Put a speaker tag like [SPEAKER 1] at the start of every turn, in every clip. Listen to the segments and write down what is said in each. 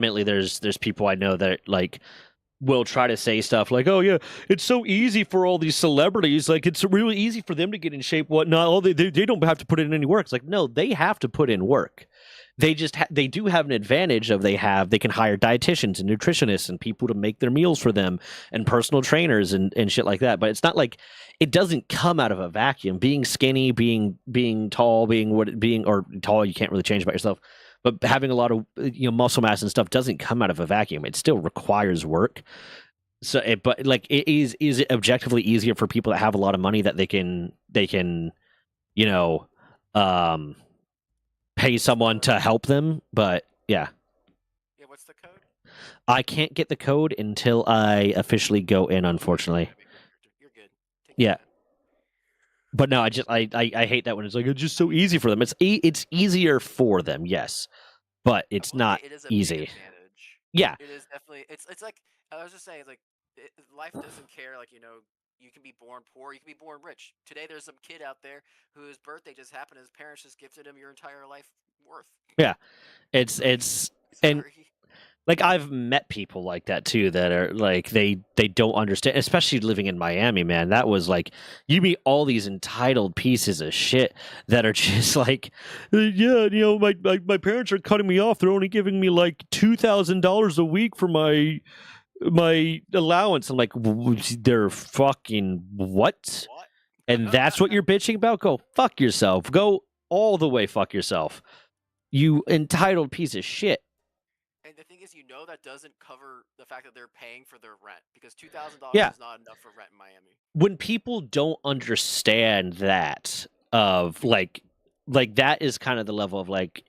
[SPEAKER 1] Legitimately, there's people I know that like will try to say stuff like, "Oh yeah, it's so easy for all these celebrities. Like it's really easy for them to get in shape. Whatnot? All they don't have to put in any work." It's like, no, they have to put in work. They just they do have an advantage of they can hire dietitians and nutritionists and people to make their meals for them and personal trainers and shit like that. But it's not like it doesn't come out of a vacuum. Being skinny, being tall, being or tall, you can't really change about yourself. But having a lot of muscle mass and stuff doesn't come out of a vacuum. It still requires work. So, but like, is it objectively easier for people that have a lot of money that they can you know um pay someone to help them? But yeah,
[SPEAKER 2] Yeah, what's the code?
[SPEAKER 1] I can't get the code until I officially go in, unfortunately.
[SPEAKER 2] You're good. Take your
[SPEAKER 1] Yeah.
[SPEAKER 2] time.
[SPEAKER 1] But no, I hate that when it's like it's just so easy for them. It's easier for them, yes, but
[SPEAKER 2] I
[SPEAKER 1] it's
[SPEAKER 2] will say
[SPEAKER 1] not
[SPEAKER 2] it is a big
[SPEAKER 1] easy.
[SPEAKER 2] advantage.
[SPEAKER 1] Yeah,
[SPEAKER 2] It is definitely. It's like I was just saying. It's like life doesn't care. Like you can be born poor, you can be born rich. Today, there's some kid out there whose birthday just happened. His parents just gifted him your entire life worth.
[SPEAKER 1] yeah. It's and
[SPEAKER 2] Sorry.
[SPEAKER 1] like I've met people like that too that are like they don't understand, especially living in Miami, man. That was like you meet all these entitled pieces of shit that are just like, yeah, my parents are cutting me off. They're only giving me like $2,000 a week for my allowance. I'm like, they're fucking what?
[SPEAKER 2] What?
[SPEAKER 1] And that's what you're bitching about? Go fuck yourself. Go all the way fuck yourself. You entitled piece of shit.
[SPEAKER 2] And the thing is, that doesn't cover the fact that they're paying for their rent because $2,000
[SPEAKER 1] Yeah.
[SPEAKER 2] is not enough for rent in Miami.
[SPEAKER 1] When people don't understand that of like that is kind of the level of like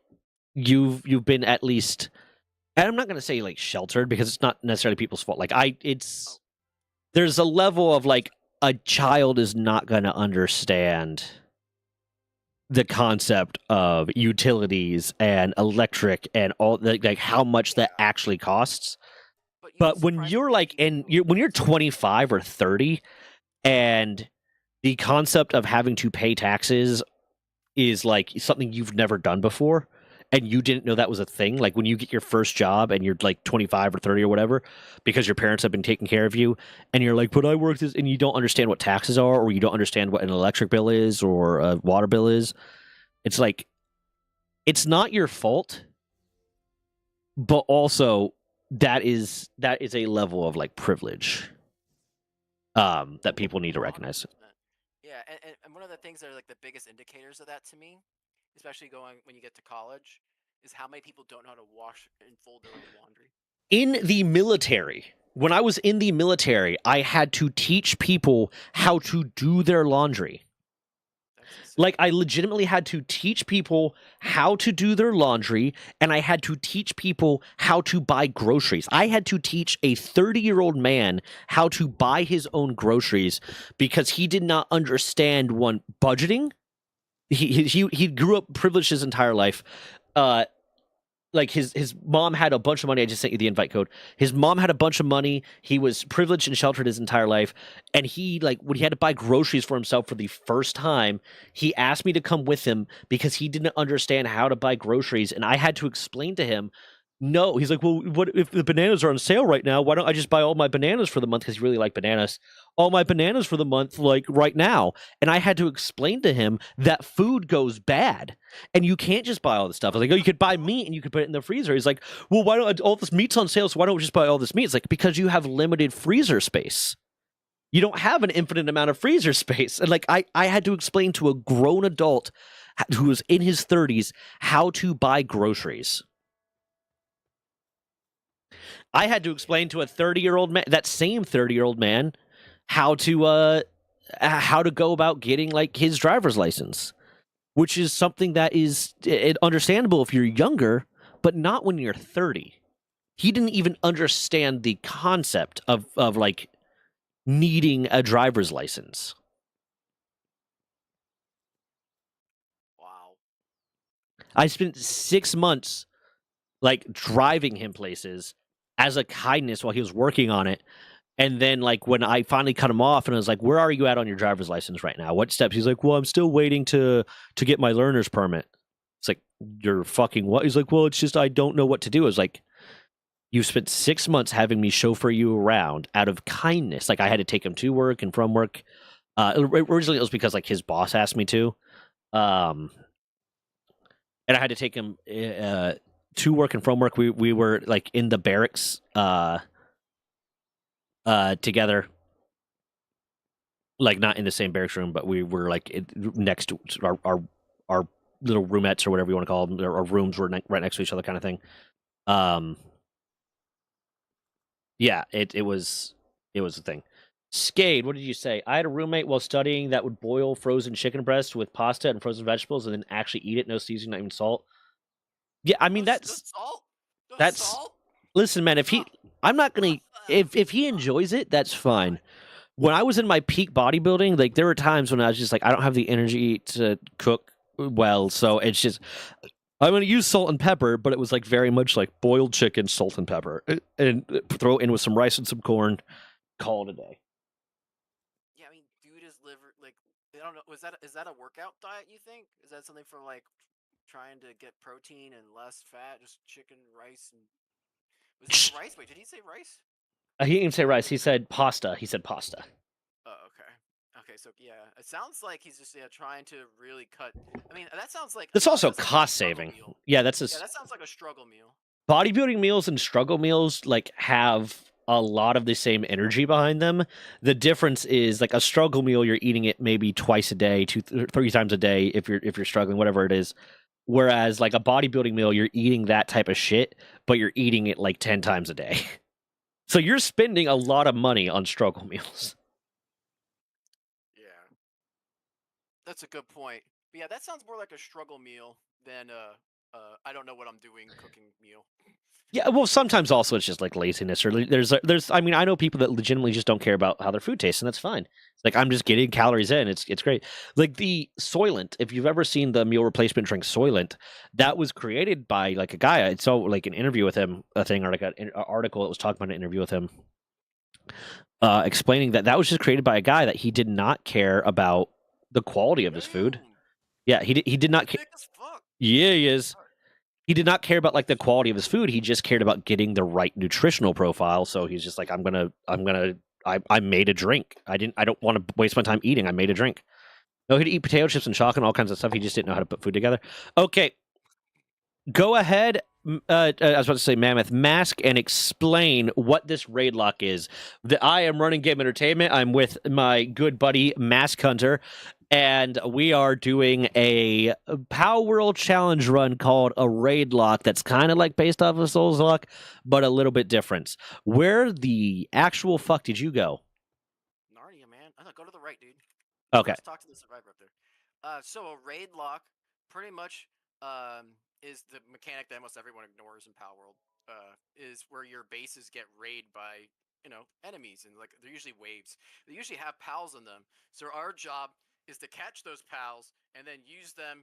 [SPEAKER 1] you've been at least, and I'm not going to say like sheltered because it's not necessarily people's fault. Like
[SPEAKER 2] Oh,
[SPEAKER 1] there's a level of like a child is not going to understand the concept of utilities and electric and all like how much that
[SPEAKER 2] yeah.
[SPEAKER 1] actually costs.
[SPEAKER 2] But you'd be
[SPEAKER 1] But when
[SPEAKER 2] surprised how
[SPEAKER 1] you're
[SPEAKER 2] many
[SPEAKER 1] like
[SPEAKER 2] people.
[SPEAKER 1] when you're
[SPEAKER 2] Sorry.
[SPEAKER 1] 25 or 30 and the concept of having to pay taxes is like something you've never done before and you didn't know that was a thing, like when you get your first job and you're like 25 or 30 or whatever because your parents have been taking care of you and you're like, but I work this, and you don't understand what taxes are or you don't understand what an electric bill is or a water bill is. It's like it's not your fault, but also that is a level of like privilege that people need to recognize.
[SPEAKER 2] 100%. Yeah, and one of the things that are like the biggest indicators of that to me, especially going when you get to college, is how many people don't know how to wash and fold their own laundry.
[SPEAKER 1] In the military, when I was in the military, I had to teach people how to do their laundry.
[SPEAKER 2] That's insane.
[SPEAKER 1] Like, I legitimately had to teach people how to do their laundry, and I had to teach people how to buy groceries. I had to teach a 30-year-old man how to buy his own groceries because he did not understand one budgeting. He grew up privileged his entire life. Like his mom had a bunch of money. I just sent you the invite code. His mom had a bunch of money. He was privileged and sheltered his entire life. And he like when he had to buy groceries for himself for the first time, he asked me to come with him because he didn't understand how to buy groceries. And I had to explain to him, no, he's like, well, what if the bananas are on sale right now? Why don't I just buy all my bananas for the month? Because he really liked bananas. All my bananas for the month, like right now. And I had to explain to him that food goes bad and you can't just buy all this stuff. I was like, oh, you could buy meat and you could put it in the freezer. He's like, well, why don't all this meat's on sale? So why don't we just buy all this meat? It's like, because you have limited freezer space. You don't have an infinite amount of freezer space. And like, I had to explain to a grown adult who was in his 30s how to buy groceries. I had to explain to a 30-year-old man, that same 30-year-old man, how to go about getting like his driver's license, which is something that is understandable if you're younger, but not when you're 30. He didn't even understand the concept of like needing a driver's license.
[SPEAKER 2] Wow.
[SPEAKER 1] I spent 6 months like driving him places as a kindness while he was working on it. And then, like, when I finally cut him off and I was like, where are you at on your driver's license right now? What steps? He's like, well, I'm still waiting to get my learner's permit. It's like, you're fucking what? He's like, well, it's just I don't know what to do. I was like, You've spent 6 months having me chauffeur you around out of kindness. Like I had to take him to work and from work. Originally, it was because like his boss asked me to, um, and I had to take him to work and from work. We were like in the barracks together, like not in the same barracks room, but we were like next to our little roomettes or whatever you want to call them. Our rooms were right next to each other, kind of thing. Um, yeah, it was a thing. Skade, what did you say? I had a roommate while studying that would boil frozen chicken breast with pasta and frozen vegetables and then actually eat it, no seasoning, not even salt. Yeah, I mean
[SPEAKER 2] No, the
[SPEAKER 1] that's
[SPEAKER 2] salt. The
[SPEAKER 1] that's
[SPEAKER 2] salt.
[SPEAKER 1] listen, man, if he I'm not gonna if he enjoys it, that's fine. When I was in my peak bodybuilding, like there were times when I was just like, I don't have the energy to cook well, so it's just I'm gonna use salt and pepper, but it was like very much like boiled chicken, salt and pepper, and throw it in with some rice and some corn, call it a day.
[SPEAKER 2] Yeah, I mean, dude is liver like I don't know. Is that a workout diet? You think? Is that something for like trying to get protein and less fat? Just chicken, rice, and was he rice? Wait, did he say rice?
[SPEAKER 1] He didn't say rice. He said pasta. He said pasta.
[SPEAKER 2] Oh, okay. Okay, so yeah, it sounds like he's just trying to really cut. I mean, that sounds like
[SPEAKER 1] That's also
[SPEAKER 2] honestly, that sounds like a
[SPEAKER 1] cost
[SPEAKER 2] struggle
[SPEAKER 1] saving.
[SPEAKER 2] meal.
[SPEAKER 1] Yeah, that's
[SPEAKER 2] Yeah,
[SPEAKER 1] a
[SPEAKER 2] that sounds like a struggle meal.
[SPEAKER 1] bodybuilding meals and struggle meals like have a lot of the same energy behind them. The difference is like a struggle meal, you're eating it maybe twice a day, 3 times a day if you're struggling, whatever it is. Whereas like a bodybuilding meal, you're eating that type of shit, but you're eating it like 10 times a day. So you're spending a lot of money on struggle meals.
[SPEAKER 2] Yeah, that's a good point. But yeah, that sounds more like a struggle meal than I don't know what I'm doing cooking meal.
[SPEAKER 1] Yeah, well, sometimes also it's just like laziness, or there's. I mean, I know people that legitimately just don't care about how their food tastes, and that's fine. It's like I'm just getting calories in. It's great. Like the Soylent, if you've ever seen the meal replacement drink Soylent, that was created by like a guy. I saw like an interview with him, a thing, or like an article that was talking about an interview with him, explaining that was just created by a guy that he did not care about the quality of his food.
[SPEAKER 2] Damn,
[SPEAKER 1] Yeah, he did not.
[SPEAKER 2] he's thick as fuck.
[SPEAKER 1] Yeah, he is.
[SPEAKER 2] Alright.
[SPEAKER 1] He did not care about like the quality of his food. He just cared about getting the right nutritional profile. So he's just like, I made a drink. I don't want to waste my time eating. I made a drink. No, he'd eat potato chips and chalk and all kinds of stuff. He just didn't know how to put food together. Okay, go ahead. I was about to say, Mammoth, mask and explain what this Raidlocke is. I am running Game Entertainment. I'm with my good buddy Mask Hunter, and we are doing a Palworld challenge run called a Raidlocke. That's kind of like based off of Soulslocke, but a little bit different. Where the actual fuck did you go?
[SPEAKER 2] Narnia, man. I know, go to the right, dude.
[SPEAKER 1] Okay.
[SPEAKER 2] Let's talk to the survivor up there. So a raid lock, pretty much, is the mechanic that almost everyone ignores in Palworld. Is where your bases get raided by enemies, and like they're usually waves. They usually have pals in them. So our job is to catch those pals and then use them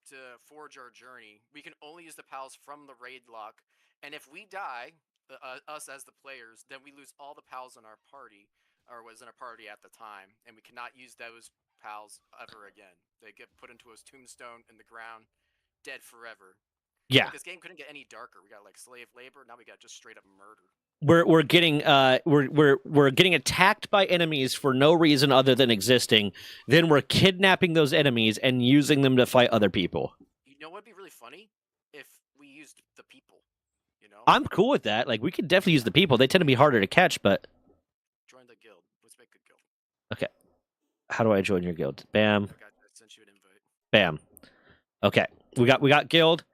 [SPEAKER 2] to forge our journey. We can only use the pals from the raid lock, and if we die, us as the players, then we lose all the pals in our party, or was in our party at the time, and we cannot use those pals ever again. They get put into a tombstone in the ground, dead forever.
[SPEAKER 1] Yeah.
[SPEAKER 2] Like this game couldn't get any darker. We got like slave labor. Now we got just straight up murder.
[SPEAKER 1] We're getting we're getting attacked by enemies for no reason other than existing. Then we're kidnapping those enemies and using them to fight other people.
[SPEAKER 2] You know what'd be really funny if we used the people.
[SPEAKER 1] I'm cool with that. Like we could definitely use the people. They tend to be harder to catch, but
[SPEAKER 2] join the guild. Let's make a guild.
[SPEAKER 1] okay. How do I join your guild? Bam.
[SPEAKER 2] I sent you an invite.
[SPEAKER 1] Bam. Okay. We got guild.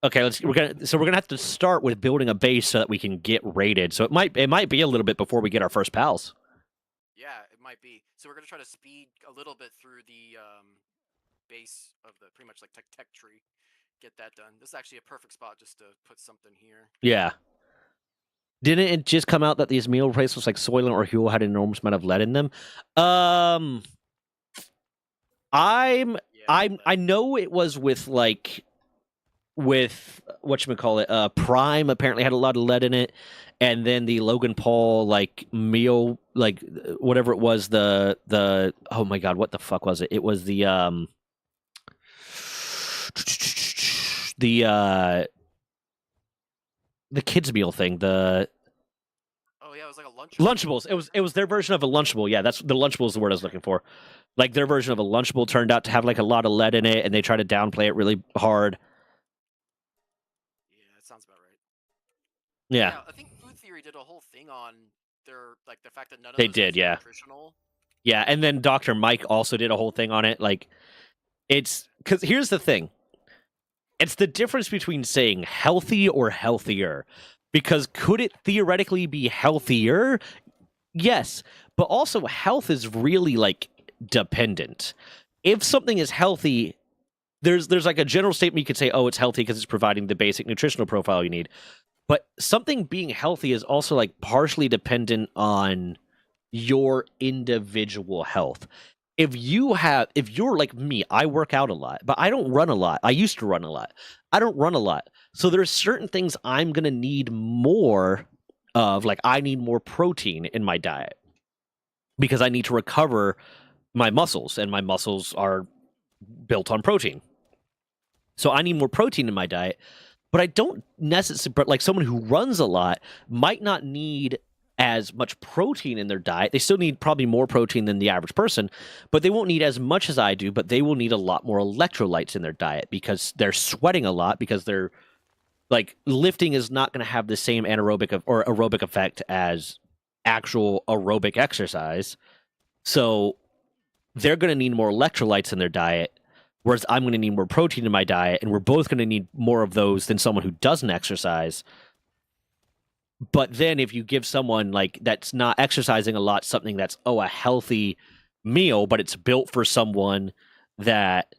[SPEAKER 1] Okay, we're gonna have to start with building a base so that we can get raided. So it might be a little bit before we get our first pals.
[SPEAKER 2] Yeah, it might be. So we're gonna try to speed a little bit through the base of the pretty much like tech tree. Get that done. This is actually a perfect spot just to put something here.
[SPEAKER 1] Yeah. Didn't it just come out that these meal replacements like Soylent or Huel had an enormous amount of lead in them? I know it was with whatchamacallit, Prime apparently had a lot of lead in it, and then the Logan Paul like meal, like whatever it was, the oh my god, what the fuck was it? It was the the kids meal thing, the
[SPEAKER 2] Oh yeah, it was like a Lunchable.
[SPEAKER 1] Lunchables. It was their version of a Lunchable. Yeah, that's the Lunchable is the word I was looking for. Like their version of a Lunchable turned out to have like a lot of lead in it, and they try to downplay it really hard.
[SPEAKER 2] Yeah, that sounds about right.
[SPEAKER 1] Yeah,
[SPEAKER 2] Yeah, I think Food Theory did a whole thing on their like the fact that none of
[SPEAKER 1] they
[SPEAKER 2] those
[SPEAKER 1] did.
[SPEAKER 2] things were
[SPEAKER 1] Yeah,
[SPEAKER 2] nutritional.
[SPEAKER 1] yeah, and then Dr. Mike also did a whole thing on it. Like it's because here's the thing: it's the difference between saying healthy or healthier. Because could it theoretically be healthier? Yes, but also health is really like dependent. If something is healthy, there's like a general statement you could say, oh, it's healthy because it's providing the basic nutritional profile you need. But something being healthy is also like partially dependent on your individual health. If you're like me, I work out a lot, but I don't run a lot. I used to run a lot. I don't run a lot. So there's certain things I'm going to need more of, like I need more protein in my diet because I need to recover my muscles, and my muscles are built on protein. So I need more protein in my diet, but I don't necessarily, but like someone who runs a lot might not need as much protein in their diet. They still need probably more protein than the average person, but they won't need as much as I do, but they will need a lot more electrolytes in their diet because they're sweating a lot, because they're like lifting is not going to have the same anaerobic or aerobic effect as actual aerobic exercise. So they're going to need more electrolytes in their diet, whereas I'm going to need more protein in my diet, and we're both going to need more of those than someone who doesn't exercise. But then if you give someone like that's not exercising a lot something that's a healthy meal, but it's built for someone that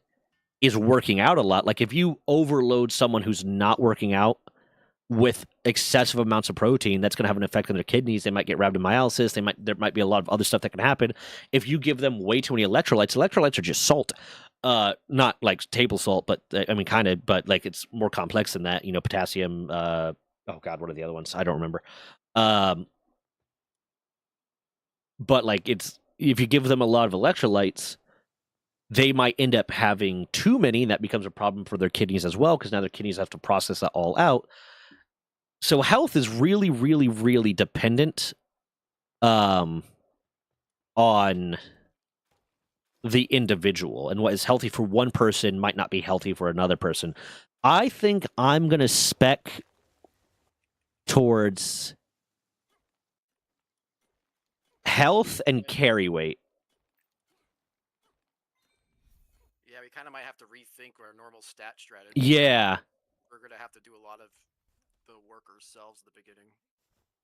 [SPEAKER 1] is working out a lot, like if you overload someone who's not working out with excessive amounts of protein, that's going to have an effect on their kidneys. They might get rhabdomyolysis. There might be a lot of other stuff that can happen if you give them way too many electrolytes. Electrolytes are just salt, not like table salt, but I mean kind of, but like it's more complex than that. You know, potassium. Oh God, what are the other ones? I don't remember. Um, but like it's if you give them a lot of electrolytes, they might end up having too many, and that becomes a problem for their kidneys as well because now their kidneys have to process that all out. So health is really, really, really dependent um, on the individual, and what is healthy for one person might not be healthy for another person. I think I'm gonna spec towards health and carry weight.
[SPEAKER 2] Yeah, we kind of might have to rethink our normal stat strategy.
[SPEAKER 1] Yeah,
[SPEAKER 2] We're gonna have to do a lot of the work ourselves at the beginning.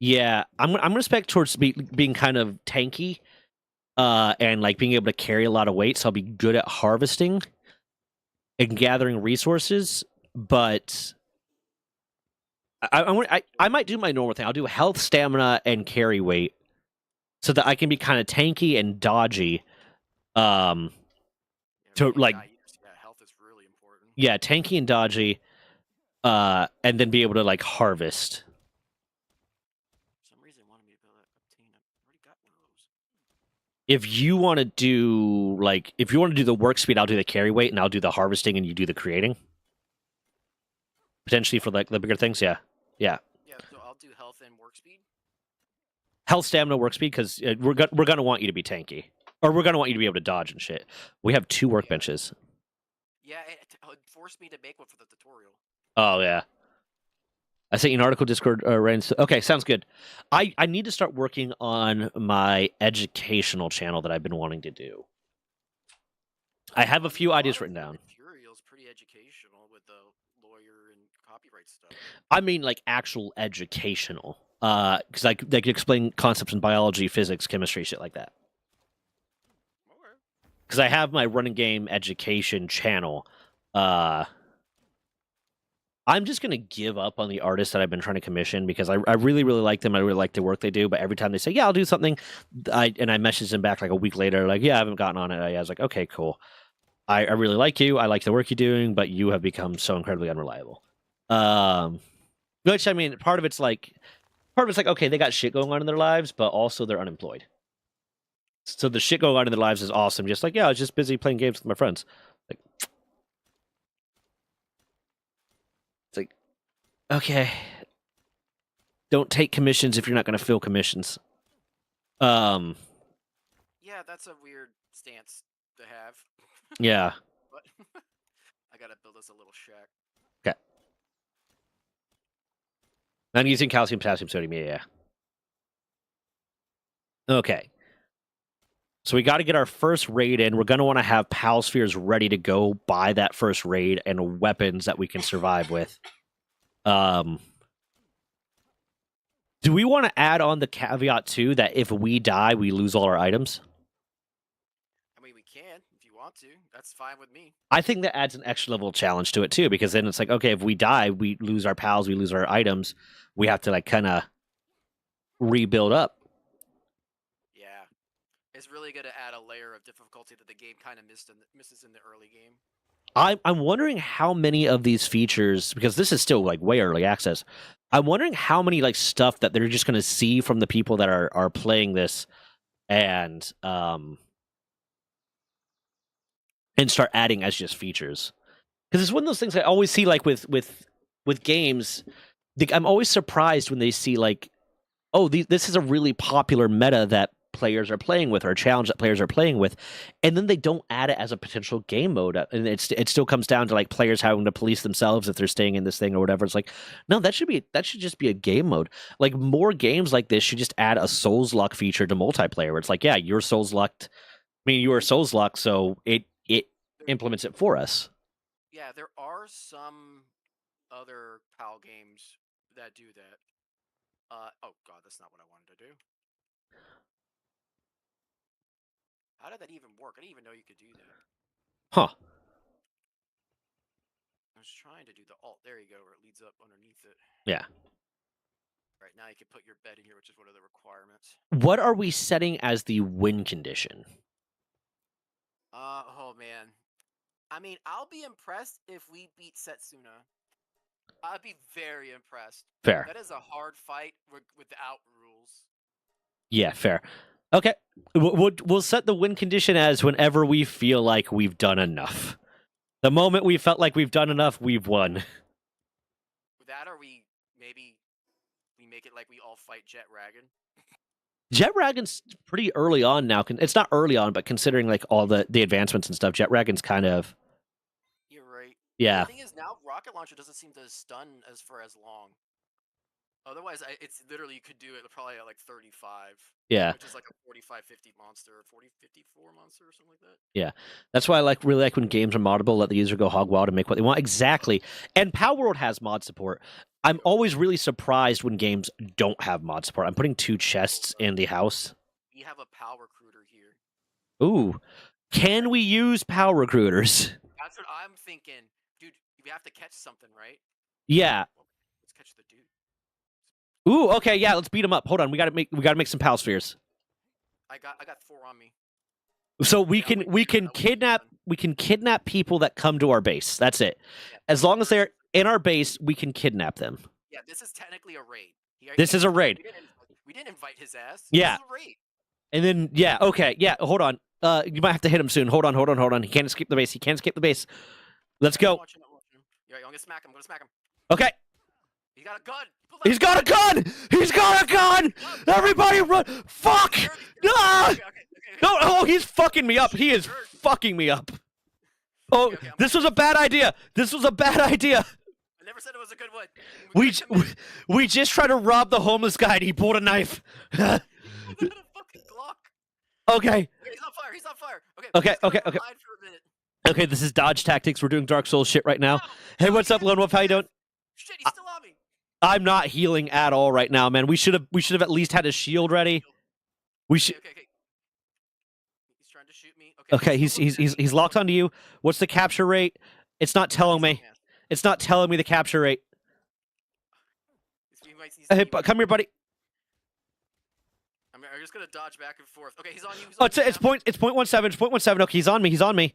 [SPEAKER 1] yeah. I'm gonna spec towards being kind of tanky, and like being able to carry a lot of weight. So I'll be good at harvesting and gathering resources, but I might do my normal thing. I'll do health, stamina, and carry weight, so that I can be kind of tanky and dodgy. Um,
[SPEAKER 2] Yeah,
[SPEAKER 1] to
[SPEAKER 2] being
[SPEAKER 1] like
[SPEAKER 2] naive, yeah, health is really important.
[SPEAKER 1] yeah, tanky and dodgy, and then be able to like harvest.
[SPEAKER 2] For some reason, wanted me to be able to obtain. I already got one of those.
[SPEAKER 1] If you want to do if you want to do the work speed, I'll do the carry weight, and I'll do the harvesting, and you do the creating. Potentially for like the bigger things, yeah, yeah.
[SPEAKER 2] Yeah, so I'll do health and work speed.
[SPEAKER 1] Health, stamina, work speed, because we're gonna want you to be tanky, or we're gonna want you to be able to dodge and shit. We have 2 workbenches.
[SPEAKER 2] Yeah, it forced me to make one for the tutorial.
[SPEAKER 1] Oh yeah. I sent you an article, Discord, Rains. Okay, sounds good. I need to start working on my educational channel that I've been wanting to do. I have a few ideas written down.
[SPEAKER 2] Material's pretty educational with the lawyer and copyright stuff.
[SPEAKER 1] I mean, like actual educational, because they could explain concepts in biology, physics, chemistry, shit like that.
[SPEAKER 2] Okay.
[SPEAKER 1] Because I have my running game education channel. I'm just gonna give up on the artists that I've been trying to commission because I really, really like them. I really like the work they do, but every time they say, "Yeah, I'll do something," I message them back like a week later, like, "Yeah, I haven't gotten on it." I was like, "Okay, cool. I really like you. I like the work you're doing, but you have become so incredibly unreliable." Which I mean, part of it's like, okay, they got shit going on in their lives, but also they're unemployed. So the shit going on in their lives is awesome. Just like, yeah, I was just busy playing games with my friends. Like, it's like, okay. don't take commissions if you're not going to fill commissions.
[SPEAKER 2] Yeah, that's a weird stance to have.
[SPEAKER 1] Yeah.
[SPEAKER 2] But I gotta build us a little shack.
[SPEAKER 1] Okay. I'm using calcium, potassium, sodium. Yeah. Okay. So we got to get our first raid in. We're going to want to have PAL spheres ready to go by that first raid and weapons that we can survive with. Do we want to add on the caveat too that if we die, we lose all our items?
[SPEAKER 2] I mean, we can if you want to. That's fine with me.
[SPEAKER 1] I think that adds an extra level of challenge to it too, because then it's like, okay, if we die, we lose our pals, we lose our items. We have to like kind of rebuild up.
[SPEAKER 2] Yeah, it's really gonna add a layer of difficulty that the game kind of misses in the early game.
[SPEAKER 1] I'm wondering how many of these features, because this is still like way early access. I'm wondering how many like stuff that they're just going to see from the people that are playing this, and start adding as just features. Because it's one of those things I always see like with games. I'm always surprised when they see like, oh, this is a really popular meta that players are playing with, or a challenge that players are playing with, and then they don't add it as a potential game mode, and it still comes down to like players having to police themselves if they're staying in this thing or whatever. It's like, no, that should just be a game mode. Like more games like this should just add a Soulslocke feature to multiplayer, where it's like, yeah, you're Soulslocked. I mean, you are Soulslocked, so it implements it for us.
[SPEAKER 2] Yeah, there are some other PAL games that do that. Oh god, that's not what I wanted to do. How did that even work? I didn't even know you could do that.
[SPEAKER 1] Huh.
[SPEAKER 2] I was trying to do the alt. There you go, where it leads up underneath it.
[SPEAKER 1] Yeah.
[SPEAKER 2] Right, now you can put your bed in here, which is one of the requirements.
[SPEAKER 1] What are we setting as the win condition?
[SPEAKER 2] Oh man. I mean, I'll be impressed if we beat Setsuna. I'd be very impressed.
[SPEAKER 1] Fair.
[SPEAKER 2] That is a hard fight without rules.
[SPEAKER 1] Yeah, fair. Okay, we'll set the win condition as whenever we feel like we've done enough. The moment we felt like we've done enough, we've won.
[SPEAKER 2] With that, or maybe we make it like we all fight Jet Dragon.
[SPEAKER 1] Jet Dragon's pretty early on now. It's not early on, but considering like all the advancements and stuff, Jet Dragon's kind of.
[SPEAKER 2] You're right.
[SPEAKER 1] Yeah.
[SPEAKER 2] The thing is, now rocket launcher doesn't seem to stun for as long. Otherwise, it's literally, you could do it probably at like 35.
[SPEAKER 1] Yeah.
[SPEAKER 2] Which is like a 45-50 monster, or 40-54 monster, or something like that.
[SPEAKER 1] Yeah. That's why I really like when games are moddable, let the user go hog wild and make what they want. Exactly. And Palworld has mod support. I'm always really surprised when games don't have mod support. I'm putting 2 chests in the house.
[SPEAKER 2] We have a PAL recruiter here.
[SPEAKER 1] Ooh. Can we use PAL recruiters?
[SPEAKER 2] That's what I'm thinking. Dude, we have to catch something, right?
[SPEAKER 1] Yeah.
[SPEAKER 2] Let's catch the dude.
[SPEAKER 1] Ooh, okay, yeah, let's beat him up. Hold on, we gotta make some PAL spheres.
[SPEAKER 2] I got 4 on me.
[SPEAKER 1] So we can kidnap people that come to our base. That's it. Yeah. As long as they're in our base, we can kidnap them.
[SPEAKER 2] Yeah, this is technically a raid.
[SPEAKER 1] This is a raid.
[SPEAKER 2] We didn't invite his ass.
[SPEAKER 1] Yeah.
[SPEAKER 2] This is a raid.
[SPEAKER 1] And then yeah, okay, yeah. Hold on. You might have to hit him soon. Hold on. He can't escape the base. Let's go.
[SPEAKER 2] I'm watching him. Yeah, I'm gonna smack him.
[SPEAKER 1] Okay.
[SPEAKER 2] He's got a gun.
[SPEAKER 1] He's got a gun. Everybody run! Fuck! Ah! Okay. No! Oh, he's fucking me up. He is fucking me up. Oh, okay, this was a bad idea.
[SPEAKER 2] I never said it was a good one.
[SPEAKER 1] We just tried to rob the homeless guy and he pulled a knife.
[SPEAKER 2] A fucking Glock.
[SPEAKER 1] Okay.
[SPEAKER 2] He's on fire.
[SPEAKER 1] Okay. Okay, this is dodge tactics. We're doing Dark Souls shit right now. Hey, what's up, Lone Wolf? How you doing?
[SPEAKER 2] Shit, he's still on me.
[SPEAKER 1] I'm not healing at all right now, man. We should have at least had a shield ready. We should.
[SPEAKER 2] Okay. He's trying to shoot me.
[SPEAKER 1] Okay, he's locked onto you. What's the capture rate? It's not telling me. It's not telling me the capture rate. Hey, come here, buddy.
[SPEAKER 2] I'm just gonna dodge back and forth. Okay, he's on you.
[SPEAKER 1] It's 0.17. It's 0.17. Okay, he's on me.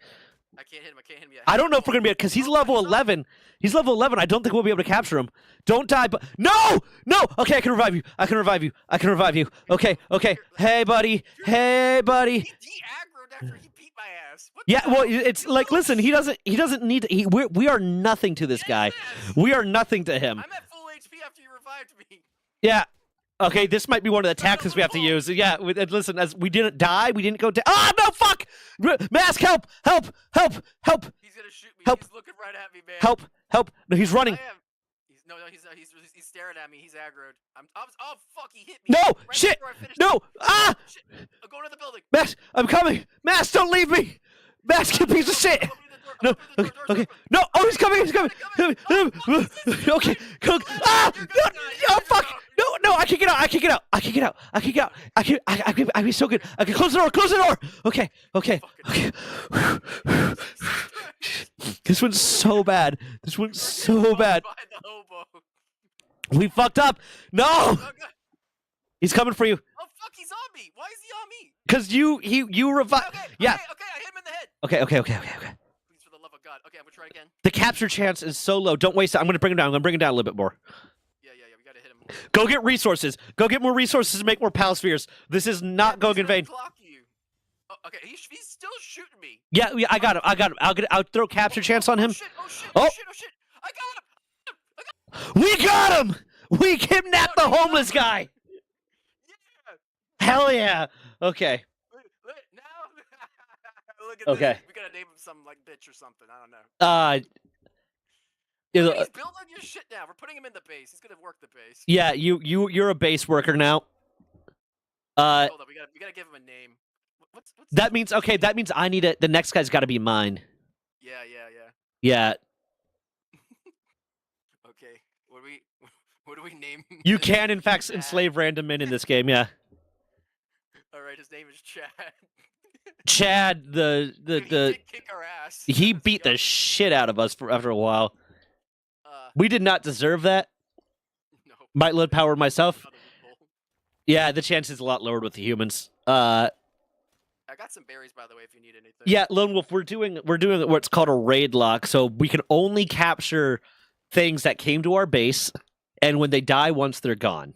[SPEAKER 2] I can't hit him yet.
[SPEAKER 1] I don't know if we're gonna be because he's level 11. He's level 11. I don't think we'll be able to capture him. Don't die, but no. Okay, I can revive you. Okay. Hey, buddy.
[SPEAKER 2] He aggroed after he beat my ass.
[SPEAKER 1] Yeah, well, it's like, listen, he doesn't need to. We are nothing to this guy. We are nothing to him.
[SPEAKER 2] I'm at full HP after you revived me.
[SPEAKER 1] Yeah. Okay, this might be one of the tactics we have to use. Yeah, listen, as we didn't die, we didn't go down. Ah, no, fuck! Mask, help! Help! Help! Help!
[SPEAKER 2] He's gonna shoot me.
[SPEAKER 1] Help!
[SPEAKER 2] He's looking right at me, man.
[SPEAKER 1] Help! Help! No, he's running.
[SPEAKER 2] I am. No, he's staring at me. He's aggroed. Oh fuck! He hit me.
[SPEAKER 1] No!
[SPEAKER 2] Right
[SPEAKER 1] Shit!
[SPEAKER 2] before I finished
[SPEAKER 1] No!
[SPEAKER 2] it.
[SPEAKER 1] Ah!
[SPEAKER 2] Shit! I'm going to the building.
[SPEAKER 1] Mask, I'm coming! Mask, don't leave me! Mask, you piece of shit! No, okay, okay. No, oh, he's coming, he's coming! Okay, cook. Ah! No, oh, fuck! No, I can get out, I can get out, I can get out, I can get out. I can so good. I can close the door, Okay. This one's so bad. This one's so bad. We fucked up. No! He's coming for you.
[SPEAKER 2] Oh fuck, he's on me. Why is he on me?
[SPEAKER 1] Because you revived. Yeah.
[SPEAKER 2] Okay, I hit him in the head.
[SPEAKER 1] Okay.
[SPEAKER 2] Please, for the love of God. Okay, I'm gonna try again.
[SPEAKER 1] The capture chance is so low. Don't waste it. I'm gonna bring him down. I'm gonna bring him down a little bit more.
[SPEAKER 2] Yeah. We gotta hit him.
[SPEAKER 1] Go get resources. Go get more resources to make more pal spheres. This is not going in vain.
[SPEAKER 2] Clock you. Oh, okay, he's still shooting me.
[SPEAKER 1] Yeah, I got him. I'll throw capture chance on him.
[SPEAKER 2] Oh shit! I got him.
[SPEAKER 1] We got him. We kidnapped the homeless guy.
[SPEAKER 2] Yeah.
[SPEAKER 1] Hell yeah. Okay.
[SPEAKER 2] Now, look at
[SPEAKER 1] Okay.
[SPEAKER 2] this. We gotta name him something like bitch or something. I don't know.
[SPEAKER 1] Yeah,
[SPEAKER 2] He's building your shit now. We're putting him in the base. He's gonna work the base.
[SPEAKER 1] yeah. You're a base worker now.
[SPEAKER 2] Hold on. We gotta give him a name. What's
[SPEAKER 1] That means okay. That means I need it. The next guy's got to be mine.
[SPEAKER 2] Yeah.
[SPEAKER 1] Yeah.
[SPEAKER 2] Okay. What do we name?
[SPEAKER 1] You can in fact enslave random men in this game. Yeah.
[SPEAKER 2] All right. His name is Chad.
[SPEAKER 1] Chad,
[SPEAKER 2] Dude, he did kick our ass.
[SPEAKER 1] he beat the shit out of us after a while. We did not deserve that.
[SPEAKER 2] No.
[SPEAKER 1] Might load power myself.
[SPEAKER 2] Not a loophole.
[SPEAKER 1] Yeah, the chance is a lot lower with the humans.
[SPEAKER 2] I got some berries, by the way, if you need anything.
[SPEAKER 1] Yeah, Lone Wolf, we're doing what's called a Raidlocke, so we can only capture things that came to our base, and when they die, once they're gone.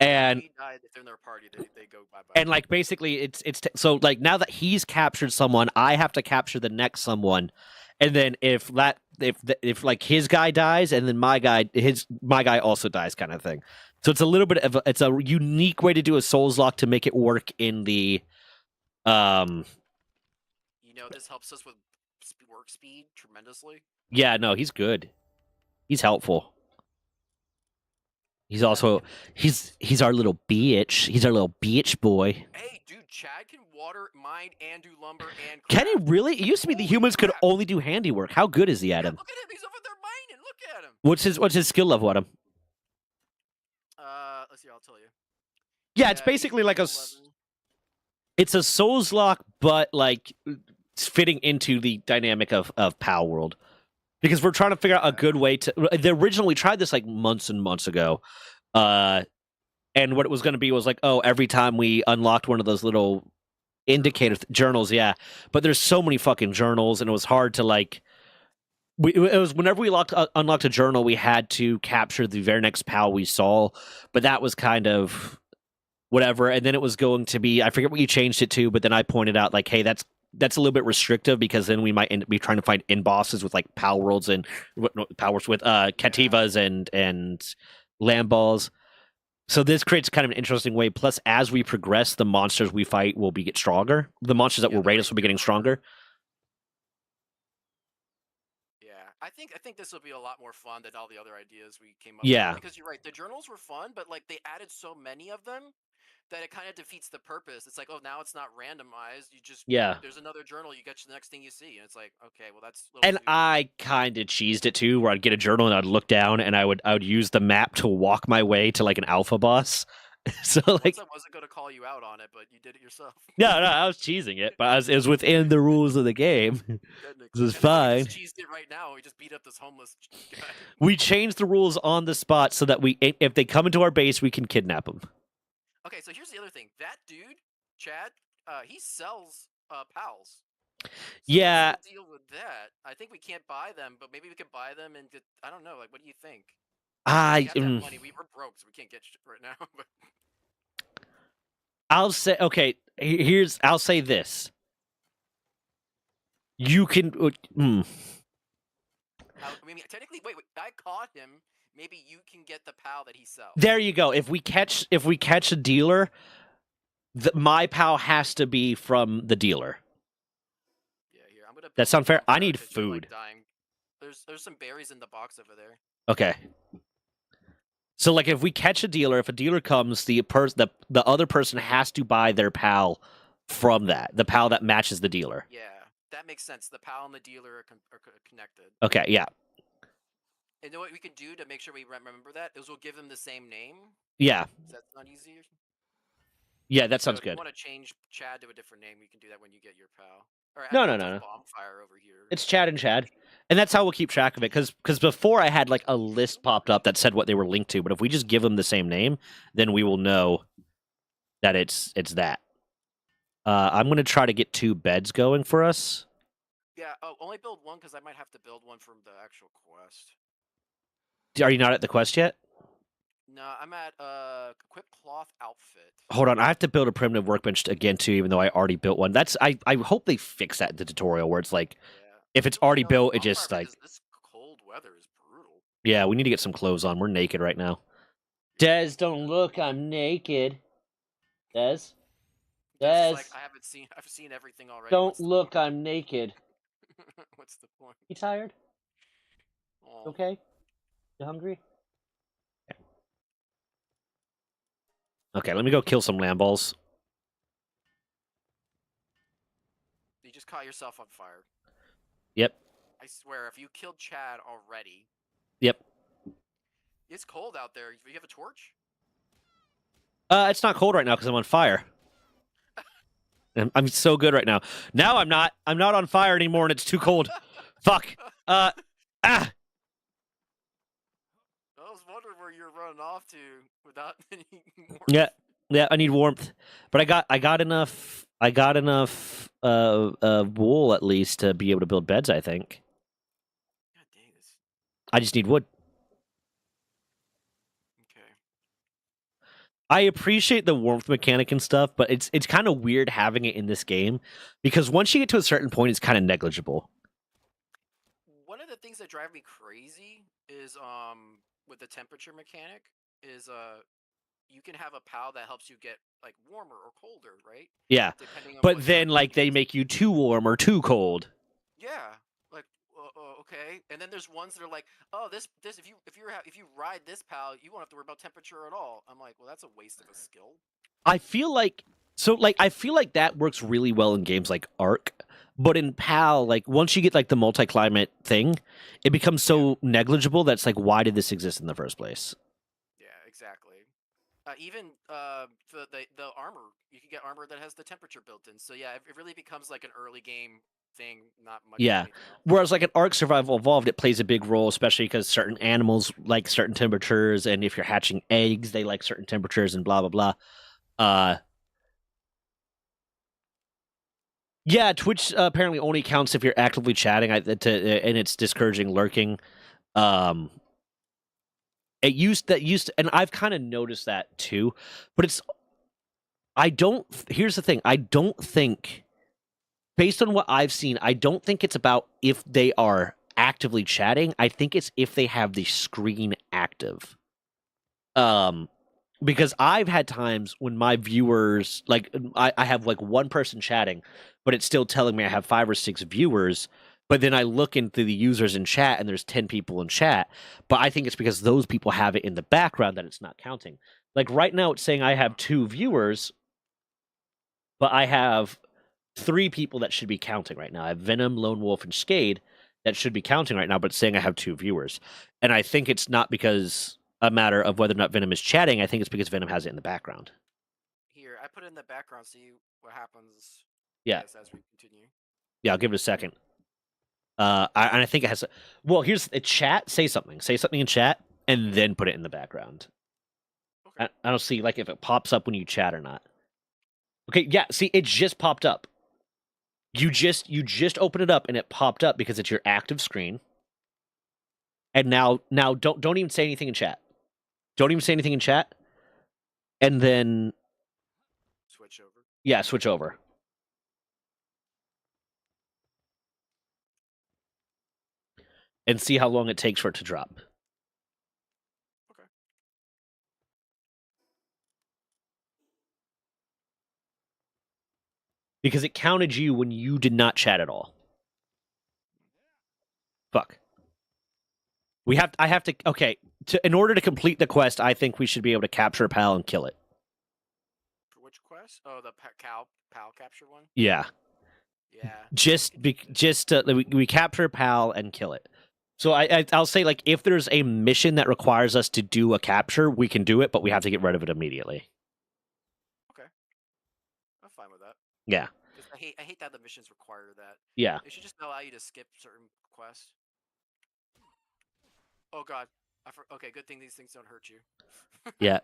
[SPEAKER 1] And
[SPEAKER 2] if they're in their party, they go bye-bye.
[SPEAKER 1] and like basically, so like now that he's captured someone, I have to capture the next someone, and then if like his guy dies, and then my guy also dies, kind of thing. So it's a little bit of it's a unique way to do a Soulslocke to make it work in the
[SPEAKER 2] This helps us with work speed tremendously.
[SPEAKER 1] Yeah, no, he's good. He's helpful. He's also he's our little bitch. He's our little bitch boy.
[SPEAKER 2] Hey, dude, Chad can water, mine, and do lumber and
[SPEAKER 1] Can he
[SPEAKER 2] craft.
[SPEAKER 1] really? It used to be the humans could only do handiwork. How good is he at him?
[SPEAKER 2] Look at him. He's over there mining. Look at him.
[SPEAKER 1] What's his skill level at him?
[SPEAKER 2] Let's see. I'll tell you.
[SPEAKER 1] Yeah, it's basically like a
[SPEAKER 2] 11.
[SPEAKER 1] it's a Soulslocke, but like it's fitting into the dynamic of Palworld. Because we're trying to figure out a good way to. We tried this like months and months ago, and what it was going to be was like, oh, every time we unlocked one of those little indicator journals, yeah. But there's so many fucking journals, and it was hard to like. It was whenever we unlocked a journal, we had to capture the very next pal we saw, but that was kind of whatever. And then it was going to be, I forget what you changed it to, but then I pointed out like, hey, that's a little bit restrictive because then we might be trying to find in bosses with like Palworlds and powers with Cativas and land balls. So this creates kind of an interesting way. Plus, as we progress, the monsters we fight will get stronger. The monsters that will raid us will be getting stronger.
[SPEAKER 2] I think this will be a lot more fun than all the other ideas we came up
[SPEAKER 1] Yeah.
[SPEAKER 2] with. Because you're right, the journals were fun, but like they added so many of them that it kind of defeats the purpose. It's like, oh, now it's not randomized. You just there's another journal, you get the next thing you see, and it's like, okay, well that's.
[SPEAKER 1] And I kind of cheesed it too, where I'd get a journal and I'd look down and I would use the map to walk my way to like an alpha boss. So like,
[SPEAKER 2] I wasn't going to call you out on it, but you did it yourself.
[SPEAKER 1] No, I was cheesing it, but it was within the rules of the game. This is fine.
[SPEAKER 2] We just cheesed it right now. We just beat up this homeless guy.
[SPEAKER 1] We changed the rules on the spot so that if they come into our base, we can kidnap them.
[SPEAKER 2] Okay, so here's the other thing. That dude, Chad, he sells pals. So
[SPEAKER 1] yeah.
[SPEAKER 2] what's the deal with that? I think we can't buy them, but maybe we could buy them and get. I don't know. Like, what do you think? We have to have money. We're broke, so we can't get shit right now. But
[SPEAKER 1] I'll say okay. I'll say this. You can.
[SPEAKER 2] I mean, technically, wait. I caught him maybe you can get the PAL that he sells.
[SPEAKER 1] There you go. If we catch a dealer, my PAL has to be from the dealer.
[SPEAKER 2] Yeah, here I'm gonna
[SPEAKER 1] That
[SPEAKER 2] build
[SPEAKER 1] sound
[SPEAKER 2] a
[SPEAKER 1] fair? I
[SPEAKER 2] bonfire
[SPEAKER 1] need
[SPEAKER 2] because you're like
[SPEAKER 1] food.
[SPEAKER 2] dying. There's some berries in the box over there.
[SPEAKER 1] Okay. So like if we catch a dealer, if a dealer comes, the other person has to buy their PAL from the PAL that matches the dealer.
[SPEAKER 2] Yeah, that makes sense. The PAL and the dealer are connected.
[SPEAKER 1] Okay, yeah.
[SPEAKER 2] And you know what we can do to make sure we remember that is we'll give them the same name.
[SPEAKER 1] Yeah.
[SPEAKER 2] Is that not easier?
[SPEAKER 1] Yeah, that
[SPEAKER 2] So
[SPEAKER 1] sounds
[SPEAKER 2] if you
[SPEAKER 1] good.
[SPEAKER 2] want to change Chad to a different name, you can do that when you get your PAL. Or
[SPEAKER 1] No, no,
[SPEAKER 2] build
[SPEAKER 1] no,
[SPEAKER 2] a
[SPEAKER 1] no.
[SPEAKER 2] bonfire over here.
[SPEAKER 1] It's Chad and Chad. And that's how we'll keep track of it. Because before I had like a list popped up that said what they were linked to, but if we just give them the same name, then we will know that it's that. I'm gonna try to get 2 beds going for us.
[SPEAKER 2] Yeah, only build one because I might have to build one from the actual quest.
[SPEAKER 1] Are you not at the quest yet?
[SPEAKER 2] No, I'm at equip cloth outfit.
[SPEAKER 1] Hold on, I have to build a primitive workbench again too, even though I already built one. I hope they fix that in the tutorial where it's like
[SPEAKER 2] Yeah.
[SPEAKER 1] if it's
[SPEAKER 2] I
[SPEAKER 1] already
[SPEAKER 2] know this
[SPEAKER 1] built, it
[SPEAKER 2] bonfire
[SPEAKER 1] just
[SPEAKER 2] because
[SPEAKER 1] like
[SPEAKER 2] this cold weather is brutal.
[SPEAKER 1] yeah, we need to get some clothes on. We're naked right now. Des, don't look, I'm naked. Des,
[SPEAKER 2] Des is
[SPEAKER 1] Des,
[SPEAKER 2] like, I've seen everything already.
[SPEAKER 1] don't
[SPEAKER 2] What's the
[SPEAKER 1] look,
[SPEAKER 2] point?
[SPEAKER 1] I'm naked.
[SPEAKER 2] What's the point?
[SPEAKER 1] You tired?
[SPEAKER 2] Oh,
[SPEAKER 1] Okay. You hungry? Okay, let me go kill some lamballs.
[SPEAKER 2] you just caught yourself on fire.
[SPEAKER 1] Yep.
[SPEAKER 2] I swear, if you killed Chad already,
[SPEAKER 1] Yep.
[SPEAKER 2] it's cold out there. You have a torch?
[SPEAKER 1] It's not cold right now because I'm on fire. I'm so good right now. Now I'm not. I'm not on fire anymore, and it's too cold. Fuck. Ah.
[SPEAKER 2] I was wondering where you're running off to without any warmth.
[SPEAKER 1] Yeah. Yeah. I need warmth, but I got enough. I got enough wool at least to be able to build beds. I think.
[SPEAKER 2] God dang this.
[SPEAKER 1] I just need wood.
[SPEAKER 2] Okay.
[SPEAKER 1] I appreciate the warmth mechanic and stuff, but it's kind of weird having it in this game because once you get to a certain point, it's kind of negligible.
[SPEAKER 2] One of the things that drive me crazy is with the temperature mechanic is you can have a PAL that helps you get like warmer or colder, right?
[SPEAKER 1] Yeah,
[SPEAKER 2] Depending on
[SPEAKER 1] but
[SPEAKER 2] what you're
[SPEAKER 1] then like they
[SPEAKER 2] cooking.
[SPEAKER 1] make you too warm or too cold.
[SPEAKER 2] Yeah, like okay. And then there's ones that are like, oh, this if you ride this PAL, you won't have to worry about temperature at all. I'm like, well, that's a waste of a skill.
[SPEAKER 1] I feel like I feel like that works really well in games like Ark, but in PAL, like once you get like the multi-climate thing, it becomes
[SPEAKER 2] Yeah,
[SPEAKER 1] so negligible that's like why did this exist in the first place?
[SPEAKER 2] yeah, exactly. Even the armor, you can get armor that has the temperature built in. So yeah, it really becomes like an early game thing, not much of
[SPEAKER 1] Yeah.
[SPEAKER 2] anything else.
[SPEAKER 1] Whereas like in Ark Survival Evolved, it plays a big role, especially because certain animals like certain temperatures, and if you're hatching eggs, they like certain temperatures, and blah blah blah. Yeah, Twitch apparently only counts if you're actively chatting, and it's discouraging lurking. Um, and I've kind of noticed that too, but it's I don't. Here's the thing: I don't think, based on what I've seen, I don't think it's about if they are actively chatting. I think it's if they have the screen active. Um, because I've had times when my viewers, like I have like one person chatting, but it's still telling me I have 5 or 6 viewers. But then I look into the users in chat and there's 10 people in chat. But I think it's because those people have it in the background that it's not counting. Like right now, it's saying I have 2 viewers, but I have 3 people that should be counting right now. I have Venom, Lone Wolf, and Skade that should be counting right now, but it's saying I have 2 viewers. And I think it's not because a matter of whether or not Venom is chatting. I think it's because Venom has it in the background.
[SPEAKER 2] Here, I put it in the background. See what happens.
[SPEAKER 1] Yeah.
[SPEAKER 2] As we continue.
[SPEAKER 1] Yeah, I'll give it a second. And I think it has. Well, here's a chat. Say something. Say something in chat, and then put it in the background.
[SPEAKER 2] Okay.
[SPEAKER 1] I don't see like if it pops up when you chat or not. Okay, yeah. See, it just popped up. You just opened it up, and it popped up because it's your active screen. And now don't even say anything in chat. Don't even say anything in chat. And then
[SPEAKER 2] Switch over.
[SPEAKER 1] yeah, switch over. And see how long it takes for it to drop. because it counted you when you did not chat at all. Fuck. I have to. Okay. In order to complete the quest, I think we should be able to capture a pal and kill it.
[SPEAKER 2] For which quest? Oh, the pal capture one.
[SPEAKER 1] Yeah.
[SPEAKER 2] Yeah.
[SPEAKER 1] We capture a pal and kill it. So I'll say, like, if there's a mission that requires us to do a capture, we can do it, but we have to get rid of it immediately.
[SPEAKER 2] Okay. I'm fine with that.
[SPEAKER 1] Yeah.
[SPEAKER 2] Because I hate that the missions require that.
[SPEAKER 1] Yeah.
[SPEAKER 2] They should just allow you to skip certain quests. Oh god. Okay, good thing these things don't hurt you.
[SPEAKER 1] Yeah.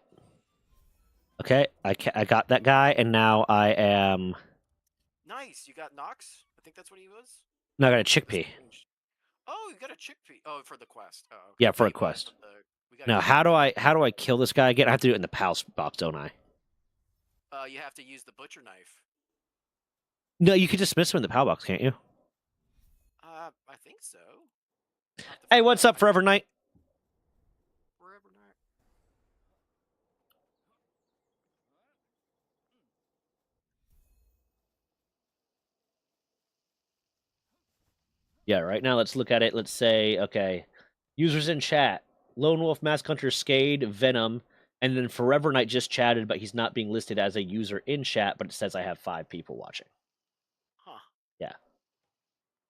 [SPEAKER 1] Okay, I got that guy, and now I am.
[SPEAKER 2] Nice, you got Nox? I think that's what he was.
[SPEAKER 1] No, I got a chickpea.
[SPEAKER 2] Oh, you got a chickpea. Oh, for the quest. Oh, okay.
[SPEAKER 1] Yeah, for a quest. Now, how do I kill this guy again? I have to do it in the pal box, don't I?
[SPEAKER 2] You have to use the butcher knife.
[SPEAKER 1] No, you can dismiss him in the pal box, can't you?
[SPEAKER 2] I think so.
[SPEAKER 1] Hey, what's up, Forever Knight?
[SPEAKER 2] Forever Knight.
[SPEAKER 1] Yeah, right now let's look at it. Let's say, okay, users in chat: Lone Wolf, Mask Hunter, Skade, Venom, and then Forever Knight just chatted, but he's not being listed as a user in chat, but it says I have 5 people watching.
[SPEAKER 2] Huh.
[SPEAKER 1] Yeah.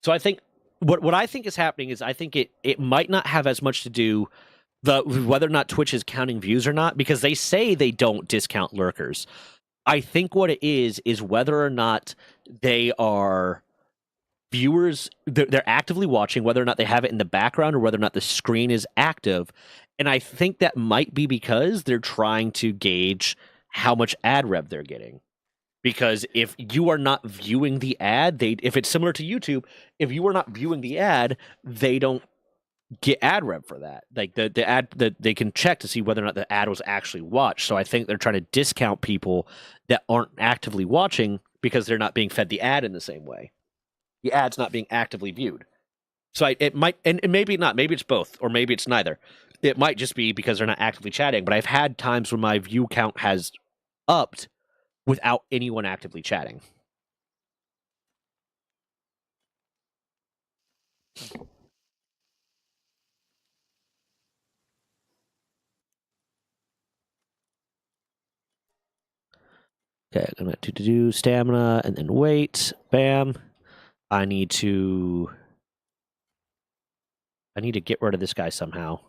[SPEAKER 1] So I think what I think is happening is I think it might not have as much to do whether or not Twitch is counting views or not, because they say they don't discount lurkers. I think what it is whether or not they are viewers, they're actively watching, whether or not they have it in the background or whether or not the screen is active. And I think that might be because they're trying to gauge how much ad rev they're getting. Because if you are not viewing the ad, if it's similar to YouTube, if you are not viewing the ad, they don't get ad rev for that. Like the ad that they can check to see whether or not the ad was actually watched. So I think they're trying to discount people that aren't actively watching because they're not being fed the ad in the same way. The ad's not being actively viewed. So it might, and maybe not, maybe it's both, or maybe it's neither. It might just be because they're not actively chatting, but I've had times when my view count has upped without anyone actively chatting. Okay, I'm going to do stamina and then wait. Bam. I need to get rid of this guy somehow.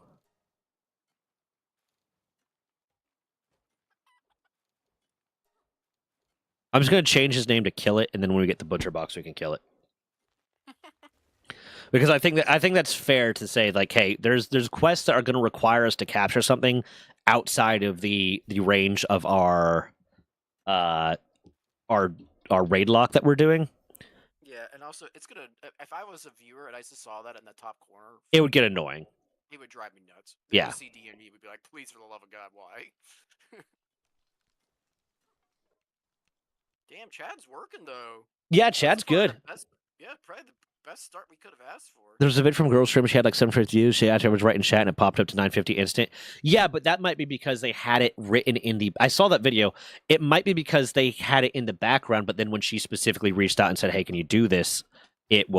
[SPEAKER 1] I'm just going to change his name to Kill It, and then when we get the butcher box, we can kill it. Because I think that's fair to say, like, hey, there's quests that are going to require us to capture something outside of the range of our Raidlocke that we're doing.
[SPEAKER 2] Yeah, and also it's gonna. If I was a viewer and I just saw that in the top corner,
[SPEAKER 1] It would get annoying.
[SPEAKER 2] it would drive me nuts.
[SPEAKER 1] Yeah.
[SPEAKER 2] CDND would be like, please, for the love of God, why? Damn, Chad's working though.
[SPEAKER 1] Yeah, Chad's good.
[SPEAKER 2] Yeah, probably the best start we could have asked for.
[SPEAKER 1] There was a vid from Girl Stream. She had like 750 views. She actually was right in chat and it popped up to 950 instant. Yeah, but that might be because they had it written in the. I saw that video. It might be because they had it in the background, but then when she specifically reached out and said, "Hey, can you do this?" It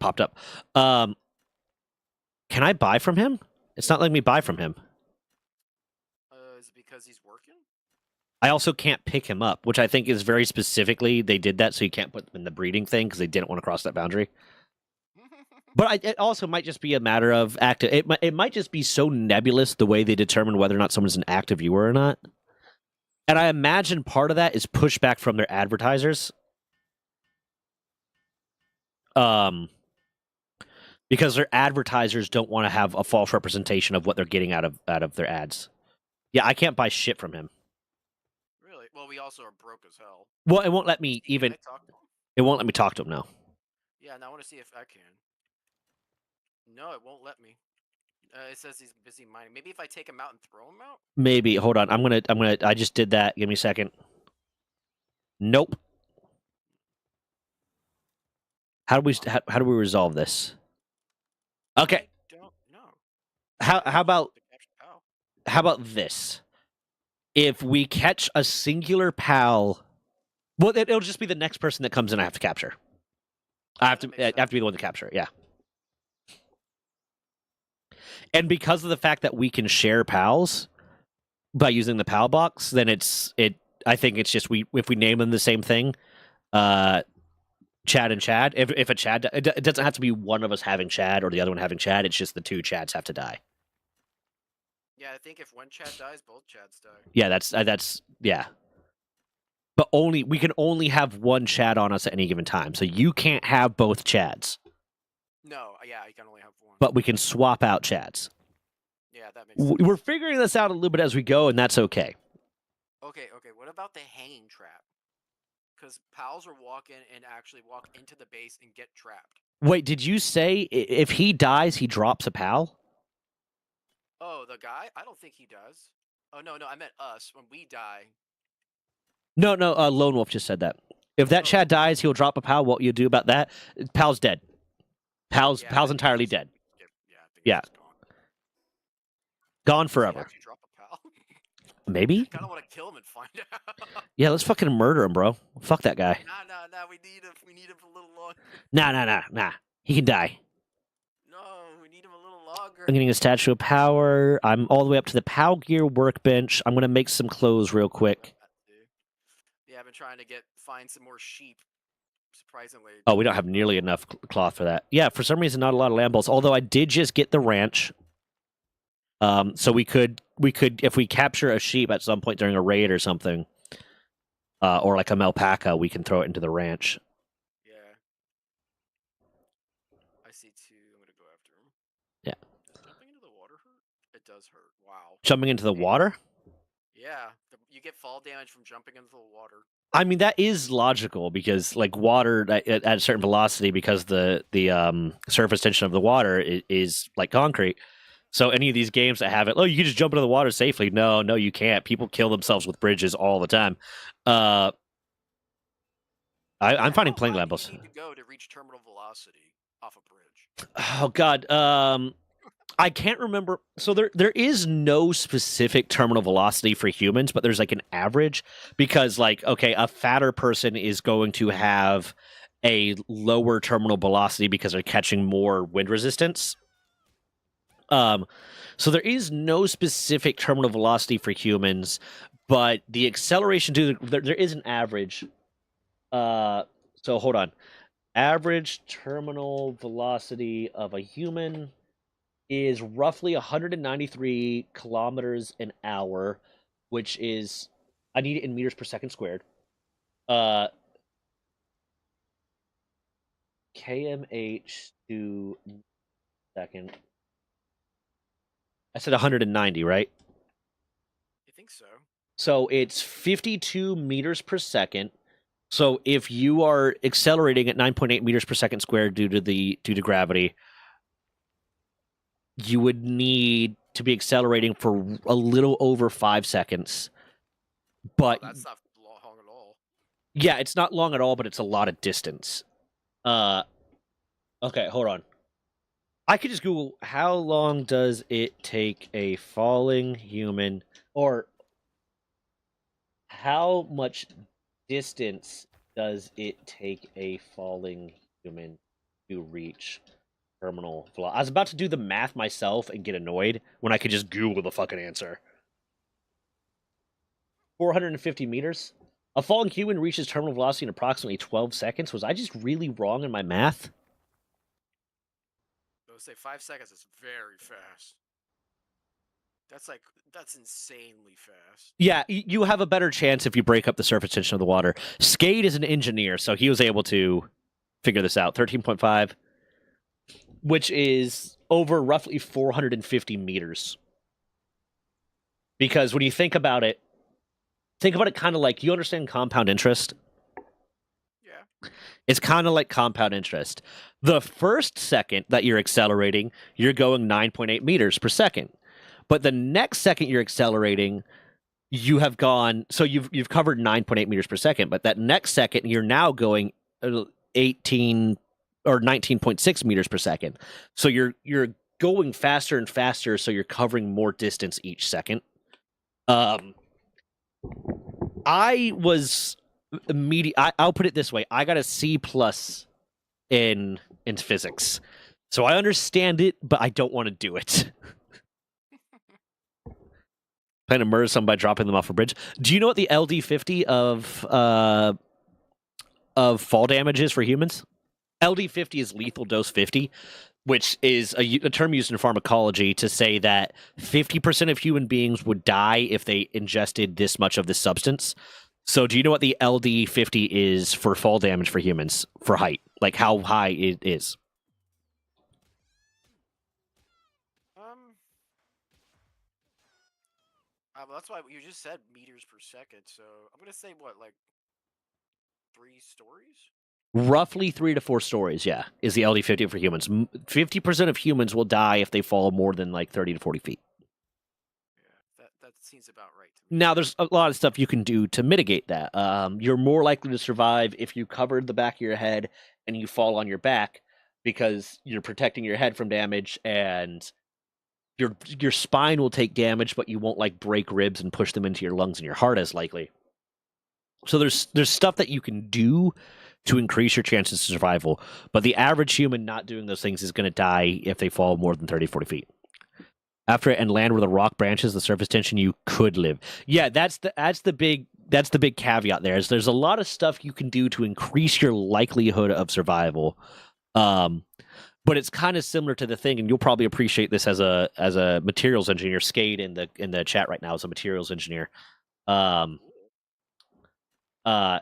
[SPEAKER 1] popped up. Can I buy from him? It's not letting me buy from him.
[SPEAKER 2] Is it because he's working?
[SPEAKER 1] I also can't pick him up, which I think is very specifically they did that so you can't put them in the breeding thing because they didn't want to cross that boundary. But it also might just be a matter of active. It might just be so nebulous the way they determine whether or not someone's an active viewer or not. And I imagine part of that is pushback from their advertisers. Because their advertisers don't want to have a false representation of what they're getting out of their ads. Yeah, I can't buy shit from him.
[SPEAKER 2] Really? Well, we also are broke as hell.
[SPEAKER 1] Well, it won't let me even. It won't let me talk to him now.
[SPEAKER 2] Yeah, now I want to see if I can. No, it won't let me. It says he's busy mining. Maybe if I take him out and throw him out.
[SPEAKER 1] Maybe. Hold on. I'm gonna. I just did that. Give me a second. Nope. How do we resolve this? Okay.
[SPEAKER 2] I don't know.
[SPEAKER 1] How about this? If we catch a singular pal Well, it'll just be the next person that comes in I have to capture. I have
[SPEAKER 2] That
[SPEAKER 1] to
[SPEAKER 2] makes
[SPEAKER 1] be the one to capture it, yeah. And because of the fact that we can share pals by using the pal box, then I think it's just if we name them the same thing, Chad and Chad. If a Chad, it doesn't have to be one of us having Chad or the other one having Chad. It's just the two Chads have to die.
[SPEAKER 2] Yeah, I think if one Chad dies, both Chads die.
[SPEAKER 1] Yeah, that's yeah. But we can only have one Chad on us at any given time. So you can't have both Chads.
[SPEAKER 2] No, yeah, you can only have one.
[SPEAKER 1] But we can swap out Chads.
[SPEAKER 2] Yeah, that makes sense.
[SPEAKER 1] We're figuring this out a little bit as we go, and that's okay.
[SPEAKER 2] Okay. What about the hanging trap? Because pals are walking and actually walk into the base and get trapped.
[SPEAKER 1] Wait, did you say if he dies, he drops a pal?
[SPEAKER 2] Oh, the guy? I don't think he does. Oh, no, I meant us. When we die.
[SPEAKER 1] No, Lone Wolf just said that. If that Chad dies, he'll drop a pal. What you do about that? Pal's dead. Pal's entirely dead. Yeah. Gone forever.
[SPEAKER 2] Actually drop a pal?
[SPEAKER 1] Maybe?
[SPEAKER 2] I kind of want to kill him and find out.
[SPEAKER 1] Yeah, let's fucking murder him, bro. Fuck that guy.
[SPEAKER 2] Nah, we need him for a little longer.
[SPEAKER 1] Nah. He can die.
[SPEAKER 2] No, we need him a little longer.
[SPEAKER 1] I'm getting a statue of power. I'm all the way up to the POW gear workbench. I'm going to make some clothes real quick.
[SPEAKER 2] Yeah, I've been trying to find some more sheep. Surprisingly.
[SPEAKER 1] Oh, we don't have nearly enough cloth for that. Yeah, for some reason, not a lot of lamb balls. Although I did just get the ranch. So we could if we capture a sheep at some point during a raid or something, or like a alpaca, we can throw it into the ranch.
[SPEAKER 2] Yeah. I see two. I'm gonna go after him.
[SPEAKER 1] Yeah.
[SPEAKER 2] Does jumping into the water hurt? It does hurt. Wow.
[SPEAKER 1] Jumping into the water?
[SPEAKER 2] Yeah. You get fall damage from jumping into the water.
[SPEAKER 1] I mean, that is logical because, like, water at a certain velocity, because the surface tension of the water is like concrete. So any of these games that have it, you can just jump into the water safely. No, you can't. People kill themselves with bridges all the time. I'm finding playing levels.
[SPEAKER 2] You need to go to reach terminal velocity off a bridge.
[SPEAKER 1] Oh God, I can't remember. So there is no specific terminal velocity for humans, but there's like an average because, like, okay, a fatter person is going to have a lower terminal velocity because they're catching more wind resistance. So there is no specific terminal velocity for humans, but the acceleration there is an average. So hold on. Average terminal velocity of a human is roughly 193 kilometers an hour, which is, I need it in meters per second squared. kmh to second. I said 190, right?
[SPEAKER 2] I think so.
[SPEAKER 1] So it's 52 meters per second. So if you are accelerating at 9.8 meters per second squared due to gravity, you would need to be accelerating for a little over 5 seconds. But
[SPEAKER 2] that's not long at all.
[SPEAKER 1] Yeah, it's not long at all, but it's a lot of distance. Okay, hold on. I could just Google how long does it take a falling human, or how much distance does it take a falling human to reach terminal velocity? I was about to do the math myself and get annoyed when I could just Google the fucking answer. 450 meters? A falling human reaches terminal velocity in approximately 12 seconds. Was I just really wrong in my math?
[SPEAKER 2] I would say 5 seconds is very fast. That's insanely fast.
[SPEAKER 1] Yeah, you have a better chance if you break up the surface tension of the water. Skade is an engineer, so he was able to figure this out. 13.5, which is over roughly 450 meters. Because when you think about it kind of like, you understand compound interest?
[SPEAKER 2] Yeah.
[SPEAKER 1] It's kind of like compound interest. The first second that you're accelerating, you're going 9.8 meters per second. But the next second you're accelerating, you have gone, so you've covered 9.8 meters per second, but that next second you're now going 18 or 19.6 meters per second. So you're going faster and faster, so you're covering more distance each second. I was I'll put it this way: I got a C plus in physics, so I understand it, but I don't want to do it. Plan to murder someone by dropping them off a bridge. Do you know what the LD50 of fall damage is for humans? LD50 is lethal dose 50, which is a term used in pharmacology to say that 50% of human beings would die if they ingested this much of this substance. So, do you know what the LD50 is for fall damage for humans for height? Like how high it is?
[SPEAKER 2] Um, well, that's why you just said meters per second. So I'm gonna say what, like 3 stories?
[SPEAKER 1] Roughly 3 to 4 stories, yeah, is the LD50 for humans. 50% of humans will die if they fall more than like 30 to 40 feet.
[SPEAKER 2] Yeah, that seems about right to me.
[SPEAKER 1] Now, there's a lot of stuff you can do to mitigate that. You're more likely to survive if you covered the back of your head and you fall on your back because you're protecting your head from damage, and your spine will take damage, but you won't like break ribs and push them into your lungs and your heart as likely. So there's stuff that you can do to increase your chances of survival, but the average human not doing those things is going to die if they fall more than 30, 40 feet. After it and land where the rock branches the surface tension, you could live. Yeah, that's the big caveat there. Is there's a lot of stuff you can do to increase your likelihood of survival. But it's kind of similar to the thing, and you'll probably appreciate this as a materials engineer. Skade in the chat right now is a materials engineer. Um, uh,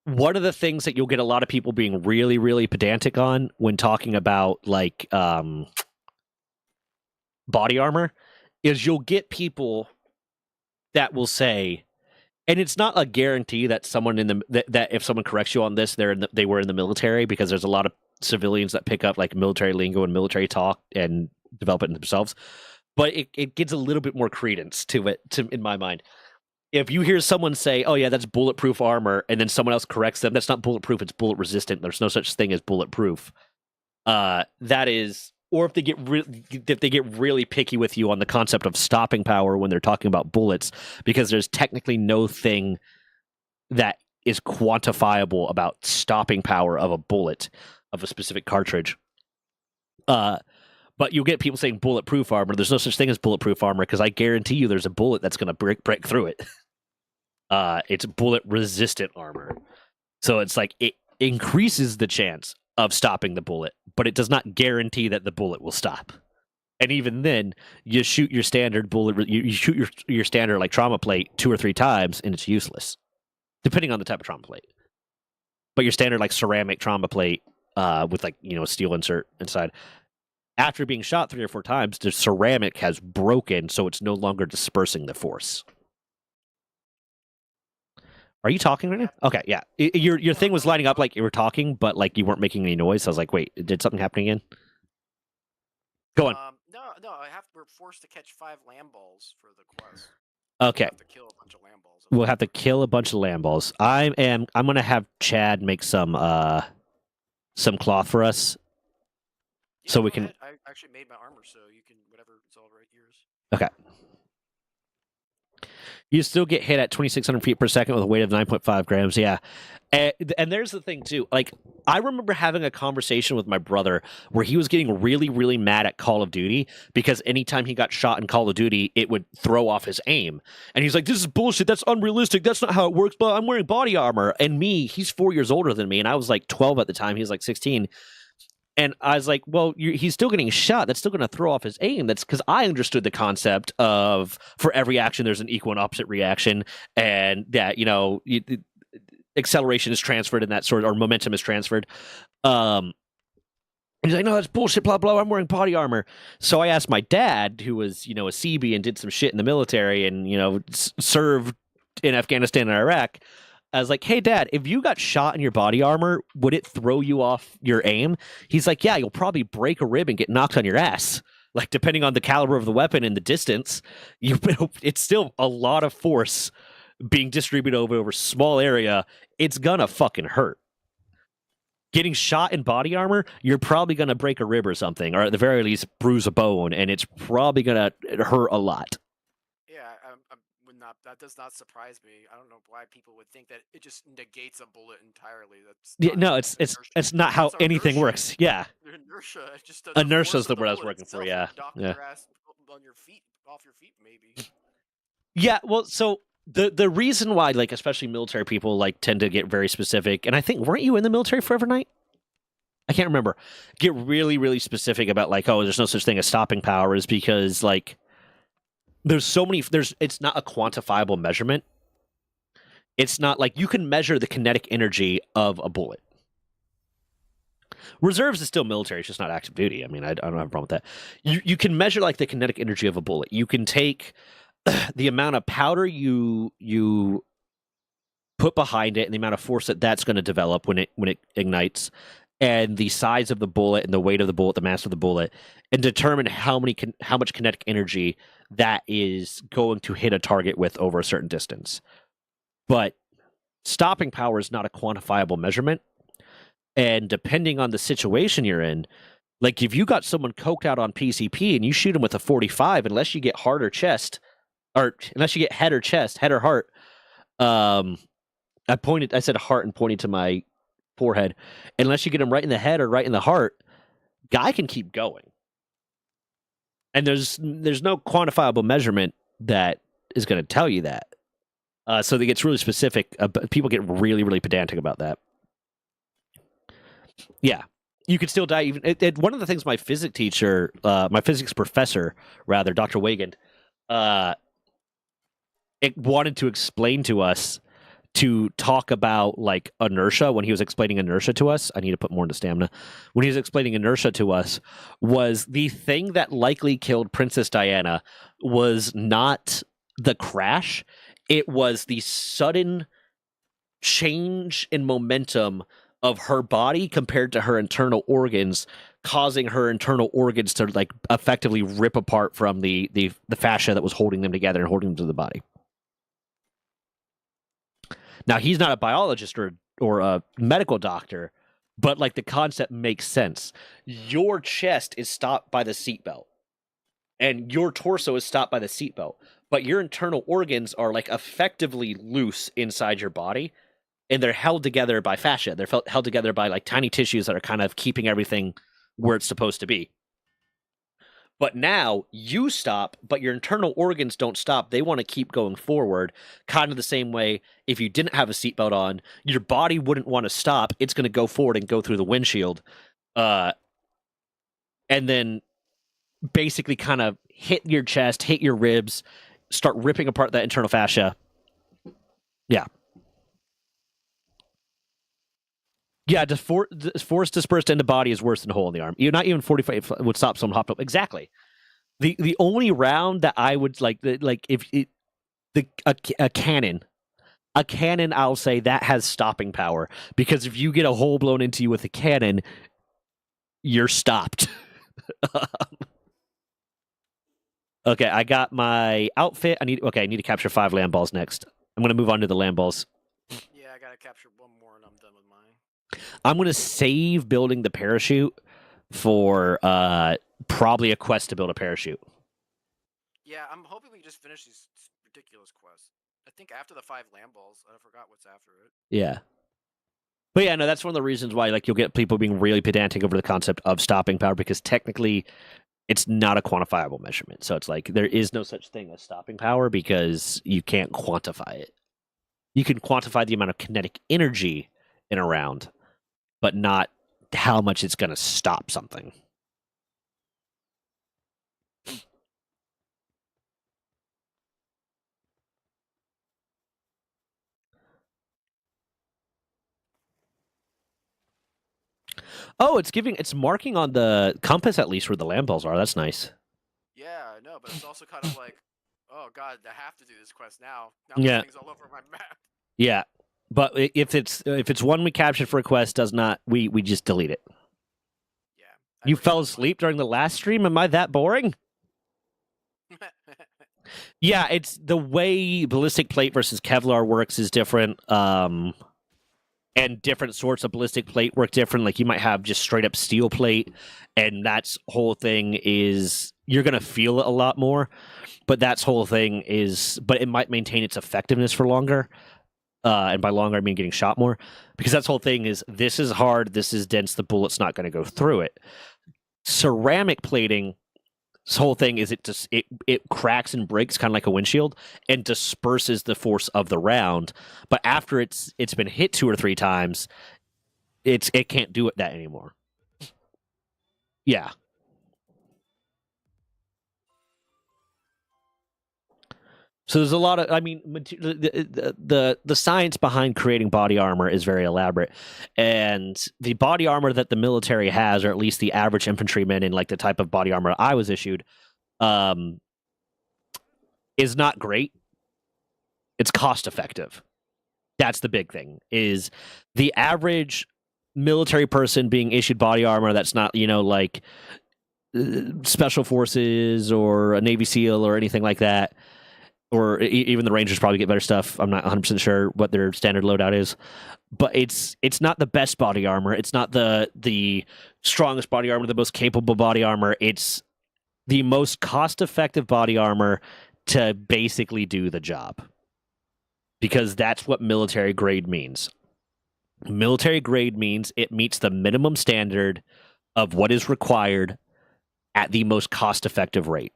[SPEAKER 1] one of the things that you'll get a lot of people being really, really pedantic on when talking about like body armor is you'll get people that will say, and it's not a guarantee that someone that if someone corrects you on this, they were in the military, because there's a lot of civilians that pick up like military lingo and military talk and develop it themselves. But it gives a little bit more credence to it, in my mind. If you hear someone say, "Oh yeah, that's bulletproof armor," and then someone else corrects them, that's not bulletproof; it's bullet resistant. There's no such thing as bulletproof. That is, or if they get really picky with you on the concept of stopping power when they're talking about bullets, because there's technically no thing that is quantifiable about stopping power of a bullet of a specific cartridge. But you'll get people saying bulletproof armor. There's no such thing as bulletproof armor, because I guarantee you there's a bullet that's going to break through it. It's bullet resistant armor. So it's like it increases the chance of stopping the bullet, but it does not guarantee that the bullet will stop. And even then, you shoot your standard bullet, you shoot your standard like trauma plate 2 or 3 times, and it's useless, depending on the type of trauma plate. But your standard like ceramic trauma plate with like a steel insert inside, after being shot 3 or 4 times, the ceramic has broken, so it's no longer dispersing the force. Are you talking right now? Okay, yeah. Your thing was lining up like you were talking, but like you weren't making any noise. So I was like, wait, did something happen again? Go on.
[SPEAKER 2] No, we're forced to catch 5 lamb balls for the quest.
[SPEAKER 1] Okay.
[SPEAKER 2] We'll have to kill a bunch of lamb balls.
[SPEAKER 1] We'll have to kill a bunch of lamb balls. I'm gonna have Chad make some cloth for us,
[SPEAKER 2] Yeah,
[SPEAKER 1] so we can.
[SPEAKER 2] I actually made my armor, so you can whatever. It's all right yours.
[SPEAKER 1] Okay. You still get hit at 2,600 feet per second with a weight of 9.5 grams. Yeah. And there's the thing, too. Like, I remember having a conversation with my brother where he was getting really, really mad at Call of Duty because anytime he got shot in Call of Duty, it would throw off his aim. And he's like, this is bullshit. That's unrealistic. That's not how it works. But I'm wearing body armor. And he's 4 years older than me. And I was like 12 at the time. He was like 16. And I was like, well, he's still getting shot. That's still going to throw off his aim. That's because I understood the concept of for every action, there's an equal and opposite reaction. And that, acceleration is transferred and that sort, or momentum is transferred. And he's like, no, that's bullshit, blah, blah. I'm wearing body armor. So I asked my dad, who was, a CB and did some shit in the military and, served in Afghanistan and Iraq. I was like, hey, Dad, if you got shot in your body armor, would it throw you off your aim? He's like, yeah, you'll probably break a rib and get knocked on your ass. Like, depending on the caliber of the weapon and the distance, it's still a lot of force being distributed over a small area. It's gonna fucking hurt. Getting shot in body armor, you're probably gonna break a rib or something, or at the very least bruise a bone, and it's probably gonna hurt a lot.
[SPEAKER 2] Yeah, when that does not surprise me. I don't know why people would think that it just negates a bullet entirely. That's
[SPEAKER 1] Yeah,
[SPEAKER 2] not
[SPEAKER 1] no,
[SPEAKER 2] that's inertia.
[SPEAKER 1] it's not how
[SPEAKER 2] That's
[SPEAKER 1] anything
[SPEAKER 2] inertia.
[SPEAKER 1] works. Yeah,
[SPEAKER 2] Inertia. It's just the
[SPEAKER 1] inertia
[SPEAKER 2] force
[SPEAKER 1] is
[SPEAKER 2] of
[SPEAKER 1] the
[SPEAKER 2] the
[SPEAKER 1] word I was
[SPEAKER 2] bullet
[SPEAKER 1] working for.
[SPEAKER 2] itself would
[SPEAKER 1] Yeah,
[SPEAKER 2] knock
[SPEAKER 1] yeah,
[SPEAKER 2] your ass on your feet, off your feet, maybe.
[SPEAKER 1] yeah. Well, so the reason why, like, especially military people, like, tend to get very specific, and I think weren't you in the military forever night? I can't remember. Get really, really specific about like, oh, there's no such thing as stopping power, is because like there's so many. There's it's not a quantifiable measurement. It's not like you can measure the kinetic energy of a bullet. Reserves is still military; it's just not active duty. I mean, I don't have a problem with that. You can measure like the kinetic energy of a bullet. You can take the amount of powder you put behind it and the amount of force that that's going to develop when it ignites, and the size of the bullet and the weight of the bullet, the mass of the bullet, and determine how much kinetic energy that is going to hit a target with over a certain distance. But stopping power is not a quantifiable measurement, and depending on the situation you're in, like if you got someone coked out on PCP and you shoot them with a 45, unless you get heart or chest, or unless you get head or chest, head or heart, um, I said heart and pointed to my forehead. Unless you get him right in the head or right in the heart, guy can keep going. And there's no quantifiable measurement that is going to tell you that. So it gets really specific. People get really, really pedantic about that. Yeah. You could still die. One of the things my physics teacher, my physics professor, rather, Dr. Wagan, it wanted to explain to us to talk about like inertia when he was explaining inertia to us. I need to put more into stamina. When he was explaining inertia to us, was the thing that likely killed Princess Diana was not the crash. It was the sudden change in momentum of her body compared to her internal organs, causing her internal organs to like effectively rip apart from the fascia that was holding them together and holding them to the body. Now he's not a biologist or a medical doctor, but like the concept makes sense. Your chest is stopped by the seatbelt, and your torso is stopped by the seatbelt, but your internal organs are like effectively loose inside your body, and they're held together by fascia. They're held together by like tiny tissues that are kind of keeping everything where it's supposed to be. But now you stop, but your internal organs don't stop. They want to keep going forward. Kind of the same way if you didn't have a seatbelt on, your body wouldn't want to stop. It's going to go forward and go through the windshield. And then basically kind of hit your chest, hit your ribs, start ripping apart that internal fascia. Yeah. Yeah, force dispersed in the body is worse than a hole in the arm. You're not even 45 would stop someone hopped up. Exactly. The only round that I would like if it, a cannon, I'll say that has stopping power, because if you get a hole blown into you with a cannon, you're stopped. Okay, I got my outfit. I need to capture 5 land balls next. I'm going to move on to the land balls.
[SPEAKER 2] Yeah, I gotta capture one more and I'm done with mine.
[SPEAKER 1] I'm going to save building the parachute for probably a quest to build a parachute.
[SPEAKER 2] Yeah, I'm hoping we just finish these ridiculous quests. I think after the 5 land balls, I forgot what's after it.
[SPEAKER 1] Yeah. But yeah, no, that's one of the reasons why like you'll get people being really pedantic over the concept of stopping power, because technically it's not a quantifiable measurement. So it's like there is no such thing as stopping power because you can't quantify it. You can quantify the amount of kinetic energy in a round, but not how much it's going to stop something. Oh, it's marking on the compass at least where the land balls are. That's nice.
[SPEAKER 2] Yeah, I know, but it's also kind of like, oh god, I have to do this quest now. Now
[SPEAKER 1] Yeah.
[SPEAKER 2] this thing's all over my map.
[SPEAKER 1] Yeah. But if it's one we captured for a quest, does not we just delete it.
[SPEAKER 2] Yeah.
[SPEAKER 1] You fell asleep during the last stream? Am I that boring? Yeah, it's the way ballistic plate versus Kevlar works is different. and different sorts of ballistic plate work different. Like you might have just straight up steel plate, and that's whole thing is you're gonna feel it a lot more. But that's whole thing is, but it might maintain its effectiveness for longer. And by longer, I mean getting shot more, because that's whole thing is this is hard, this is dense, the bullet's not going to go through it. Ceramic plating, this whole thing is it cracks and breaks kind of like a windshield and disperses the force of the round. But after it's been hit 2 or 3 times, it can't do it that anymore. Yeah. So there's a lot of, I mean, the science behind creating body armor is very elaborate, and the body armor that the military has, or at least the average infantryman in like the type of body armor I was issued, um, is not great. It's cost effective. That's the big thing. Is the average military person being issued body armor that's not like special forces or a Navy SEAL or anything like that, or even the Rangers probably get better stuff. I'm not 100% sure what their standard loadout is, but it's not the best body armor. It's not the strongest body armor, the most capable body armor. It's the most cost-effective body armor to basically do the job, because that's what military grade means. Military grade means it meets the minimum standard of what is required at the most cost-effective rate.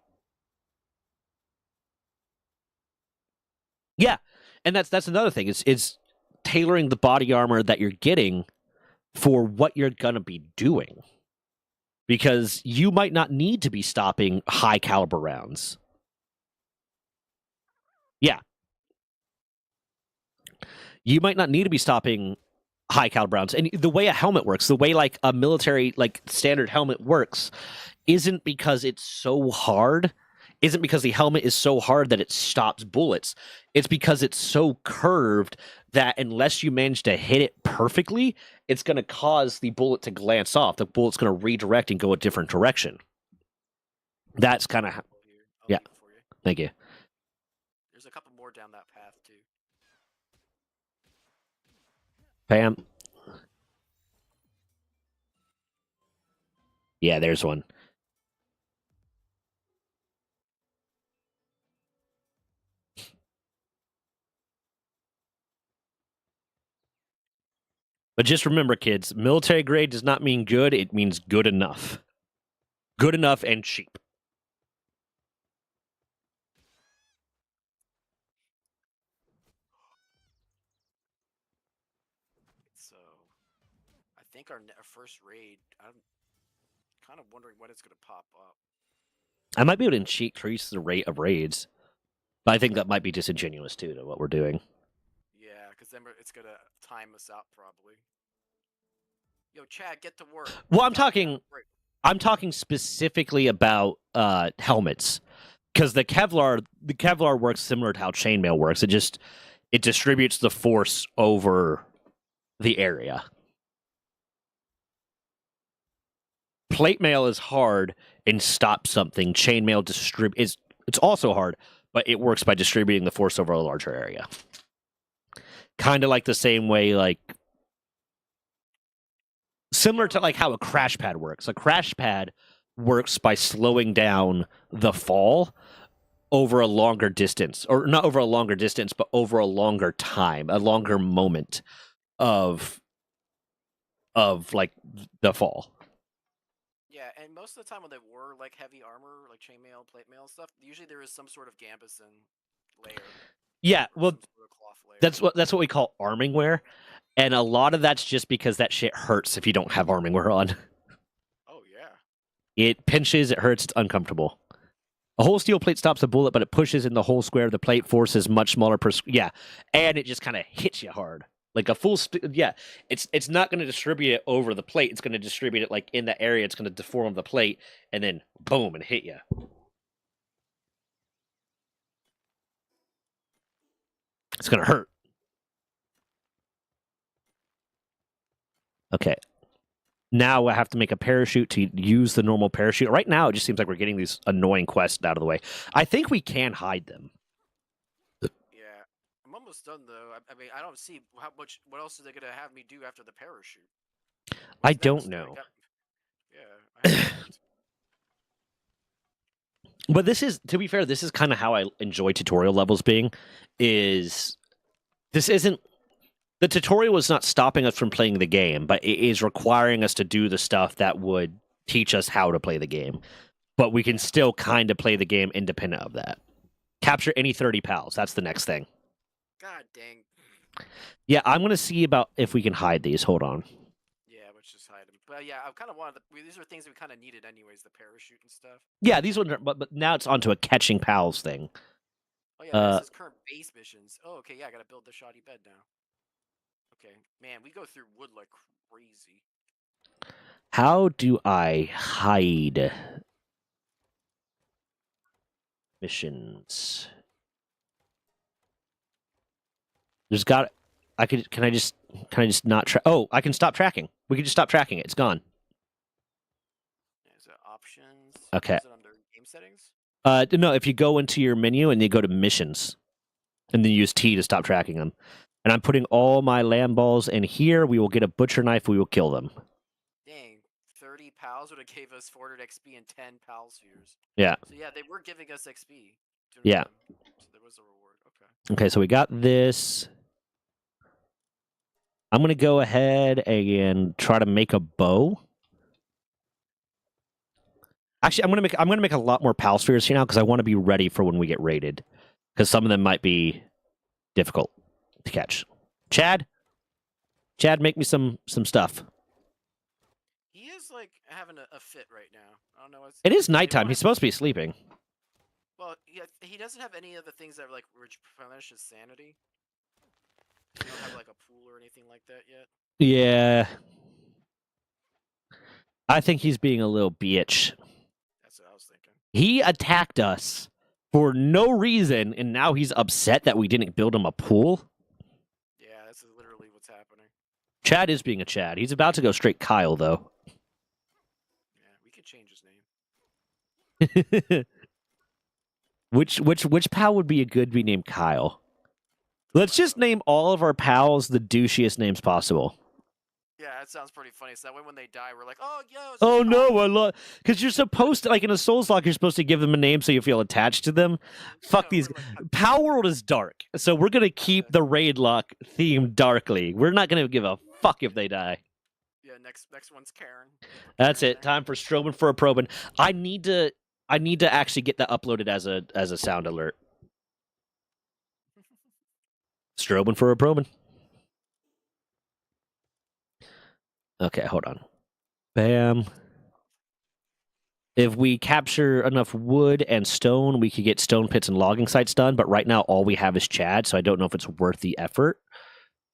[SPEAKER 1] Yeah, and that's another thing. Is tailoring the body armor that you're getting for what you're gonna be doing, because you might not need to be stopping high caliber rounds. Yeah, you might not need to be stopping high caliber rounds. And the way a helmet works, the way like a military like standard helmet works, isn't because it's so hard. Isn't because the helmet is so hard that it stops bullets. It's because it's so curved that unless you manage to hit it perfectly, it's going to cause the bullet to glance off. The bullet's going to redirect and go a different direction. That's kind of yeah. Thank you.
[SPEAKER 2] There's a couple more down that path too.
[SPEAKER 1] Pam. Yeah, there's one. But just remember, kids, military grade does not mean good. It means good enough. Good enough and cheap.
[SPEAKER 2] So, I think our first raid. I'm kind of wondering when it's going to pop up.
[SPEAKER 1] I might be able to increase the rate of raids, but I think that might be disingenuous too to what we're doing.
[SPEAKER 2] Yeah, because then it's going to time us out probably. Yo, Chad, get to work.
[SPEAKER 1] Well, I'm talking specifically about helmets, because the Kevlar works similar to how chainmail works. It distributes the force over the area. Plate mail is hard and stops something. Chainmail it's also hard, but it works by distributing the force over a larger area. Kind of like the same way, like similar to like how a crash pad works. A crash pad works by slowing down the fall over a longer distance, or not over a longer distance, but over a longer time, a longer moment of like the fall.
[SPEAKER 2] Yeah, and most of the time when they were like heavy armor, like chainmail, plate mail stuff, usually there is some sort of gambeson layer.
[SPEAKER 1] Yeah, well,
[SPEAKER 2] Sort of cloth layer.
[SPEAKER 1] that's what we call arming wear, and a lot of that's just because that shit hurts if you don't have arming wear on.
[SPEAKER 2] Oh yeah.
[SPEAKER 1] It pinches, it hurts, it's uncomfortable. A whole steel plate stops a bullet, but it pushes in the whole square of the plate. Force is much smaller per. Yeah, and it just kind of hits you hard. Like a full. Yeah, it's not going to distribute it over the plate. It's going to distribute it like in the area. It's going to deform the plate and then boom and hit you. It's going to hurt. Okay. Now I have to make a parachute to use the normal parachute. Right now, it just seems like we're getting these annoying quests out of the way. I think we can hide them.
[SPEAKER 2] Yeah, I'm almost done though. I mean, I don't see how much. What else are they gonna have me do after the parachute?
[SPEAKER 1] I
[SPEAKER 2] What's
[SPEAKER 1] don't
[SPEAKER 2] next?
[SPEAKER 1] know.
[SPEAKER 2] Yeah, I haven't looked.
[SPEAKER 1] But this is, to be fair, this is kind of how I enjoy tutorial levels being. Is this isn't the tutorial is not stopping us from playing the game, but it is requiring us to do the stuff that would teach us how to play the game. But we can
[SPEAKER 2] Yeah.
[SPEAKER 1] still kind of play the game independent of that. Capture any 30 pals. That's the next thing.
[SPEAKER 2] God dang.
[SPEAKER 1] Yeah, I'm gonna see about if we can hide these. Hold on.
[SPEAKER 2] Yeah, let's just hide them. But yeah, I kind of wanted. These are things we kind of needed anyways, the parachute and stuff.
[SPEAKER 1] Yeah, these ones are, but now it's onto a catching pals thing.
[SPEAKER 2] Oh yeah, this
[SPEAKER 1] Uh,
[SPEAKER 2] is current base missions. Oh, okay, yeah, I gotta build the shoddy bed now. Okay, man, we go through wood like crazy.
[SPEAKER 1] how do I hide missions? There's got. I could. Can I just? Can I just not track? Oh, I can stop tracking. We can just stop tracking it. It's gone.
[SPEAKER 2] Is it options?
[SPEAKER 1] Okay.
[SPEAKER 2] Is it under game settings?
[SPEAKER 1] No. If you go into your menu and you go to missions, and then use T to stop tracking them, and I'm putting all my lamb balls in here. We will get a butcher knife. We will kill them.
[SPEAKER 2] Dang, 30 pals would have gave us 400 XP and 10 pal spheres.
[SPEAKER 1] Yeah.
[SPEAKER 2] So yeah, they were giving us XP.
[SPEAKER 1] Yeah.
[SPEAKER 2] So there was a reward. Okay.
[SPEAKER 1] Okay. So we got this. I'm gonna go ahead and try to make a bow. Actually, I'm gonna make a lot more pal spheres here now because I want to be ready for when we get raided. Because some of them might be difficult to catch. Chad, make me some stuff.
[SPEAKER 2] He is like having a fit right now. I don't know what's.
[SPEAKER 1] It is
[SPEAKER 2] They
[SPEAKER 1] nighttime.
[SPEAKER 2] don't
[SPEAKER 1] He's
[SPEAKER 2] have,
[SPEAKER 1] supposed to be sleeping.
[SPEAKER 2] well, he doesn't have any of the things that like replenish his sanity. You don't have like a pool or anything like that yet.
[SPEAKER 1] Yeah. I think he's being a little bitch.
[SPEAKER 2] That's what I was thinking.
[SPEAKER 1] He attacked us for no reason, and now he's upset that we didn't build him a pool.
[SPEAKER 2] Yeah, that's literally what's happening.
[SPEAKER 1] Chad is being a Chad. He's about to go straight Kyle, though.
[SPEAKER 2] Yeah, we could change his name.
[SPEAKER 1] which pal would be a good be named Kyle? Let's just name all of our pals the douchiest names possible.
[SPEAKER 2] Yeah, that sounds pretty funny. So that way when they die, we're like, oh, yo, it's
[SPEAKER 1] Oh
[SPEAKER 2] just
[SPEAKER 1] no,
[SPEAKER 2] Kyle."
[SPEAKER 1] I love because you're supposed to, like in a Soulslocke, you're supposed to give them a name so you feel attached to them. Fuck
[SPEAKER 2] No,
[SPEAKER 1] these.
[SPEAKER 2] we're like,
[SPEAKER 1] Palworld is dark, so we're gonna keep the Raidlocke theme darkly. We're not gonna give a fuck if they die.
[SPEAKER 2] yeah, next one's Karen. Put
[SPEAKER 1] That's
[SPEAKER 2] Karen
[SPEAKER 1] it. Time for strobing for a probing. I need to actually get that uploaded as a sound alert. Strobing for a probing. Okay, hold on. Bam. If we capture enough wood and stone, we could get stone pits and logging sites done. But right now, all we have is Chad, so I don't know if it's worth the effort.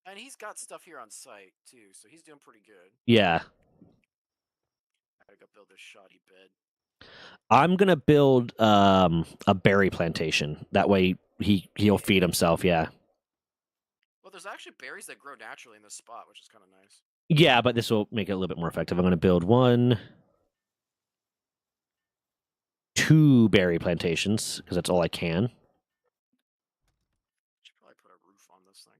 [SPEAKER 2] And he's got stuff here on site too, so he's doing pretty good.
[SPEAKER 1] Yeah.
[SPEAKER 2] I gotta go build this shoddy bed.
[SPEAKER 1] I'm gonna build a berry plantation. That way he'll feed himself. Yeah.
[SPEAKER 2] Well, there's actually berries that grow naturally in this spot, which is kind of nice.
[SPEAKER 1] Yeah, but this will make it a little bit more effective. I'm gonna build 1, 2 berry plantations because that's all I can.
[SPEAKER 2] Should probably put a roof on this thing.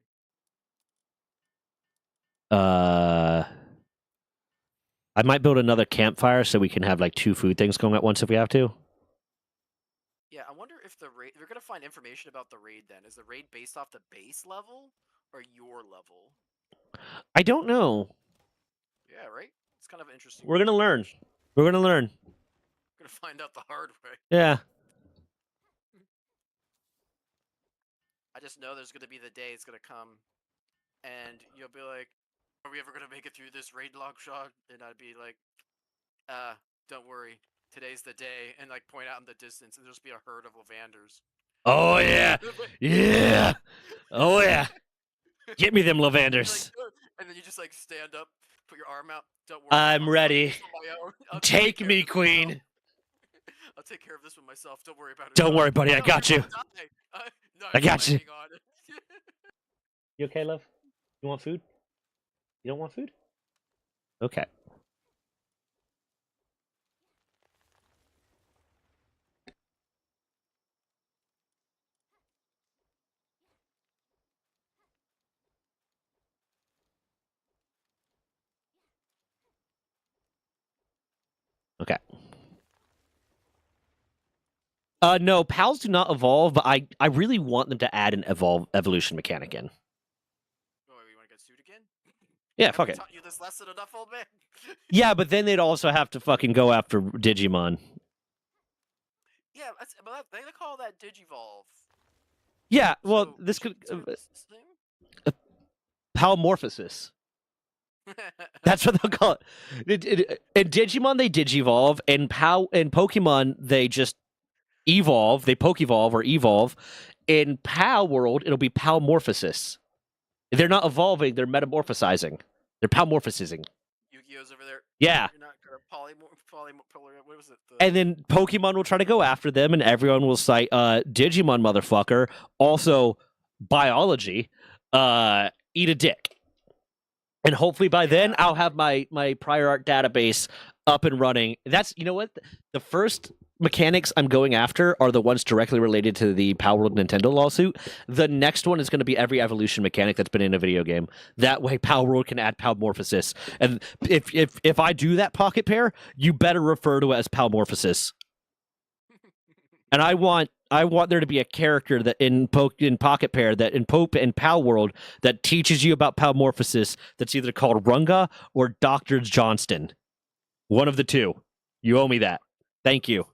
[SPEAKER 1] I might build another campfire so we can have like 2 food things going at once if we have to.
[SPEAKER 2] Yeah, I wonder if the raid. We're gonna find information about the raid. Then is the raid based off the base level or your level?
[SPEAKER 1] I don't know.
[SPEAKER 2] Yeah, right. It's kind of interesting.
[SPEAKER 1] We're gonna learn. We're gonna learn.
[SPEAKER 2] We're gonna find out the hard way.
[SPEAKER 1] Yeah.
[SPEAKER 2] I just know there's gonna be the day it's gonna come, and you'll be like, "Are we ever gonna make it through this Raidlocke shot?" And I'd be like, don't worry, today's the day," and like point out in the distance, and there'll just be a herd of Lavanders.
[SPEAKER 1] Oh yeah. Yeah. Oh yeah. Get me them lavanders.
[SPEAKER 2] And then you just like stand up, put your arm out. Don't worry.
[SPEAKER 1] I'm ready.
[SPEAKER 2] I'll
[SPEAKER 1] Take me, queen.
[SPEAKER 2] I'll take care of this one myself. Don't worry about it.
[SPEAKER 1] Don't worry, buddy. I got you.
[SPEAKER 2] No,
[SPEAKER 1] I got you.
[SPEAKER 2] on.
[SPEAKER 1] You okay, love? You want food? You don't want food? Okay. Okay. No, pals do not evolve, but I really want them to add an evolution mechanic in.
[SPEAKER 2] Oh, you want to get sued again?
[SPEAKER 1] Yeah,
[SPEAKER 2] Have
[SPEAKER 1] fuck
[SPEAKER 2] we
[SPEAKER 1] it.
[SPEAKER 2] taught you this lesson enough, old man?
[SPEAKER 1] Yeah, but then they'd also have to fucking go after Digimon.
[SPEAKER 2] Yeah, but they call that Digivolve.
[SPEAKER 1] Yeah, well,
[SPEAKER 2] So
[SPEAKER 1] this
[SPEAKER 2] should
[SPEAKER 1] could
[SPEAKER 2] we do this thing?
[SPEAKER 1] palmorphosis. That's what they'll call it. In Digimon, they digivolve. In Pokemon, they just evolve. They pokevolve or evolve. In Palworld, it'll be palmorphosis. They're not evolving; they're metamorphosizing. They're palmorphosizing.
[SPEAKER 2] Yu-Gi-Oh's over there.
[SPEAKER 1] Yeah,
[SPEAKER 2] You're not gonna what was it?
[SPEAKER 1] and then Pokemon will try to go after them, and everyone will cite Digimon motherfucker. Also, biology. Eat a dick. And hopefully by then I'll have my prior art database up and running. That's, you know what, the first mechanics I'm going after are the ones directly related to the Palworld Nintendo lawsuit. The next one is going to be every evolution mechanic that's been in a video game. That way Palworld can add palmorphosis. And if I do that pocket pair, you better refer to it as palmorphosis. And I want there to be a character that in Pocket Pair that in Palworld that teaches you about palmorphosis. That's either called Runga or Doctor Johnston. One of the two. You owe me that. Thank you.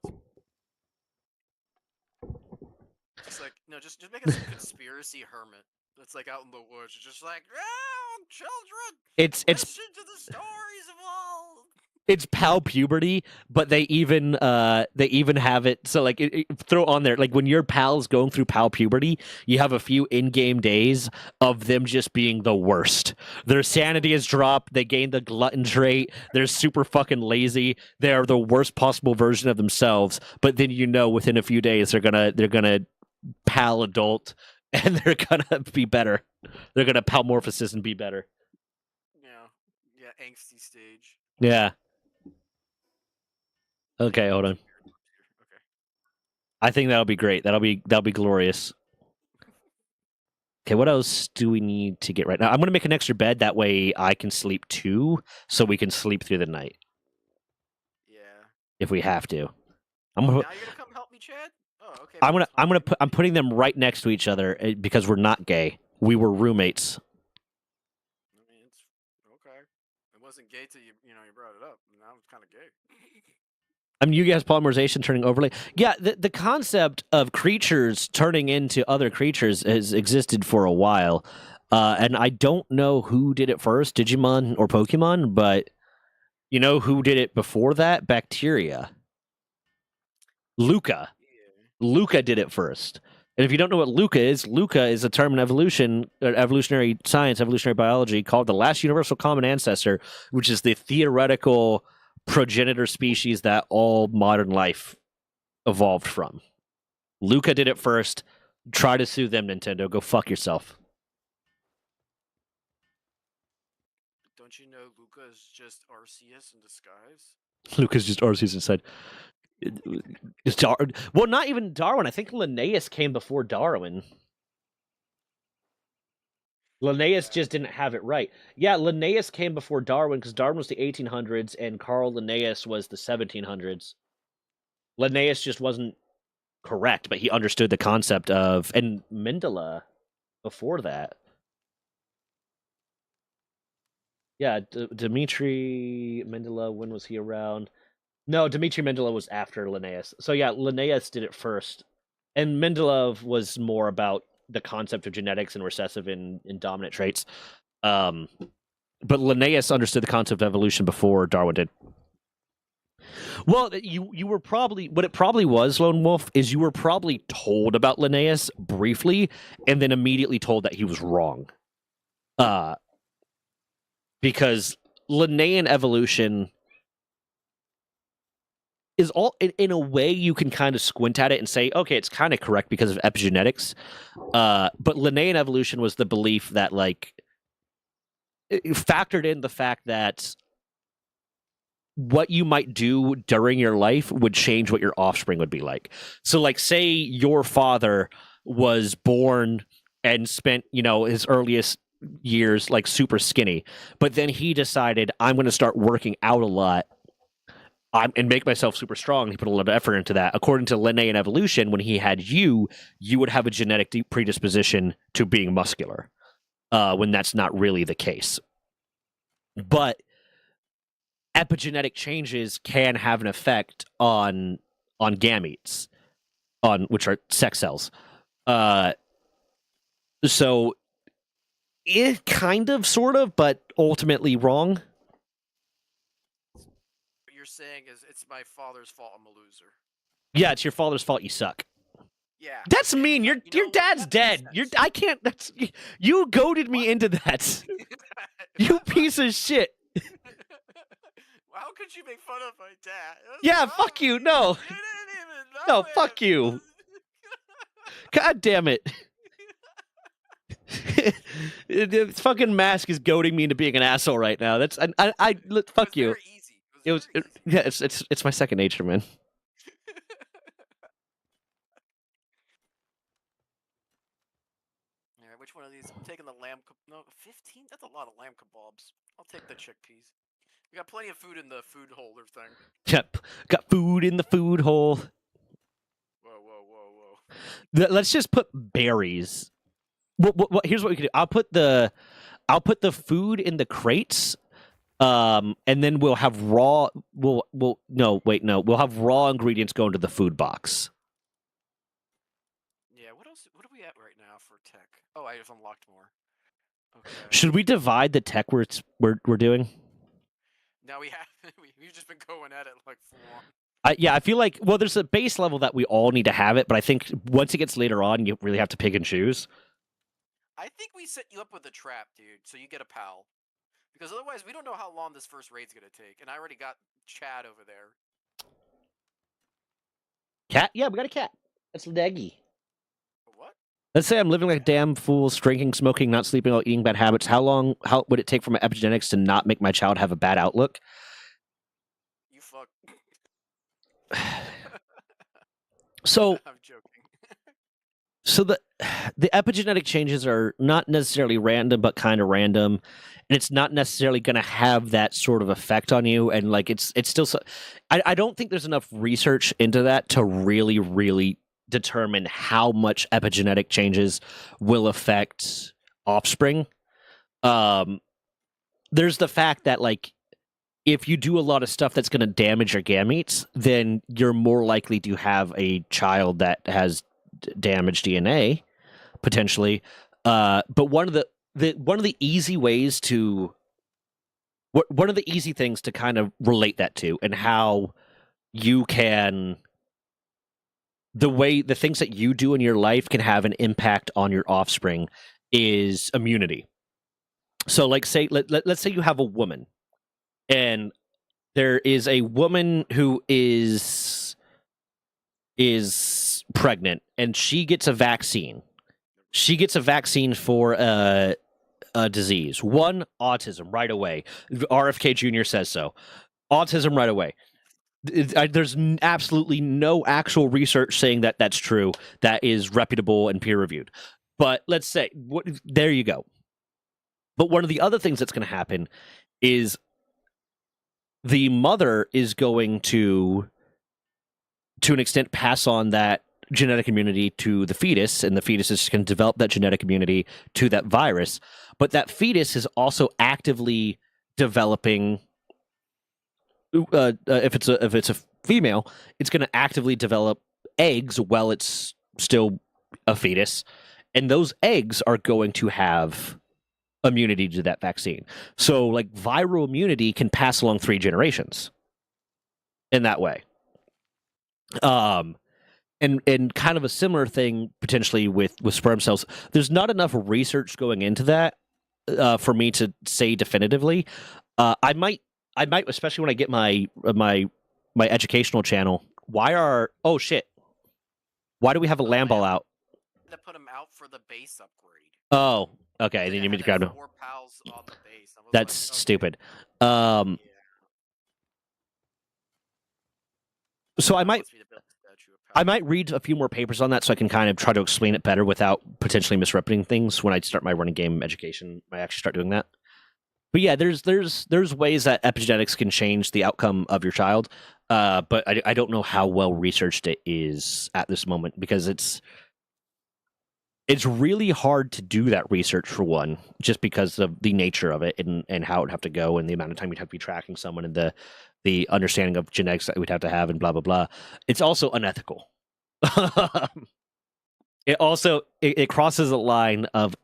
[SPEAKER 2] Just like just make us a conspiracy hermit that's like out in the woods, just like, oh, children,
[SPEAKER 1] It's
[SPEAKER 2] listen to the stories of all.
[SPEAKER 1] it's pal puberty, but they even have it so like throw on there like when your pal's going through pal puberty, you have a few in-game days of them just being the worst. Their sanity is dropped, they gain the glutton trait, they're super fucking lazy, they're the worst possible version of themselves, but then within a few days they're gonna pal adult and they're gonna be better. They're gonna palmorphosis and be better.
[SPEAKER 2] Yeah, angsty stage.
[SPEAKER 1] Yeah. Okay, hold on.
[SPEAKER 2] Okay.
[SPEAKER 1] I think that'll be great. That'll be glorious. Okay, what else do we need to get right now? I'm gonna make an extra bed that way I can sleep too, so we can sleep through the night.
[SPEAKER 2] Yeah.
[SPEAKER 1] If we have to.
[SPEAKER 2] Now you're gonna come help me, Chad? Oh, okay.
[SPEAKER 1] I'm putting them right next to each other because we're not gay. We were roommates.
[SPEAKER 2] I mean, it's okay. It wasn't gay till you brought it up. Now it's kind of gay.
[SPEAKER 1] I mean, you guys polymerization turning overlay. Yeah, the concept of creatures turning into other creatures has existed for a while. And I don't know who did it first, Digimon or Pokemon, but you know who did it before that? Bacteria. Luca.
[SPEAKER 2] Yeah.
[SPEAKER 1] Luca did it first. And if you don't know what Luca is a term in evolutionary science, evolutionary biology, called the last universal common ancestor, which is the theoretical progenitor species that all modern life evolved from. Luca did it first. Try to sue them, Nintendo. Go fuck yourself.
[SPEAKER 2] Don't you know Luca is just Arceus in disguise?
[SPEAKER 1] Luca's just Arceus inside. Well, not even Darwin. I think Linnaeus came before Darwin. Linnaeus just didn't have it right. Yeah, Linnaeus came before Darwin because Darwin was the 1800s and Carl Linnaeus was the 1700s. Linnaeus just wasn't correct, but he understood the concept of, and Mendele before that. Yeah, Dmitri Mendele, when was he around? No, Dmitri Mendele was after Linnaeus. So yeah, Linnaeus did it first. And Mendeleev was more about the concept of genetics and recessive and dominant traits. But Linnaeus understood the concept of evolution before Darwin did. Well, you were probably, what it probably was, Lone Wolf, is you were probably told about Linnaeus briefly and then immediately told that he was wrong. Because Linnaean evolution is all, in a way you can kind of squint at it and say, okay, it's kind of correct because of epigenetics. But Linnaean evolution was the belief that, like, it factored in the fact that what you might do during your life would change what your offspring would be like. So, like, say your father was born and spent, his earliest years like super skinny, but then he decided, I'm going to start working out a lot and make myself super strong. He put a lot of effort into that. According to Linnaean evolution, when he had you would have a genetic predisposition to being muscular, when that's not really the case. But epigenetic changes can have an effect on gametes, which are sex cells. So it kind of, sort of, but ultimately wrong.
[SPEAKER 2] What you're saying is it's my father's fault. I'm a loser.
[SPEAKER 1] Yeah, it's your father's fault. You suck.
[SPEAKER 2] Yeah,
[SPEAKER 1] That's
[SPEAKER 2] okay,
[SPEAKER 1] mean.
[SPEAKER 2] yeah,
[SPEAKER 1] Your dad's dead. I can't. That's you goaded me into that. You piece of shit.
[SPEAKER 2] How could you make fun of my dad?
[SPEAKER 1] Yeah, fuck you. No.
[SPEAKER 2] You didn't even
[SPEAKER 1] No,
[SPEAKER 2] know
[SPEAKER 1] fuck
[SPEAKER 2] him.
[SPEAKER 1] you. God damn it. The fucking mask is goading me into being an asshole right now. That's fuck you.
[SPEAKER 2] Very easy. It was very easy.
[SPEAKER 1] Yeah, it's my second nature, man.
[SPEAKER 2] All right, which one of these? I'm taking the lamb. No, 15. That's a lot of lamb kebabs. I'll take the chickpeas. We got plenty of food in the food holder thing.
[SPEAKER 1] Yep, got food in the food hole.
[SPEAKER 2] Whoa.
[SPEAKER 1] Let's just put berries. Here's what we can do. I'll put the food in the crates, and then we'll have raw. We'll have raw ingredients go into the food box.
[SPEAKER 2] Yeah. What else? What are we at right now for tech? Oh, I just unlocked more. Okay.
[SPEAKER 1] Should we divide the tech we're doing?
[SPEAKER 2] Now we have. We've just been going at it like full on.
[SPEAKER 1] I feel like, well, there's a base level that we all need to have it, but I think once it gets later on, you really have to pick and choose.
[SPEAKER 2] I think we set you up with a trap, dude, so you get a pal. Because otherwise, we don't know how long this first raid's gonna take, and I already got Chad over there.
[SPEAKER 1] Cat? Yeah, we got a cat. That's Leggy.
[SPEAKER 2] What?
[SPEAKER 1] Let's say I'm living like a damn fool, drinking, smoking, not sleeping, or eating bad habits. How would it take for my epigenetics to not make my child have a bad outlook?
[SPEAKER 2] You fuck.
[SPEAKER 1] So
[SPEAKER 2] I'm joking.
[SPEAKER 1] So the epigenetic changes are not necessarily random, but kind of random, and it's not necessarily going to have that sort of effect on you. And like it's still, I don't think there's enough research into that to really determine how much epigenetic changes will affect offspring. There's the fact that like if you do a lot of stuff that's going to damage your gametes, then you're more likely to have a child that has damaged DNA potentially. But one of the easy ways to one of the easy things to kind of relate that to, and how you can the things that you do in your life can have an impact on your offspring, is immunity. So like let's say you have a woman, and there is a woman who is pregnant, and she gets a vaccine. She gets a vaccine for a disease. One, autism, right away. RFK Jr. says so. Autism right away. There's absolutely no actual research saying that that's true, that is reputable and peer-reviewed. But let's say, there you go. But one of the other things that's going to happen is the mother is going to an extent, pass on that genetic immunity to the fetus, and the fetus is going to develop that genetic immunity to that virus. But that fetus is also actively developing. If it's a female, it's going to actively develop eggs while it's still a fetus, and those eggs are going to have immunity to that vaccine. So, like, viral immunity can pass along 3 generations in that way. And kind of a similar thing potentially with sperm cells. There's not enough research going into that for me to say definitively. I might, especially when I get my educational channel. Why do we have a lamb ball out?
[SPEAKER 2] To put him out for the base upgrade.
[SPEAKER 1] Oh, okay. Then you need to grab him.
[SPEAKER 2] 4 pals on the base.
[SPEAKER 1] That's
[SPEAKER 2] like, okay.
[SPEAKER 1] stupid. So I might read a few more papers on that, so I can kind of try to explain it better without potentially misrepresenting things when I start my running game education. I actually start doing that. But yeah, there's ways that epigenetics can change the outcome of your child. But I don't know how well researched it is at this moment because it's really hard to do that research for one, just because of the nature of it and how it would have to go and the amount of time you'd have to be tracking someone and the understanding of genetics that we'd have to have and blah blah blah. It's also unethical. It crosses a line of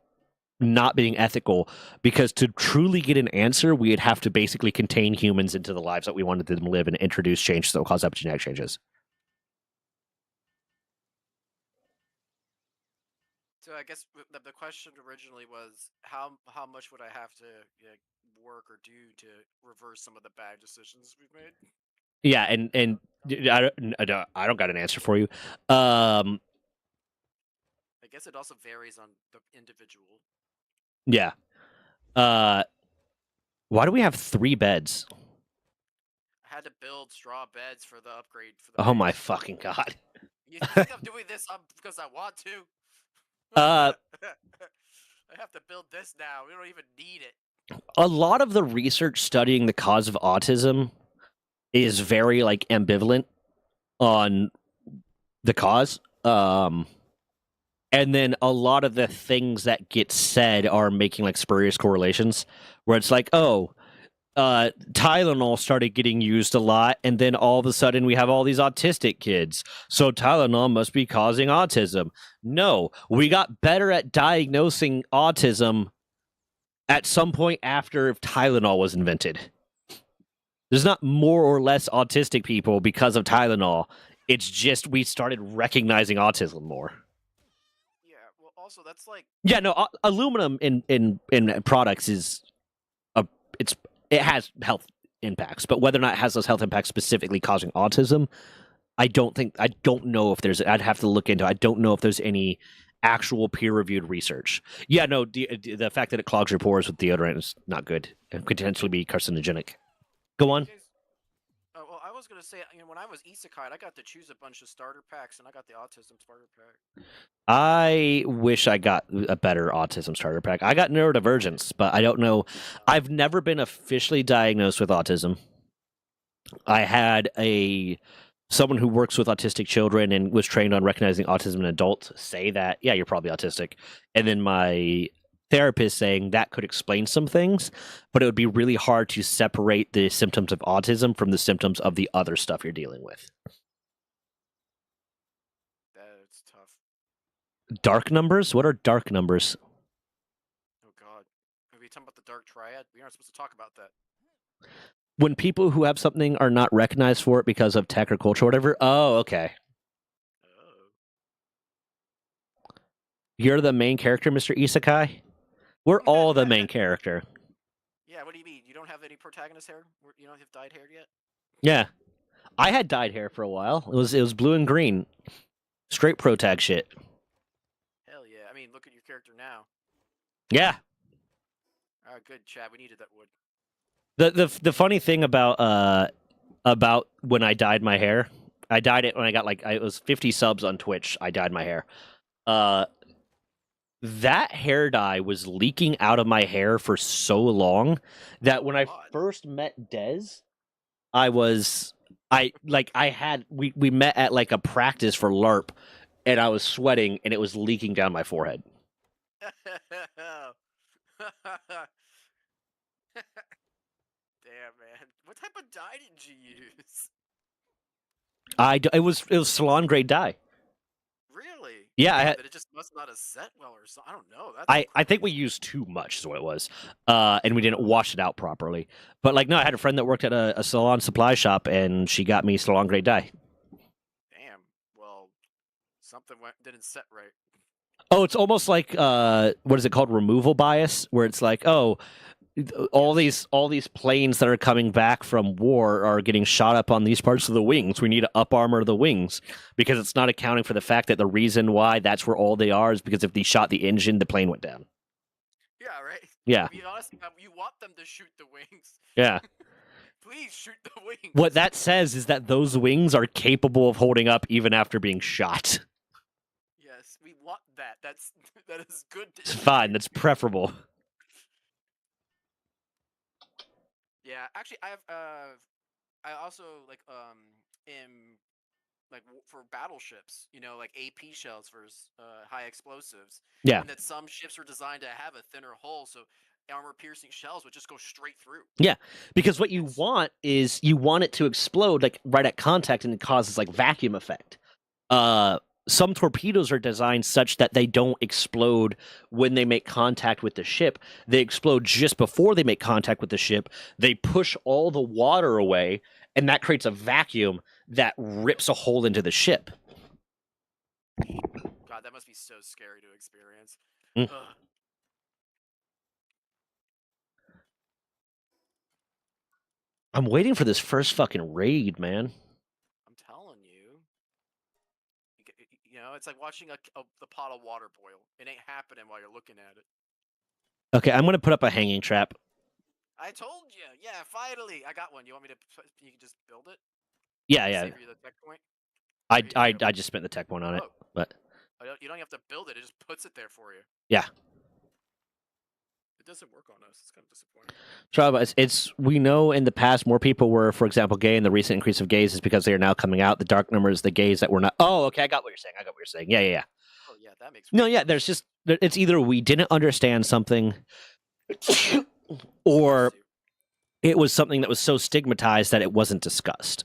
[SPEAKER 1] not being ethical because to truly get an answer, we'd have to basically contain humans into the lives that we wanted them to live and introduce changes that will cause epigenetic changes.
[SPEAKER 2] So I guess the question originally was how much would I have to work or do to reverse some of the bad decisions we've made?
[SPEAKER 1] Yeah, and I don't got an answer for you. Um,
[SPEAKER 2] I guess it also varies on the individual.
[SPEAKER 1] yeah. Uh, why do we have 3 beds?
[SPEAKER 2] I had to build straw beds for the upgrade for the
[SPEAKER 1] Oh my
[SPEAKER 2] base.
[SPEAKER 1] fucking god.
[SPEAKER 2] You think I'm doing this because I want to?
[SPEAKER 1] Uh,
[SPEAKER 2] I have to build this now. We don't even need it.
[SPEAKER 1] a lot of the research studying the cause of autism is very like ambivalent on the cause. And then a lot of the things that get said are making like spurious correlations where it's like, oh, Tylenol started getting used a lot, and then all of a sudden we have all these autistic kids. So Tylenol must be causing autism. No, we got better at diagnosing autism at some point after Tylenol was invented. There's not more or less autistic people because of Tylenol. It's just we started recognizing autism more.
[SPEAKER 2] Yeah. Well, also that's like
[SPEAKER 1] Yeah, no, aluminum in products is it's it has health impacts, but whether or not it has those health impacts specifically causing autism, I don't know if there's. I'd have to look into. I don't know if there's any actual peer-reviewed research. Yeah, no, the fact that it clogs your pores with deodorant is not good. It could potentially be carcinogenic. Go on.
[SPEAKER 2] well, I was gonna say, when I was isekai, I got to choose a bunch of starter packs, and I got the autism starter pack.
[SPEAKER 1] I wish I got a better autism starter pack. I got neurodivergence, but I don't know. I've never been officially diagnosed with autism. I had someone who works with autistic children and was trained on recognizing autism in adults say that, yeah, you're probably autistic. And then my therapist saying that could explain some things, but it would be really hard to separate the symptoms of autism from the symptoms of the other stuff you're dealing with.
[SPEAKER 2] That's tough.
[SPEAKER 1] Dark numbers? What are dark numbers?
[SPEAKER 2] Oh God, are we talking about the dark triad? We aren't supposed to talk about that.
[SPEAKER 1] When people who have something are not recognized for it because of tech or culture or whatever. Oh, okay.
[SPEAKER 2] Oh.
[SPEAKER 1] You're the main character, Mr. Isekai? We're all the main character.
[SPEAKER 2] Yeah, what do you mean? You don't have any protagonist hair? You don't have dyed hair yet?
[SPEAKER 1] Yeah. I had dyed hair for a while. It was blue and green. Straight protag shit.
[SPEAKER 2] Hell yeah. I mean, look at your character now.
[SPEAKER 1] Yeah.
[SPEAKER 2] Alright, good, Chad. We needed that wood.
[SPEAKER 1] The funny thing about when I dyed my hair, I dyed it when I got it was 50 subs on Twitch. I dyed my hair. That hair dye was leaking out of my hair for so long that when I first met Dez, we met at like a practice for LARP, and I was sweating and it was leaking down my forehead.
[SPEAKER 2] Damn, man. What type of dye did you use?
[SPEAKER 1] It was salon grade dye.
[SPEAKER 2] Really?
[SPEAKER 1] Yeah,
[SPEAKER 2] but it just must not have set well or something. I don't know.
[SPEAKER 1] I think we used too much is what it was, and we didn't wash it out properly. But no, I had a friend that worked at a salon supply shop, and she got me salon grade dye.
[SPEAKER 2] Damn. Well, something didn't set right.
[SPEAKER 1] Oh, it's almost like what is it called? Removal bias, where it's like, oh, all these planes that are coming back from war are getting shot up on these parts of the wings. We need to up armor the wings because it's not accounting for the fact that the reason why that's where all they are is because if they shot the engine, the plane went down.
[SPEAKER 2] Yeah, right.
[SPEAKER 1] Yeah.
[SPEAKER 2] I mean, honestly, you want them to shoot the wings.
[SPEAKER 1] Yeah.
[SPEAKER 2] Please shoot the wings.
[SPEAKER 1] What that says is that those wings are capable of holding up even after being shot.
[SPEAKER 2] Yes, we want that. That is good.
[SPEAKER 1] It's fine. That's preferable.
[SPEAKER 2] Yeah, actually, I also like am like for battleships, like AP shells for high explosives,
[SPEAKER 1] Yeah.
[SPEAKER 2] and that some ships were designed to have a thinner hull, so armor-piercing shells would just go straight through.
[SPEAKER 1] Yeah, because what you
[SPEAKER 2] It's
[SPEAKER 1] want is you want it to explode like right at contact, and it causes like vacuum effect. Uh, some torpedoes are designed such that they don't explode when they make contact with the ship. They explode just before they make contact with the ship. They push all the water away, and that creates a vacuum that rips a hole into the ship.
[SPEAKER 2] God, that must be so scary to experience.
[SPEAKER 1] Mm.
[SPEAKER 2] Ugh,
[SPEAKER 1] I'm waiting for this first fucking raid, man.
[SPEAKER 2] I'm telling you. It's like watching the pot of water boil. It ain't happening while you're looking at it.
[SPEAKER 1] Okay, I'm gonna put up a hanging trap.
[SPEAKER 2] I told you. Yeah, finally. I got one. You want me to? You can just build it.
[SPEAKER 1] Yeah, yeah.
[SPEAKER 2] Save you the tech point.
[SPEAKER 1] I,
[SPEAKER 2] Here
[SPEAKER 1] I,
[SPEAKER 2] you go.
[SPEAKER 1] I just spent the tech one on it,
[SPEAKER 2] Oh,
[SPEAKER 1] but
[SPEAKER 2] you don't have to build it. It just puts it there for you.
[SPEAKER 1] yeah.
[SPEAKER 2] It doesn't work on us. It's kind of disappointing.
[SPEAKER 1] It's we know in the past more people were, for example, gay, and the recent increase of gays is because they are now coming out. The dark numbers, the gays that were not. Oh, okay, I got what you're saying. Yeah, yeah, yeah.
[SPEAKER 2] Oh yeah, that makes.
[SPEAKER 1] No,
[SPEAKER 2] way
[SPEAKER 1] yeah.
[SPEAKER 2] more
[SPEAKER 1] There's
[SPEAKER 2] sense.
[SPEAKER 1] just it's either we didn't understand something,
[SPEAKER 2] Bless
[SPEAKER 1] or
[SPEAKER 2] you.
[SPEAKER 1] it was something that was so stigmatized that it wasn't discussed.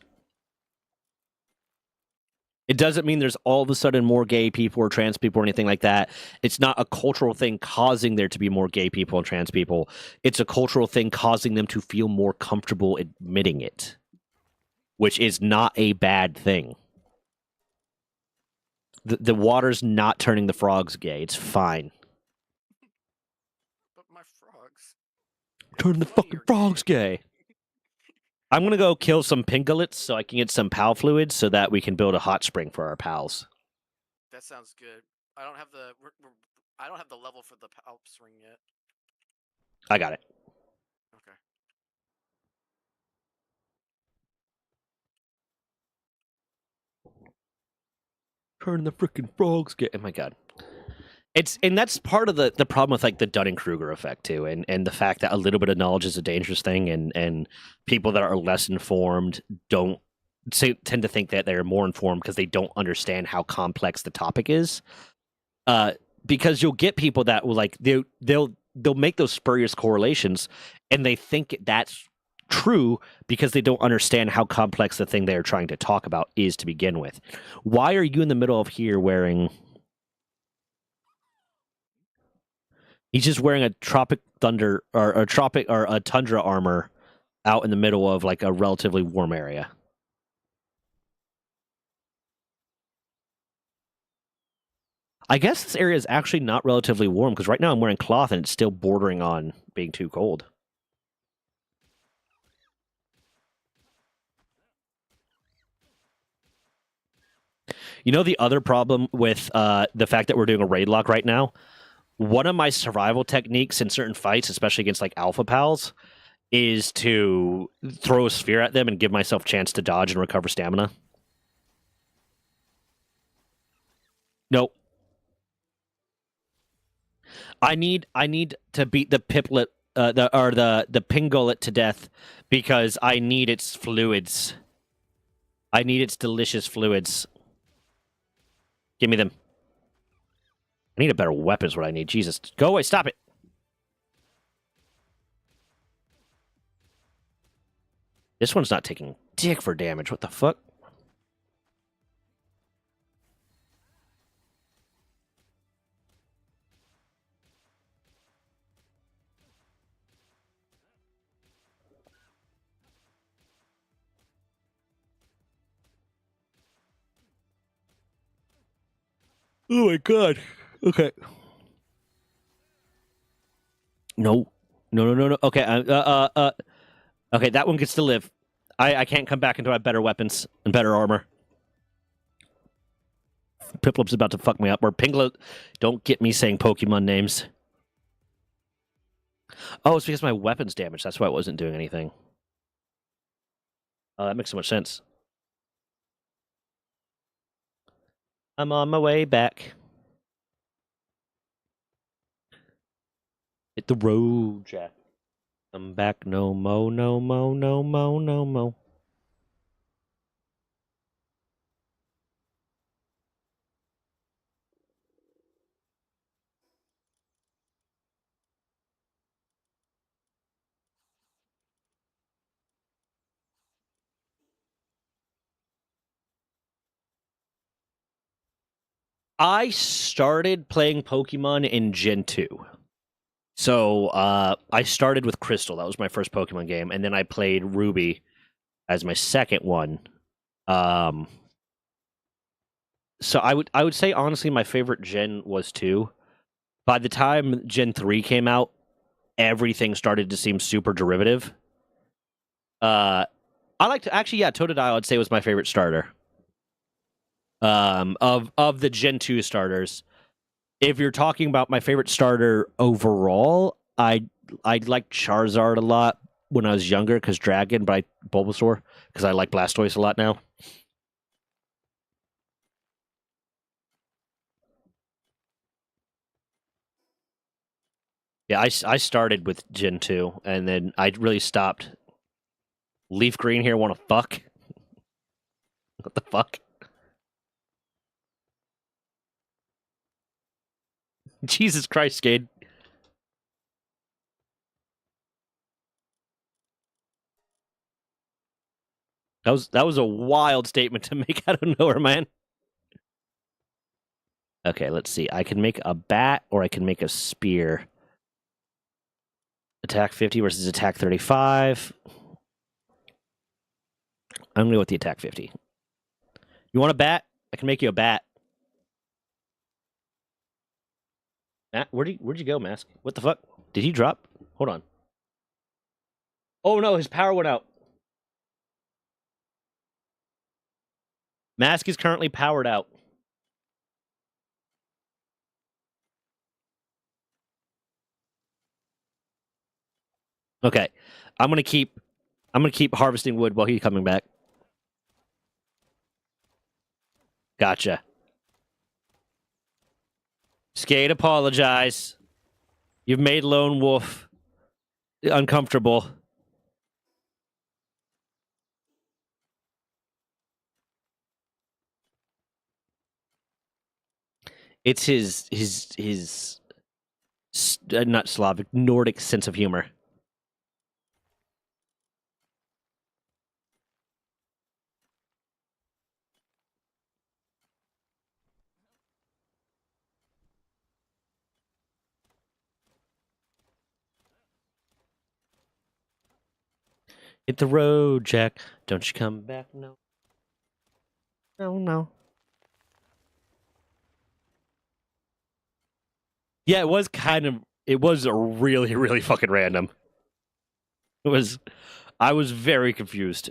[SPEAKER 1] It doesn't mean there's all of a sudden more gay people or trans people or anything like that. It's not a cultural thing causing there to be more gay people and trans people. It's a cultural thing causing them to feel more comfortable admitting it, which is not a bad thing. The water's not turning the frogs gay. It's fine.
[SPEAKER 2] But my frogs.
[SPEAKER 1] Turn the
[SPEAKER 2] Funny
[SPEAKER 1] fucking
[SPEAKER 2] or
[SPEAKER 1] frogs
[SPEAKER 2] gay.
[SPEAKER 1] gay. I'm gonna go kill some pingulets so I can get some pal fluids so that we can build a hot spring for our pals.
[SPEAKER 2] That sounds good. I don't have the. I don't have the level for the Alps ring yet.
[SPEAKER 1] I got it.
[SPEAKER 2] Okay.
[SPEAKER 1] Turn the freaking frogs gay. Oh my god. And that's part of the problem with like the Dunning Kruger effect too, and the fact that a little bit of knowledge is a dangerous thing, and people that are less informed don't tend to think that they're more informed because they don't understand how complex the topic is. Uh, because you'll get people that will like they'll make those spurious correlations, and they think that's true because they don't understand how complex the thing they're trying to talk about is to begin with. Why are you in the middle of here wearing? He's just wearing a tropic thunder or a tropic or a tundra armor out in the middle of like a relatively warm area. I guess this area is actually not relatively warm because right now I'm wearing cloth and it's still bordering on being too cold. You know the other problem with the fact that we're doing a Raidlocke right now? One of my survival techniques in certain fights, especially against like alpha pals, is to throw a sphere at them and give myself a chance to dodge and recover stamina. Nope. I need to beat the piplet the pingullet to death because I need its fluids. I need its delicious fluids. Give me them. I need a better weapon is what I need. Jesus. Go away, stop it. This one's not taking dick for damage. What the fuck? Oh my god. Okay. No. No, no, no, no. Okay. Okay, that one gets to live. I can't come back until I have better weapons and better armor. Piplup's about to fuck me up. Or Pinglet. Don't get me saying Pokemon names. Oh, it's because my weapon's damaged. That's why it wasn't doing anything. Oh, that makes so much sense. I'm on my way back. Hit the road, Jack. I'm back no mo, no mo, no mo, no mo. I started playing Pokemon in Gen 2. So I started with Crystal. That was my first Pokemon game. And then I played Ruby as my second one. Um, so I would say, honestly, my favorite Gen was 2. By the time Gen 3 came out, everything started to seem super derivative. I like to actually, yeah, Totodile I'd say was my favorite starter. Of the Gen 2 starters. If you're talking about my favorite starter overall, I like Charizard a lot when I was younger because Dragon by Bulbasaur because I like Blastoise a lot now. Yeah, I started with Gen 2 and then I really stopped. Leaf Green here want to fuck? What the fuck? Jesus Christ, Skade. That was a wild statement to make out of nowhere, man. Okay, let's see. I can make a bat or I can make a spear. Attack 50 versus attack 35. I'm gonna go with the attack 50. You want a bat? I can make you a bat. Matt, where'd you go, Mask? What the fuck? Did he drop? Hold on. Oh no, his power went out. Mask is currently powered out. Okay. I'm gonna keep harvesting wood while he's coming back. Gotcha. Skate, apologize. You've made Lone Wolf uncomfortable. It's his not Slavic, Nordic sense of humor. Hit the road, Jack. Don't you come back? No. No, no. Yeah, it was a really, really fucking random. It was, I was very confused.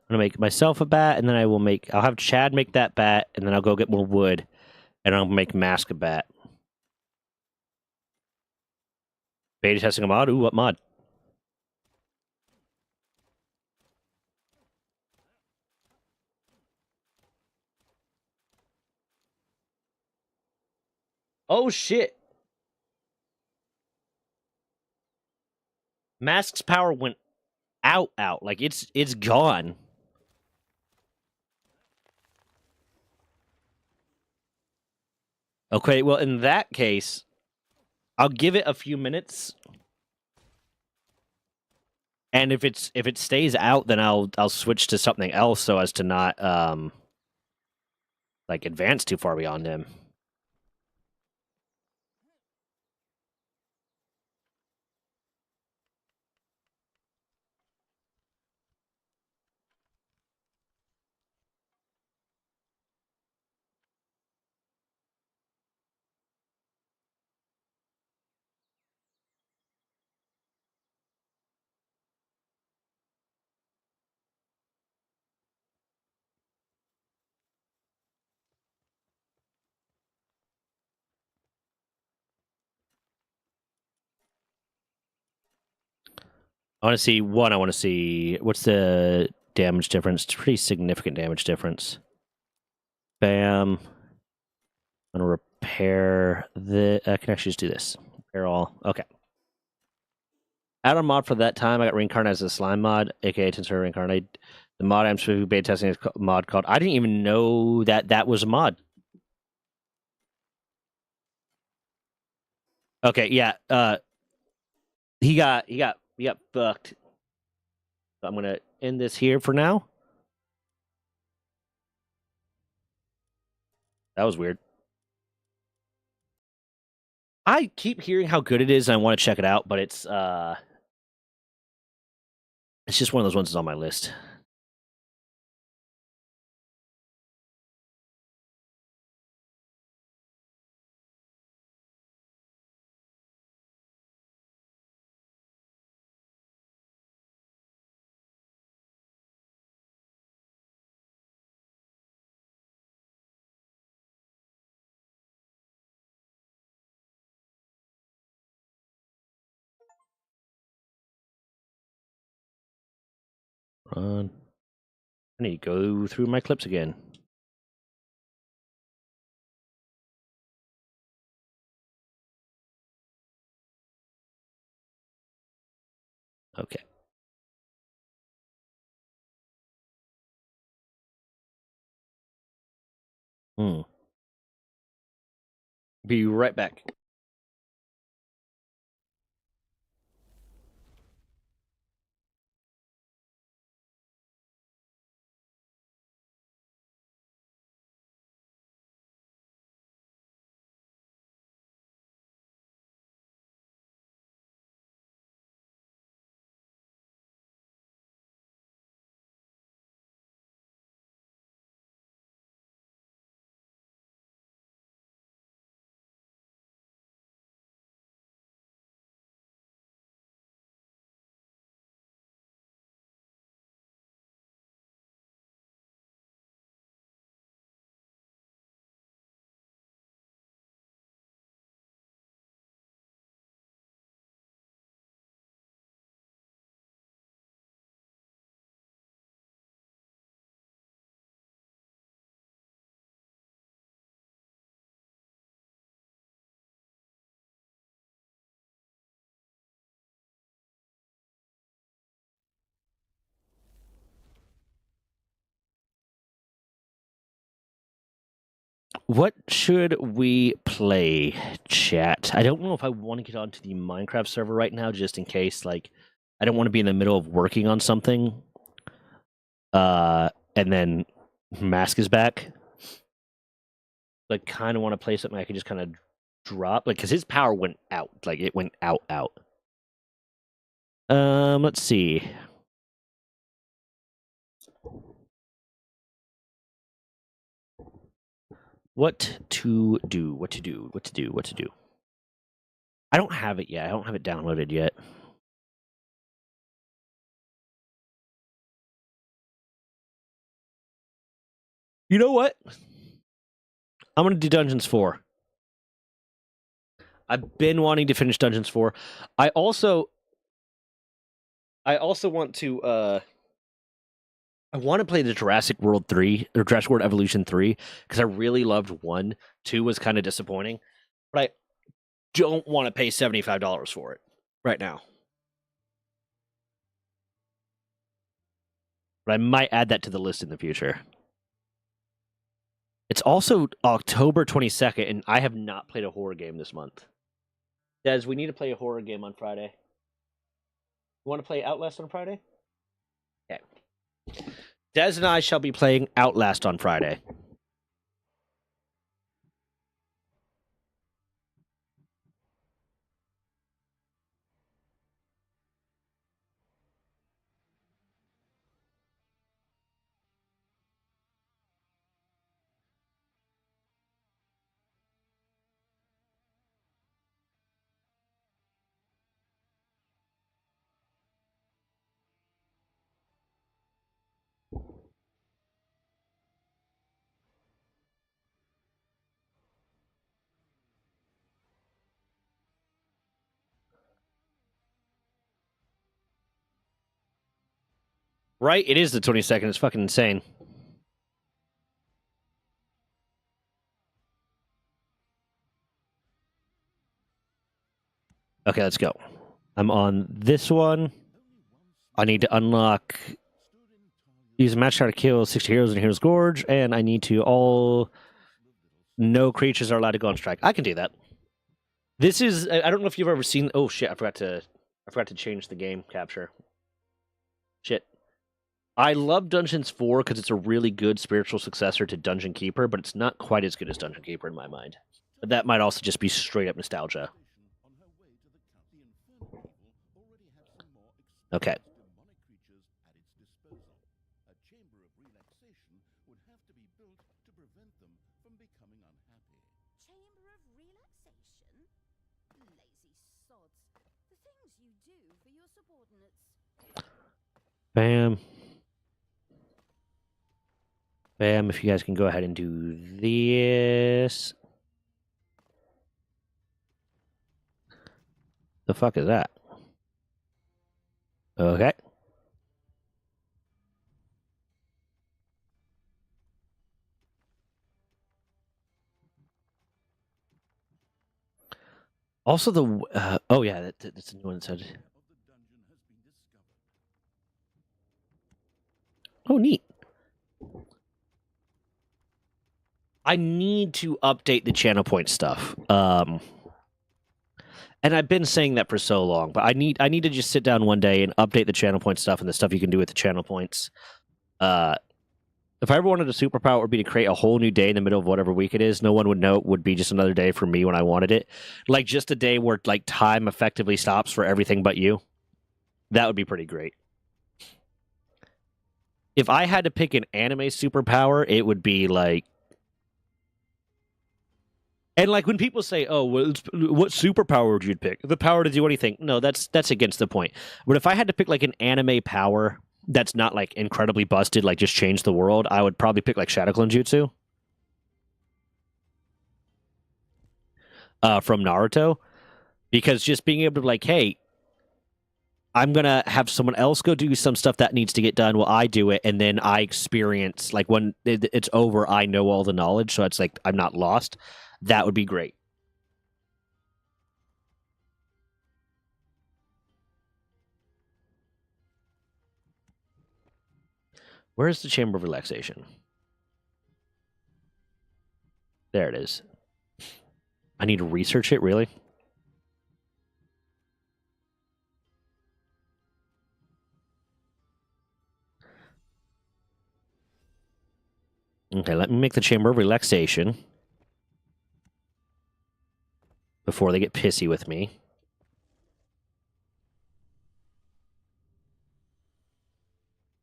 [SPEAKER 1] I'm gonna make myself a bat, and then I'll have Chad make that bat, and then I'll go get more wood, and I'll make Mask a bat. Beta testing a mod? Ooh, what mod? Oh shit! Mask's power went out. Like it's gone. Okay, well in that case, I'll give it a few minutes. And if it stays out, then I'll switch to something else so as to not like advance too far beyond him. I want to see what's the damage difference. It's pretty significant damage difference. Bam. I'm gonna repair the. I can actually just do this. Repair all. Okay. Add on mod for that time. I got reincarnated as a slime mod, aka Tensor Reincarnate. The mod I'm supposed to be beta testing is a mod called. I didn't even know that was a mod. Okay, yeah. He got fucked. So I'm gonna end this here for now. That was weird. I keep hearing how good it is, and I want to check it out, but it's just one of those ones that's on my list. Run. I need to go through my clips again. Okay. Be right back. What should we play, chat? I don't know if I want to get onto the Minecraft server right now, just in case. Like, I don't want to be in the middle of working on something, and then Mask is back. Like, kind of want to play something I can just kind of drop, like, because his power went out. Like, it went out. Let's see. What to do. I don't have it yet. I don't have it downloaded yet. You know what? I'm gonna do Dungeons 4. I've been wanting to finish Dungeons 4. I also want to I want to play the Jurassic World 3 or Jurassic World Evolution 3 because I really loved 1. 2 was kind of disappointing. But I don't want to pay $75 for it right now. But I might add that to the list in the future. It's also October 22nd, and I have not played a horror game this month. Des, we need to play a horror game on Friday. You want to play Outlast on Friday? Okay. Des and I shall be playing Outlast on Friday. Right? It is the 22nd. It's fucking insane. Okay, let's go. I'm on this one. I need to unlock Use a match try to kill 60 heroes in Hero's Gorge, and I need to all... No creatures are allowed to go on strike. I can do that. This is... I don't know if you've ever seen... Oh, shit, I forgot to change the game capture. Shit. I love Dungeons 4 because it's a really good spiritual successor to Dungeon Keeper, but it's not quite as good as Dungeon Keeper in my mind. But that might also just be straight up nostalgia. Okay. Bam. Bam, if you guys can go ahead and do this. The fuck is that? Okay. Also, oh yeah, that's a new one that said. Oh, neat. I need to update the channel point stuff. And I've been saying that for so long, but I need to just sit down one day and update the channel point stuff and the stuff you can do with the channel points. If I ever wanted a superpower, it would be to create a whole new day in the middle of whatever week it is. No one would know it would be just another day for me when I wanted it. Like just a day where like time effectively stops for everything but you. That would be pretty great. If I had to pick an anime superpower, it would be like... And like when people say, "Oh, well, what superpower would you pick?" The power to do anything. No, that's against the point. But if I had to pick like an anime power that's not like incredibly busted, like just change the world, I would probably pick like Shadow Clone Jutsu from Naruto, because just being able to like, hey, I'm gonna have someone else go do some stuff that needs to get done while I do it, and then I experience like when it's over, I know all the knowledge, so it's like I'm not lost. That would be great. Where's the Chamber of Relaxation? There it is. I need to research it, really? Okay, let me make the Chamber of Relaxation before they get pissy with me.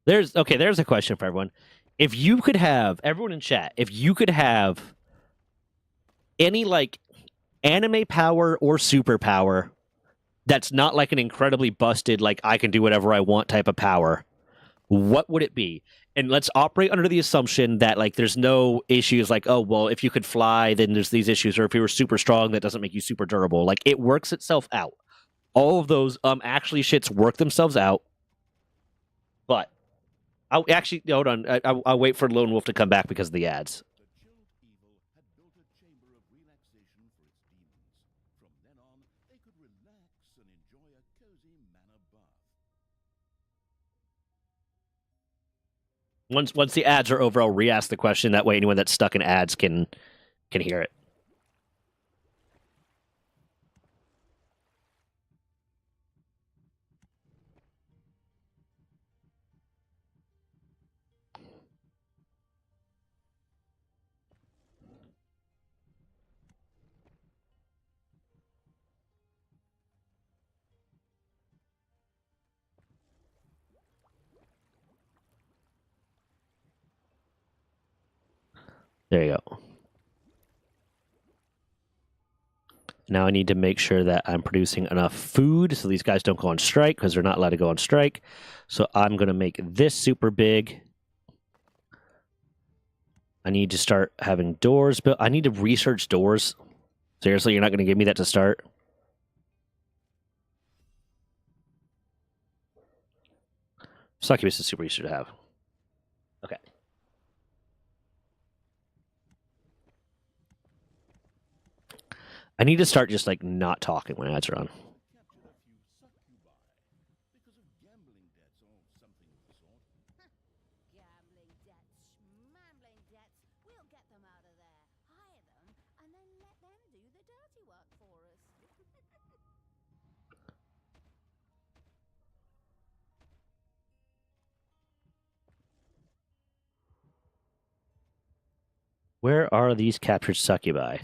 [SPEAKER 1] There's a question for everyone. If you could have, everyone in chat, if you could have any like anime power or superpower that's not like an incredibly busted, like I can do whatever I want type of power, what would it be? And let's operate under the assumption that like there's no issues like, oh, well, if you could fly, then there's these issues, or if you were super strong, that doesn't make you super durable. Like it works itself out. All of those actually shits work themselves out. But I'll actually hold on. I'll wait for Lone Wolf to come back because of the ads. Once the ads are over, I'll re-ask the question. That way, anyone that's stuck in ads can hear it. There you go. Now I need to make sure that I'm producing enough food so these guys don't go on strike, because they're not allowed to go on strike. So I'm going to make this super big. I need to start having doors built. I need to research doors. Seriously, you're not going to give me that to start? Succubus is super easy to have. Okay. I need to start just like not talking when ads are on. Where are these captured succubi?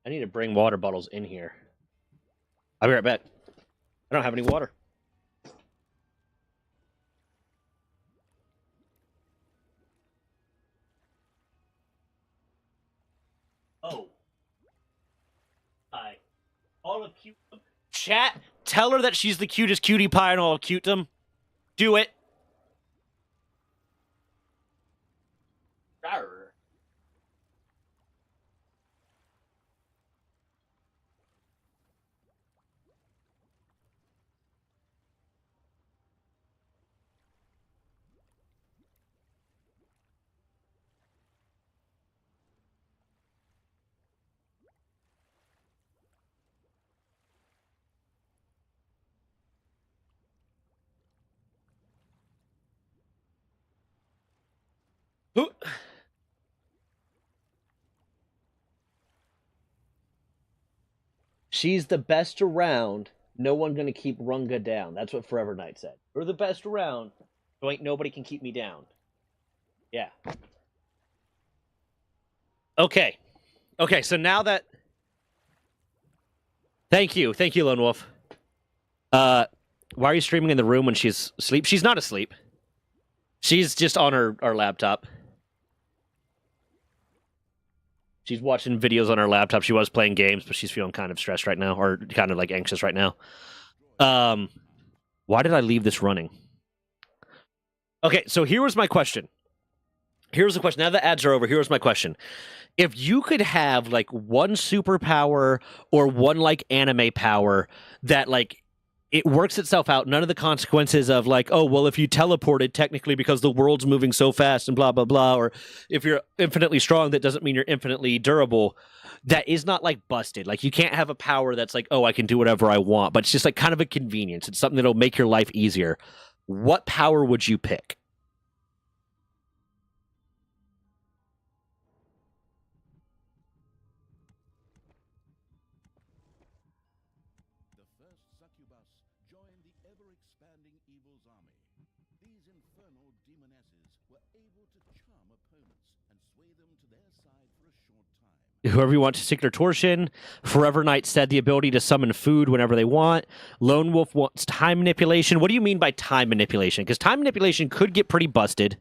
[SPEAKER 1] I need to bring water bottles in here. I'll be right back. I don't have any water. Oh. Hi. All of cute. Chat, tell her that she's the cutest cutie pie in all of cutentum. Do it. Rawr. Who? She's the best around. No one gonna keep Runga down. That's what Forever Knight said. We're the best around. So ain't nobody can keep me down. Yeah. Okay. Okay, so now that Thank you. Thank you, Lone Wolf. Why are you streaming in the room when she's asleep? She's not asleep. She's just on our laptop. She's watching videos on her laptop. She was playing games, but she's feeling kind of stressed right now, or kind of like anxious right now. Why did I leave this running? Okay, so here was my question. Here's the question. Now the ads are over. Here's my question. If you could have like one superpower or one like anime power that like it works itself out, none of the consequences of like, oh, well, if you teleported technically because the world's moving so fast and blah, blah, blah, or if you're infinitely strong, that doesn't mean you're infinitely durable. That is not like busted. Like you can't have a power that's like, oh, I can do whatever I want, but it's just like kind of a convenience. It's something that'll make your life easier. What power would you pick?
[SPEAKER 3] The first succubus joined the ever-expanding evil's army. These infernal demonesses were able to charm opponents and sway them to their side for a short time.
[SPEAKER 1] Whoever you want to seek their torsion. Forever Knight said the ability to summon food whenever they want. Lone Wolf wants time manipulation. What do you mean by time manipulation? Because time manipulation could get pretty busted.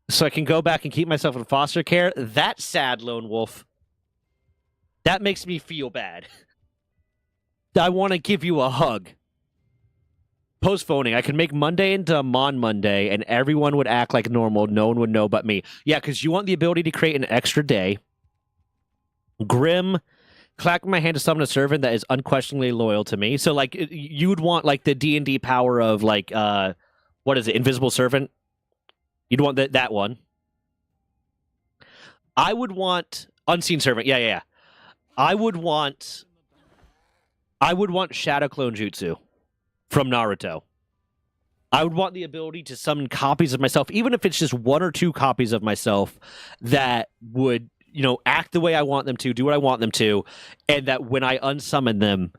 [SPEAKER 1] So I can go back and keep myself in foster care. That's sad, Lone Wolf. That makes me feel bad. I want to give you a hug. Postphoning. I can make Monday into Mon Monday, and everyone would act like normal. No one would know but me. Yeah, because you want the ability to create an extra day. Grim. Clack my hand to summon a servant that is unquestionably loyal to me. So, like, you would want, like, the D&D power of, like, what is it? Invisible Servant? You'd want that one. I would want Unseen Servant. Yeah. I would want Shadow Clone Jutsu from Naruto. I would want the ability to summon copies of myself, even if it's just one or two copies of myself that would, act the way I want them to, do what I want them to, and that when I unsummon them,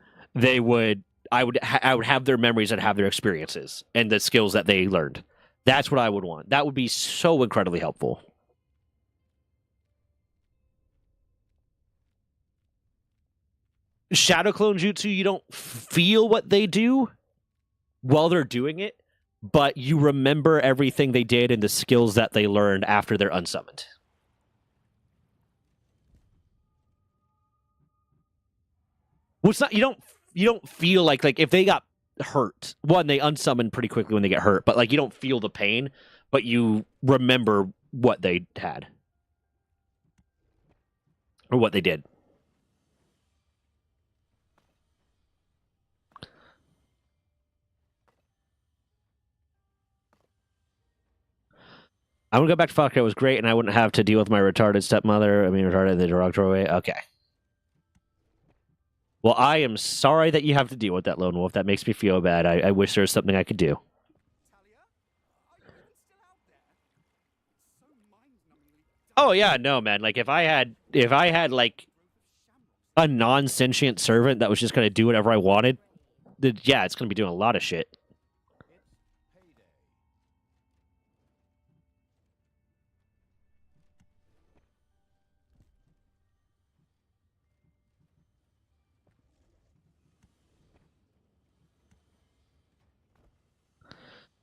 [SPEAKER 1] I would have their memories and have their experiences and the skills that they learned. That's what I would want. That would be so incredibly helpful. Shadow Clone Jutsu, you don't feel what they do while they're doing it, but you remember everything they did and the skills that they learned after they're unsummoned. Well, it's not you don't feel like if they got hurt. One, they unsummon pretty quickly when they get hurt, but like you don't feel the pain, but you remember what they had or what they did. I'm gonna go back to Falcon. It was great, and I wouldn't have to deal with my retarded stepmother. I mean, retarded in the derogatory way. Okay. Well, I am sorry that you have to deal with that, Lone Wolf. That makes me feel bad. I wish there was something I could do. Oh yeah, no, man. Like if I had like a non-sentient servant that was just gonna do whatever I wanted, then yeah, it's gonna be doing a lot of shit.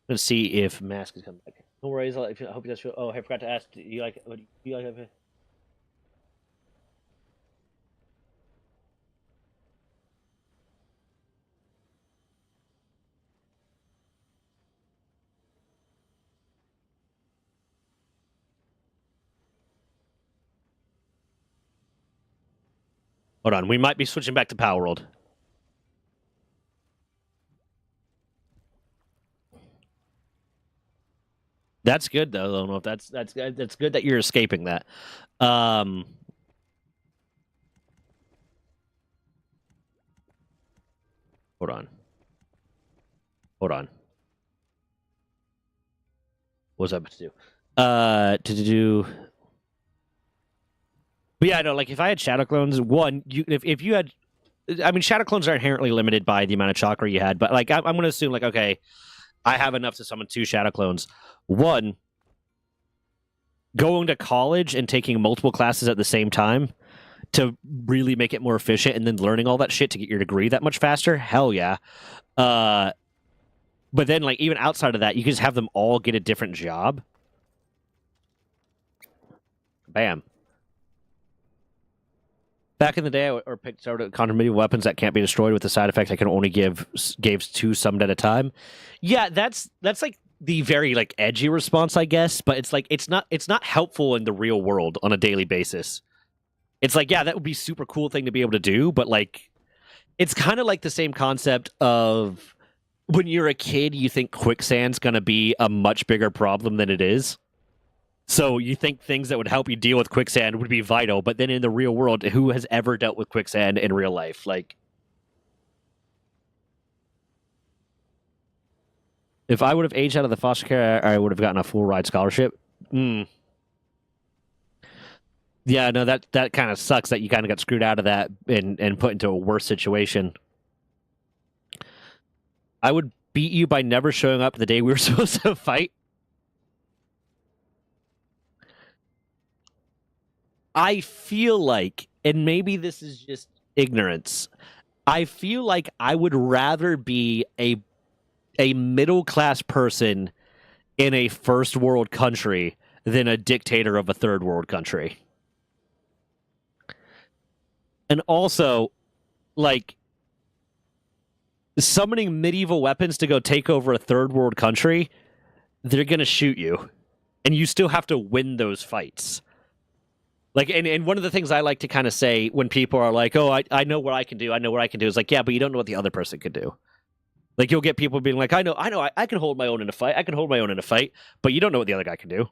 [SPEAKER 1] Let's see if Mask is coming back. No worries. I hope you guys feel. Oh, I forgot to ask. Do you like? What do you like? Hold on. We might be switching back to Palworld. That's good though. I don't know if that's good that you're escaping that. Um, hold on. Hold on. What was I about to do? To do. But yeah, no. Like if I had shadow clones, one, if you had, I mean, shadow clones are inherently limited by the amount of chakra you had. But like, I'm going to assume like, okay, I have enough to summon 2 shadow clones. One, going to college and taking multiple classes at the same time to really make it more efficient, and then learning all that shit to get your degree that much faster. Hell yeah. But then, like, even outside of that, you can just have them all get a different job. Bam. Back in the day, I picked sort of contra-medieval weapons that can't be destroyed with the side effect I can only gave 2 summoned at a time. Yeah, that's like the very like edgy response, I guess. But it's like it's not helpful in the real world on a daily basis. It's like, yeah, that would be a super cool thing to be able to do, but like, it's kind of like the same concept of when you're a kid, you think quicksand's going to be a much bigger problem than it is. So you think things that would help you deal with quicksand would be vital, but then in the real world, who has ever dealt with quicksand in real life? Like, if I would have aged out of the foster care, I would have gotten a full ride scholarship. Yeah, no, that kind of sucks that you kind of got screwed out of that and put into a worse situation. I would beat you by never showing up the day we were supposed to fight. I feel like, and maybe this is just ignorance, I feel like I would rather be a middle class person in a first world country than a dictator of a third world country. And also, like, summoning medieval weapons to go take over a third world country, they're going to shoot you. And you still have to win those fights. Like, and one of the things I like to kind of say when people are like, oh, I know what I can do, is like, yeah, but you don't know what the other person can do. Like, you'll get people being like, I know, I can hold my own in a fight, but you don't know what the other guy can do.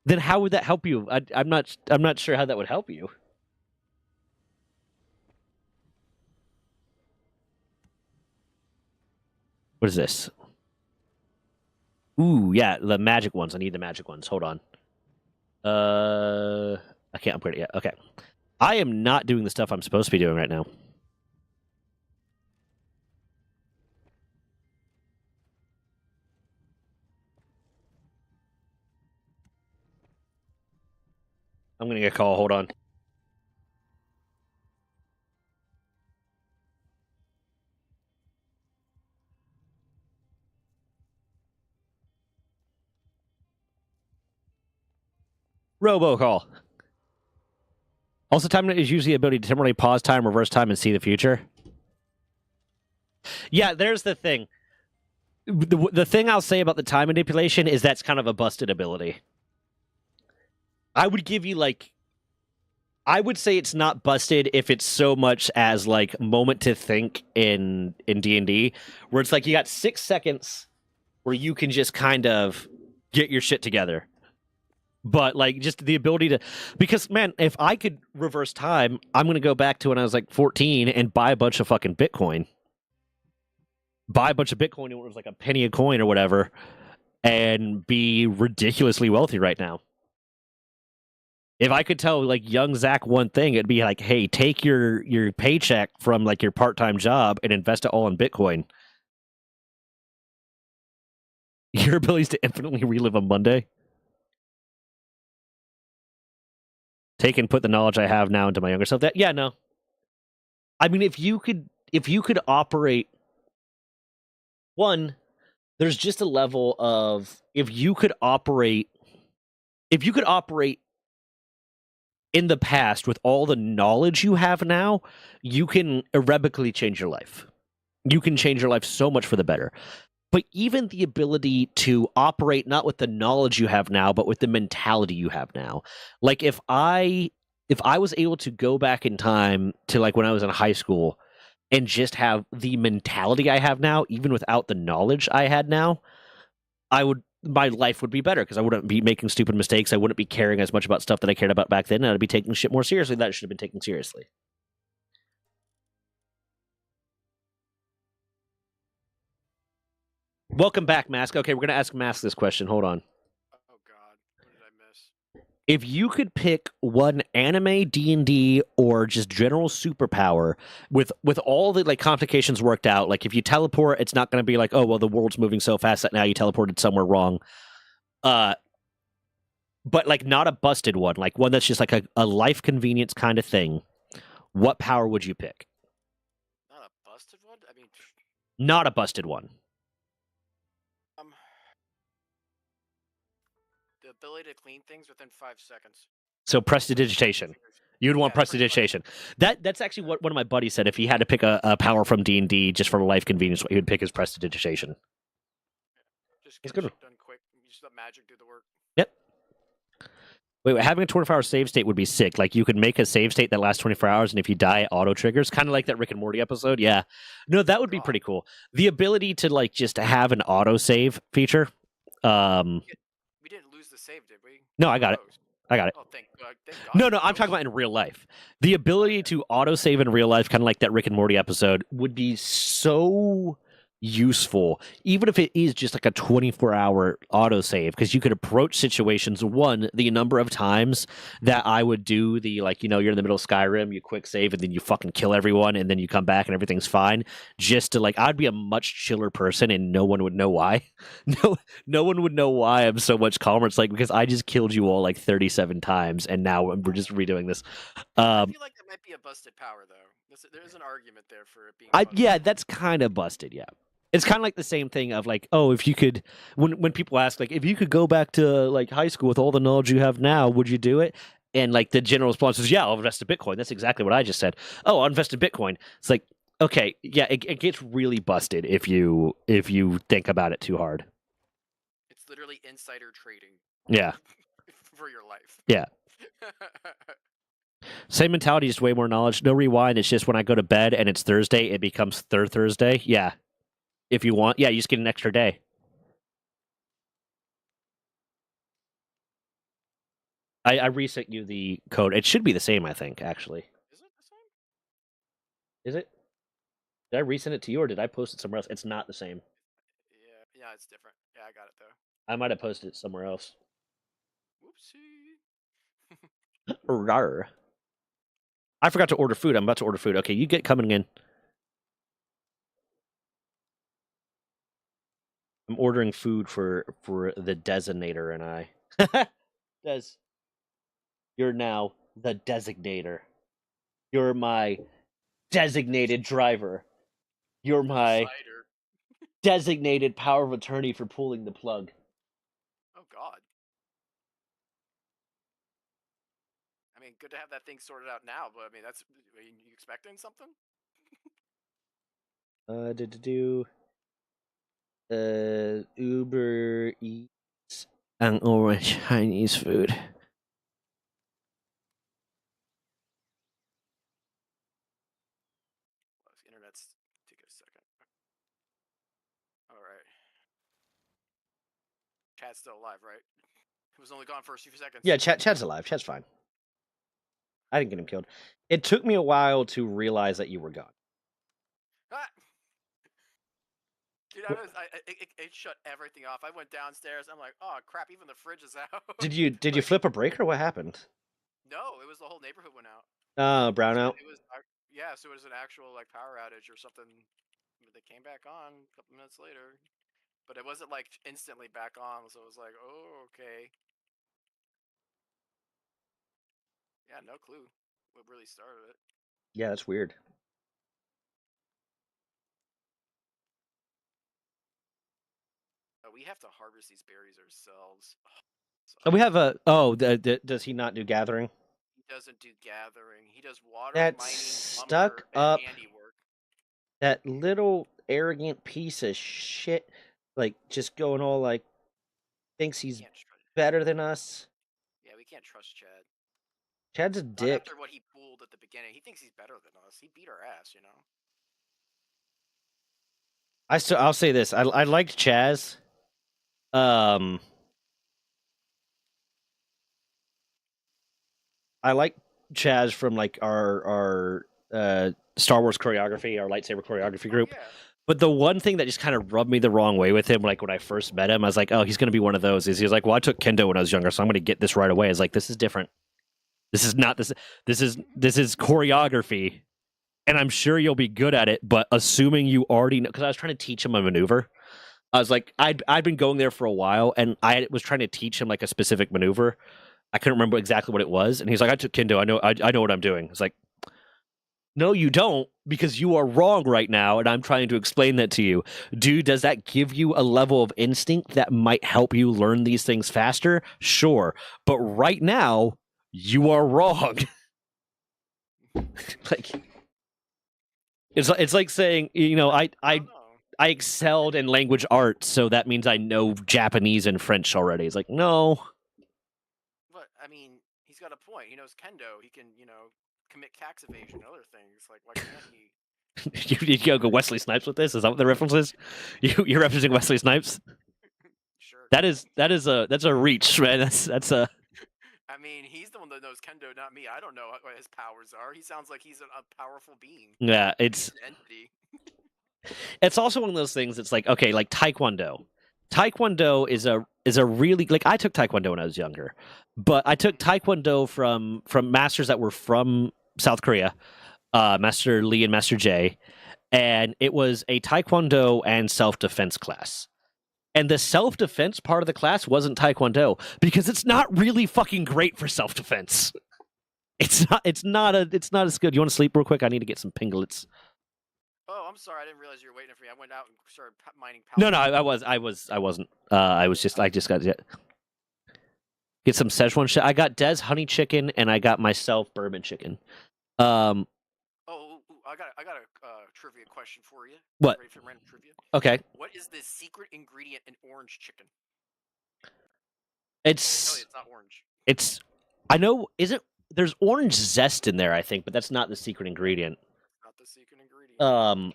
[SPEAKER 1] Then how would that help you? I'm not sure how that would help you. What is this? Ooh, yeah, the magic ones. I need the magic ones. Hold on. I can't upgrade it yet. Okay. I am not doing the stuff I'm supposed to be doing right now. I'm gonna get a call. Hold on. Robocall. Also, time is usually the ability to temporarily pause time, reverse time, and see the future. Yeah, there's the thing. The thing I'll say about the time manipulation is that's kind of a busted ability. I would give you, like... I would say it's not busted if it's so much as, like, moment to think in D&D, where it's like you got 6 seconds where you can just kind of get your shit together. But like just the ability to, because man, if I could reverse time, I'm gonna go back to when I was like 14 and buy a bunch of fucking Bitcoin. Buy a bunch of Bitcoin when it was like a penny a coin or whatever, and be ridiculously wealthy right now. If I could tell like young Zach one thing, it'd be like, hey, take your paycheck from like your part-time job and invest it all in Bitcoin. Your abilities to infinitely relive a Monday. Take and put the knowledge I have now into my younger self. That yeah, no. I mean, if you could operate one, there's just a level of if you could operate in the past with all the knowledge you have now, you can irrevocably change your life. You can change your life so much for the better. But even the ability to operate not with the knowledge you have now, but with the mentality you have now. Like if I was able to go back in time to like when I was in high school and just have the mentality I have now, even without the knowledge I had now, my life would be better because I wouldn't be making stupid mistakes. I wouldn't be caring as much about stuff that I cared about back then, and I'd be taking shit more seriously that should have been taken seriously. Welcome back, Mask. Okay, we're gonna ask Mask this question. Hold on.
[SPEAKER 2] Oh God, what did I miss?
[SPEAKER 1] If you could pick one anime, D&D, or just general superpower with all the like complications worked out, like if you teleport, it's not going to be like, oh well, the world's moving so fast that now you teleported somewhere wrong. But like not a busted one, like one that's just like a life convenience kind of thing. What power would you pick?
[SPEAKER 2] Not a busted one. I mean,
[SPEAKER 1] Not a busted one.
[SPEAKER 2] the ability to clean things within 5 seconds.
[SPEAKER 1] So prestidigitation. You'd want prestidigitation. That's actually what one of my buddies said. If he had to pick a power from D&D just for life convenience, what he would pick is prestidigitation.
[SPEAKER 2] Just get shit done quick. You just let magic do the work.
[SPEAKER 1] Yep. Wait, having a 24-hour save state would be sick. Like you could make a save state that lasts 24 hours, and if you die, it auto triggers, kind of like that Rick and Morty episode. Yeah, no, that would be pretty cool. The ability to like just have an auto save feature.
[SPEAKER 2] We didn't lose the save, did we?
[SPEAKER 1] No, I got it. I got it.
[SPEAKER 2] Oh, thank God.
[SPEAKER 1] No, I'm talking about in real life. The ability to autosave in real life, kind of like that Rick and Morty episode, would be so useful, even if it is just like a 24-hour autosave, because you could approach situations, one, the number of times that I would do the, like, you're in the middle of Skyrim, you quick save, and then you fucking kill everyone, and then you come back and everything's fine, just to, like, I'd be a much chiller person, and no one would know why. No one would know why I'm so much calmer. It's like, because I just killed you all, like, 37 times, and now we're just redoing this.
[SPEAKER 2] I feel like that might be a busted power, though. There's an argument there for it being busted.
[SPEAKER 1] Yeah, that's kind of busted, yeah. It's kind of like the same thing of like, oh, if you could, when people ask like, if you could go back to like high school with all the knowledge you have now, would you do it? And like the general response is, yeah, I'll invest in Bitcoin. That's exactly what I just said. Oh, I'll invest in Bitcoin. It's like, okay, yeah, it gets really busted if you think about it too hard.
[SPEAKER 2] It's literally insider trading.
[SPEAKER 1] Yeah.
[SPEAKER 2] For your life.
[SPEAKER 1] Yeah. Same mentality, just way more knowledge. No rewind. It's just when I go to bed and it's Thursday, it becomes third Thursday. Yeah. If you want, yeah, you just get an extra day. I resent you the code. It should be the same, I think, actually.
[SPEAKER 2] Is it the same?
[SPEAKER 1] Is it? Did I resend it to you, or did I post it somewhere else? It's not the same.
[SPEAKER 2] Yeah, it's different. Yeah, I got it, though.
[SPEAKER 1] I might have posted it somewhere else.
[SPEAKER 2] Whoopsie.
[SPEAKER 1] Rawr. I forgot to order food. I'm about to order food. Okay, you get coming in. I'm ordering food for the designator and I. Des. You're now the designator. You're my designated driver. You're my designated power of attorney for pulling the plug.
[SPEAKER 2] Oh, God. I mean, good to have that thing sorted out now, but I mean, are you expecting something?
[SPEAKER 1] Uber Eats and or Chinese food.
[SPEAKER 2] Internet's take a second. All right. Chad's still alive, right? He was only gone for a few seconds.
[SPEAKER 1] Yeah, Chad's alive. Chad's fine. I didn't get him killed. It took me a while to realize that you were gone.
[SPEAKER 2] Ah! Dude, it shut everything off. I went downstairs. I'm like, oh crap! Even the fridge is out.
[SPEAKER 1] Did you flip a break or what happened?
[SPEAKER 2] No, it was the whole neighborhood went out.
[SPEAKER 1] Brownout.
[SPEAKER 2] It was yeah, so it was an actual like power outage or something. They came back on a couple minutes later, but it wasn't like instantly back on. So it was like, oh okay. Yeah, no clue what really started it.
[SPEAKER 1] Yeah, that's weird.
[SPEAKER 2] We have to harvest these berries ourselves.
[SPEAKER 1] We have a. Oh, does he not do gathering?
[SPEAKER 2] He doesn't do gathering. He does water
[SPEAKER 1] That's
[SPEAKER 2] mining,
[SPEAKER 1] stuck
[SPEAKER 2] lumber,
[SPEAKER 1] up.
[SPEAKER 2] and handiwork.
[SPEAKER 1] That little arrogant piece of shit, like just going all like thinks he's better than us.
[SPEAKER 2] Yeah, we can't trust Chad.
[SPEAKER 1] Chad's a
[SPEAKER 2] Not
[SPEAKER 1] dick.
[SPEAKER 2] after what he pulled at the beginning. He thinks he's better than us. He beat our ass, you know.
[SPEAKER 1] I'll say this. I liked Chaz. I like Chaz from like our Star Wars choreography, our lightsaber choreography group.
[SPEAKER 2] Oh, yeah.
[SPEAKER 1] But the one thing that just kind of rubbed me the wrong way with him, like when I first met him, I was like, oh, he's going to be one of those. Is he was like, well, I took kendo when I was younger, so I'm going to get this right away. I was like, this is different. This is not this. This is choreography, and I'm sure you'll be good at it. But assuming you already know, because I was trying to teach him a maneuver. I was like, I'd been going there for a while, and I was trying to teach him like a specific maneuver. I couldn't remember exactly what it was, and he's like, I took kendo. I know what I'm doing. It's like, no, you don't, because you are wrong right now, and I'm trying to explain that to you. Dude, does that give you a level of instinct that might help you learn these things faster? Sure. But right now, you are wrong. Like, it's like saying, you know, I excelled in language arts, so that means I know Japanese and French already. It's like, no.
[SPEAKER 2] But, I mean, he's got a point. He knows kendo. He can, you know, commit tax evasion and other things. Like, why can't he?
[SPEAKER 1] You go Wesley Snipes with this? Is that what the reference is? You're referencing Wesley Snipes?
[SPEAKER 2] Sure.
[SPEAKER 1] That's a reach, man. That's a.
[SPEAKER 2] I mean, he's the one that knows kendo, not me. I don't know what his powers are. He sounds like he's a powerful being.
[SPEAKER 1] Yeah, it's
[SPEAKER 2] an entity.
[SPEAKER 1] It's also one of those things. It's like, okay, like Taekwondo. Taekwondo is a really, like, I took Taekwondo when I was younger, but I took Taekwondo from masters that were from South Korea, Master Lee and Master Jay, and it was a Taekwondo and self-defense class. And the self-defense part of the class wasn't Taekwondo because it's not really fucking great for self-defense. It's not as good. You want to sleep real quick? I need to get some pinglets.
[SPEAKER 2] Oh, I'm sorry. I didn't realize you were waiting for me. I went out and started mining
[SPEAKER 1] No, I wasn't. I just got to get some Szechuan shit. I got Des honey chicken and I got myself bourbon chicken.
[SPEAKER 2] Oh, I got a trivia question for you.
[SPEAKER 1] What?
[SPEAKER 2] Ready for random trivia?
[SPEAKER 1] Okay.
[SPEAKER 2] What is the secret ingredient in orange chicken?
[SPEAKER 1] It's
[SPEAKER 2] not orange.
[SPEAKER 1] It's I know. There's orange zest in there, I think, but that's not the secret ingredient.
[SPEAKER 2] Not the secret ingredient.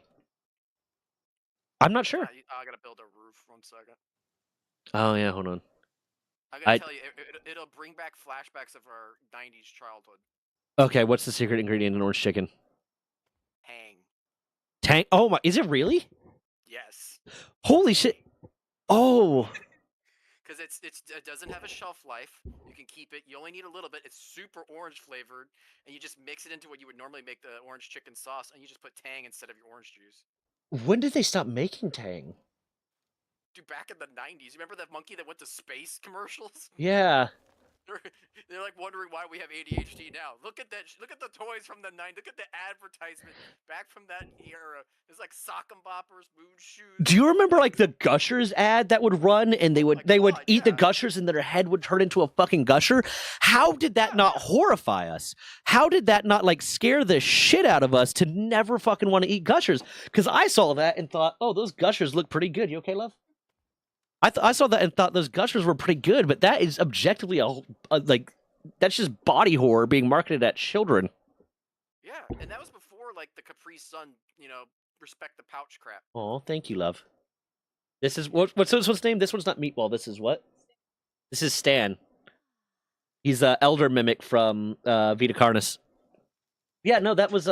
[SPEAKER 1] I'm not sure.
[SPEAKER 2] I gotta build a roof. 1 second.
[SPEAKER 1] Oh yeah, hold on.
[SPEAKER 2] I gotta tell you, it'll bring back flashbacks of our '90s childhood.
[SPEAKER 1] Okay, what's the secret ingredient in orange chicken?
[SPEAKER 2] Tang.
[SPEAKER 1] Oh my! Is it really?
[SPEAKER 2] Yes.
[SPEAKER 1] Holy shit! Oh.
[SPEAKER 2] Because it doesn't have a shelf life. You can keep it. You only need a little bit. It's super orange flavored, and you just mix it into what you would normally make the orange chicken sauce, and you just put Tang instead of your orange juice.
[SPEAKER 1] When did they stop making Tang?
[SPEAKER 2] Dude, back in the '90s. You remember that monkey that went to space commercials?
[SPEAKER 1] Yeah.
[SPEAKER 2] They're like wondering why we have ADHD now. Look at that. Look at the toys from the '90s. Look at the advertisement back from that era. It's like sock and boppers, moon shoes.
[SPEAKER 1] Do you remember like the Gushers ad that would run, and they would eat the Gushers, and their head would turn into a fucking Gusher? How did that not horrify us? How did that not like scare the shit out of us to never fucking want to eat Gushers? Because I saw that and thought, oh, those Gushers look pretty good. You okay, love? I saw that and thought those Gushers were pretty good, but that is objectively like that's just body horror being marketed at children.
[SPEAKER 2] Yeah, and that was before like the Capri Sun, you know, respect the pouch crap.
[SPEAKER 1] Oh, thank you, love. This is what's this one's name? This one's not Meatball. This is what? This is Stan. He's a elder mimic from Vita Carnus. Yeah, no, that was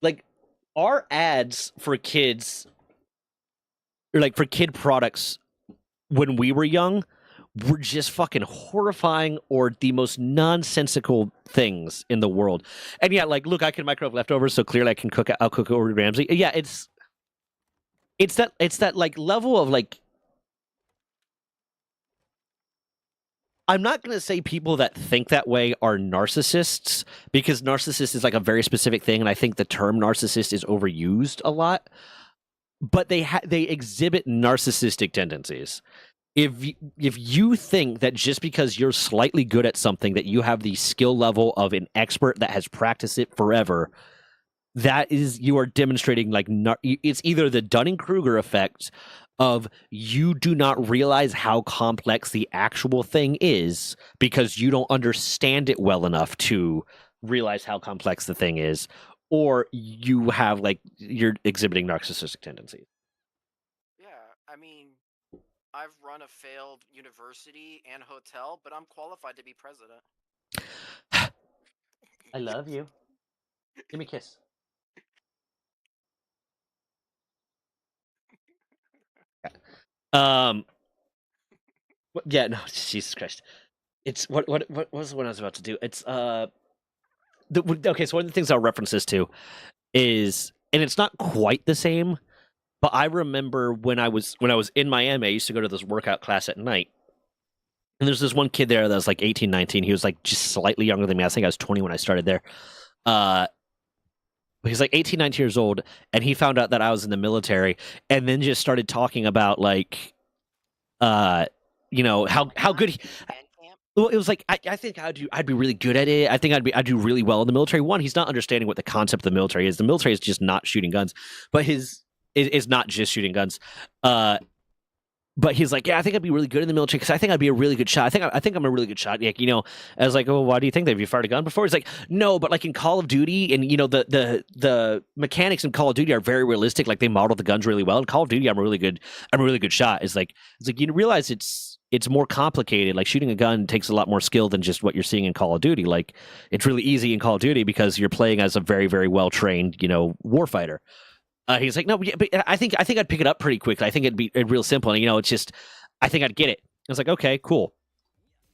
[SPEAKER 1] like our ads for kids or like for kid products when we were young were just fucking horrifying or the most nonsensical things in the world. And yeah, like look, I can microwave leftovers, so clearly I can cook. I'll cook over Ramsay. Yeah, it's that like level of like. I'm not going to say people that think that way are narcissists because narcissist is like a very specific thing, and I think the term narcissist is overused a lot. But they exhibit narcissistic tendencies. If you think that just because you're slightly good at something that you have the skill level of an expert that has practiced it forever, that is you are demonstrating like it's either the Dunning-Kruger effect of you do not realize how complex the actual thing is because you don't understand it well enough to realize how complex the thing is, or you have like you're exhibiting narcissistic tendencies.
[SPEAKER 2] Yeah, I mean, I've run a failed university and hotel, but I'm qualified to be president.
[SPEAKER 1] I love you. Give me a kiss. Um. Yeah. No. Jesus Christ. It's what was the one I was about to do? It's okay. So one of the things I'll reference this to is, and it's not quite the same, but I remember when I was in Miami, I used to go to this workout class at night. And there's this one kid there that was like 18, 19. He was like just slightly younger than me. I think I was 20 when I started there. He's like 18, 19 years old, and he found out that I was in the military, and then just started talking about like, how good. Well, it was like I think I'd be really good at it. I think I'd do really well in the military. One, he's not understanding what the concept of the military is. The military is just not shooting guns, but his is not just shooting guns. But he's like, yeah, I think I'd be really good in the military because I think I'd be a really good shot. I think I'm a really good shot. Like, I was like, oh, why do you think that? Have you fired a gun before? He's like, no, but like in Call of Duty, and the mechanics in Call of Duty are very realistic. Like they model the guns really well. In Call of Duty, I'm a really good shot. It's like you realize it's more complicated. Like shooting a gun takes a lot more skill than just what you're seeing in Call of Duty. Like it's really easy in Call of Duty because you're playing as a very, very well trained, warfighter. He's like, no, but I think I'd pick it up pretty quickly. I think it'd be real simple. And, it's just, I think I'd get it. I was like, okay, cool.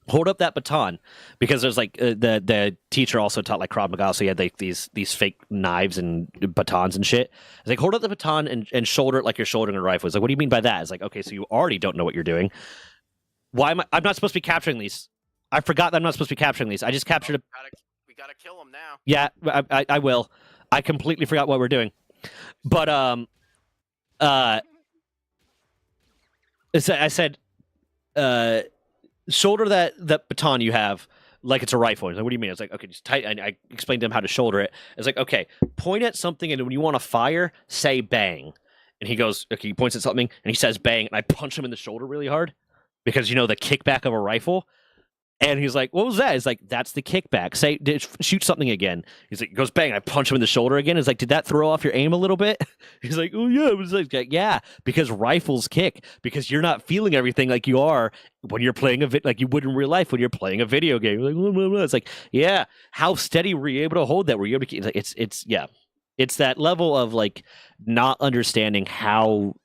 [SPEAKER 1] Hold up that baton, because there's like the teacher also taught like Krav Maga, so he had like these fake knives and batons and shit. I was like, hold up the baton and shoulder it like you're shouldering a rifle. He's like, what do you mean by that? It's like, okay, so you already don't know what you're doing. Why am I'm not supposed to be capturing these? I forgot that I'm not supposed to be capturing these. I just captured
[SPEAKER 2] We gotta kill him now.
[SPEAKER 1] Yeah, I will. I completely forgot what we're doing. But I said, shoulder that baton you have like it's a rifle. He's like, what do you mean? I was like, okay, just tight. And I explained to him how to shoulder it. It's like, okay, point at something, and when you want to fire, say bang. And he goes, okay, he points at something, and he says bang, and I punch him in the shoulder really hard because the kickback of a rifle. And he's like, what was that? He's like, that's the kickback. Shoot something again. He's like, goes bang. I punch him in the shoulder again. He's like, did that throw off your aim a little bit? He's like, oh, yeah. It was like, yeah, because rifles kick, because you're not feeling everything like you are when you're playing like you would in real life when you're playing a video game. You're like, blah, blah, blah. It's like, yeah, how steady were you able to hold that? Were you able to keep? It's yeah. It's that level of like not understanding how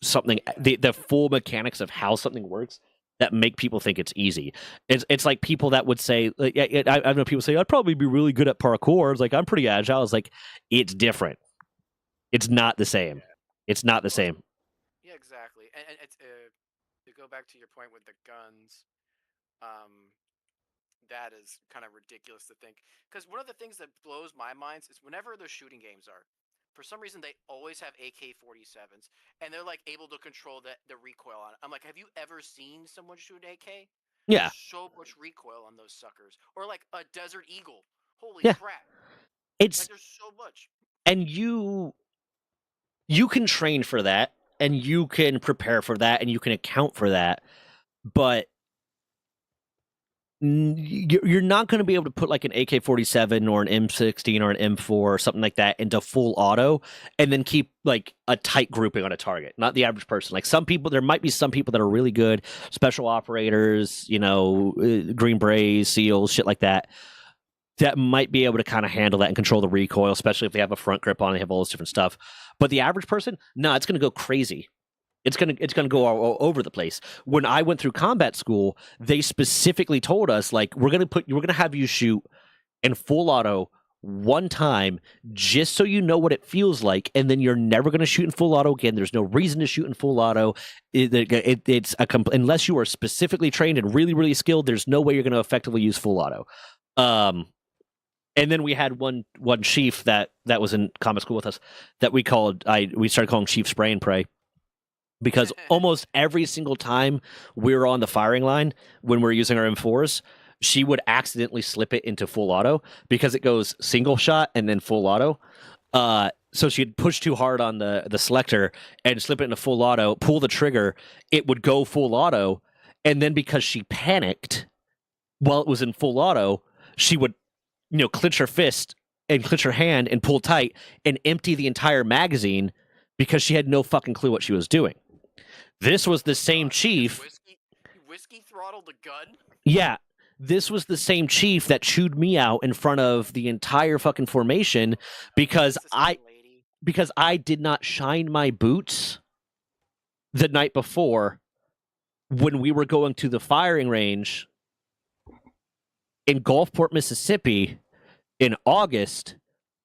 [SPEAKER 1] something, the full mechanics of how something works, that make people think it's easy. It's like people that would say, like, I know people say, I'd probably be really good at parkour. It's like, I'm pretty agile. It's like, it's different. It's not the same.
[SPEAKER 2] Yeah.
[SPEAKER 1] It's not the same.
[SPEAKER 2] Yeah, exactly. And it's to go back to your point with the guns, that is kind of ridiculous to think. Because one of the things that blows my mind is whenever the shooting games are, for some reason they always have AK-47s, and they're like able to control the recoil on it. I'm like, have you ever seen someone shoot an AK?
[SPEAKER 1] Yeah.
[SPEAKER 2] There's so much recoil on those suckers. Or like a Desert Eagle. Holy
[SPEAKER 1] Yeah.
[SPEAKER 2] crap.
[SPEAKER 1] It's
[SPEAKER 2] like there's so much.
[SPEAKER 1] And you can train for that, and you can prepare for that, and you can account for that, but you're not going to be able to put like an AK-47 or an M16 or an M4 or something like that into full auto and then keep like a tight grouping on a target. Not the average person. Like some people, there might be some people that are really good, special operators, Green Berets, SEALs, shit like that. That might be able to kind of handle that and control the recoil, especially if they have a front grip on, they have all this different stuff. But the average person, no, it's going to go crazy. It's gonna go all over the place. When I went through combat school, they specifically told us like we're gonna have you shoot in full auto one time just so you know what it feels like, and then you're never gonna shoot in full auto again. There's no reason to shoot in full auto. Unless you are specifically trained and really really skilled. There's no way you're gonna effectively use full auto. And then we had one chief that was in combat school with us that we started calling Chief Spray and Pray. Because almost every single time we were on the firing line when we were using our M4s, she would accidentally slip it into full auto because it goes single shot and then full auto. So she'd push too hard on the selector and slip it into full auto, pull the trigger, it would go full auto, and then because she panicked while it was in full auto, she would, clench her fist and clench her hand and pull tight and empty the entire magazine because she had no fucking clue what she was doing. This was the same chief.
[SPEAKER 2] Whiskey throttled the gun?
[SPEAKER 1] Yeah. This was the same chief that chewed me out in front of the entire fucking formation because I did not shine my boots the night before when we were going to the firing range in Gulfport, Mississippi in August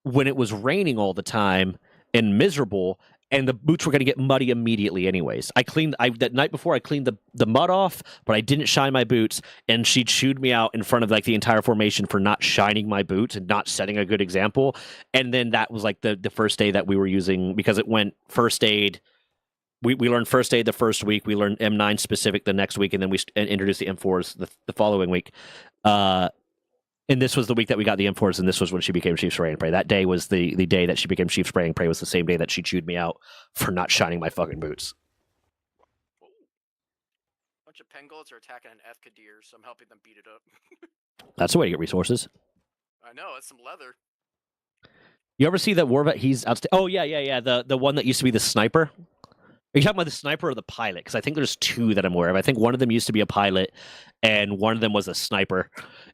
[SPEAKER 1] when it was raining all the time and miserable. And the boots were going to get muddy immediately anyways. That night before I cleaned the mud off, but I didn't shine my boots, and she chewed me out in front of like the entire formation for not shining my boots and not setting a good example. And then that was like the first day that we were using, because it went first aid. We learned first aid the first week. We learned M9 specific the next week, and then we introduced the M4s the following week. And this was the week that we got the M4s, and this was when she became Chief Spray and Pray. That day was the day that she became Chief Spray and Pray, was the same day that she chewed me out for not shining my fucking boots.
[SPEAKER 2] Ooh. Bunch of Pengolds are attacking an F-Kadir, so I'm helping them beat it up.
[SPEAKER 1] That's the way to get resources.
[SPEAKER 2] I know, it's some leather.
[SPEAKER 1] You ever see that Warvet? He's outstanding. Oh, yeah. The one that used to be the sniper. Are you talking about the sniper or the pilot? Because I think there's two that I'm aware of. I think one of them used to be a pilot, and one of them was a sniper.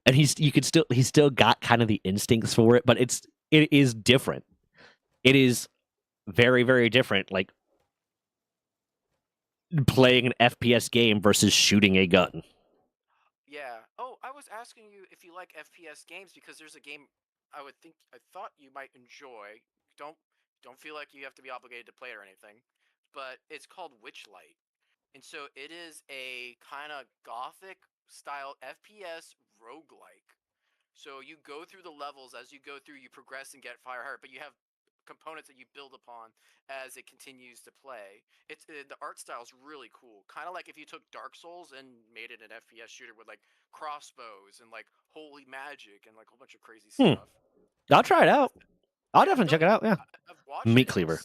[SPEAKER 1] And he's still got kind of the instincts for it, but it is different. It is very, very different. Like playing an FPS game versus shooting a gun.
[SPEAKER 2] Yeah. Oh, I was asking you if you like FPS games because there's a game I thought you might enjoy. Don't feel like you have to be obligated to play it or anything. But it's called Witchlight. And so it is a kind of gothic style FPS roguelike. So you go through the levels. As you go through, you progress and get fire hard, but you have components that you build upon as it continues to play. The art style is really cool. Kind of like if you took Dark Souls and made it an FPS shooter with like crossbows and like holy magic and like a whole bunch of crazy stuff.
[SPEAKER 1] I'll try it out. I'll definitely check it out. Yeah.
[SPEAKER 2] I've watched
[SPEAKER 1] Meat
[SPEAKER 2] it.
[SPEAKER 1] cleaver.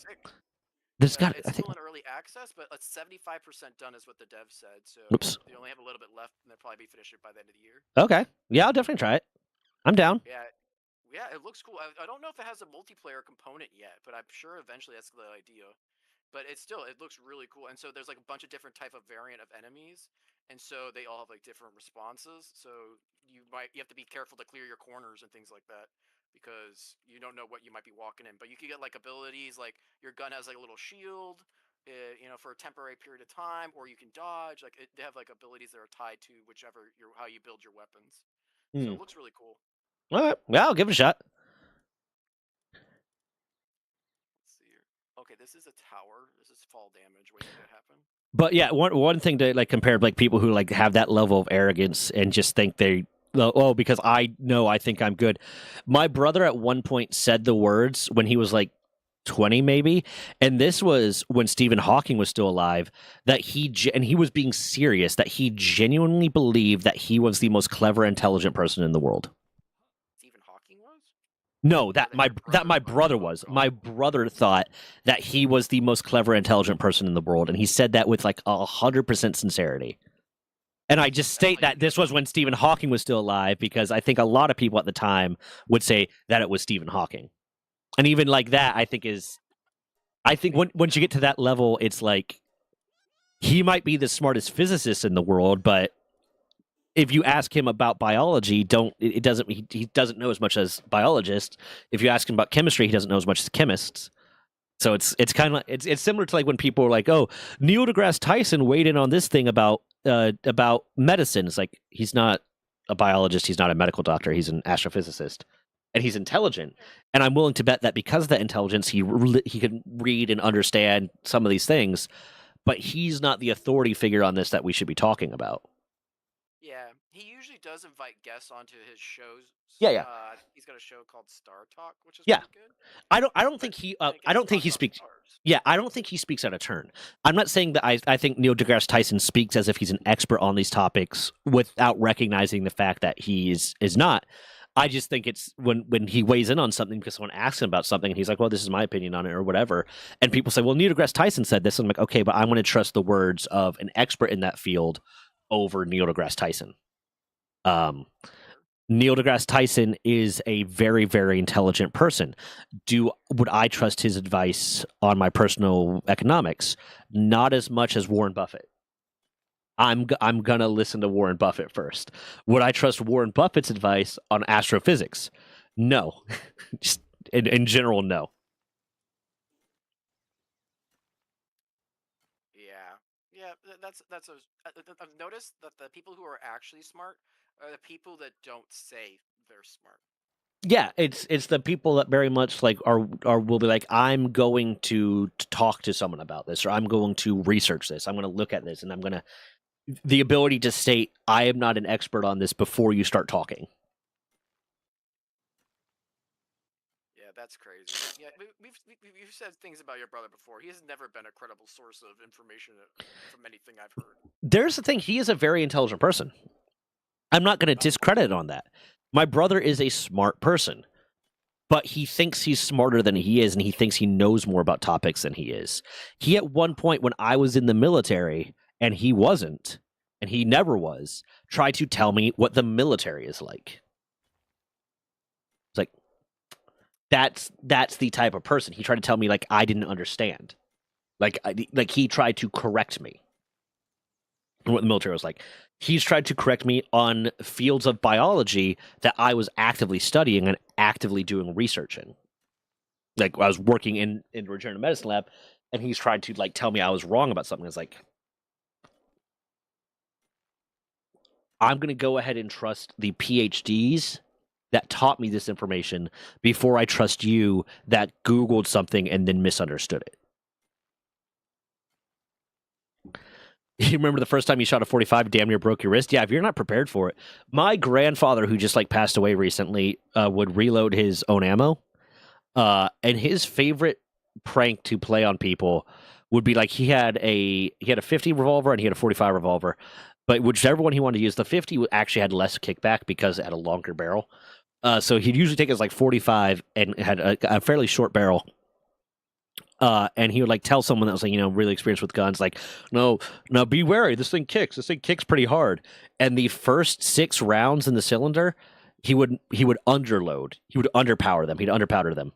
[SPEAKER 2] It's still in early access, but 75% done is what the dev said. So they only have a little bit left, and they'll probably be finished by the end of the year.
[SPEAKER 1] Okay. Yeah, I'll definitely try it. I'm down.
[SPEAKER 2] Yeah, it looks cool. I don't know if it has a multiplayer component yet, but I'm sure eventually that's the idea. But it looks really cool. And so there's like a bunch of different type of variant of enemies, and so they all have like different responses. So you have to be careful to clear your corners and things like that, because you don't know what you might be walking in. But you can get like abilities, like your gun has like a little shield, for a temporary period of time, or you can dodge. Like they have like abilities that are tied to how you build your weapons. So it looks really cool.
[SPEAKER 1] All right, well, I'll give it a shot.
[SPEAKER 2] Let's see here. Okay, this is a tower. This is fall damage waiting to happen.
[SPEAKER 1] But yeah, one thing to like compare like people who like have that level of arrogance and just think because I think I'm good. My brother at one point said the words when he was like 20 maybe, and this was when Stephen Hawking was still alive, that he was being serious, that he genuinely believed that he was the most clever, intelligent person in the world.
[SPEAKER 2] Stephen Hawking was?
[SPEAKER 1] No, that my brother was. My brother thought that he was the most clever, intelligent person in the world, and he said that with like 100% sincerity. And I just state that this was when Stephen Hawking was still alive, because I think a lot of people at the time would say that it was Stephen Hawking. And even like that, I think once you get to that level, it's like he might be the smartest physicist in the world, but if you ask him about biology, he doesn't know as much as biologists. If you ask him about chemistry, he doesn't know as much as chemists. So it's kind of it's similar to like when people are like, "Oh, Neil deGrasse Tyson weighed in on this thing about medicine." It's like, he's not a biologist, he's not a medical doctor, he's an astrophysicist, and he's intelligent. And I'm willing to bet that because of that intelligence, he can read and understand some of these things, but he's not the authority figure on this that we should be talking about.
[SPEAKER 2] Yeah, he usually does invite guests onto his shows.
[SPEAKER 1] Yeah.
[SPEAKER 2] He's got a show called Star Talk, which is
[SPEAKER 1] Yeah.
[SPEAKER 2] pretty good.
[SPEAKER 1] I don't think he speaks. Yeah, I don't think he speaks out of turn. I'm not saying that I think Neil deGrasse Tyson speaks as if he's an expert on these topics without recognizing the fact that he is not. I just think it's when he weighs in on something because someone asks him about something and he's like, well, this is my opinion on it or whatever. And people say, well, Neil deGrasse Tyson said this. And I'm like, okay, but I'm going to trust the words of an expert in that field over Neil deGrasse Tyson. Neil deGrasse Tyson is a very, very intelligent person. Would I trust his advice on my personal economics? Not as much as Warren Buffett. I'm gonna listen to Warren Buffett first. Would I trust Warren Buffett's advice on astrophysics? No. Just in general, no.
[SPEAKER 2] Yeah. That's I've noticed that the people who are actually smart are the people that don't say they're smart.
[SPEAKER 1] Yeah, it's the people that very much like are will be like, I'm going to talk to someone about this, or I'm going to research this, I'm going to look at this, and I'm going to the ability to state I am not an expert on this before you start talking.
[SPEAKER 2] Yeah, that's crazy. Yeah, we've said things about your brother before. He has never been a credible source of information from anything I've heard.
[SPEAKER 1] There's the thing, he is a very intelligent person. I'm not going to discredit on that. My brother is a smart person, but he thinks he's smarter than he is, and he thinks he knows more about topics than he is. He, at one point when I was in the military, and he wasn't, and he never was, tried to tell me what the military is like. It's like, that's the type of person. He tried to tell me like I didn't understand. Like he tried to correct me on what the military was like. He's tried to correct me on fields of biology that I was actively studying and actively doing research in. Like, I was working in regenerative medicine lab, and he's tried to like tell me I was wrong about something. It's like, I'm going to go ahead and trust the PhDs that taught me this information before I trust you that Googled something and then misunderstood it. You remember the first time you shot a 45, damn near broke your wrist? Yeah, if you're not prepared for it. My grandfather, who just like passed away recently, would reload his own ammo. And his favorite prank to play on people would be like he had a 50 revolver and he had a 45 revolver. But whichever one he wanted to use, the 50 actually had less kickback because it had a longer barrel. So he'd usually take his like 45 and had a fairly short barrel. And he would like tell someone that was like, really experienced with guns, like, no, be wary. This thing kicks pretty hard. And the first 6 rounds in the cylinder, he would underload. He would underpower them. He'd underpowder them,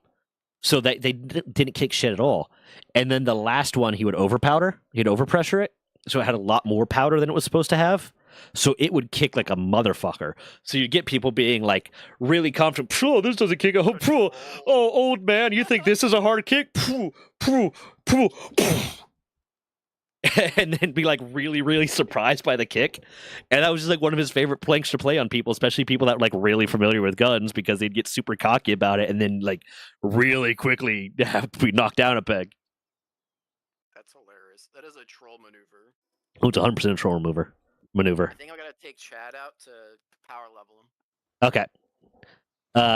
[SPEAKER 1] so that they didn't kick shit at all. And then the last one, he would overpowder. He'd overpressure it, so it had a lot more powder than it was supposed to have. So it would kick like a motherfucker. So you get people being like really confident. Phew, this doesn't kick. Oh, old man, you think this is a hard kick? Phew, phew, phew, phew. And then be like really, really surprised by the kick. And that was just like one of his favorite pranks to play on people, especially people that were like really familiar with guns, because they'd get super cocky about it and then like really quickly have to be knocked down a peg.
[SPEAKER 2] That's hilarious. That is a troll maneuver.
[SPEAKER 1] Oh, it's 100% a troll maneuver.
[SPEAKER 2] I think I'm gonna take Chad out to power level him.
[SPEAKER 1] Okay.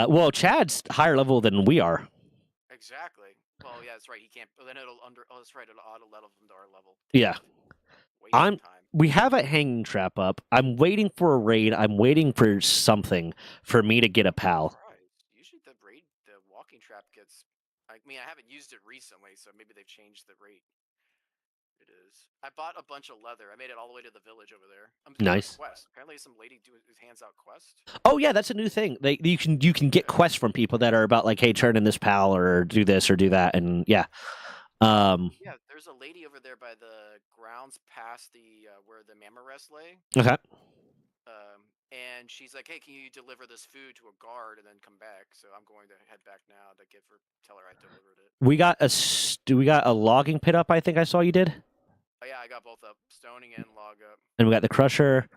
[SPEAKER 1] Well, Chad's higher level than we are.
[SPEAKER 2] Exactly. Well, yeah, that's right. He can't. Well, then it'll Oh, that's right. It'll auto level him to our level.
[SPEAKER 1] Yeah. We have a hanging trap up. I'm waiting for a raid. I'm waiting for something for me to get a pal.
[SPEAKER 2] Usually the walking trap gets. I mean, I haven't used it recently, so maybe they've changed the rate. It is. I bought a bunch of leather. I made it all the way to the village over there. I'm doing
[SPEAKER 1] Nice.
[SPEAKER 2] a quest. Apparently, some lady hands out quest.
[SPEAKER 1] Oh yeah, that's a new thing. You can get quests from people that are about like, hey, turn in this pal or do this or do that, and yeah.
[SPEAKER 2] Yeah, there's a lady over there by the grounds past the where the mammoth rest lay.
[SPEAKER 1] Okay.
[SPEAKER 2] And she's like, "Hey, can you deliver this food to a guard and then come back?" So I'm going to head back now to tell her I delivered it.
[SPEAKER 1] We got a logging pit up. I think I saw you did.
[SPEAKER 2] Oh yeah, I got both up, stoning and log up.
[SPEAKER 1] And we got the crusher.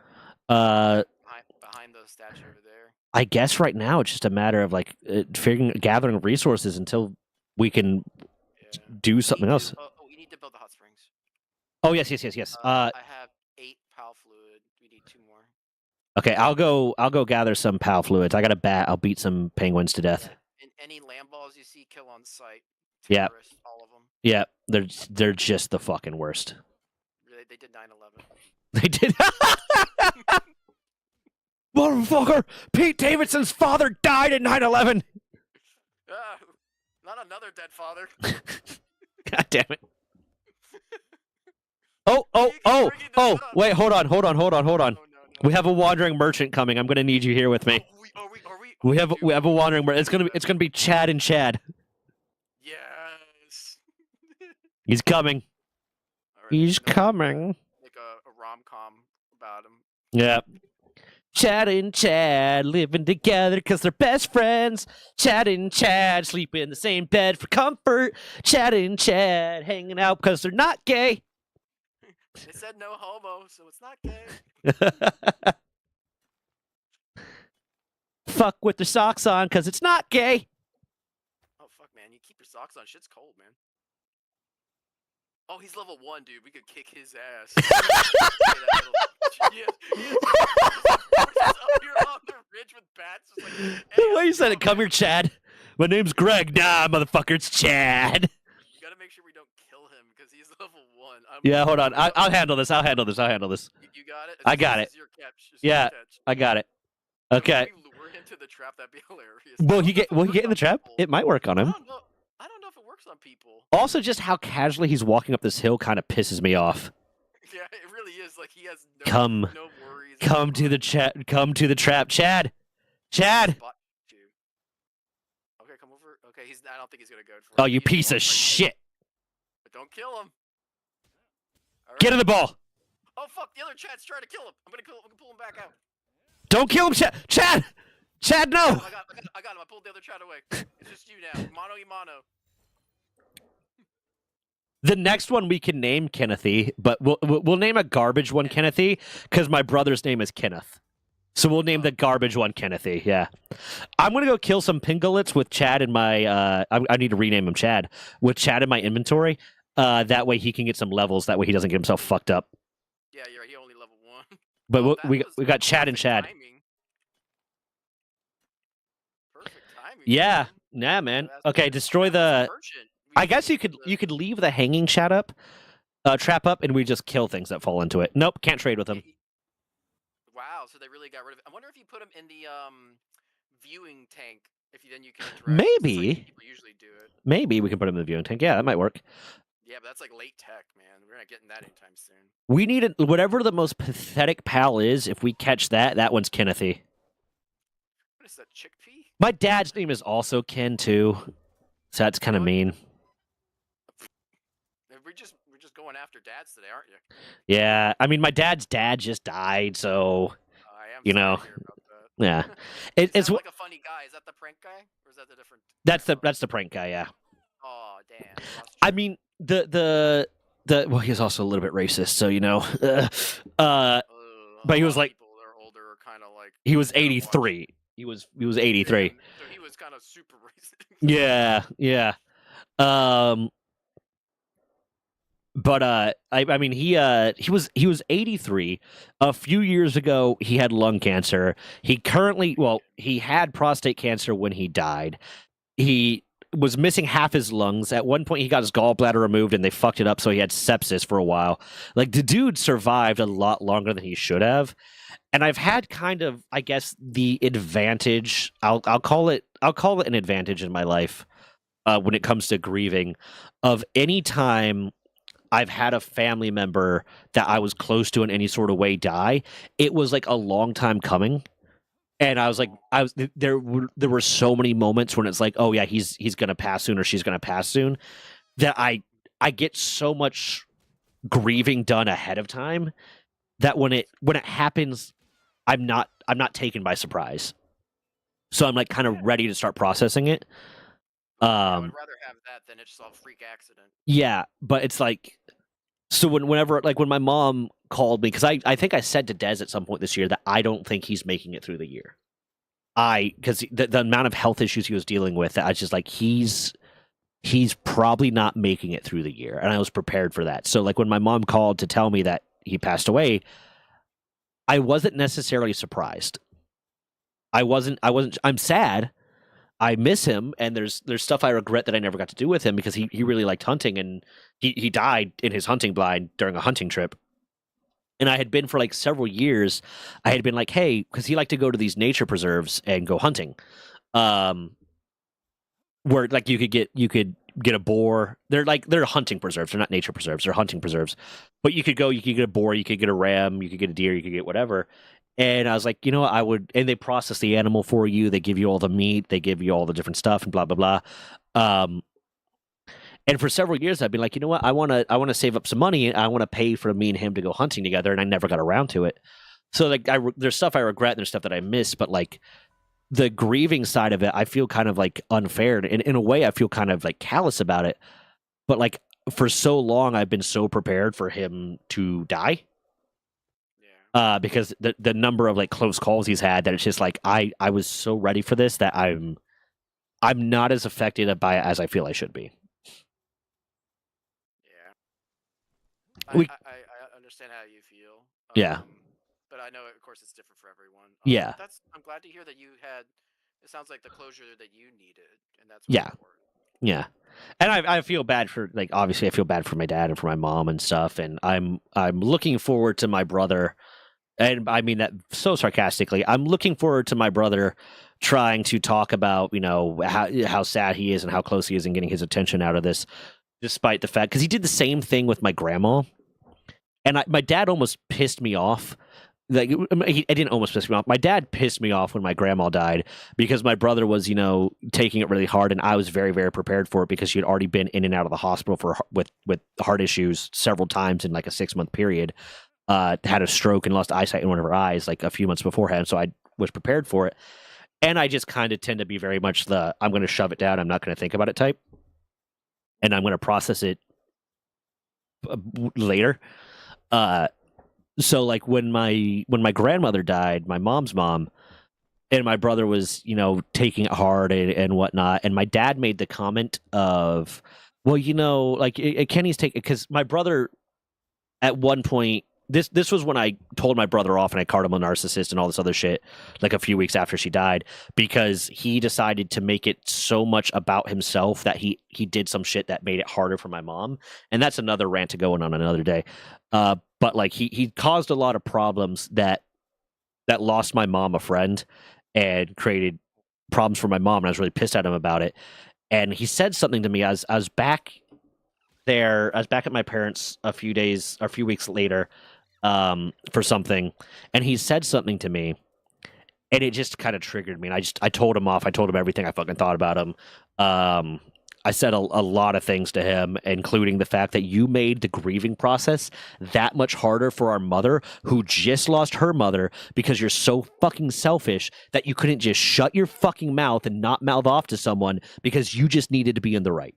[SPEAKER 2] Behind the statue over there.
[SPEAKER 1] I guess right now it's just a matter of like gathering resources until we can do something else.
[SPEAKER 2] We need to build the hot springs.
[SPEAKER 1] Oh yes.
[SPEAKER 2] I have 8 pal fluid. We need 2 more.
[SPEAKER 1] Okay, I'll go gather some pal fluids. I got a bat. I'll beat some penguins to death.
[SPEAKER 2] Yeah. And any land balls you see, kill on sight.
[SPEAKER 1] Yeah.
[SPEAKER 2] All of them.
[SPEAKER 1] Yeah, they're just the fucking worst.
[SPEAKER 2] Really, they did 9/11.
[SPEAKER 1] They did. Motherfucker! Pete Davidson's father died in 9/11.
[SPEAKER 2] Not another dead father.
[SPEAKER 1] God damn it. Oh! Wait, hold on.
[SPEAKER 2] No.
[SPEAKER 1] We have a wandering merchant coming. I'm gonna need you here with me. We have a wandering merchant. It's gonna be Chad and Chad.
[SPEAKER 2] Yes.
[SPEAKER 1] He's coming.
[SPEAKER 2] Right,
[SPEAKER 1] He's coming.
[SPEAKER 2] Like a rom-com about him.
[SPEAKER 1] Yeah. Chad and Chad living together because they're best friends. Chad and Chad sleep in the same bed for comfort. Chad and Chad hanging out because they're not gay.
[SPEAKER 2] They said no homo, so it's not gay.
[SPEAKER 1] Fuck with their socks on because it's not gay.
[SPEAKER 2] Oh, fuck, man. You keep your socks on. Shit's cold, man. Oh, he's level 1, dude. We could kick his ass. He up here on the ridge with bats. Just like,
[SPEAKER 1] The
[SPEAKER 2] hey,
[SPEAKER 1] way you said it, come here, Chad. My name's Greg. Nah, motherfucker, it's Chad.
[SPEAKER 2] You gotta make sure we don't kill him because he's level 1.
[SPEAKER 1] Yeah, hold on. I'll handle this.
[SPEAKER 2] You got it?
[SPEAKER 1] I got it.
[SPEAKER 2] Your catch.
[SPEAKER 1] Yeah, I got it. Okay.
[SPEAKER 2] If we lure him to the trap, that'd be hilarious.
[SPEAKER 1] Will he get in the trap? It might work on him.
[SPEAKER 2] I don't know if it works on people.
[SPEAKER 1] Also, just how casually he's walking up this hill kind of pisses me off.
[SPEAKER 2] Yeah, it really is. Like he has no worries.
[SPEAKER 1] Come to the trap, Chad. Chad.
[SPEAKER 2] Okay, come over. Okay, I don't think he's gonna go for it.
[SPEAKER 1] Oh, you piece of shit.
[SPEAKER 2] But don't kill him. Right.
[SPEAKER 1] Get in the ball.
[SPEAKER 2] Oh fuck! The other Chad's trying to kill him. I'm gonna pull him back out.
[SPEAKER 1] Don't kill him, Chad. Chad, no.
[SPEAKER 2] I got him. I pulled the other Chad away. It's just you now. Mano y mano.
[SPEAKER 1] The next one we can name Kennethy, but we'll name a garbage one Kennethy because my brother's name is Kenneth. So we'll name the garbage one Kennethy. Yeah, I'm gonna go kill some pingolets with Chad in my. I need to rename him Chad with Chad in my inventory. That way he can get some levels. That way he doesn't get himself fucked up.
[SPEAKER 2] Yeah, you're right. He only level 1.
[SPEAKER 1] But we got Chad and Chad.
[SPEAKER 2] Timing. Perfect timing.
[SPEAKER 1] Yeah, nah, man. Okay, destroy the. I guess you could leave the hanging trap up, and we just kill things that fall into it. Nope, can't trade with him.
[SPEAKER 2] Wow, so they really got rid of it. I wonder if you put him in the viewing tank. Then you can interact.
[SPEAKER 1] Maybe.
[SPEAKER 2] Like people usually do it.
[SPEAKER 1] Maybe we can put him in the viewing tank. Yeah, that might work.
[SPEAKER 2] Yeah, but that's like late tech, man. We're not getting that anytime soon.
[SPEAKER 1] We need whatever the most pathetic pal is. If we catch that one's Kennethy.
[SPEAKER 2] What is that, chickpea?
[SPEAKER 1] My dad's name is also Ken too, so that's kind of mean.
[SPEAKER 2] We're just going after dads today, aren't you?
[SPEAKER 1] Yeah, I mean my dad's dad just died, so
[SPEAKER 2] I am.
[SPEAKER 1] You know.
[SPEAKER 2] Sorry to hear about that.
[SPEAKER 1] yeah.
[SPEAKER 2] It's like a funny guy. Is that the prank guy, or is that the different?
[SPEAKER 1] That's the prank guy. Yeah.
[SPEAKER 2] Oh damn.
[SPEAKER 1] I mean the well, he was also a little bit racist, so you know. But he was like,
[SPEAKER 2] people that are older are kind of like.
[SPEAKER 1] he was 83. He was 83.
[SPEAKER 2] Yeah, so he was kind of super racist.
[SPEAKER 1] Yeah. But I mean he was 83. A few years ago he had lung cancer. He had prostate cancer when he died. He was missing half his lungs. At one point he got his gallbladder removed and they fucked it up, so he had sepsis for a while. Like the dude survived a lot longer than he should have. And I've had kind of, I guess, the advantage. I'll call it an advantage in my life when it comes to grieving. Of any time I've had a family member that I was close to in any sort of way die. It was like a long time coming. And I was like, there were so many moments when it's like, oh yeah, he's gonna pass soon or she's gonna pass soon, that I get so much grieving done ahead of time that when it happens, I'm not taken by surprise. So I'm like kind of ready to start processing it.
[SPEAKER 2] I would rather have that than it's just a freak accident.
[SPEAKER 1] Yeah, but it's like, so whenever like when my mom called me, because I think I said to Des at some point this year that I don't think he's making it through the year. Because the amount of health issues he was dealing with, I was just like, he's probably not making it through the year, and I was prepared for that. So like when my mom called to tell me that he passed away, I wasn't necessarily surprised. I'm sad. I miss him, and there's stuff I regret that I never got to do with him because he really liked hunting, and he died in his hunting blind during a hunting trip. And I had been for like several years, I had been like, hey, because he liked to go to these nature preserves and go hunting. Where like you could get a boar. They're hunting preserves. They're not nature preserves. They're hunting preserves. But you could get a boar, you could get a ram, you could get a deer, you could get whatever. And I was like, you know what, I would, and they process the animal for you. They give you all the meat, they give you all the different stuff and blah, blah, blah. And for several years, I've been like, you know what, I want to save up some money. And I want to pay for me and him to go hunting together. And I never got around to it. So like, there's stuff I regret and there's stuff that I miss, but like the grieving side of it, I feel kind of like unfair. And in a way, I feel kind of like callous about it. But like for so long, I've been so prepared for him to die. Because the number of like close calls he's had, that it's just like I was so ready for this that I'm not as affected by it as I feel I should be.
[SPEAKER 2] Yeah, I understand how you feel.
[SPEAKER 1] Yeah,
[SPEAKER 2] but I know of course it's different for everyone.
[SPEAKER 1] Yeah,
[SPEAKER 2] I'm glad to hear that you had. It sounds like the closure that you needed, and that's
[SPEAKER 1] yeah,
[SPEAKER 2] important.
[SPEAKER 1] yeah. And I feel bad for, like, obviously I feel bad for my dad and for my mom and stuff, and I'm looking forward to my brother. And I mean that so sarcastically. I'm looking forward to my brother trying to talk about, you know, how sad he is and how close he is in getting his attention out of this, despite the fact, because he did the same thing with my grandma, and my dad almost pissed me off. Like, I didn't almost piss me off. My dad pissed me off when my grandma died because my brother was, you know, taking it really hard, and I was very, very prepared for it because she had already been in and out of the hospital with heart issues several times in like a 6-month period. Had a stroke and lost eyesight in one of her eyes like a few months beforehand, so I was prepared for it. And I just kind of tend to be very much the I'm going to shove it down, I'm not going to think about it type, and I'm going to process it later. So like when my grandmother died, my mom's mom, and my brother was, you know, taking it hard and whatnot, and my dad made the comment of, well, you know, like Kenny's taking, because my brother at one point, this was when I told my brother off and I called him a narcissist and all this other shit, like a few weeks after she died, because he decided to make it so much about himself that he did some shit that made it harder for my mom. And that's another rant to go on another day. But like he caused a lot of problems that lost my mom a friend and created problems for my mom. And I was really pissed at him about it. And he said something to me. I was back there. I was back at my parents a few weeks later for something, and he said something to me, and it just kind of triggered me. And I told him off. I told him everything I fucking thought about him. I said a lot of things to him, including the fact that you made the grieving process that much harder for our mother, who just lost her mother, because you're so fucking selfish that you couldn't just shut your fucking mouth and not mouth off to someone because you just needed to be in the right.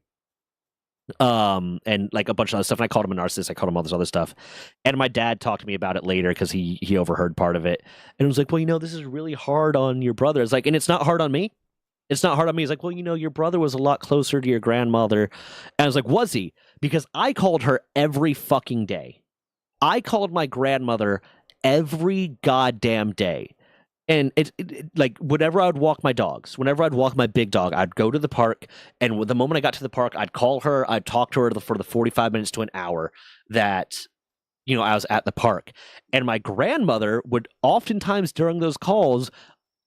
[SPEAKER 1] And like a bunch of other stuff. And I called him a narcissist. I called him all this other stuff. And my dad talked to me about it later because he overheard part of it. And it was like, well, you know, this is really hard on your brother. It's like, and it's not hard on me. It's not hard on me. He's like, well, you know, your brother was a lot closer to your grandmother. And I was like, was he? Because I called her every fucking day. I called my grandmother every goddamn day. And it like, whenever I would walk my dogs, whenever I'd walk my big dog, I'd go to the park. And the moment I got to the park, I'd call her. I'd talk to her for the 45 minutes to an hour that, you know, I was at the park. And my grandmother would oftentimes during those calls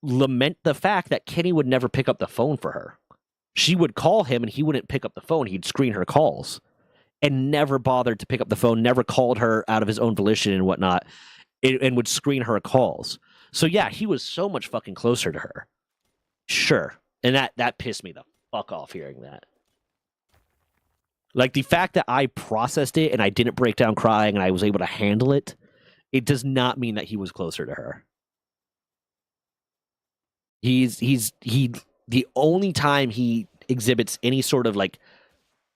[SPEAKER 1] lament the fact that Kenny would never pick up the phone for her. She would call him and he wouldn't pick up the phone. He'd screen her calls. and never bothered to pick up the phone, never called her out of his own volition and whatnot, and would screen her calls. So yeah, he was so much fucking closer to her. Sure. And that pissed me the fuck off hearing that. Like the fact that I processed it and I didn't break down crying and I was able to handle it, it does not mean that he was closer to her. He the only time he exhibits any sort of like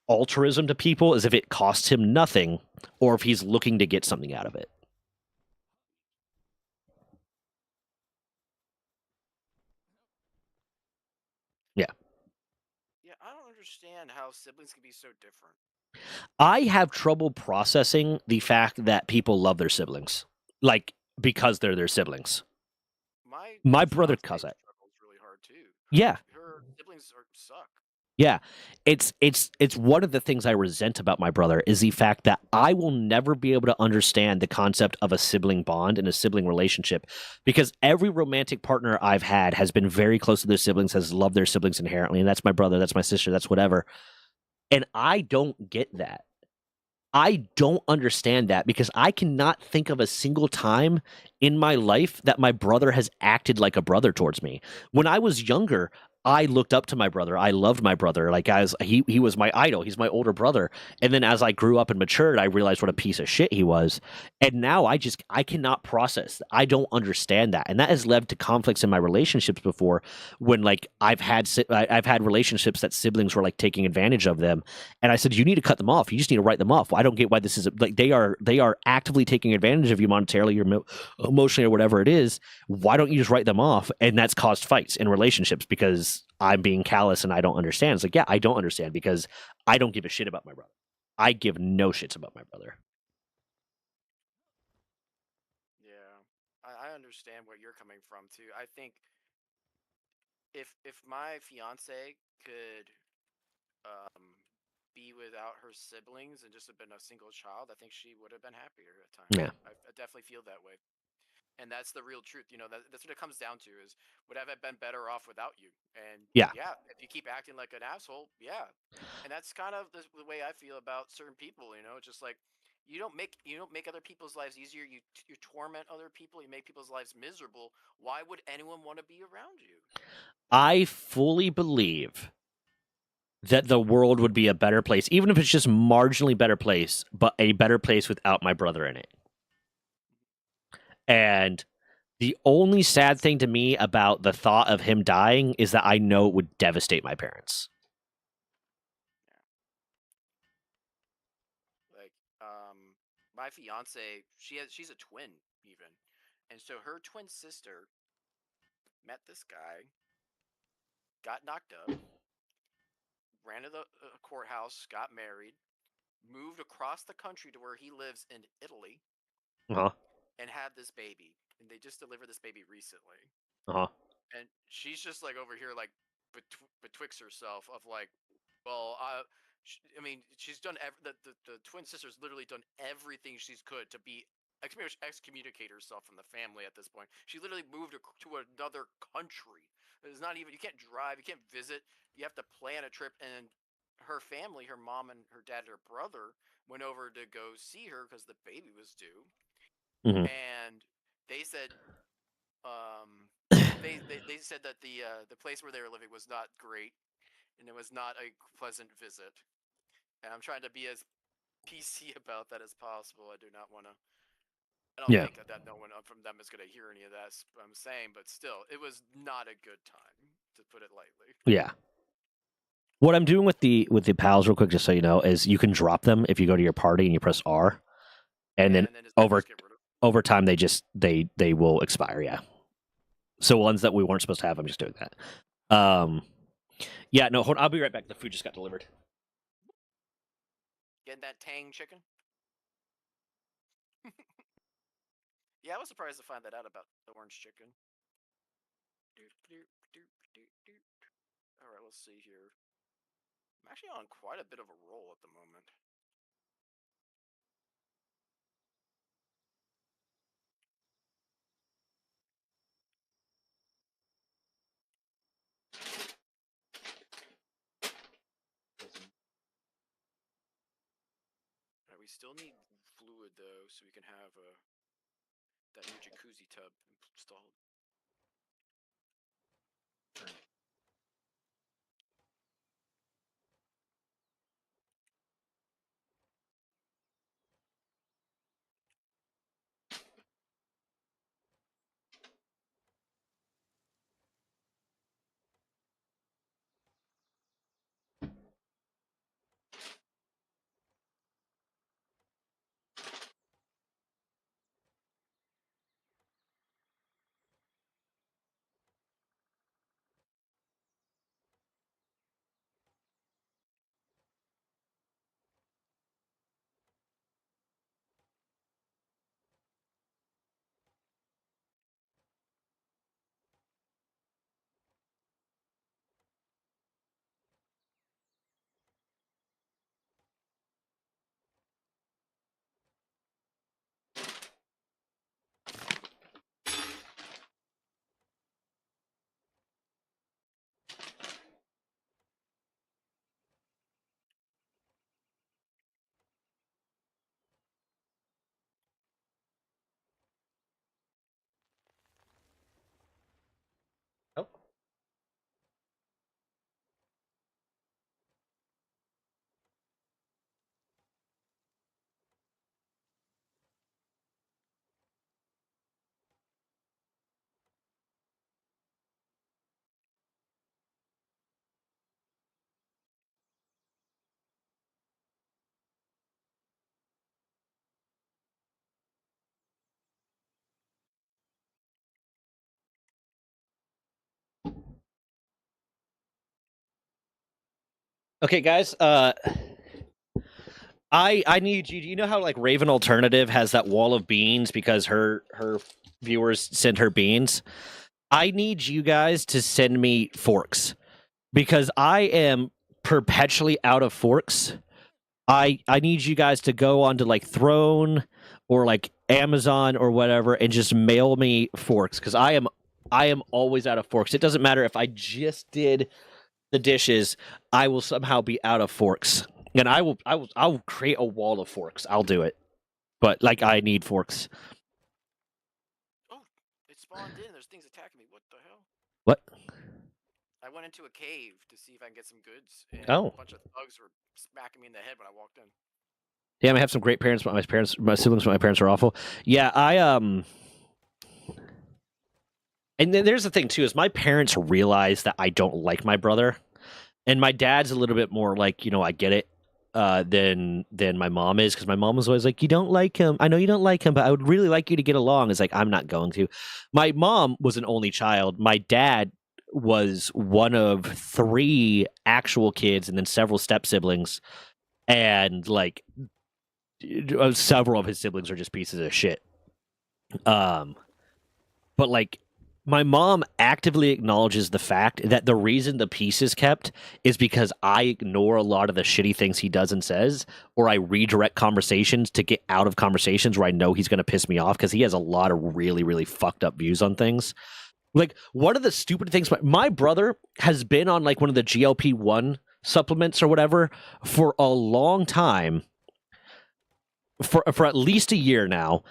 [SPEAKER 1] altruism to people is if it costs him nothing or if he's looking to get something out of it. Yeah.
[SPEAKER 2] Yeah, I don't understand how siblings can be so different.
[SPEAKER 1] I have trouble processing the fact that people love their siblings. Like because they're their siblings. My brother
[SPEAKER 2] fiance
[SPEAKER 1] Cossack.
[SPEAKER 2] struggles really hard too.
[SPEAKER 1] Yeah.
[SPEAKER 2] Her siblings suck.
[SPEAKER 1] Yeah. It's one of the things I resent about my brother is the fact that I will never be able to understand the concept of a sibling bond and a sibling relationship because every romantic partner I've had has been very close to their siblings, has loved their siblings inherently, and that's my brother, that's my sister, that's whatever. And I don't get that. I don't understand that because I cannot think of a single time in my life that my brother has acted like a brother towards me. When I was younger, I looked up to my brother. I loved my brother. Like as he was my idol. He's my older brother. And then as I grew up and matured, I realized what a piece of shit he was. And now I cannot process. I don't understand that. And that has led to conflicts in my relationships before when like I've had relationships that siblings were like taking advantage of them. And I said, you need to cut them off. You just need to write them off. I don't get why this is like they are actively taking advantage of you monetarily or emotionally or whatever it is. Why don't you just write them off? And that's caused fights in relationships because I'm being callous and I don't understand. It's like, yeah, I don't understand because I don't give a shit about my brother. I give no shits about my brother.
[SPEAKER 2] Yeah, I understand where you're coming from too. I think if my fiance could um be without her siblings and just have been a single child, I think she would have been happier at times.
[SPEAKER 1] Yeah.
[SPEAKER 2] I definitely feel that way. And that's the real truth. That's what it comes down to is would I have been better off without you? And
[SPEAKER 1] Yeah.
[SPEAKER 2] yeah, if you keep acting like an asshole, yeah. And that's kind of the way I feel about certain people. Just like you don't make other people's lives easier. You torment other people. You make people's lives miserable. Why would anyone want to be around you?
[SPEAKER 1] I fully believe that the world would be a better place, even if it's just marginally better place, but a better place without my brother in it. And the only sad thing to me about the thought of him dying is that I know it would devastate my parents.
[SPEAKER 2] Like, my fiance, she's a twin even, and so her twin sister met this guy, got knocked up, ran to the courthouse, got married, moved across the country to where he lives in Italy,
[SPEAKER 1] Uh-huh.
[SPEAKER 2] and had this baby. And they just delivered this baby recently.
[SPEAKER 1] Uh-huh.
[SPEAKER 2] And she's just like over here, like betwixt herself of like, well, I mean, she's done the twin sister's literally done everything she's could to be excommunicate herself from the family at this point. She literally moved to another country. It's not even you can't drive, you can't visit. You have to plan a trip, and her family, her mom and her dad and her brother went over to go see her because the baby was due,
[SPEAKER 1] Mm-hmm.
[SPEAKER 2] and they said um, they said that the place where they were living was not great, and it was not a pleasant visit. And I'm trying to be as PC about that as possible. I do not want to. I don't
[SPEAKER 1] Yeah.
[SPEAKER 2] think that no one from them is going to hear any of that I'm saying, but still, it was not a good time, to put it lightly.
[SPEAKER 1] Yeah. What I'm doing with the pals, real quick, just so you know, is you can drop them if you go to your party and you press R, and
[SPEAKER 2] Yeah,
[SPEAKER 1] then
[SPEAKER 2] and then just
[SPEAKER 1] over
[SPEAKER 2] get rid of.
[SPEAKER 1] over time they will expire. Yeah. So ones that we weren't supposed to have, I'm just doing that. Yeah. No, hold on, I'll be right back. The food just got delivered.
[SPEAKER 2] Getting that Tang chicken. Yeah, I was surprised to find that out about the orange chicken. All right, let's see here. I'm actually on quite a bit of a roll at the moment. still need fluid though, so we can have that new jacuzzi tub installed.
[SPEAKER 1] Oh. Okay, guys. I need you. Do you know how like Raven Alternative has that wall of beans because her viewers send her beans? I need you guys to send me forks because I am perpetually out of forks. I need you guys to go onto like Throne or like Amazon or whatever and just mail me forks because I am always out of forks. It doesn't matter if I just did the dishes, I will somehow be out of forks. And I'll create a wall of forks. I'll do it. But like I need forks.
[SPEAKER 2] Oh, it spawned in. There's things attacking me. What the hell?
[SPEAKER 1] What?
[SPEAKER 2] I went into a cave to see if I can get some goods, and
[SPEAKER 1] Oh.
[SPEAKER 2] a bunch of thugs were smacking me in the head when I walked in.
[SPEAKER 1] Damn, I have some great parents, but my siblings, but my parents are awful. Yeah, and then there's the thing too, is my parents realize that I don't like my brother. And my dad's a little bit more like, I get it, than my mom is, because my mom was always like, you don't like him. I know you don't like him, but I would really like you to get along. It's like, I'm not going to. My mom was an only child. My dad was one of 3 actual kids and then several step siblings. And like several of his siblings are just pieces of shit. But like my mom actively acknowledges the fact that the reason the peace is kept is because I ignore a lot of the shitty things he does and says, or I redirect conversations to get out of conversations where I know he's going to piss me off because he has a lot of really, really fucked up views on things. Like one of the stupid things, my brother has been on like one of the GLP-1 supplements or whatever for a long time, for at least a year now,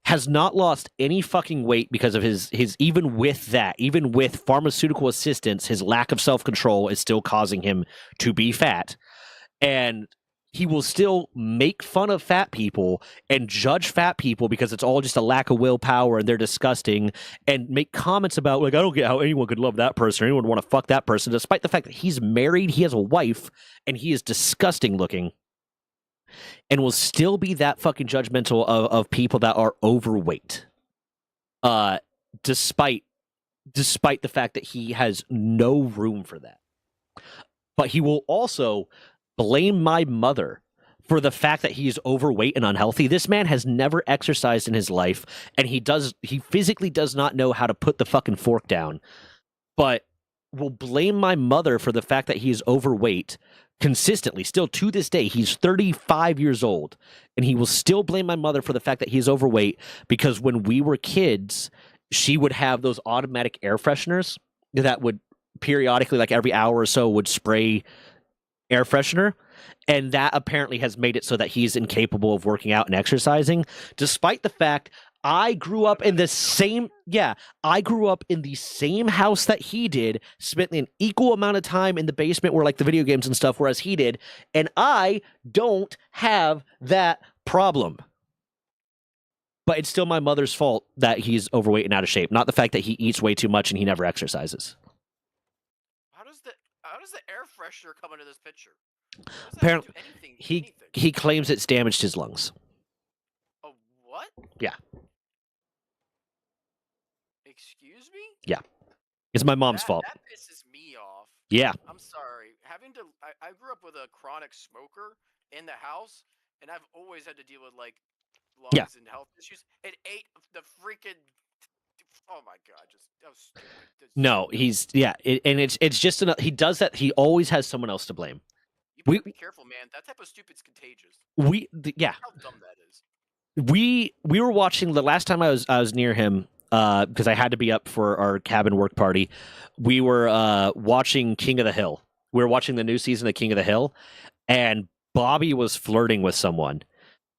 [SPEAKER 1] has not lost any fucking weight because of his even with that, even with pharmaceutical assistance, his lack of self-control is still causing him to be fat. And he will still make fun of fat people and judge fat people because it's all just a lack of willpower and they're disgusting, and make comments about like, I don't get how anyone could love that person or anyone would want to fuck that person, despite the fact that he's married, he has a wife, and he is disgusting looking. And will still be that fucking judgmental of people that are overweight, despite the fact that he has no room for that. But he will also blame my mother for the fact that he is overweight and unhealthy. This man has never exercised in his life, and he physically does not know how to put the fucking fork down, but will blame my mother for the fact that he is overweight consistently. Still to this day, he's 35 years old, and he will still blame my mother for the fact that he's overweight because when we were kids, she would have those automatic air fresheners that would periodically, like every hour or so, would spray air freshener, and that apparently has made it so that he's incapable of working out and exercising, despite the fact I grew up in the same house that he did, spent an equal amount of time in the basement where like the video games and stuff, whereas he did, and I don't have that problem. But it's still my mother's fault that he's overweight and out of shape, not the fact that he eats way too much and he never exercises.
[SPEAKER 2] How does the air freshener come into this picture?
[SPEAKER 1] Apparently, he claims it's damaged his lungs.
[SPEAKER 2] Oh, what?
[SPEAKER 1] Yeah.
[SPEAKER 2] Excuse me?
[SPEAKER 1] Yeah. It's my mom's fault.
[SPEAKER 2] That pisses me off.
[SPEAKER 1] Yeah.
[SPEAKER 2] I'm sorry. I grew up with a chronic smoker in the house, and I've always had to deal with like lungs and health issues. It ate the freaking. Oh my god! That was stupid.
[SPEAKER 1] No, and it's just he does that. He always has someone else to blame.
[SPEAKER 2] You better be careful, man. That type of stupid's contagious.
[SPEAKER 1] How
[SPEAKER 2] dumb that is.
[SPEAKER 1] We were watching the last time I was near him because I had to be up for our cabin work party. We were watching King of the Hill. We were watching the new season of King of the Hill, and Bobby was flirting with someone.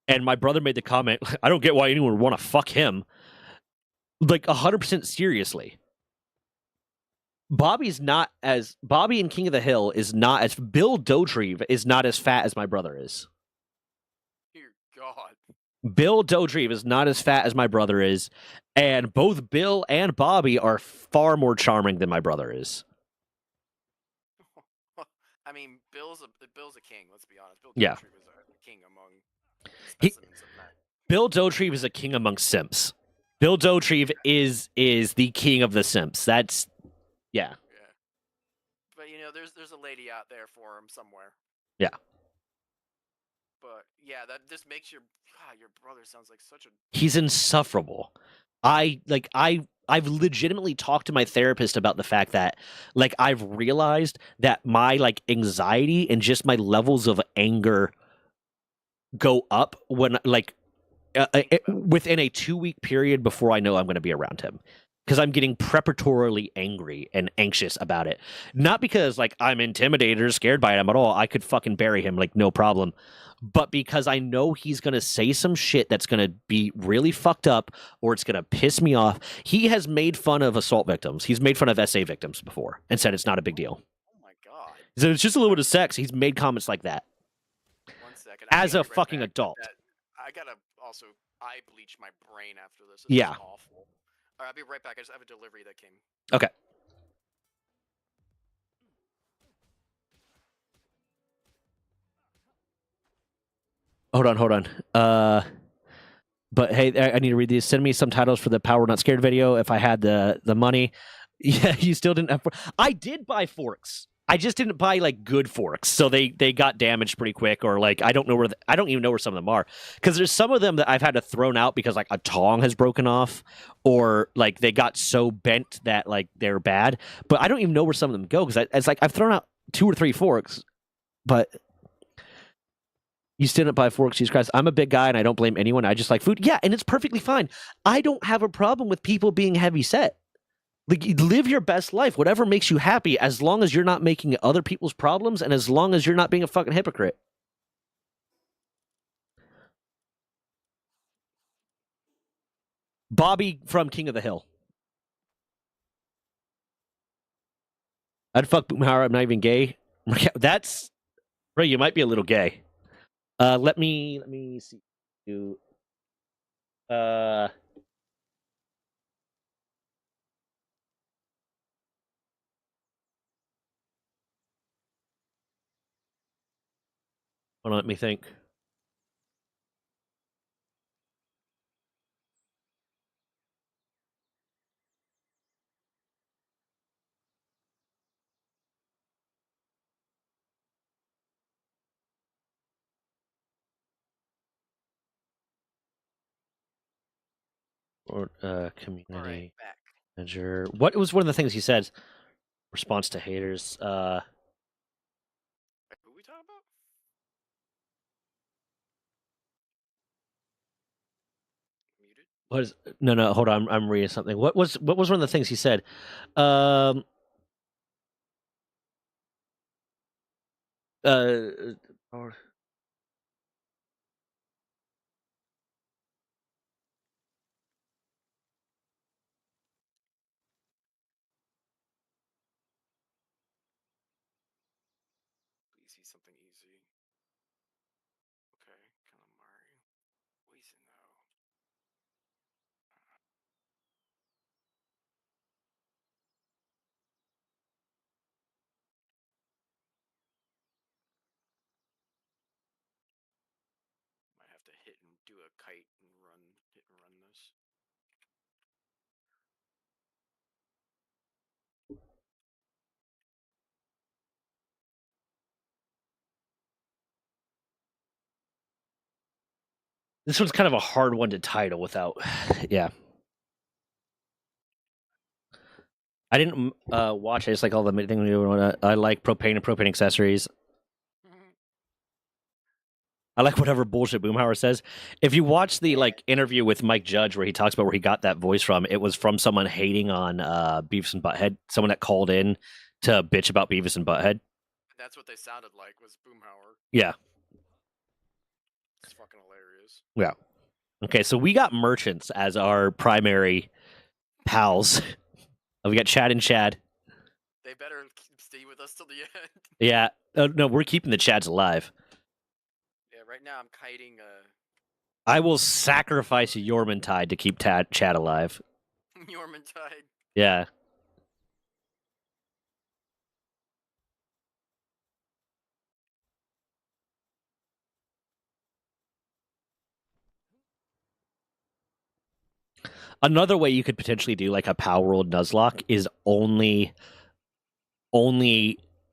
[SPEAKER 1] And my brother made the comment, I don't get why anyone would want to fuck him. Like 100% seriously. Bobby in King of the Hill is not as Bill Dodrive is not as fat as my brother is.
[SPEAKER 2] Dear God.
[SPEAKER 1] Bill Dodrive is not as fat as my brother is, and both Bill and Bobby are far more charming than my brother is.
[SPEAKER 2] I mean, Bill's a king. Let's be honest. Bill
[SPEAKER 1] Yeah.
[SPEAKER 2] Dodrive is a king among specimens of men.
[SPEAKER 1] Bill Dodrive is a king among simps. Bill Dodrive is the king of the simps. That's yeah.
[SPEAKER 2] But there's a lady out there for him somewhere.
[SPEAKER 1] Yeah.
[SPEAKER 2] But yeah, this makes your brother sounds like such a.
[SPEAKER 1] He's insufferable. I've legitimately talked to my therapist about the fact that I've realized that my anxiety and just my levels of anger go up when within a 2-week period before I know I'm going to be around him. Because I'm getting preparatorily angry and anxious about it. Not because I'm intimidated or scared by him at all. I could fucking bury him no problem. But because I know he's going to say some shit that's going to be really fucked up or it's going to piss me off. He has made fun of assault victims. He's made fun of SA victims before and said it's not a big deal.
[SPEAKER 2] Oh my god.
[SPEAKER 1] So it's just a little bit of sex. He's made comments like that.
[SPEAKER 2] 1 second.
[SPEAKER 1] As a fucking adult.
[SPEAKER 2] I gotta also eye bleach my brain after this.
[SPEAKER 1] Yeah.
[SPEAKER 2] Is awful. All right, I'll be right back. I just have a delivery that came.
[SPEAKER 1] Okay. Hold on. But hey, I need to read these. Send me some titles for the Palworld Not Scared video if I had the money. Yeah, you still didn't have. I did buy forks. I just didn't buy good forks, so they got damaged pretty quick, or I don't know I don't even know where some of them are, because there's some of them that I've had to thrown out because a tong has broken off, or they got so bent that they're bad. But I don't even know where some of them go because it's I've thrown out 2 or 3 forks, but you still didn't buy forks. Jesus Christ, I'm a big guy and I don't blame anyone. I just like food. Yeah, and it's perfectly fine. I don't have a problem with people being heavy set. Live your best life, whatever makes you happy, as long as you're not making other people's problems and as long as you're not being a fucking hypocrite. Bobby from King of the Hill. I'd fuck Boomhauer. I'm not even gay. That's right. You might be a little gay. Let me see. Hold on, let me think. Or community
[SPEAKER 2] right, back.
[SPEAKER 1] manager. What was one of the things he said? Response to haters.
[SPEAKER 2] Who are we talking about? Muted?
[SPEAKER 1] What is no, hold on, I'm reading something. What was one of the things he said? or-
[SPEAKER 2] Please see something easy. Okay, calamari. Poison though. Might have to hit and do a kite and run, hit and run this.
[SPEAKER 1] this one's kind of a hard one to title without. Yeah. I didn't watch it. It's like all the things. I like propane and propane accessories. I like whatever bullshit Boomhauer says. If you watch the like interview with Mike Judge where he talks about where he got that voice from, it was from someone hating on Beavis and Butthead. Someone that called in to bitch about Beavis and Butthead.
[SPEAKER 2] That's what they sounded like, was Boomhauer.
[SPEAKER 1] Yeah.
[SPEAKER 2] It's fucking hilarious.
[SPEAKER 1] Yeah. Okay, so we got merchants as our primary pals. We got Chad and Chad.
[SPEAKER 2] They better stay with us till the end.
[SPEAKER 1] Yeah. No, we're keeping the Chads alive.
[SPEAKER 2] Yeah, right now I'm kiting
[SPEAKER 1] I will sacrifice Yormantide to keep Chad alive.
[SPEAKER 2] Yormantide.
[SPEAKER 1] Yeah. Another way you could potentially do like a Palworld Nuzlocke is only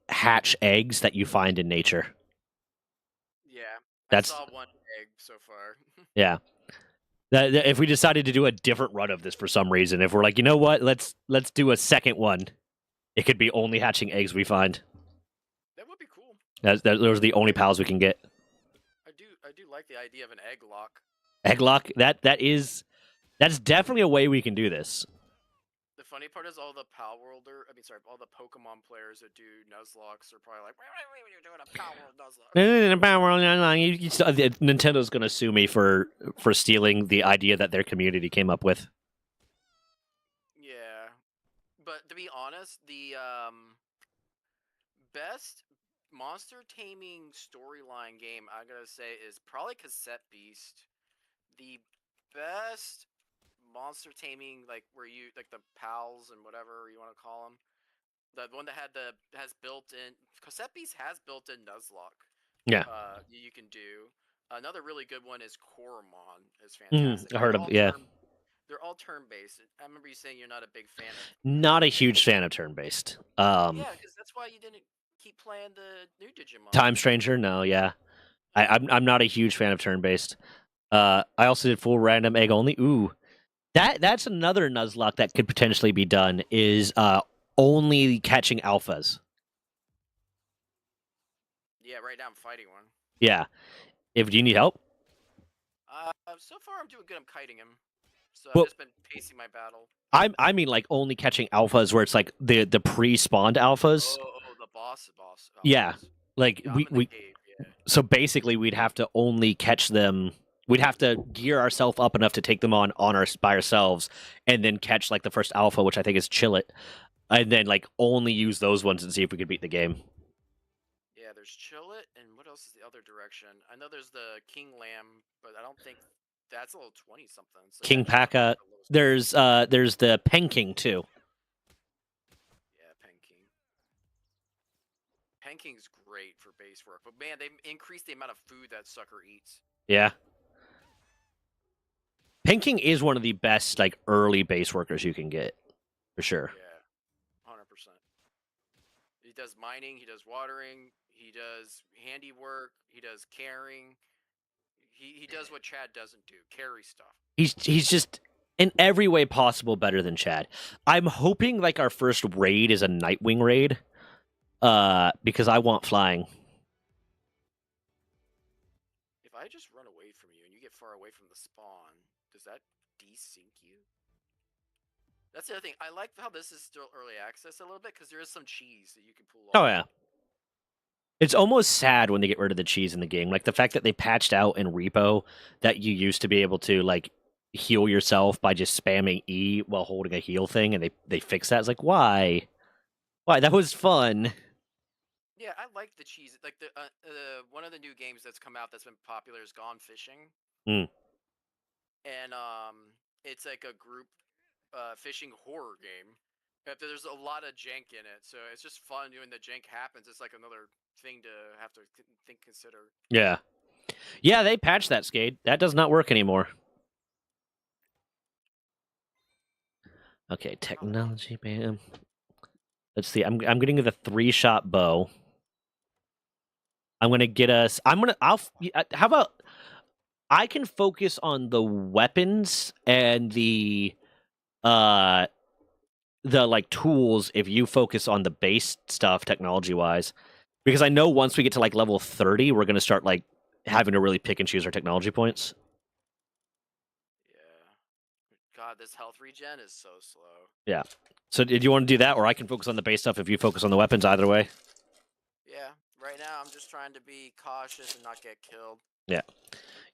[SPEAKER 1] hatch eggs that you find in nature.
[SPEAKER 2] Yeah,
[SPEAKER 1] That's
[SPEAKER 2] I saw one egg so far.
[SPEAKER 1] yeah. That if we decided to do a different run of this for some reason, if we're like, you know what, let's do a second one, it could be only hatching eggs we find.
[SPEAKER 2] That would be cool.
[SPEAKER 1] Those are the only pals we can get.
[SPEAKER 2] I do like the idea of an egg lock.
[SPEAKER 1] Egglock, that's definitely a way we can do this.
[SPEAKER 2] The funny part is all the all the Pokemon players that do Nuzlocks are probably like, wait, you're doing a Palworld Nuzlocke.
[SPEAKER 1] Nintendo's gonna sue me for stealing the idea that their community came up with.
[SPEAKER 2] Yeah, but to be honest, the best monster taming storyline game I gotta say is probably Cassette Beast. The best monster taming, like where you like the pals and whatever you want to call them. The one that has built-in Cassette Beast has built-in Nuzlocke.
[SPEAKER 1] Yeah.
[SPEAKER 2] You can do. Another really good one is Koromon. Is
[SPEAKER 1] Mm,
[SPEAKER 2] fantastic.
[SPEAKER 1] I heard of yeah.
[SPEAKER 2] They're all turn-based. I remember you saying you're not a big fan of.
[SPEAKER 1] Not a huge fan of turn-based.
[SPEAKER 2] Yeah, because that's why you didn't keep playing the new Digimon.
[SPEAKER 1] Time Stranger, no, yeah. I'm not a huge fan of turn-based. I also did full random egg only. Ooh, that's another Nuzlocke that could potentially be done. Is only catching alphas.
[SPEAKER 2] Yeah, right now I'm fighting one.
[SPEAKER 1] Yeah. If do you need help?
[SPEAKER 2] So far I'm doing good. I'm kiting him. So
[SPEAKER 1] Well,
[SPEAKER 2] I've just been pacing my battle.
[SPEAKER 1] I mean like only catching alphas where it's like the pre-spawned alphas.
[SPEAKER 2] Oh, the boss.
[SPEAKER 1] Yeah. Like
[SPEAKER 2] yeah,
[SPEAKER 1] we
[SPEAKER 2] cave, yeah.
[SPEAKER 1] So basically we'd have to only catch them. We'd have to gear ourselves up enough to take them on by ourselves and then catch like the first alpha, which I think is Chillet, and then like only use those ones and see if we could beat the game.
[SPEAKER 2] Yeah, there's Chillet, and what else is the other direction? I know there's the King Lamb, but I don't think that's a little 20-something. So
[SPEAKER 1] King Paka. There's the Pen King too.
[SPEAKER 2] Yeah, Pen King. Pen King's great for base work, but man, they increased the amount of food that sucker eats.
[SPEAKER 1] Yeah. Pen King is one of the best like early base workers you can get, for sure.
[SPEAKER 2] Yeah, 100%. He does mining, he does watering, he does handiwork, he does carrying. He does what Chad doesn't do, carry stuff.
[SPEAKER 1] He's just in every way possible better than Chad. I'm hoping like our first raid is a Nightwing raid, because I want flying.
[SPEAKER 2] If I just run away from you and you get far away from the spawn, does that desync you? That's the other thing. I like how this is still early access a little bit because there is some cheese that you can pull off.
[SPEAKER 1] Oh yeah. It's almost sad when they get rid of the cheese in the game. Like the fact that they patched out in Repo that you used to be able to like heal yourself by just spamming E while holding a heal thing, and they fix that. It's like, why? Why? That was fun.
[SPEAKER 2] Yeah, I like the cheese. Like the one of the new games that's come out that's been popular is Gone Fishing.
[SPEAKER 1] Mm.
[SPEAKER 2] And it's like a group fishing horror game. But there's a lot of jank in it, so it's just fun when the jank happens. It's like another thing to have to consider.
[SPEAKER 1] Yeah. Yeah, they patched that, Skade. That does not work anymore. Okay, technology, bam. Let's see. I'm getting the 3-shot bow. I'm gonna get us. How about I can focus on the weapons and the like tools if you focus on the base stuff technology wise, because I know once we get to like level 30, we're gonna start like having to really pick and choose our technology points.
[SPEAKER 2] Yeah. God, this health regen is so slow.
[SPEAKER 1] Yeah. So did you want to do that, or I can focus on the base stuff if you focus on the weapons? Either way.
[SPEAKER 2] Yeah. Right now, I'm just trying to be cautious and not get killed.
[SPEAKER 1] Yeah.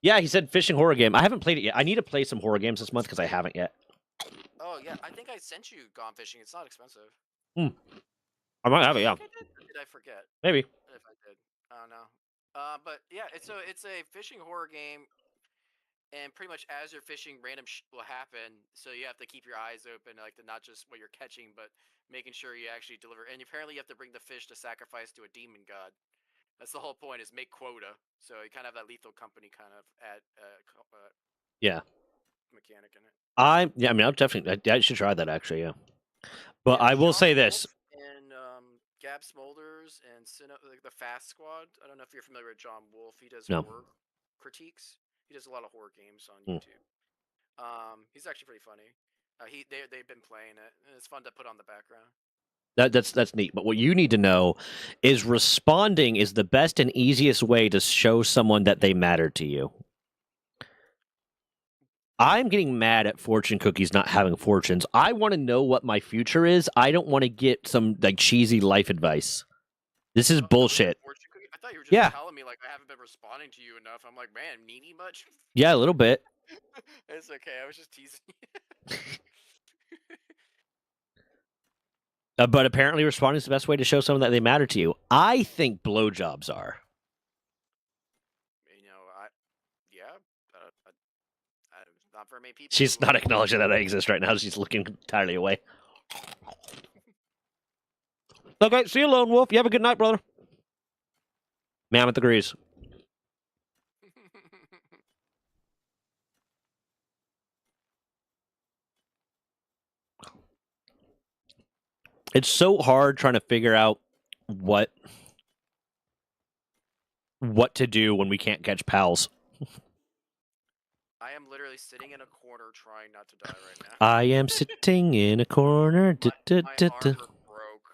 [SPEAKER 1] Yeah, he said fishing horror game. I haven't played it yet. I need to play some horror games this month because I haven't yet.
[SPEAKER 2] Oh yeah, I think I sent you Gone Fishing. It's not expensive.
[SPEAKER 1] I might have it. Yeah.
[SPEAKER 2] Did I forget?
[SPEAKER 1] Maybe.
[SPEAKER 2] If I did, I don't know. But yeah, it's a fishing horror game, and pretty much as you're fishing, random will happen. So you have to keep your eyes open, like to not just what you're catching, but making sure you actually deliver. And apparently, you have to bring the fish to sacrifice to a demon god. That's the whole point, is make quota. So you kind of have that Lethal Company kind of
[SPEAKER 1] Yeah.
[SPEAKER 2] mechanic in it.
[SPEAKER 1] I mean, I'll definitely. I should try that actually. Yeah. But I will say this.
[SPEAKER 2] And Gab Smolders and like the Fast Squad. I don't know if you're familiar with John Wolf. He does horror critiques. He does a lot of horror games on YouTube. He's actually pretty funny. They've been playing it, and it's fun to put on the background.
[SPEAKER 1] That's neat. But what you need to know is responding is the best and easiest way to show someone that they matter to you. I'm getting mad at fortune cookies not having fortunes. I want to know what my future is. I don't want to get some like cheesy life advice. This is bullshit.
[SPEAKER 2] I thought you were just telling me like I haven't been responding to you enough. I'm like, man, needy much?
[SPEAKER 1] Yeah, a little bit.
[SPEAKER 2] It's okay. I was just teasing you.
[SPEAKER 1] But apparently responding is the best way to show someone that they matter to you. I think blowjobs are.
[SPEAKER 2] Not very many people.
[SPEAKER 1] She's not acknowledging that I exist right now. She's looking entirely away. Okay, see you, Lone Wolf. You have a good night, brother. Mammoth agrees. It's so hard trying to figure out what to do when we can't catch pals.
[SPEAKER 2] I am literally sitting in a corner trying not to die right now.
[SPEAKER 1] I am sitting in a corner.
[SPEAKER 2] My armor broke.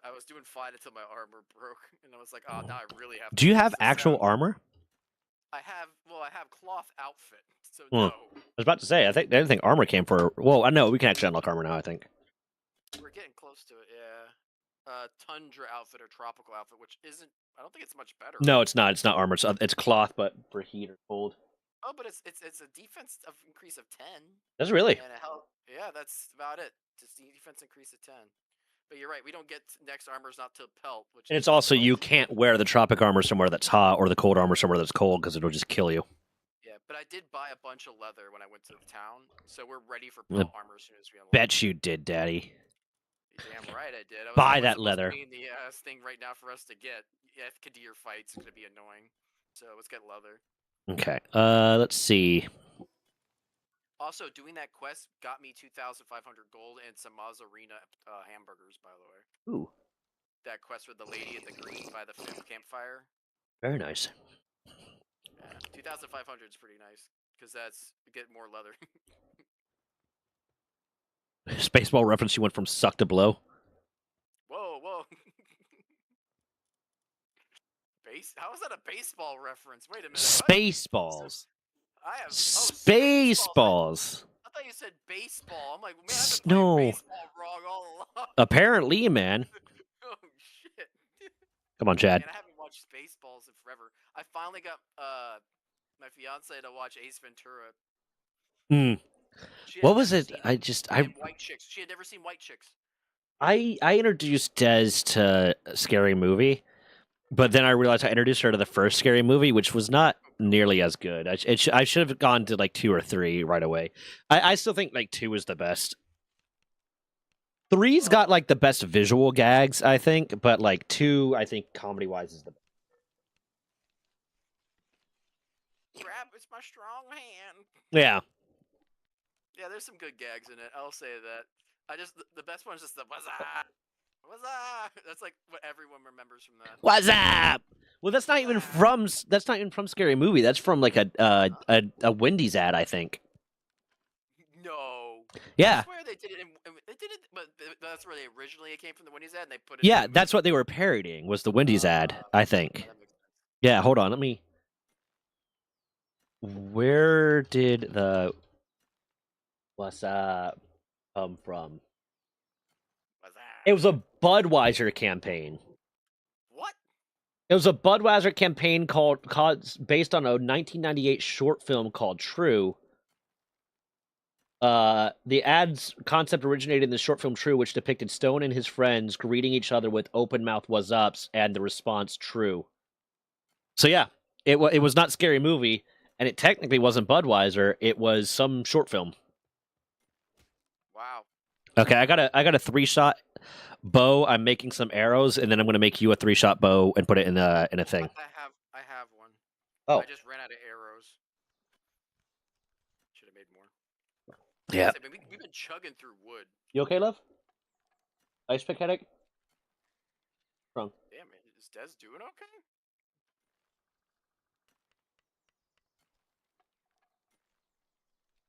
[SPEAKER 2] I was doing fine until my armor broke, and I was like, oh, now I really have to.
[SPEAKER 1] Do you have actual armor?
[SPEAKER 2] I have cloth outfit, so
[SPEAKER 1] no. I was about to say, I didn't think armor came for. Well, I know we can actually unlock armor now, I think.
[SPEAKER 2] We're getting close to it, yeah. Tundra outfit or tropical outfit, which isn't. I don't think it's much better.
[SPEAKER 1] No, it's not. It's not armor. It's cloth, but for heat or cold.
[SPEAKER 2] Oh, but it's a defense increase of 10.
[SPEAKER 1] That's really.
[SPEAKER 2] And yeah, that's about it. Just defense increase of 10. But you're right. We don't get next armors not till pelt.
[SPEAKER 1] And it's also you can't wear the tropic armor somewhere that's hot or the cold armor somewhere that's cold because it'll just kill you.
[SPEAKER 2] Yeah, but I did buy a bunch of leather when I went to the town, so we're ready for pelt armor as soon as we unlock.
[SPEAKER 1] Bet you did, Daddy.
[SPEAKER 2] Damn right I did.
[SPEAKER 1] Buy that leather.
[SPEAKER 2] The thing right now for us to get Kadir fights is gonna be annoying. So let's get leather.
[SPEAKER 1] Okay. Let's see.
[SPEAKER 2] Also, doing that quest got me 2,500 gold and some Mazzarina hamburgers, by the way.
[SPEAKER 1] Ooh.
[SPEAKER 2] That quest with the lady at the green by the campfire.
[SPEAKER 1] Very nice.
[SPEAKER 2] Yeah, 2,500 is pretty nice because that's get more leather.
[SPEAKER 1] Spaceball reference. You went from suck to blow.
[SPEAKER 2] Whoa. How is that a baseball reference? Wait a minute.
[SPEAKER 1] Spaceballs.
[SPEAKER 2] I have
[SPEAKER 1] Spaceballs.
[SPEAKER 2] I thought you said baseball. I'm like, man, I've been playing baseball wrong all along.
[SPEAKER 1] Apparently, man.
[SPEAKER 2] Oh shit.
[SPEAKER 1] Come on, Chad.
[SPEAKER 2] And I haven't watched Spaceballs in forever. I finally got my fiance to watch Ace Ventura.
[SPEAKER 1] Hmm.
[SPEAKER 2] She had
[SPEAKER 1] What was
[SPEAKER 2] never
[SPEAKER 1] it?
[SPEAKER 2] seen
[SPEAKER 1] I
[SPEAKER 2] and White Chicks. She had never seen White Chicks.
[SPEAKER 1] I introduced Des to Scary Movie, but then I realized I introduced her to the first Scary Movie, which was not nearly as good. I should have gone to like 2 or 3 right away. I still think like 2 is the best. 3's got like the best visual gags, I think, but like 2, I think comedy wise is the best.
[SPEAKER 2] Grab, it's my strong hand.
[SPEAKER 1] Yeah.
[SPEAKER 2] Yeah, there's some good gags in it. I'll say that. I just the best one is just the what's up, what's up. That's like what everyone remembers from that.
[SPEAKER 1] What's up? Well, that's not even from Scary Movie. That's from like a Wendy's ad, I think.
[SPEAKER 2] No.
[SPEAKER 1] Yeah.
[SPEAKER 2] I swear they did it. They did it, but that's where they originally came from, the Wendy's ad, and they put it.
[SPEAKER 1] Yeah,
[SPEAKER 2] in the
[SPEAKER 1] that's
[SPEAKER 2] movie.
[SPEAKER 1] what they were parodying. Was the Wendy's ad? I think.
[SPEAKER 2] That makes sense.
[SPEAKER 1] Yeah. Hold on. Let me. Where did the what's up come from?
[SPEAKER 2] What's up?
[SPEAKER 1] It was a Budweiser campaign.
[SPEAKER 2] What?
[SPEAKER 1] It was a Budweiser campaign called based on a 1998 short film called True. The ad's concept originated in the short film True, which depicted Stone and his friends greeting each other with open mouth "was ups" and the response "True." So yeah, it was not Scary Movie, and it technically wasn't Budweiser. It was some short film.
[SPEAKER 2] Wow.
[SPEAKER 1] Okay, I got a 3-shot bow. I'm making some arrows, and then I'm gonna make you a 3-shot bow and put it in a thing.
[SPEAKER 2] I have one.
[SPEAKER 1] Oh,
[SPEAKER 2] I just ran out of arrows. Should have made more.
[SPEAKER 1] yeah.
[SPEAKER 2] We've been chugging through wood.
[SPEAKER 1] You okay, love? Ice pick headache? Wrong.
[SPEAKER 2] Damn it, is Des doing okay?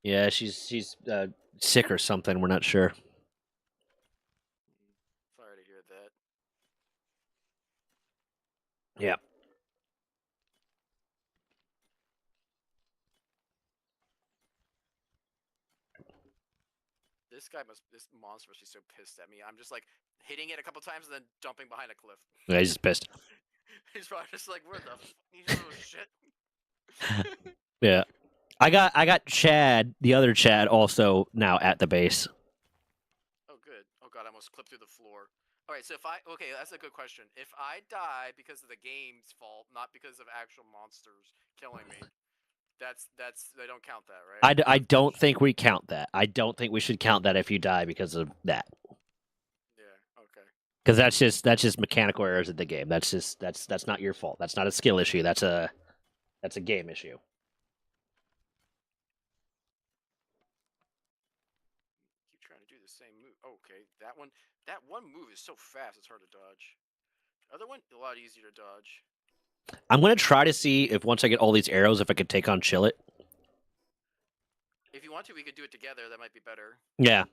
[SPEAKER 1] Yeah, she's sick or something. We're not sure.
[SPEAKER 2] Sorry to hear that.
[SPEAKER 1] Yeah.
[SPEAKER 2] This monster must be so pissed at me. I'm just like hitting it a couple times and then jumping behind a cliff.
[SPEAKER 1] Yeah, he's just pissed.
[SPEAKER 2] He's probably just like, where the fuck, you little shit.
[SPEAKER 1] Yeah. I got Chad, the other Chad, also now at the base.
[SPEAKER 2] Oh, good. Oh, God, I almost clipped through the floor. All right, so okay, that's a good question. If I die because of the game's fault, not because of actual monsters killing me, they don't count that, right?
[SPEAKER 1] I don't think we count that. I don't think we should count that if you die because of that.
[SPEAKER 2] Yeah. Okay.
[SPEAKER 1] Because that's just mechanical errors in the game. That's not your fault. That's not a skill issue. That's a game issue.
[SPEAKER 2] Keep trying to do the same move. Okay, that one move is so fast. It's hard to dodge. The other one, a lot easier to dodge.
[SPEAKER 1] I'm gonna try to see if once I get all these arrows, if I could take on Chillet.
[SPEAKER 2] If you want to, we could do it together. That might be better.
[SPEAKER 1] Yeah.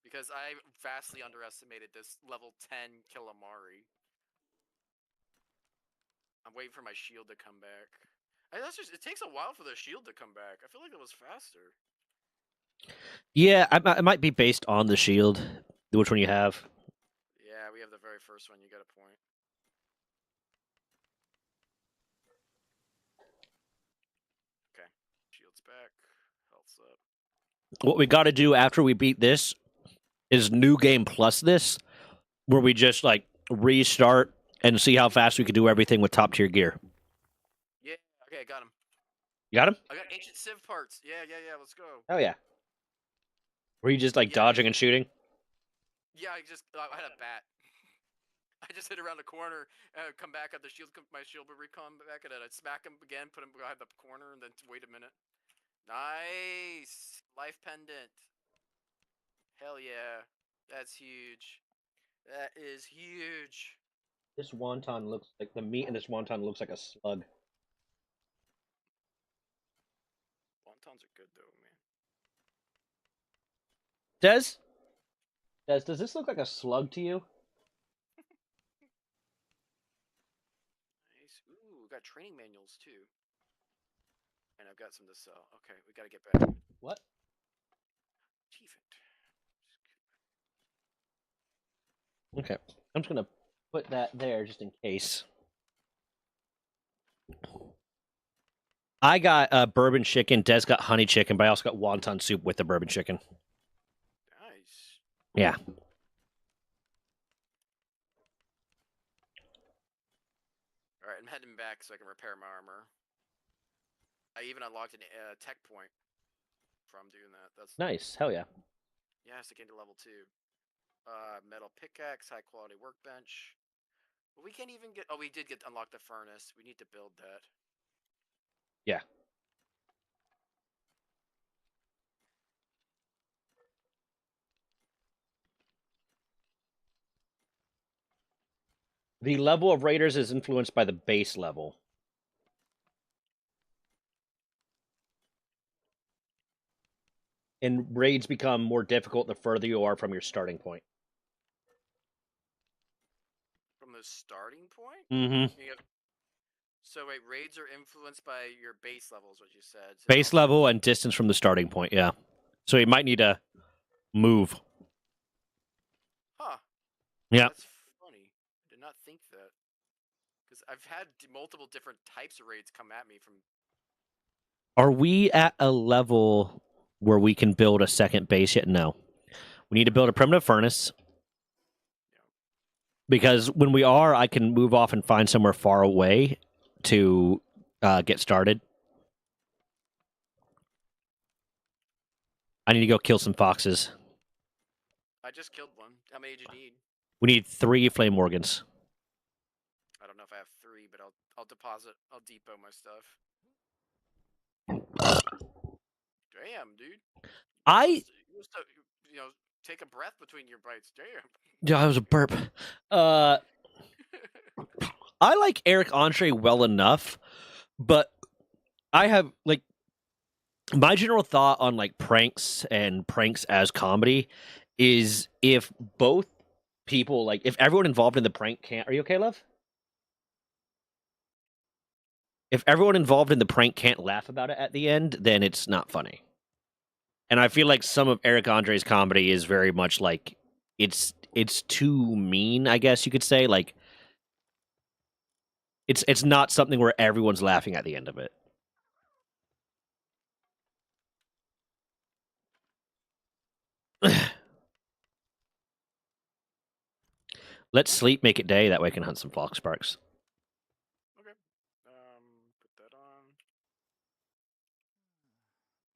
[SPEAKER 2] Because I vastly underestimated this level 10 Killamari. I'm waiting for my shield to come back. It takes a while for the shield to come back. I feel like it was faster.
[SPEAKER 1] Yeah, it might be based on the shield. Which one you have?
[SPEAKER 2] Yeah, we have the very first one. You got a point. Okay, shield's back. Health's up.
[SPEAKER 1] What we got to do after we beat this is new game plus this, where we just like restart and see how fast we can do everything with top tier gear.
[SPEAKER 2] Yeah. Okay, I got him.
[SPEAKER 1] You got him?
[SPEAKER 2] I got ancient civ parts. Yeah. Let's go.
[SPEAKER 1] Oh yeah. Were you just like dodging and shooting?
[SPEAKER 2] Yeah, I had a bat. I just hit around the corner, come back at the shield. My shield would recon back at it. I'd smack him again, put him behind the corner, and then wait a minute. Nice life pendant. Hell yeah, that's huge. That is huge.
[SPEAKER 1] This wonton looks like the meat in this wonton looks like a slug.
[SPEAKER 2] Wontons are good though, man.
[SPEAKER 1] Does this look like a slug to you?
[SPEAKER 2] Nice. Ooh, we got training manuals too. And I've got some to sell. Okay, we gotta get back.
[SPEAKER 1] What?
[SPEAKER 2] Achievement.
[SPEAKER 1] Okay, I'm just gonna Put that there just in case. I got bourbon chicken. Des got honey chicken, but I also got wonton soup with the bourbon chicken.
[SPEAKER 2] Nice.
[SPEAKER 1] Yeah.
[SPEAKER 2] All right, I'm heading back so I can repair my armor. I even unlocked a tech point from doing that. That's
[SPEAKER 1] Nice. Hell yeah.
[SPEAKER 2] yeah, it's to gain to level 2. Metal pickaxe, high quality workbench. But we can't even get. Oh, we did get unlock the furnace. We need to build that.
[SPEAKER 1] Yeah. The level of raiders is influenced by the base level. And raids become more difficult the further you are from your starting point.
[SPEAKER 2] From the starting point?
[SPEAKER 1] Mm-hmm.
[SPEAKER 2] So wait, raids are influenced by your base levels, what you said. So
[SPEAKER 1] Base level and distance from the starting point, yeah. So you might need to move.
[SPEAKER 2] Huh.
[SPEAKER 1] Yeah.
[SPEAKER 2] That's funny. I did not think that. Because I've had multiple different types of raids come at me from.
[SPEAKER 1] Are we at a level where we can build a second base yet? No. We need to build a primitive furnace. Because when we are, I can move off and find somewhere far away to get started. I need to go kill some foxes.
[SPEAKER 2] I just killed one. How many do you need?
[SPEAKER 1] We need 3 flame organs.
[SPEAKER 2] I don't know if I have 3, but I'll deposit. I'll depot my stuff. Damn, dude. You know, take a breath between your bites. Damn.
[SPEAKER 1] Yeah, that was a burp. I like Eric Andre well enough, but I have like my general thought on like pranks and pranks as comedy is if both people like if everyone involved in the prank can't. Are you okay, love? If everyone involved in the prank can't laugh about it at the end, then it's not funny. And I feel like some of Eric Andre's comedy is very much like it's too mean, I guess you could say. Like it's not something where everyone's laughing at the end of it. Let's sleep, make it day. That way I can hunt some flock sparks.
[SPEAKER 2] Okay. Put that on.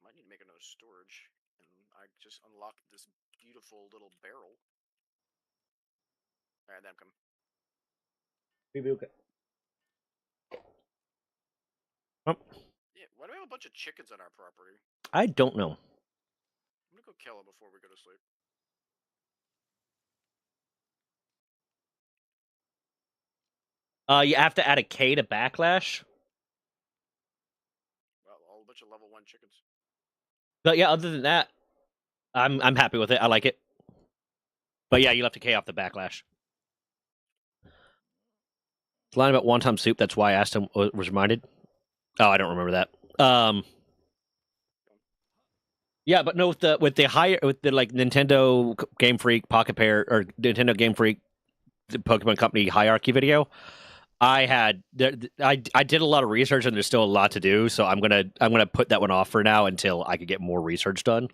[SPEAKER 2] Might need to make another storage. And I just unlocked this beautiful little barrel. Alright, then come.
[SPEAKER 1] Oh,
[SPEAKER 2] Yeah, why do we have a bunch of chickens on our property?
[SPEAKER 1] I don't know.
[SPEAKER 2] I'm gonna go kill them before we go to sleep.
[SPEAKER 1] You have to add a K to backlash.
[SPEAKER 2] Well, a bunch of level 1 chickens.
[SPEAKER 1] But yeah, other than that, I'm happy with it. I like it. But yeah, you left a K off the backlash. The line about wonton soup. That's why I asked him. Was reminded. Oh, I don't remember that. Yeah, but no, with the like Nintendo Game Freak Pocket Pair or Nintendo Game Freak the Pokemon Company hierarchy video, I did a lot of research and there's still a lot to do, so I'm gonna put that one off for now until I could get more research done.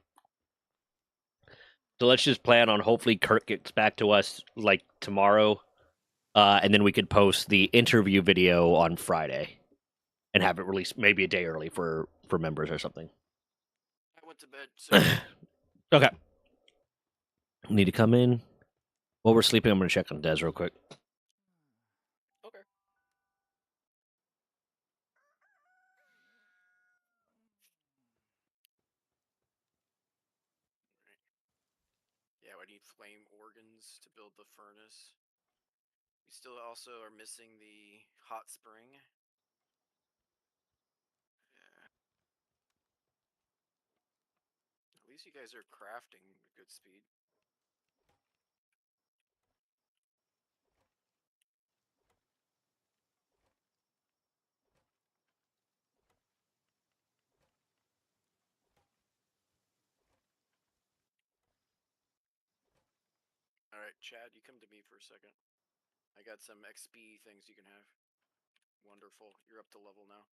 [SPEAKER 1] So let's just plan on hopefully Kurt gets back to us like tomorrow, and then we could post the interview video on Friday and have it released maybe a day early for members or something.
[SPEAKER 2] I went to bed, so.
[SPEAKER 1] Okay. Need to come in. While we're sleeping, I'm going to check on Des real quick.
[SPEAKER 2] Okay. Yeah, I need flame organs to build the furnace. We still also are missing the hot spring. Yeah. At least you guys are crafting at good speed. Alright, Chad, you come to me for a second. I got some XP things you can have. Wonderful. You're up to level now.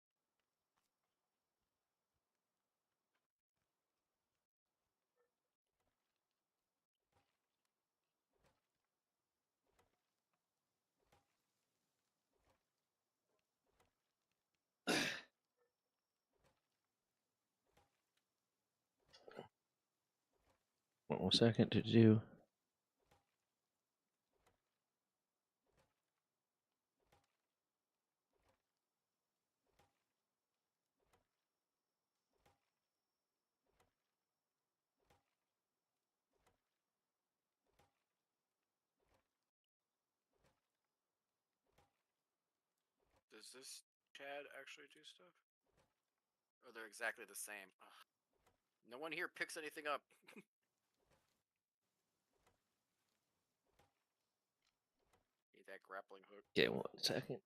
[SPEAKER 1] One more second to do.
[SPEAKER 2] Does this Chad actually do stuff? Or they're exactly the same? Ugh. No one here picks anything up. Need that grappling hook.
[SPEAKER 1] Okay, 1 second.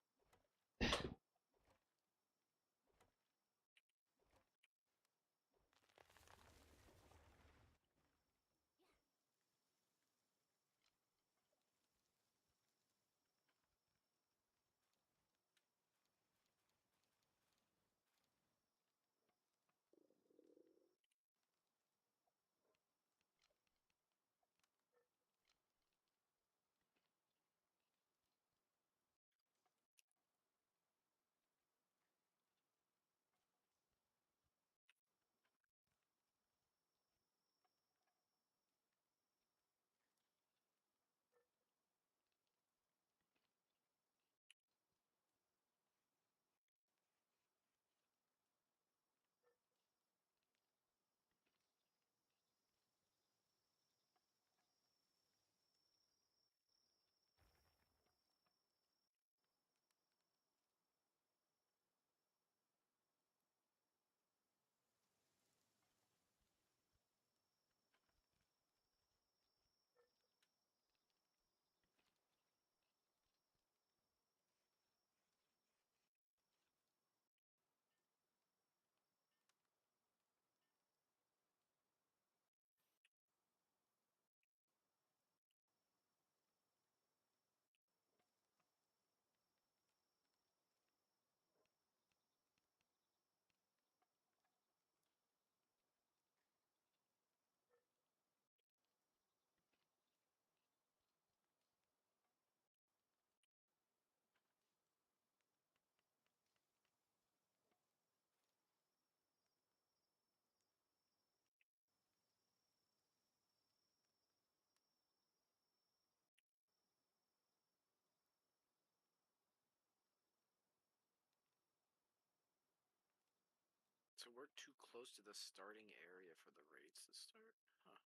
[SPEAKER 2] So we're too close to the starting area for the raids to start? Huh.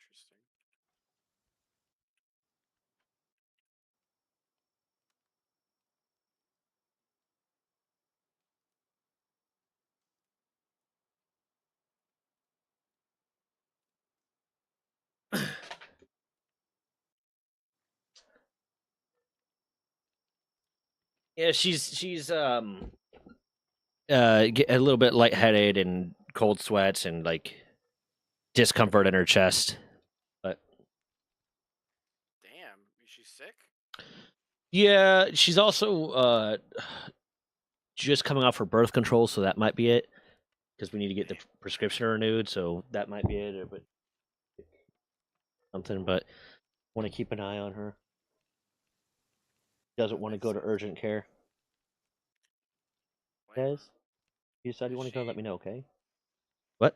[SPEAKER 2] Interesting.
[SPEAKER 1] Yeah, she's get a little bit lightheaded and cold sweats and like discomfort in her chest. But
[SPEAKER 2] Damn, is she sick?
[SPEAKER 1] yeah, she's also just coming off her birth control, so that might be it. Because we need to get the prescription renewed, so that might be it. But something, but want to keep an eye on her. Doesn't
[SPEAKER 2] That
[SPEAKER 1] want to
[SPEAKER 2] makes
[SPEAKER 1] go to
[SPEAKER 2] sense.
[SPEAKER 1] urgent care.
[SPEAKER 2] Lame.
[SPEAKER 1] Guys, you decide you
[SPEAKER 2] Is
[SPEAKER 1] want to go, let
[SPEAKER 2] she?
[SPEAKER 1] me know, okay? What?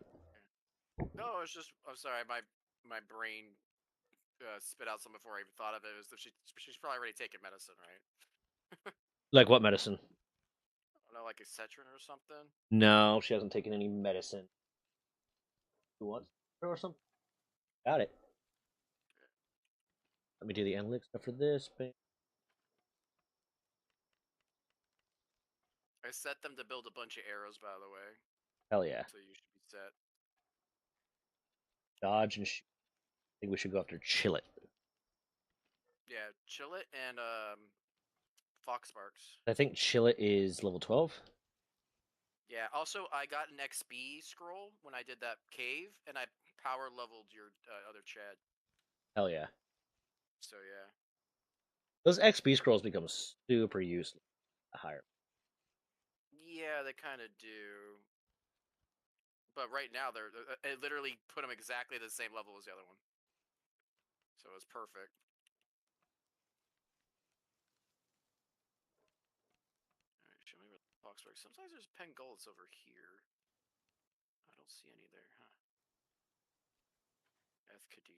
[SPEAKER 2] No, it's just. I'm sorry. My brain spit out some before I even thought of it. It was that she's probably already taken medicine, right?
[SPEAKER 1] Like what medicine?
[SPEAKER 2] I don't know, like Excedrin or something.
[SPEAKER 1] No, she hasn't taken any medicine. Who wants or something? Got it. Let me do the analytics stuff for this.
[SPEAKER 2] I set them to build a bunch of arrows, by the way,
[SPEAKER 1] Hell yeah.
[SPEAKER 2] so you should be set.
[SPEAKER 1] Dodge and shoot. I think we should go after Chill It.
[SPEAKER 2] Yeah, chill it and Fox Sparks.
[SPEAKER 1] I think Chill It is level 12.
[SPEAKER 2] Yeah. Also, I got an XP scroll when I did that cave, and I power leveled your other Chad.
[SPEAKER 1] Hell yeah.
[SPEAKER 2] So yeah.
[SPEAKER 1] Those XP scrolls become super useless higher.
[SPEAKER 2] Yeah, they kind of do. But right now, it literally put them exactly the same level as the other one. So it was perfect. Alright, show me where the box works. Sometimes there's Pengulets over here. I don't see any there, huh? Kadir.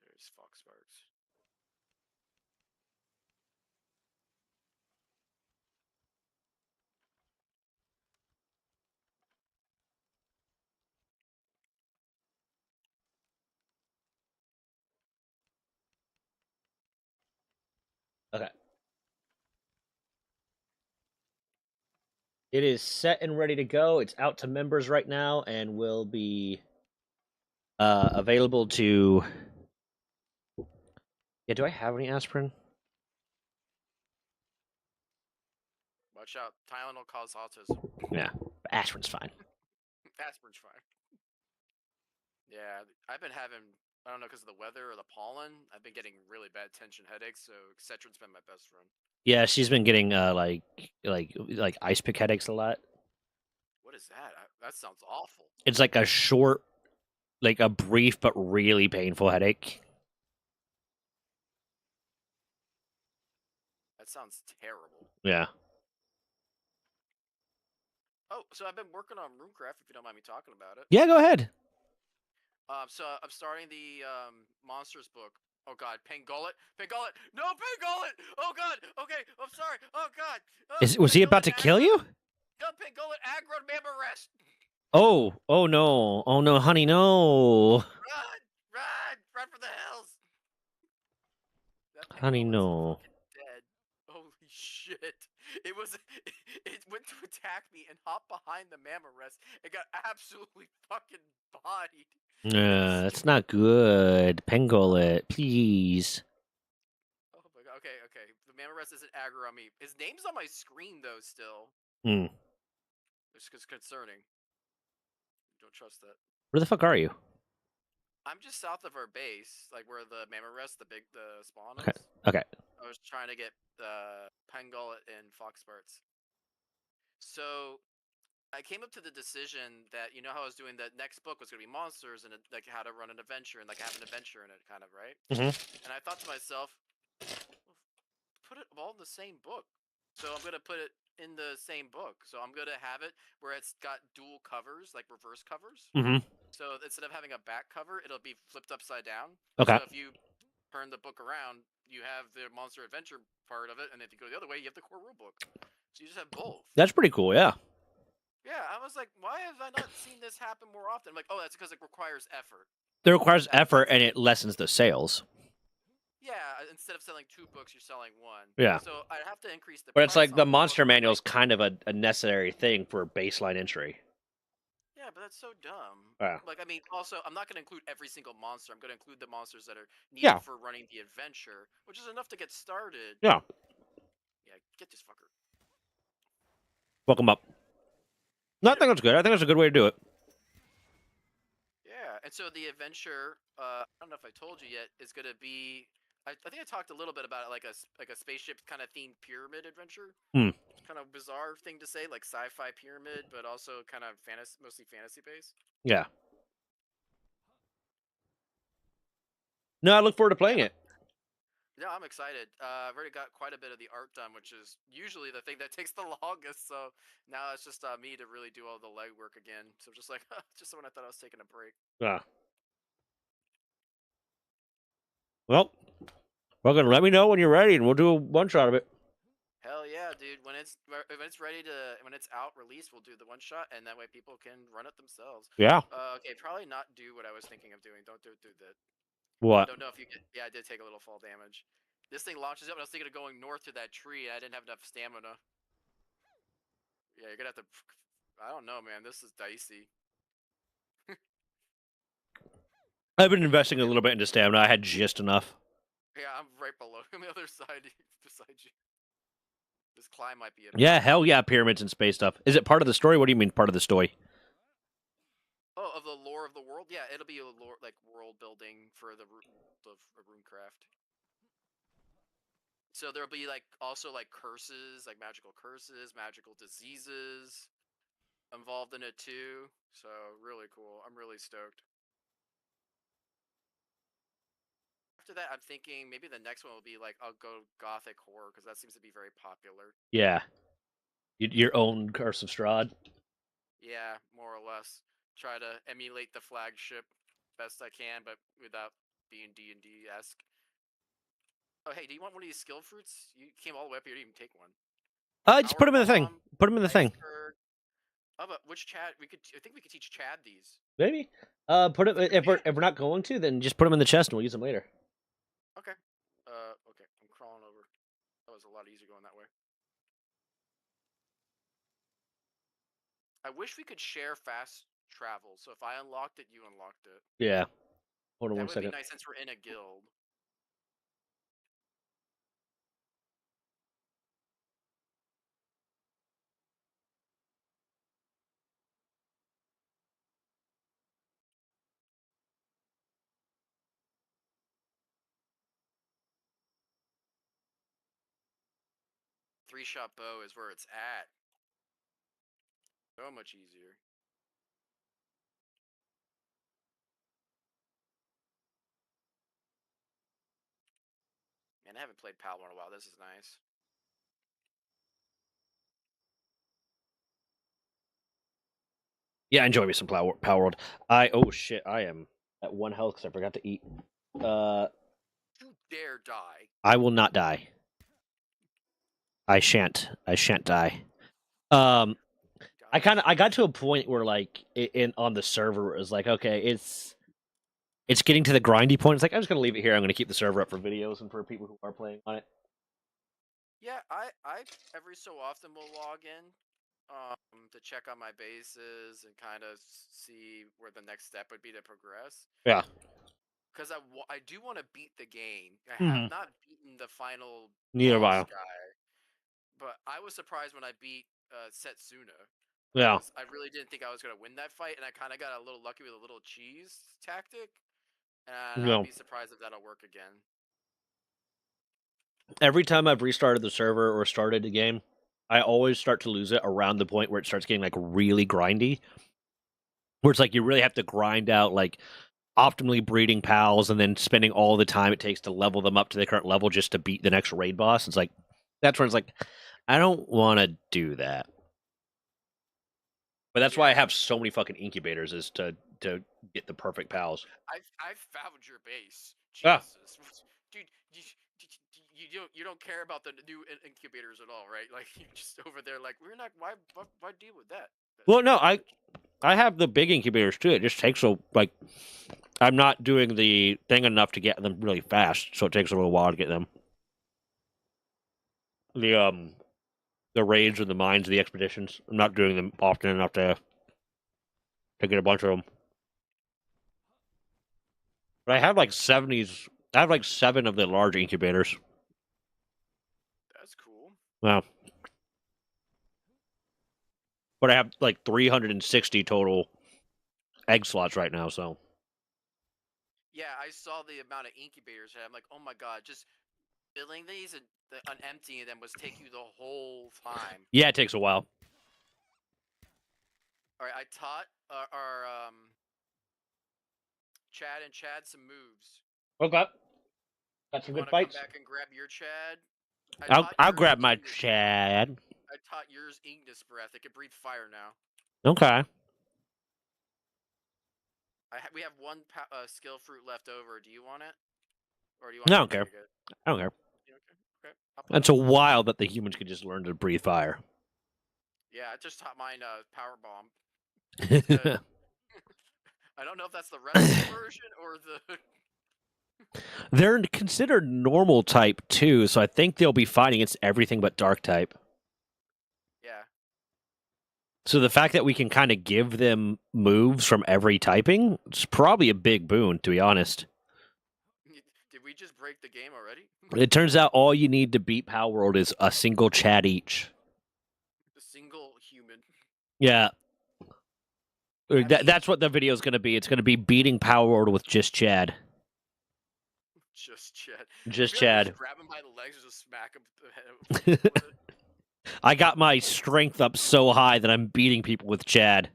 [SPEAKER 2] There's Foxbarks.
[SPEAKER 1] Okay. It is set and ready to go. It's out to members right now and will be available to. Yeah, do I have any aspirin?
[SPEAKER 2] Watch out. Tylenol will cause autism.
[SPEAKER 1] Yeah, aspirin's fine.
[SPEAKER 2] Aspirin's fine. Yeah, I've been having, I don't know, because of the weather or the pollen, I've been getting really bad tension headaches, so Excedrin's been my best friend.
[SPEAKER 1] Yeah, she's been getting like ice pick headaches a lot.
[SPEAKER 2] What is that? That sounds awful.
[SPEAKER 1] It's like a short, like a brief but really painful headache.
[SPEAKER 2] That sounds terrible.
[SPEAKER 1] Yeah.
[SPEAKER 2] Oh, so I've been working on Runecraft, if you don't mind me talking about it.
[SPEAKER 1] Yeah, go ahead.
[SPEAKER 2] So I'm starting the monsters book. Oh God, Pangullet, Pangullet, no Pangullet! Oh God, okay, I'm sorry. Oh God,
[SPEAKER 1] Was he about to kill you?
[SPEAKER 2] No, Pangullet aggro Mammarest.
[SPEAKER 1] Oh no, honey, no.
[SPEAKER 2] Run for the hills.
[SPEAKER 1] Honey, no.
[SPEAKER 2] Dead. Holy shit! It was. It went to attack me and hopped behind the Mammarest. It got absolutely fucking bodied.
[SPEAKER 1] That's not good. Pangolin, please.
[SPEAKER 2] Oh my God. Okay, okay. The Mammarest isn't aggro on me. His name's on my screen though. Still.
[SPEAKER 1] Hmm.
[SPEAKER 2] It's concerning. Don't trust that.
[SPEAKER 1] Where the fuck are you?
[SPEAKER 2] I'm just south of our base, like where the Mammarest, the spawn
[SPEAKER 1] Okay.
[SPEAKER 2] is.
[SPEAKER 1] Okay.
[SPEAKER 2] I was trying to get the Pangolin and Foxbarts. So I came up to the decision that, you know how I was doing that next book was going to be monsters and like how to run an adventure and like have an adventure in it, kind of, right?
[SPEAKER 1] Mm-hmm.
[SPEAKER 2] And I thought to myself, well, put it all in the same book. So I'm going to put it in the same book. So I'm going to have it where it's got dual covers, like reverse covers.
[SPEAKER 1] Mm-hmm.
[SPEAKER 2] So instead of having a back cover, it'll be flipped upside down.
[SPEAKER 1] Okay.
[SPEAKER 2] So if you turn the book around, you have the monster adventure part of it, and if you go the other way, you have the core rule book. So you just have both.
[SPEAKER 1] That's pretty cool, yeah.
[SPEAKER 2] Yeah, I was like, why have I not seen this happen more often? I'm like, oh, that's because it requires effort.
[SPEAKER 1] It requires effort and it lessens the sales.
[SPEAKER 2] Yeah, instead of selling 2 books, you're selling 1.
[SPEAKER 1] Yeah.
[SPEAKER 2] So I have to increase the
[SPEAKER 1] But it's
[SPEAKER 2] price
[SPEAKER 1] like the
[SPEAKER 2] on
[SPEAKER 1] monster
[SPEAKER 2] book, but,
[SPEAKER 1] manual is
[SPEAKER 2] like,
[SPEAKER 1] kind of a necessary thing for baseline entry.
[SPEAKER 2] yeah, but that's so dumb.
[SPEAKER 1] Yeah.
[SPEAKER 2] Like, I mean, also, I'm not going to include every single monster. I'm going to include the monsters that are needed for running the adventure, which is enough to get started.
[SPEAKER 1] Yeah.
[SPEAKER 2] Yeah, get this fucker.
[SPEAKER 1] Welcome up. No, I think that's good. I think that's a good way to do it.
[SPEAKER 2] Yeah, and so the adventure, I don't know if I told you yet, is going to be. I think I talked a little bit about it, like a spaceship kind of themed pyramid adventure.
[SPEAKER 1] Hmm.
[SPEAKER 2] Kind of bizarre thing to say, like sci-fi pyramid, but also kind of mostly fantasy based.
[SPEAKER 1] Yeah. No, I look forward to playing it.
[SPEAKER 2] Yeah, I'm excited. I've already got quite a bit of the art done, which is usually the thing that takes the longest. So now it's just me to really do all the legwork again. So just like, just when I thought I was taking a break.
[SPEAKER 1] Yeah. Well, let me know when you're ready, and we'll do a one shot of it.
[SPEAKER 2] Hell yeah, dude! When it's ready to, when it's out released, we'll do the one shot, and that way people can run it themselves.
[SPEAKER 1] Yeah.
[SPEAKER 2] Okay, probably not do what I was thinking of doing. Don't do that.
[SPEAKER 1] What?
[SPEAKER 2] I don't know if you get. Yeah, I did take a little fall damage. This thing launches up, and I was thinking of going north to that tree, and I didn't have enough stamina. Yeah, you're gonna have to. I don't know, man. This is dicey.
[SPEAKER 1] I've been investing a little bit into stamina. I had just enough.
[SPEAKER 2] Yeah, I'm right below on the other side beside you. This climb might be a
[SPEAKER 1] Yeah,
[SPEAKER 2] pain.
[SPEAKER 1] hell yeah, pyramids and space stuff. Is it part of the story? What do you mean part of the story?
[SPEAKER 2] Oh, of the lore of the world? Yeah, it'll be a lore like world building for the of RuneCraft. So there'll be like also like curses, like magical diseases involved in it too. So really cool. I'm really stoked. After that, I'm thinking maybe the next one will be like I'll go gothic horror because that seems to be very popular.
[SPEAKER 1] Yeah. Your own Curse of Strahd.
[SPEAKER 2] Yeah, more or less. Try to emulate the flagship best I can, but without being D&D esque. Oh, hey, do you want one of these skill fruits? You came all the way up here to even take one.
[SPEAKER 1] Just put
[SPEAKER 2] Power
[SPEAKER 1] them in the thing.
[SPEAKER 2] bomb,
[SPEAKER 1] Put them in the thing.
[SPEAKER 2] iceberg. Oh, but which Chad? We could. I think we could teach Chad these.
[SPEAKER 1] Maybe. Put it if we're not going to, then just put them in the chest and we'll use them later.
[SPEAKER 2] Okay. Okay. I'm crawling over. That was a lot easier going that way. I wish we could share fast travel. So if I unlocked it, you unlocked it.
[SPEAKER 1] Yeah. Hold on
[SPEAKER 2] That
[SPEAKER 1] one
[SPEAKER 2] would be
[SPEAKER 1] second.
[SPEAKER 2] nice since we're in a guild. Three-shot bow is where it's at. So much easier. Man, I haven't played Palworld in a while. This is nice.
[SPEAKER 1] Yeah, enjoy me some Palworld. Oh shit, I am at 1 health because I forgot to eat.
[SPEAKER 2] You dare die.
[SPEAKER 1] I will not die. I shan't die. I got to a point where like on the server it was like, okay, it's getting to the grindy point. It's like I'm just gonna leave it here. I'm gonna keep the server up for videos and for people who are playing on it.
[SPEAKER 2] Yeah, I every so often will log in to check on my bases and kind of see where the next step would be to progress.
[SPEAKER 1] Yeah.
[SPEAKER 2] Because I do want to beat the game. I have
[SPEAKER 1] Mhm.
[SPEAKER 2] not beaten the final
[SPEAKER 1] Neither have
[SPEAKER 2] boss
[SPEAKER 1] I.
[SPEAKER 2] guy, but I was surprised when I beat Setsuna.
[SPEAKER 1] Yeah.
[SPEAKER 2] Because I really didn't think I was going to win that fight, and I kind of got a little lucky with a little cheese tactic. And I'll
[SPEAKER 1] No.
[SPEAKER 2] be surprised if that'll work again.
[SPEAKER 1] Every time I've restarted the server or started a game, I always start to lose it around the point where it starts getting like really grindy. Where it's like you really have to grind out like optimally breeding pals and then spending all the time it takes to level them up to the current level just to beat the next raid boss. It's like that's when it's like I don't want to do that. But that's why I
[SPEAKER 2] Yeah.
[SPEAKER 1] have so many fucking incubators is to get the perfect pals.
[SPEAKER 2] I've found your base.
[SPEAKER 1] Ah.
[SPEAKER 2] Jesus, dude, you don't care about the new incubators at all, right? Like you just over there, like we're not. Why deal with that?
[SPEAKER 1] Well, no, I have the big incubators too. It just takes like I'm not doing the thing enough to get them really fast, so it takes a little while to get them. The raids or the mines, the expeditions. I'm not doing them often enough to get a bunch of them. But I have like 70s. I have like 7 of the large incubators.
[SPEAKER 2] That's cool.
[SPEAKER 1] Wow. But I have like 360 total egg slots right now, so.
[SPEAKER 2] Yeah, I saw the amount of incubators. And I'm like, oh my god, just filling these and emptying them was take you the whole time.
[SPEAKER 1] Yeah, it takes a while.
[SPEAKER 2] All right, I taught our Chad some moves.
[SPEAKER 1] Okay. Got some
[SPEAKER 2] You
[SPEAKER 1] good
[SPEAKER 2] want to come
[SPEAKER 1] fights.
[SPEAKER 2] back and grab your Chad?
[SPEAKER 1] I'll grab my Chad.
[SPEAKER 2] I taught yours Ignis Breath. It can breathe fire now.
[SPEAKER 1] Okay.
[SPEAKER 2] We have one skill fruit left over. Do you want it? Or do you want
[SPEAKER 1] I
[SPEAKER 2] me
[SPEAKER 1] don't
[SPEAKER 2] to
[SPEAKER 1] care.
[SPEAKER 2] take it?
[SPEAKER 1] I don't care.
[SPEAKER 2] Okay. I'll put it
[SPEAKER 1] It's a
[SPEAKER 2] on.
[SPEAKER 1] while that the humans could just learn to breathe fire.
[SPEAKER 2] Yeah, I just taught mine power bomb. I don't know if that's the rescue version or the.
[SPEAKER 1] They're considered normal type too, so I think they'll be fighting against everything but dark type.
[SPEAKER 2] Yeah.
[SPEAKER 1] So the fact that we can kind of give them moves from every typing, it's probably a big boon, to be honest.
[SPEAKER 2] Did we just break the game already?
[SPEAKER 1] It turns out all you need to beat Palworld is a single Chad each.
[SPEAKER 2] A single human.
[SPEAKER 1] Yeah.
[SPEAKER 2] mean-
[SPEAKER 1] That's what the video is going to be. It's going to be beating Palworld with just Chad.
[SPEAKER 2] Just Chad.
[SPEAKER 1] Just
[SPEAKER 2] I feel like we
[SPEAKER 1] Chad.
[SPEAKER 2] just grab him by the legs and just smack him with it.
[SPEAKER 1] I got my strength up so high that I'm beating people with Chad.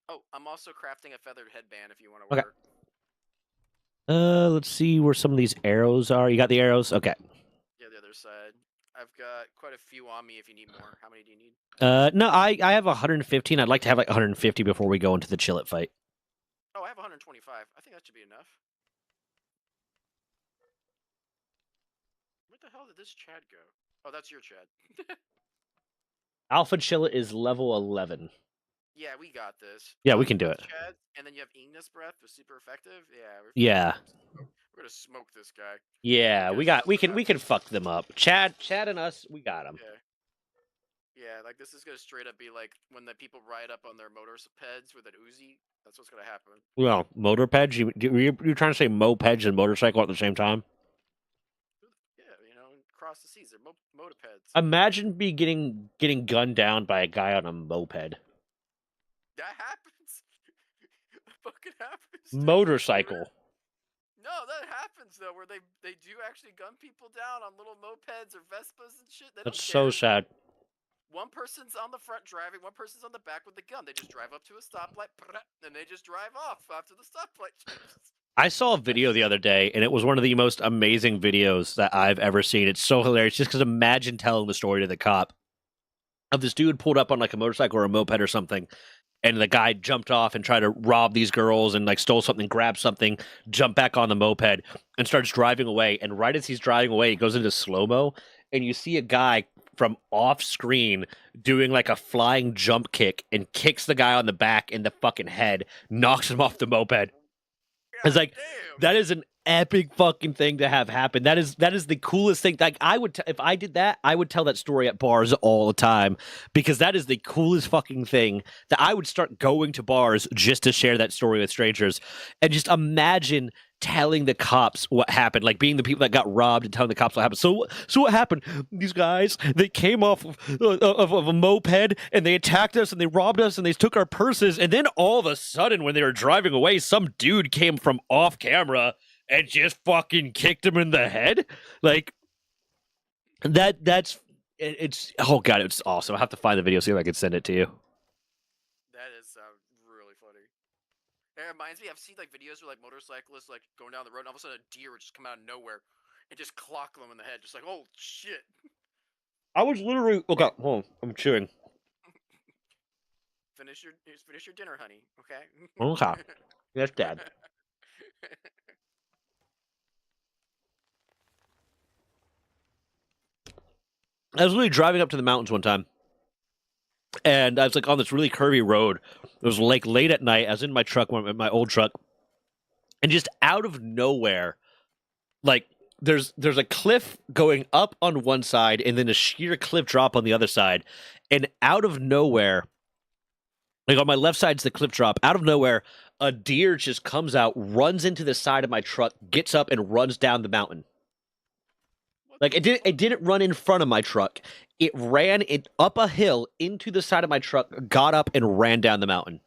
[SPEAKER 2] Oh, I'm also crafting a feathered headband if you want to
[SPEAKER 1] Okay.
[SPEAKER 2] work.
[SPEAKER 1] Let's see where some of these arrows are. You got the arrows? Okay.
[SPEAKER 2] Yeah, the other side. I've got quite a few on me if you need more. How many do you need?
[SPEAKER 1] No, I have 115. I'd like to have like 150 before we go into the Chillet fight.
[SPEAKER 2] Oh, I have 125. I think that should be enough. Where the hell did this Chad go? Oh, that's your Chad.
[SPEAKER 1] Alpha Chillet is level 11.
[SPEAKER 2] Yeah, we got this.
[SPEAKER 1] Yeah, we can do it.
[SPEAKER 2] Chad, and then you have Ignis Breath, was super effective. Yeah,
[SPEAKER 1] Yeah.
[SPEAKER 2] We're gonna smoke this guy.
[SPEAKER 1] Yeah,
[SPEAKER 2] Okay,
[SPEAKER 1] we can fuck them up. Chad and us, we got them.
[SPEAKER 2] Yeah, like this is gonna straight up be like when the people ride up on their motorpeds with an Uzi. That's what's gonna happen.
[SPEAKER 1] Well, motorpeds? You're trying to say mopeds and motorcycle at the same time?
[SPEAKER 2] Yeah, cross the seas. They're motopeds.
[SPEAKER 1] Imagine getting gunned down by a guy on a moped.
[SPEAKER 2] That happens. That fucking happens.
[SPEAKER 1] Motorcycle.
[SPEAKER 2] No, that happens though, where they do actually gun people down on little mopeds or Vespas and shit. They
[SPEAKER 1] That's
[SPEAKER 2] don't
[SPEAKER 1] so
[SPEAKER 2] care.
[SPEAKER 1] sad.
[SPEAKER 2] One person's on the front driving, one person's on the back with the gun. They just drive up to a stoplight, and they just drive off after the stoplight changes.
[SPEAKER 1] I saw a video the other day, and it was one of the most amazing videos that I've ever seen. It's so hilarious, just because imagine telling the story to the cop of this dude pulled up on like a motorcycle or a moped or something, and the guy jumped off and tried to rob these girls and like stole something, grabbed something, jumped back on the moped, and starts driving away. And right as he's driving away, he goes into slow-mo, and you see a guy from off screen doing like a flying jump kick and kicks the guy on the back in the fucking head, knocks him off the moped. It's like,
[SPEAKER 2] damn.
[SPEAKER 1] that is an epic fucking thing to have happen. That is the coolest thing. Like, I would if I did that, I would tell that story at bars all the time, because that is the coolest fucking thing. That I would start going to bars just to share that story with strangers, and just imagine telling the cops what happened, like being the people that got robbed and telling the cops what happened. So what happened? These guys, they came off of a moped and they attacked us and they robbed us and they took our purses, and then all of a sudden when they were driving away, some dude came from off camera and just fucking kicked him in the head. Like it's oh god, it's awesome. I have to find the video, see if I can send it to you.
[SPEAKER 2] That is really funny. It reminds me, I've seen like videos where like motorcyclists like going down the road, and all of a sudden a deer would just come out of nowhere and just clock them in the head, just like, oh shit.
[SPEAKER 1] I was literally okay. Hold on, I'm chewing.
[SPEAKER 2] Finish your dinner, honey. Okay.
[SPEAKER 1] Okay, yes, Dad. I was literally driving up to the mountains one time, and I was like on this really curvy road. It was like late at night. I was in my truck, my old truck, and just out of nowhere, like there's a cliff going up on one side, and then a sheer cliff drop on the other side, and out of nowhere, like on my left side's the cliff drop. Out of nowhere, a deer just comes out, runs into the side of my truck, gets up, and runs down the mountain. Like it didn't run in front of my truck. It ran it up a hill into the side of my truck, got up and ran down the mountain.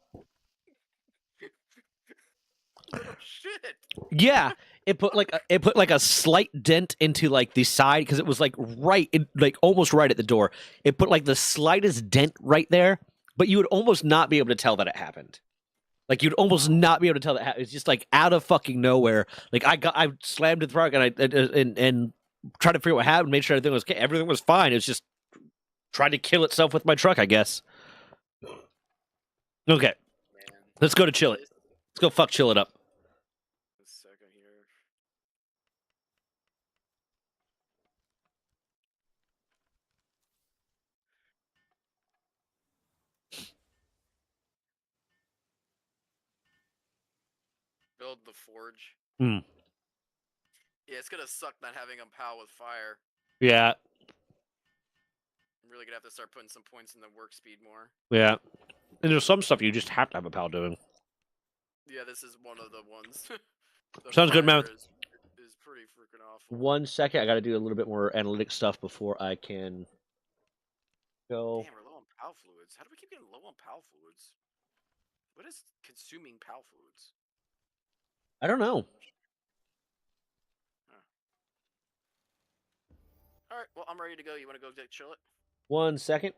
[SPEAKER 2] Oh shit.
[SPEAKER 1] Yeah, it put like a slight dent into like the side, because it was like like almost right at the door. It put like the slightest dent right there, but you would almost not be able to tell that it happened. Like you'd almost not be able to tell that it's just like out of fucking nowhere. Like I slammed the truck and tried to figure out what happened, made sure everything was okay. Everything was fine. It was just tried to kill itself with my truck, I guess. Okay,
[SPEAKER 2] Man.
[SPEAKER 1] let's go to Chill It. Let's go fuck Chill It up.
[SPEAKER 2] A second here. Build the forge.
[SPEAKER 1] Hmm.
[SPEAKER 2] Yeah, it's gonna suck not having a pal with fire.
[SPEAKER 1] Yeah,
[SPEAKER 2] I'm really gonna have to start putting some points in the work speed more.
[SPEAKER 1] yeah. And there's some stuff you just have to have a pal doing.
[SPEAKER 2] Yeah, this is one of the ones. The
[SPEAKER 1] Sounds good, man.
[SPEAKER 2] fire is pretty freaking awful.
[SPEAKER 1] 1 second, I got to do a little bit more analytic stuff before I can go.
[SPEAKER 2] Damn, we're low on PAL fluids. How do we keep getting low on PAL fluids? What is consuming PAL fluids?
[SPEAKER 1] I don't know.
[SPEAKER 2] All right, well, I'm ready to go. You want to go chill it?
[SPEAKER 1] 1 second.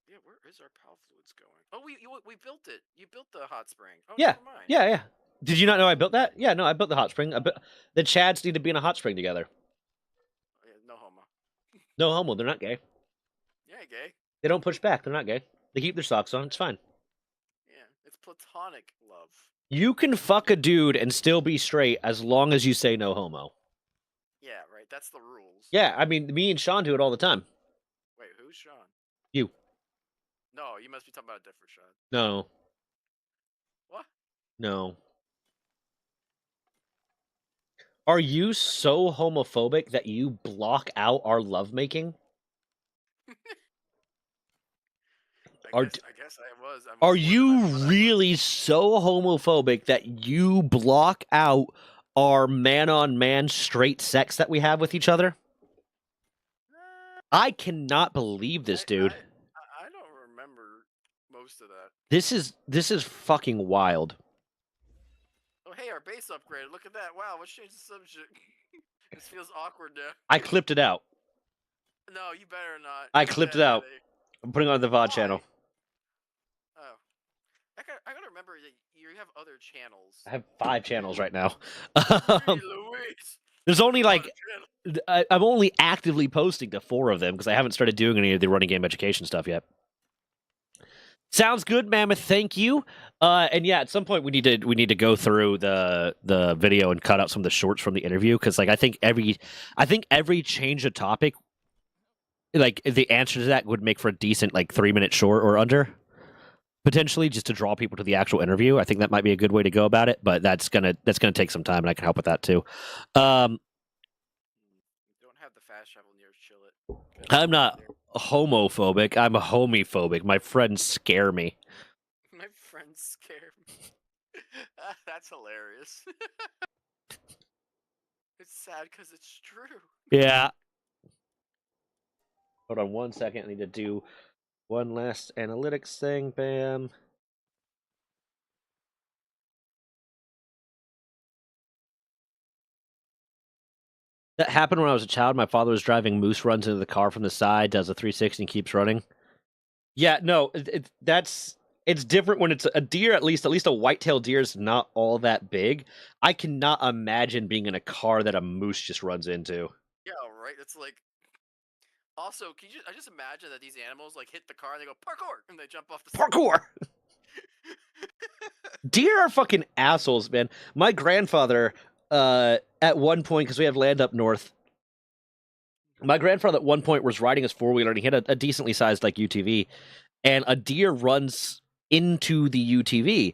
[SPEAKER 2] Yeah, where is our PAL fluids going? Oh, we built it. You built the hot spring. Oh,
[SPEAKER 1] Yeah,
[SPEAKER 2] never mind.
[SPEAKER 1] yeah. Did you not know I built that? Yeah, no, I built the hot spring. The Chads need to be in a hot spring together.
[SPEAKER 2] Yeah, no homo.
[SPEAKER 1] No homo, they're not gay.
[SPEAKER 2] Yeah, gay.
[SPEAKER 1] They don't push back, they're not gay. They keep their socks on, it's fine.
[SPEAKER 2] Yeah, it's platonic love.
[SPEAKER 1] You can fuck a dude and still be straight as long as you say no homo.
[SPEAKER 2] Yeah, right. That's the rules.
[SPEAKER 1] Yeah, I mean, me and Sean do it all the time.
[SPEAKER 2] Wait, who's Sean?
[SPEAKER 1] You.
[SPEAKER 2] No, you must be talking about a different Sean.
[SPEAKER 1] No.
[SPEAKER 2] What?
[SPEAKER 1] No. Are you so homophobic that you block out our lovemaking?
[SPEAKER 2] I guess I was.
[SPEAKER 1] Are you really so homophobic that you block out our man-on-man straight sex that we have with each other? I cannot believe this, dude.
[SPEAKER 2] I don't remember most of that.
[SPEAKER 1] This is fucking wild.
[SPEAKER 2] Oh, hey, our base upgraded. Look at that. Wow, let's change the subject. This feels awkward now.
[SPEAKER 1] I clipped it out.
[SPEAKER 2] No, you better not.
[SPEAKER 1] I clipped it out. I'm putting it on the VOD channel.
[SPEAKER 2] Oh. I gotta remember that you have other channels.
[SPEAKER 1] I have 5 channels right now.
[SPEAKER 2] Louise.
[SPEAKER 1] There's only like... I'm only actively posting to 4 of them because I haven't started doing any of the running game education stuff yet. Sounds good, Mammoth. Thank you. And yeah, at some point we need to go through the video and cut out some of the shorts from the interview because like I think every change of topic, like the answer to that would make for a decent like 3-minute short or under, potentially just to draw people to the actual interview. I think that might be a good way to go about it, but that's gonna take some time, and I can help with that too.
[SPEAKER 2] Don't have the fast travel near chill it.
[SPEAKER 1] I'm not homophobic. I'm homophobic. My friends scare me.
[SPEAKER 2] My friends scare me. That's hilarious. It's sad because it's true.
[SPEAKER 1] Yeah. Hold on 1 second. I need to do one last analytics thing. Bam. That happened when I was a child. My father was driving Moose, runs into the car from the side, does a 360 and keeps running. Yeah, no, it's different when it's a deer. At least a white-tailed deer is not all that big. I cannot imagine being in a car that a moose just runs into.
[SPEAKER 2] Yeah, right. It's like. Also, I just imagine that these animals like hit the car and they go parkour and they jump off the
[SPEAKER 1] parkour. Deer are fucking assholes, man. My grandfather, at one point, because we have land up north, my grandfather at one point was riding his 4-wheeler and he had a decently sized like UTV, and a deer runs into the UTV,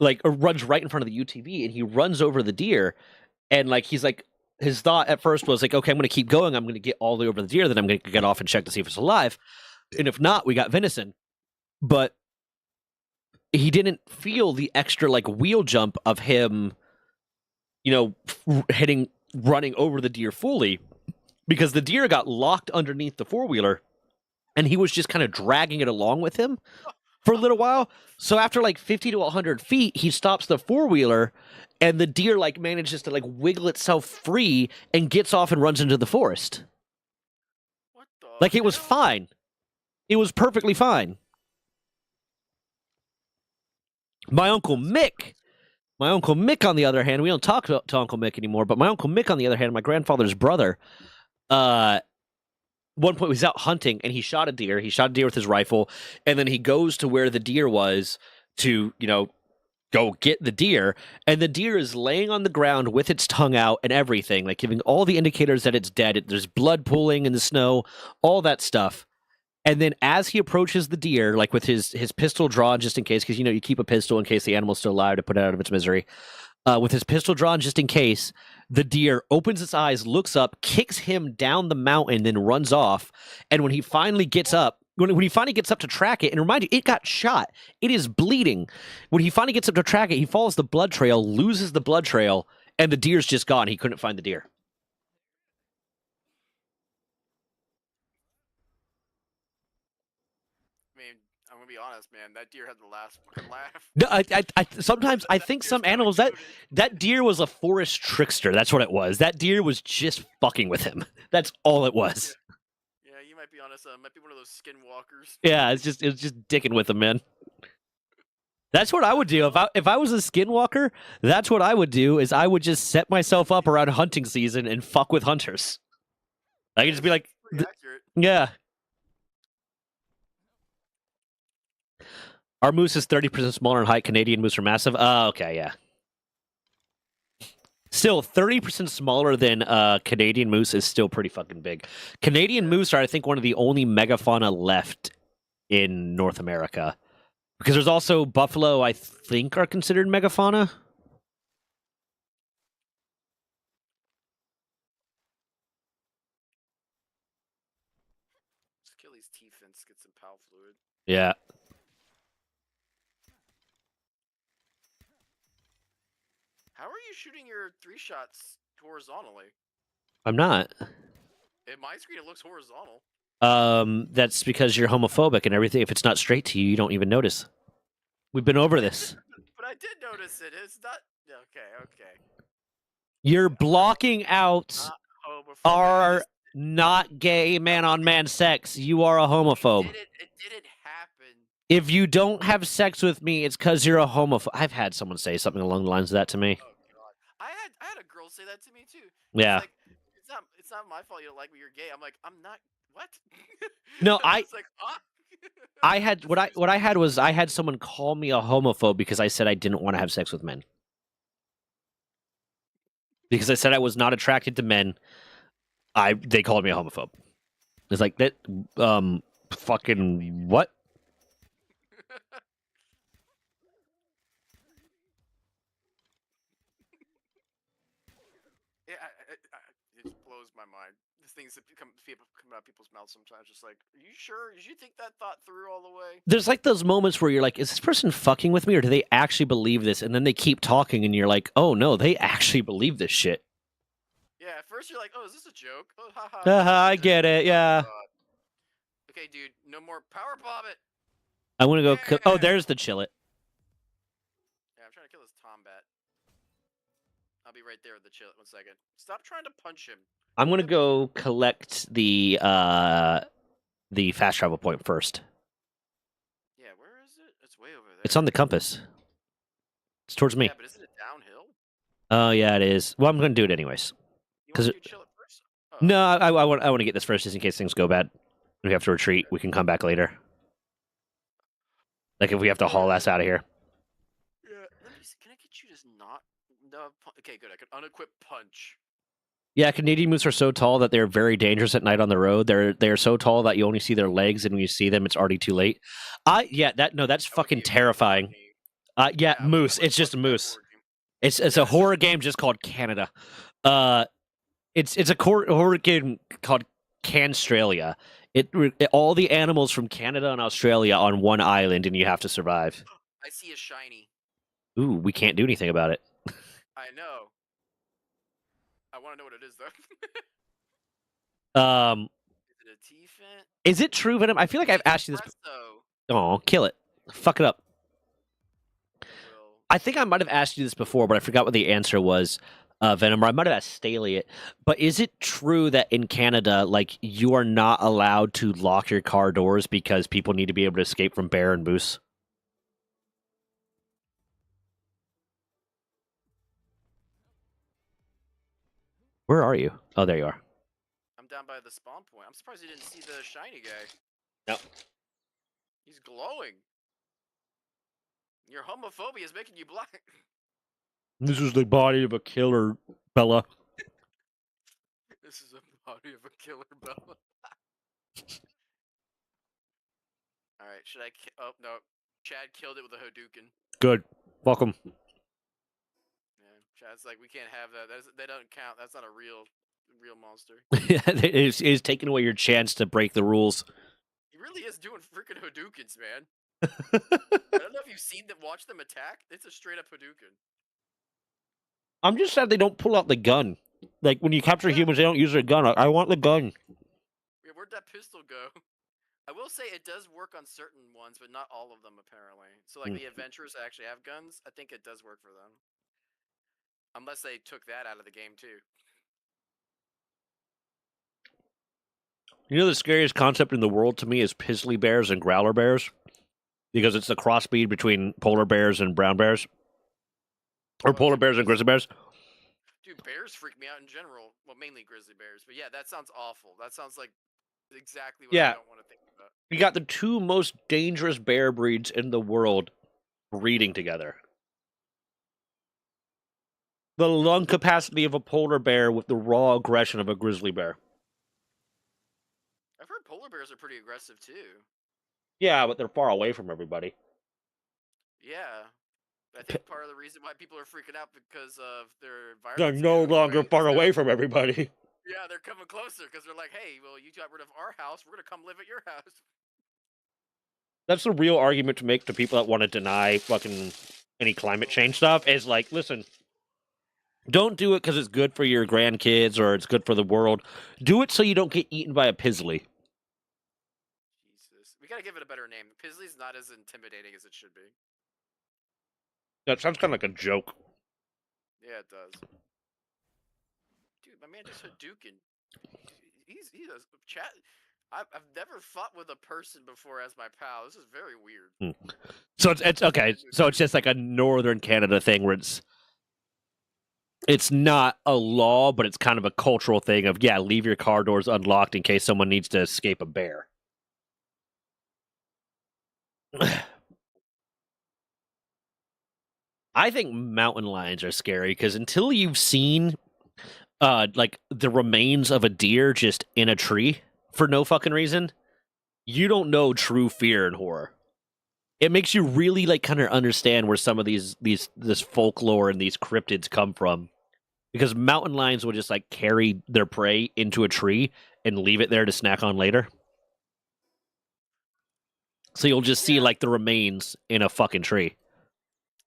[SPEAKER 1] like or runs right in front of the UTV, and he runs over the deer, and like he's like. His thought at first was like, okay, I'm going to keep going. I'm going to get all the way over the deer. Then I'm going to get off and check to see if it's alive. And if not, we got venison. But he didn't feel the extra like wheel jump of him, running over the deer fully, because the deer got locked underneath the 4-wheeler and he was just kind of dragging it along with him for a little while. So after like 50 to 100 feet, he stops the 4-wheeler and the deer like manages to like wiggle itself free and gets off and runs into the forest.
[SPEAKER 2] What the
[SPEAKER 1] like it was fine. It was perfectly fine. My Uncle Mick, on the other hand, we don't talk to Uncle Mick anymore, but my Uncle Mick, on the other hand, my grandfather's brother, one point he was out hunting and he shot a deer. He shot a deer with his rifle, and then he goes to where the deer was to, go get the deer, and the deer is laying on the ground with its tongue out and everything, like giving all the indicators that it's dead. There's blood pooling in the snow, all that stuff. And then as he approaches the deer, like with his pistol drawn just in case, because, you keep a pistol in case the animal's still alive to put it out of its misery. With his pistol drawn just in case, The deer opens its eyes, looks up, kicks him down the mountain, then runs off. And when he finally gets up, when he finally gets up to track it, and remind you, it got shot. It is bleeding. When he finally gets up to track it, he follows the blood trail, loses the blood trail, and the deer's just gone. He couldn't find the deer.
[SPEAKER 2] I mean, I'm gonna be honest, man. That deer had the last fucking laugh.
[SPEAKER 1] No, sometimes I think some animals that deer was a forest trickster. That's what it was. That deer was just fucking with him. That's all it was.
[SPEAKER 2] Yeah, you might be honest. Might be one of those skinwalkers.
[SPEAKER 1] Yeah, it was just dicking with him, man. That's what I would do if I was a skinwalker. That's what I would do. Is I would just set myself up around hunting season and fuck with hunters. I could just be like,
[SPEAKER 2] Pretty accurate.
[SPEAKER 1] yeah. Our moose is 30% smaller in height. Canadian moose are massive. Oh, okay, yeah. Still, 30% smaller than Canadian moose is still pretty fucking big. Canadian moose are, I think, one of the only megafauna left in North America. Because there's also buffalo, I think, are considered megafauna.
[SPEAKER 2] Just kill these T-fins, get some pal fluid.
[SPEAKER 1] Yeah.
[SPEAKER 2] How are you shooting your 3 shots horizontally?
[SPEAKER 1] I'm not.
[SPEAKER 2] In my screen, it looks horizontal.
[SPEAKER 1] That's because you're homophobic and everything. If it's not straight to you, you don't even notice. We've been over this.
[SPEAKER 2] But I did notice it. It's not... Okay.
[SPEAKER 1] You're blocking out
[SPEAKER 2] Not homophobic.
[SPEAKER 1] our not gay man-on-man sex. You are a homophobe.
[SPEAKER 2] It didn't happen.
[SPEAKER 1] If you don't have sex with me, it's because you're a homophobe. I've had someone say something along the lines of that to me.
[SPEAKER 2] Oh god, I had a girl say that to me too.
[SPEAKER 1] Yeah.
[SPEAKER 2] It's like, it's not my fault you don't like me. You're gay. I'm like, I'm not. What?
[SPEAKER 1] No,
[SPEAKER 2] It's like,
[SPEAKER 1] I had what I had was I had someone call me a homophobe because I said I didn't want to have sex with men. Because I said I was not attracted to men. They called me a homophobe. It's like that fucking what?
[SPEAKER 2] Yeah, it just blows my mind. The things that come out of people's mouths sometimes. Just like, are you sure? Did you think that thought through all the way?
[SPEAKER 1] There's like those moments where you're like, is this person fucking with me or do they actually believe this? And then they keep talking and you're like, oh no, they actually believe this shit.
[SPEAKER 2] Yeah, at first you're like, oh, is this a joke? Oh, haha.
[SPEAKER 1] I get it, yeah.
[SPEAKER 2] Okay, dude, no more power bomb it.
[SPEAKER 1] I want to go. Oh, there's the chillet.
[SPEAKER 2] Yeah, I'm trying to kill this Tombat. I'll be right there with the chillet. 1 second. Stop trying to punch him.
[SPEAKER 1] I'm gonna go collect the fast travel point first.
[SPEAKER 2] Yeah, where is it? It's way over there.
[SPEAKER 1] It's on the compass. It's towards me.
[SPEAKER 2] Yeah, but isn't it downhill?
[SPEAKER 1] Oh yeah, it is. Well, I'm gonna do it anyways.
[SPEAKER 2] You want to
[SPEAKER 1] 'Cause
[SPEAKER 2] do chillet first? Oh.
[SPEAKER 1] No, I want to get this first just in case things go bad. We have to retreat. We can come back later. Like if we have to haul ass out of here.
[SPEAKER 2] Yeah. Let me see. Can I get you to not? No. Okay, good. I can unequip punch.
[SPEAKER 1] Yeah, Canadian moose are so tall that they're very dangerous at night on the road. They're so tall that you only see their legs, and when you see them, it's already too late. That's fucking terrifying. Yeah, moose. It's just a moose. It's a horror game just called Canada. It's a horror game called Canstralia. All the animals from Canada and Australia on one island, and you have to survive.
[SPEAKER 2] I see a shiny.
[SPEAKER 1] Ooh, we can't do anything about it.
[SPEAKER 2] I know. I want to know what it is though. Is it a T-fin?
[SPEAKER 1] Is it true Venom? I feel like I've asked you this. Oh, kill it. Fuck it up. I think I might have asked you this before, but I forgot what the answer was. Venom, or I might have asked Staley it. But is it true that in Canada, like, you are not allowed to lock your car doors because people need to be able to escape from bear and moose? Where are you? Oh, there you are.
[SPEAKER 2] I'm down by the spawn point. I'm surprised you didn't see the shiny guy.
[SPEAKER 1] No.
[SPEAKER 2] He's glowing. Your homophobia is making you black.
[SPEAKER 1] This is the body of a killer, Bella.
[SPEAKER 2] This is a body of a killer, Bella. Alright, should I... Oh, no. Chad killed it with a Hadouken.
[SPEAKER 1] Good. Welcome.
[SPEAKER 2] Yeah. Chat's like, we can't have that. They don't count. That's not a real monster.
[SPEAKER 1] It is taking away your chance to break the rules.
[SPEAKER 2] He really is doing freaking Hadoukens, man. I don't know if you've seen them, watch them attack. It's a straight up Hadouken.
[SPEAKER 1] I'm just sad they don't pull out the gun. Like, when you capture humans, they don't use their gun. I want the gun.
[SPEAKER 2] Yeah, where'd that pistol go? I will say it does work on certain ones, but not all of them, apparently. So, like, the adventurers that actually have guns, I think it does work for them. Unless they took that out of the game, too.
[SPEAKER 1] You know, the scariest concept in the world to me is grizzly bears and growler bears, because it's the crossbreed between polar bears and brown bears, or polar bears and grizzly bears.
[SPEAKER 2] Dude, bears freak me out in general. Well, mainly grizzly bears, but yeah, that sounds awful. That sounds like exactly what I don't want to think about.
[SPEAKER 1] You got the two most dangerous bear breeds in the world breeding together. The lung capacity of a polar bear with the raw aggression of a grizzly bear.
[SPEAKER 2] I've heard polar bears are pretty aggressive too.
[SPEAKER 1] Yeah, but they're far away from everybody.
[SPEAKER 2] Yeah. I think part of the reason why people are freaking out because of their environment.
[SPEAKER 1] They're no longer far away from everybody.
[SPEAKER 2] Yeah, they're coming closer because they're like, hey, well, you got rid of our house. We're going to come live at your house.
[SPEAKER 1] That's the real argument to make to people that want to deny fucking any climate change stuff, is like, listen, don't do it because it's good for your grandkids or it's good for the world. Do it so you don't get eaten by a pizzly.
[SPEAKER 2] Jesus. We got to give it a better name. Pizzly's not as intimidating as it should be.
[SPEAKER 1] That sounds kind of like a joke.
[SPEAKER 2] Yeah, it does. Dude, my man just Hadouken. He's a chat. I've never fought with a person before as my pal. This is very weird.
[SPEAKER 1] So it's okay. So it's just like a northern Canada thing where it's not a law, but it's kind of a cultural thing of, yeah, leave your car doors unlocked in case someone needs to escape a bear. I think mountain lions are scary because until you've seen like the remains of a deer just in a tree for no fucking reason, you don't know true fear and horror. It makes you really like kind of understand where some of this folklore and these cryptids come from, because mountain lions will just like carry their prey into a tree and leave it there to snack on later. So you'll just see like the remains in a fucking tree.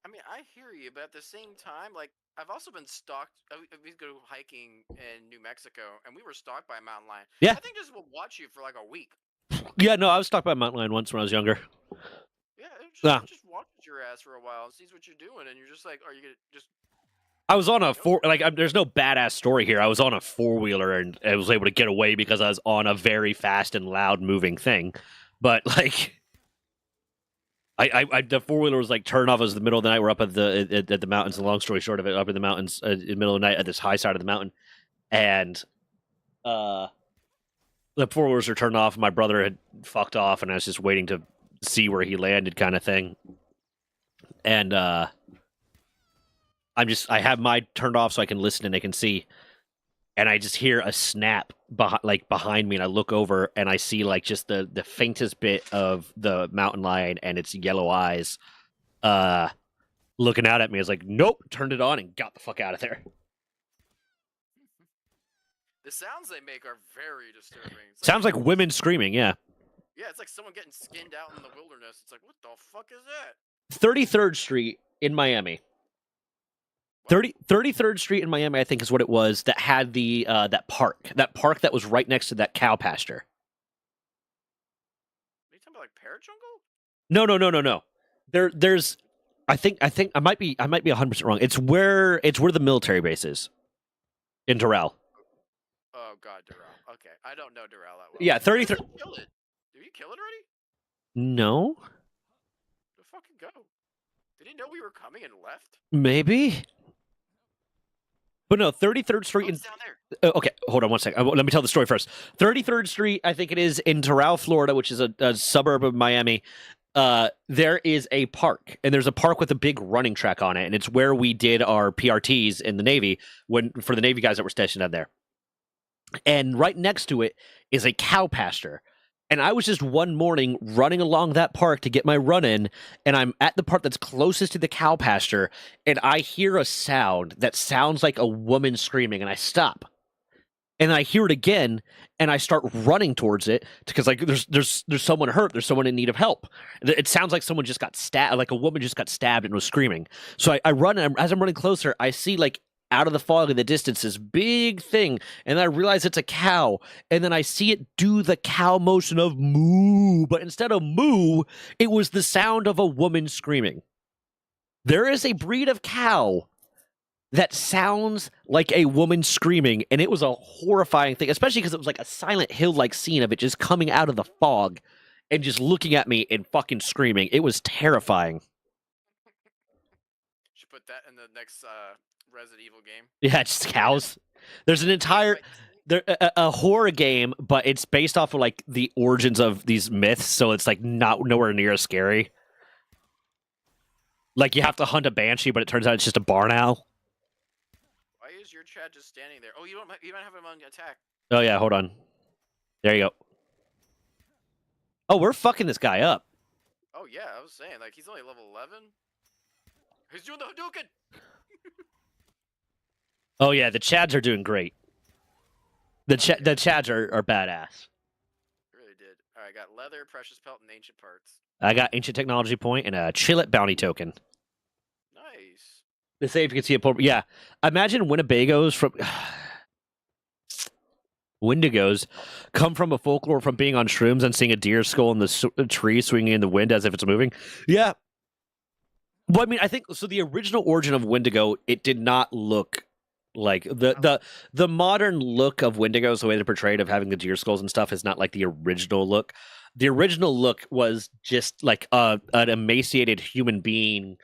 [SPEAKER 2] I mean, I hear you, but at the same time, like, I've also been stalked. We go hiking in New Mexico, and we were stalked by a mountain lion.
[SPEAKER 1] Yeah.
[SPEAKER 2] I think this will watch you for like a week.
[SPEAKER 1] Yeah, no, I was stalked by a mountain lion once when I was younger.
[SPEAKER 2] Yeah, it just watches your ass for a while and sees what you're doing, and you're just like, are you gonna just...
[SPEAKER 1] I was on a there's no badass story here. I was on a 4-wheeler and I was able to get away because I was on a very fast and loud moving thing. But like, I the 4-wheeler was like turned off. It was the middle of the night. We're up at the mountains. And long story short of it, up in the mountains in the middle of the night at this high side of the mountain, and the 4-wheelers are turned off. And my brother had fucked off, and I was just waiting to see where he landed, kind of thing. And I have mine turned off so I can listen and I can see. And I just hear a snap behind me, and I look over and I see like just the faintest bit of the mountain lion and its yellow eyes looking out at me. I was like, nope, turned it on and got the fuck out of there.
[SPEAKER 2] The sounds they make are very disturbing.
[SPEAKER 1] Sounds like women screaming, yeah.
[SPEAKER 2] Yeah, it's like someone getting skinned out in the wilderness. It's like, what the fuck is that?
[SPEAKER 1] 33rd Street in Miami. 33rd Street in Miami, I think, is what it was, that had the that park that was right next to that cow pasture.
[SPEAKER 2] Are you talking about like Parrot Jungle?
[SPEAKER 1] No. There's I think I might be 100% wrong. It's where the military base is in Doral.
[SPEAKER 2] Oh god, Doral. Okay, I don't know Doral that well.
[SPEAKER 1] Yeah, 33rd.
[SPEAKER 2] Did you kill it already?
[SPEAKER 1] No.
[SPEAKER 2] The fucking go. Did he know we were coming and left?
[SPEAKER 1] Maybe. But no, 33rd Street
[SPEAKER 2] It's down there.
[SPEAKER 1] Okay, hold on one second. Let me tell the story first. 33rd Street, I think it is, in Doral, Florida, which is a suburb of Miami. There is a park, and there's a park with a big running track on it, and it's where we did our PRTs in the Navy for the Navy guys that were stationed out there. And right next to it is a cow pasture. And I was just one morning running along that park to get my run in, and I'm at the part that's closest to the cow pasture, and I hear a sound that sounds like a woman screaming, and I stop. And then I hear it again, and I start running towards it because like there's someone hurt, there's someone in need of help. It sounds like someone just got stabbed, like a woman just got stabbed and was screaming. So I run, and as I'm running closer, I see like out of the fog in the distance this big thing, and I realize it's a cow, and then I see it do the cow motion of moo, but instead of moo, it was the sound of a woman screaming. There is a breed of cow that sounds like a woman screaming, and it was a horrifying thing, especially because it was like a Silent Hill-like scene of it just coming out of the fog and just looking at me and fucking screaming. It was terrifying.
[SPEAKER 2] Should put that in the next Resident Evil game.
[SPEAKER 1] Yeah, just cows. There's an entire a horror game, but it's based off of like the origins of these myths, so it's like nowhere near as scary. Like you have to hunt a banshee, but it turns out it's just a barn owl.
[SPEAKER 2] Why is your Chad just standing there? Oh, you might have him on attack.
[SPEAKER 1] Oh yeah, hold on. There you go. Oh, we're fucking this guy up.
[SPEAKER 2] Oh yeah, I was saying like he's only level 11. He's doing the Hadouken.
[SPEAKER 1] Oh yeah, the Chads are doing great. The Chads are badass.
[SPEAKER 2] Really did. All right, I got leather, precious pelt, and ancient parts.
[SPEAKER 1] I got ancient technology point and a Chillet bounty token.
[SPEAKER 2] Nice.
[SPEAKER 1] To say if you can see a yeah. Imagine Winnebagos from Wendigos come from a folklore from being on shrooms and seeing a deer skull in the tree swinging in the wind as if it's moving. Yeah. Well, I mean, I think so. The original origin of Wendigo, it did not look like the modern look of Wendigos, the way they're portrayed of having the deer skulls and stuff, is not like the original look. The original look was just like an emaciated human being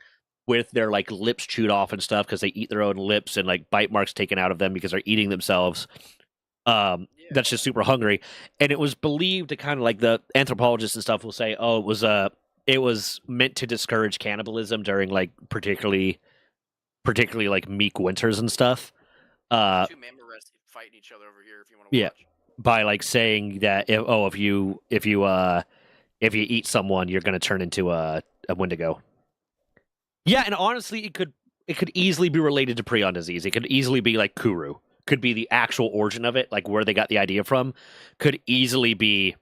[SPEAKER 1] with their like lips chewed off and stuff because they eat their own lips and like bite marks taken out of them because they're eating themselves. That's just super hungry, and it was believed to kind of like the anthropologists and stuff will say, oh, it was meant to discourage cannibalism during like particularly like meek winters and stuff.
[SPEAKER 2] Two Mamorets fighting each other over here if you want to watch.
[SPEAKER 1] By like saying that if you eat someone, you're going to turn into a Wendigo. Yeah, and honestly, it could easily be related to prion disease. It could easily be like Kuru. Could be the actual origin of it, like where they got the idea from. Could easily be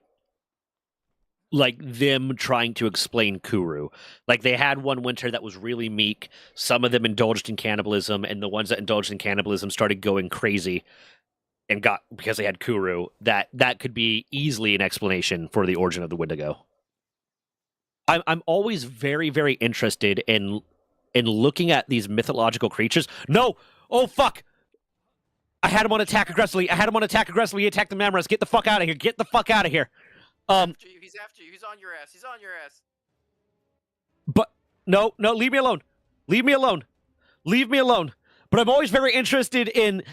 [SPEAKER 1] like them trying to explain Kuru. Like they had one winter that was really meek. Some of them indulged in cannibalism, and the ones that indulged in cannibalism started going crazy and got because they had Kuru. That could be easily an explanation for the origin of the Wendigo. I'm always very, very interested in looking at these mythological creatures. No! Oh fuck! I had him on attack aggressively. He attacked the Mamorets. Get the fuck out of here. Get the fuck out of here.
[SPEAKER 2] He's after you. He's on your ass.
[SPEAKER 1] But no, leave me alone. Leave me alone. But I'm always very interested in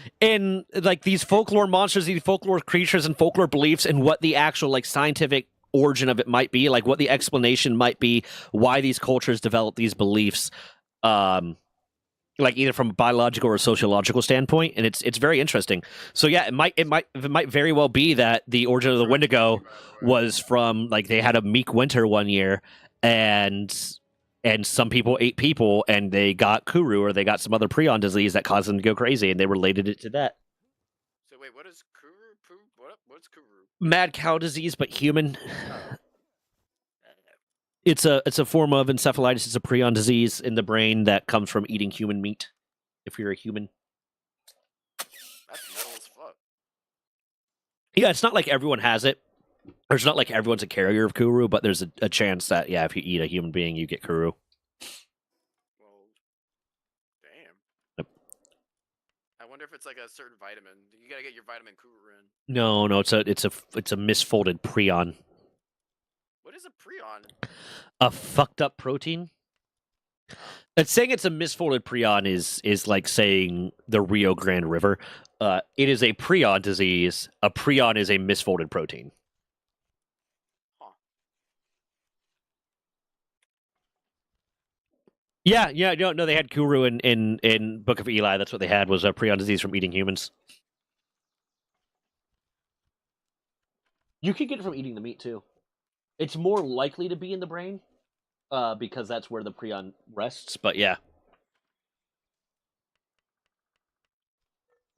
[SPEAKER 1] like these folklore monsters, these folklore creatures and folklore beliefs and what the actual like scientific origin of it might be, like what the explanation might be, why these cultures develop these beliefs. Like either from a biological or sociological standpoint, and it's very interesting. So yeah, it might very well be that the origin of the Wendigo was from like they had a meek winter one year, and some people ate people, and they got Kuru or they got some other prion disease that caused them to go crazy, and they related it to that.
[SPEAKER 2] So wait, what is Kuru? What's Kuru?
[SPEAKER 1] Mad cow disease, but human. It's a form of encephalitis. It's a prion disease in the brain that comes from eating human meat. If you're a human,
[SPEAKER 2] that's metal as fuck.
[SPEAKER 1] Yeah, it's not like everyone has it. Or it's not like everyone's a carrier of Kuru, but there's a chance that if you eat a human being, you get Kuru.
[SPEAKER 2] Well, damn.
[SPEAKER 1] Yep.
[SPEAKER 2] I wonder if it's like a certain vitamin. You gotta get your vitamin Kuru in.
[SPEAKER 1] No, it's a misfolded prion.
[SPEAKER 2] What is a prion?
[SPEAKER 1] A fucked up protein. It's saying it's a misfolded prion is like saying the Rio Grande River. It is a prion disease. A prion is a misfolded protein.
[SPEAKER 2] Huh.
[SPEAKER 1] Yeah, no, they had Kuru in Book of Eli. That's what they had, was a prion disease from eating humans. You could get it from eating the meat too. It's more likely to be in the brain, because that's where the prion rests. But yeah.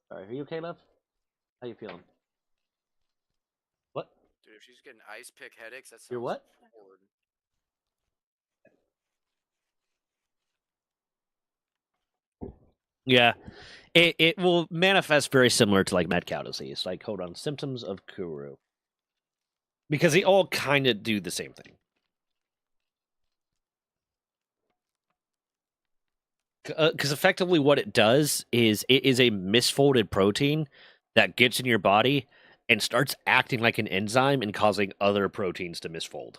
[SPEAKER 1] All right, are you okay, love? How you feeling? What?
[SPEAKER 2] Dude, if she's getting ice pick headaches, that sounds
[SPEAKER 1] You're what?
[SPEAKER 2] horrid.
[SPEAKER 1] Yeah. It will manifest very similar to like mad cow disease. Like, hold on, symptoms of Kuru, because they all kind of do the same thing. Because effectively, what it does is it is a misfolded protein that gets in your body and starts acting like an enzyme and causing other proteins to misfold.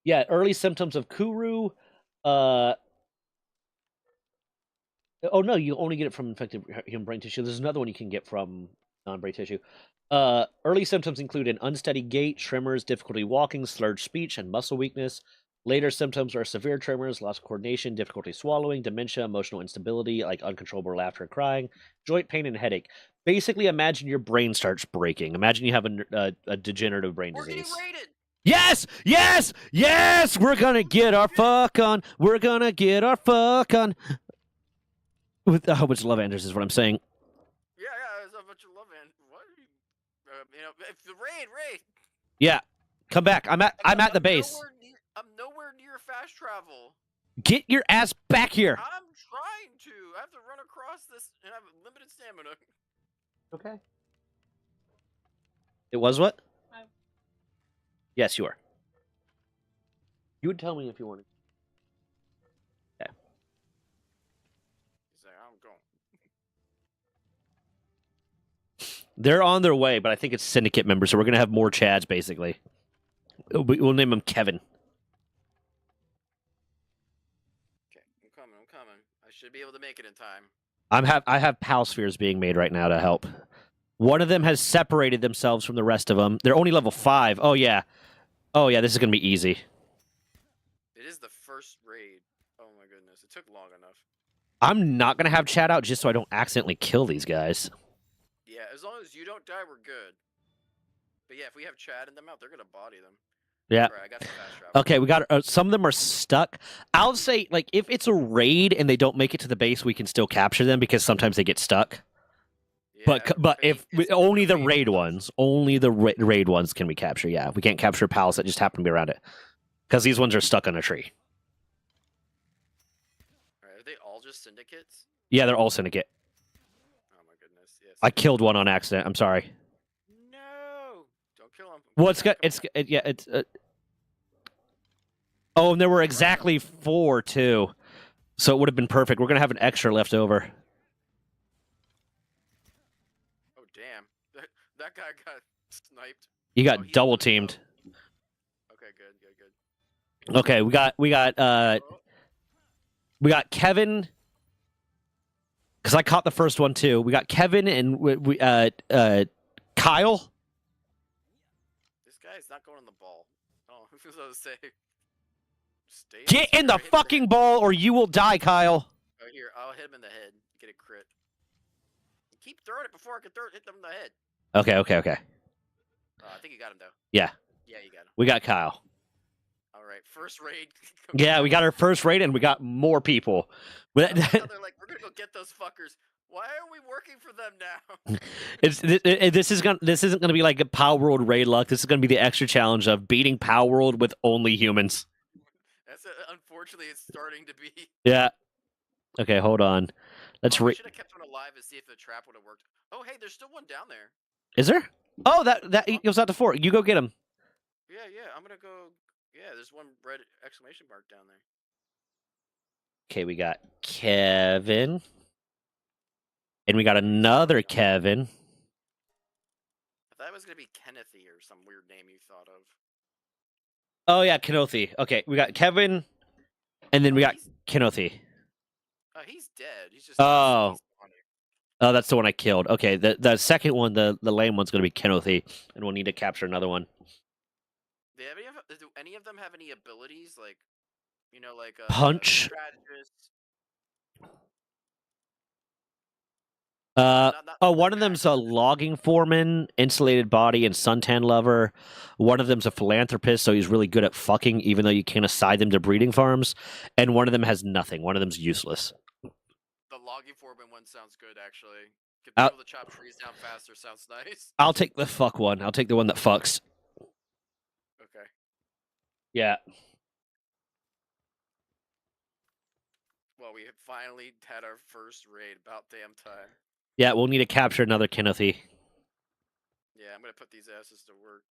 [SPEAKER 1] Yeah, early symptoms of Kuru. Oh no, you only get it from infected human brain tissue. There's another one you can get from non-brain tissue. Early symptoms include an unsteady gait, tremors, difficulty walking, slurred speech, and muscle weakness. Later symptoms are severe tremors, loss of coordination, difficulty swallowing, dementia, emotional instability, like uncontrollable laughter and crying, joint pain, and headache. Basically, imagine your brain starts breaking. Imagine you have a degenerative brain
[SPEAKER 2] We're
[SPEAKER 1] disease.
[SPEAKER 2] getting raided!
[SPEAKER 1] Yes! Yes! Yes! We're gonna get our fuck on! We're gonna get our fuck on! With a whole bunch of love Anders is what I'm saying.
[SPEAKER 2] Yeah, there's a bunch of love and what? If the raid.
[SPEAKER 1] Yeah, come back. I'm at the base.
[SPEAKER 2] I'm nowhere near fast travel.
[SPEAKER 1] Get your ass back here.
[SPEAKER 2] I'm trying to. I have to run across this, and I have limited stamina.
[SPEAKER 1] Okay. It was what? Yes, you are. You would tell me if you wanted. Okay.
[SPEAKER 2] He's like, I'm going.
[SPEAKER 1] They're on their way, but I think it's syndicate members, so we're gonna have more Chads basically. We'll name them Kevin.
[SPEAKER 2] Okay, I'm coming. I should be able to make it in time.
[SPEAKER 1] I have pal spheres being made right now to help. One of them has separated themselves from the rest of them. They're only level 5. Oh yeah. This is gonna be easy.
[SPEAKER 2] It is the first raid. Oh my goodness, it took long enough.
[SPEAKER 1] I'm not gonna have chat out just so I don't accidentally kill these guys.
[SPEAKER 2] Yeah, as long as you don't die, we're good. But yeah, if we have Chad in them out, they're gonna body them.
[SPEAKER 1] Yeah.
[SPEAKER 2] Right, I got the fast travel.
[SPEAKER 1] Okay, we got some of them are stuck. I'll say, like, if it's a raid and they don't make it to the base, we can still capture them because sometimes they get stuck.
[SPEAKER 2] Yeah,
[SPEAKER 1] But
[SPEAKER 2] I mean,
[SPEAKER 1] if only the raid ones, raid ones can we capture. Yeah, we can't capture pals that just happen to be around it because these ones are stuck on a tree.
[SPEAKER 2] Right, are they all just syndicates?
[SPEAKER 1] Yeah, they're all syndicate.
[SPEAKER 2] Oh my goodness, yes.
[SPEAKER 1] I killed one on accident. I'm sorry.
[SPEAKER 2] No, don't kill him.
[SPEAKER 1] Well, it's. Oh, and there were exactly 4 too, so it would have been perfect. We're gonna have an extra left over.
[SPEAKER 2] Oh damn, that guy got sniped.
[SPEAKER 1] You got double teamed.
[SPEAKER 2] Okay, good.
[SPEAKER 1] Okay, we got Kevin, because I caught the first one too. We got Kevin and Kyle.
[SPEAKER 2] This guy's not going on the ball. Oh, who feels to say? Stay
[SPEAKER 1] Get in the fucking ball, or you will die, Kyle.
[SPEAKER 2] Oh, here, I'll hit him in the head. Get a crit. Keep throwing it before I can hit them in the head.
[SPEAKER 1] Okay.
[SPEAKER 2] I think you got him though.
[SPEAKER 1] Yeah.
[SPEAKER 2] Yeah, you got him.
[SPEAKER 1] We got Kyle.
[SPEAKER 2] All right, first raid.
[SPEAKER 1] Yeah, we got our first raid, and we got more people.
[SPEAKER 2] They're like, we're gonna go get those fuckers. Why are we working for them now?
[SPEAKER 1] This isn't gonna be like a Palworld Raidlocke. This is gonna be the extra challenge of beating Palworld with only humans.
[SPEAKER 2] Unfortunately, it's starting to be.
[SPEAKER 1] Yeah. Okay, hold on. Let's
[SPEAKER 2] We should have kept one alive and see if the trap would have worked. Oh, hey, there's still one down there.
[SPEAKER 1] Is there? Oh, that goes out to 4. You go get him.
[SPEAKER 2] Yeah, I'm gonna go. Yeah, there's one red exclamation mark down there.
[SPEAKER 1] Okay, we got Kevin. And we got another Kevin.
[SPEAKER 2] I thought it was gonna be Kennethy or some weird name you thought of.
[SPEAKER 1] Oh yeah, Kenothi. Okay, we got Kevin, and then we got Kenothi.
[SPEAKER 2] Oh, he's dead. He's just.
[SPEAKER 1] Oh, that's the one I killed. Okay, the second one, the lame one's gonna be Kenothi, and we'll need to capture another one.
[SPEAKER 2] Do any of them have any abilities like, like
[SPEAKER 1] Punch?
[SPEAKER 2] strategist?
[SPEAKER 1] One of them's a logging foreman, insulated body, and suntan lover. One of them's a philanthropist, so he's really good at fucking, even though you can't assign them to breeding farms. And one of them has nothing. One of them's useless.
[SPEAKER 2] The logging foreman one sounds good, actually. Get
[SPEAKER 1] I'll-
[SPEAKER 2] people to chop trees down faster sounds nice.
[SPEAKER 1] I'll take the fuck one. I'll take the one that fucks.
[SPEAKER 2] Okay.
[SPEAKER 1] Yeah.
[SPEAKER 2] Well, we have finally had our first raid. About damn time.
[SPEAKER 1] Yeah, we'll need to capture another Kennethy.
[SPEAKER 2] Yeah, I'm gonna put these asses to work.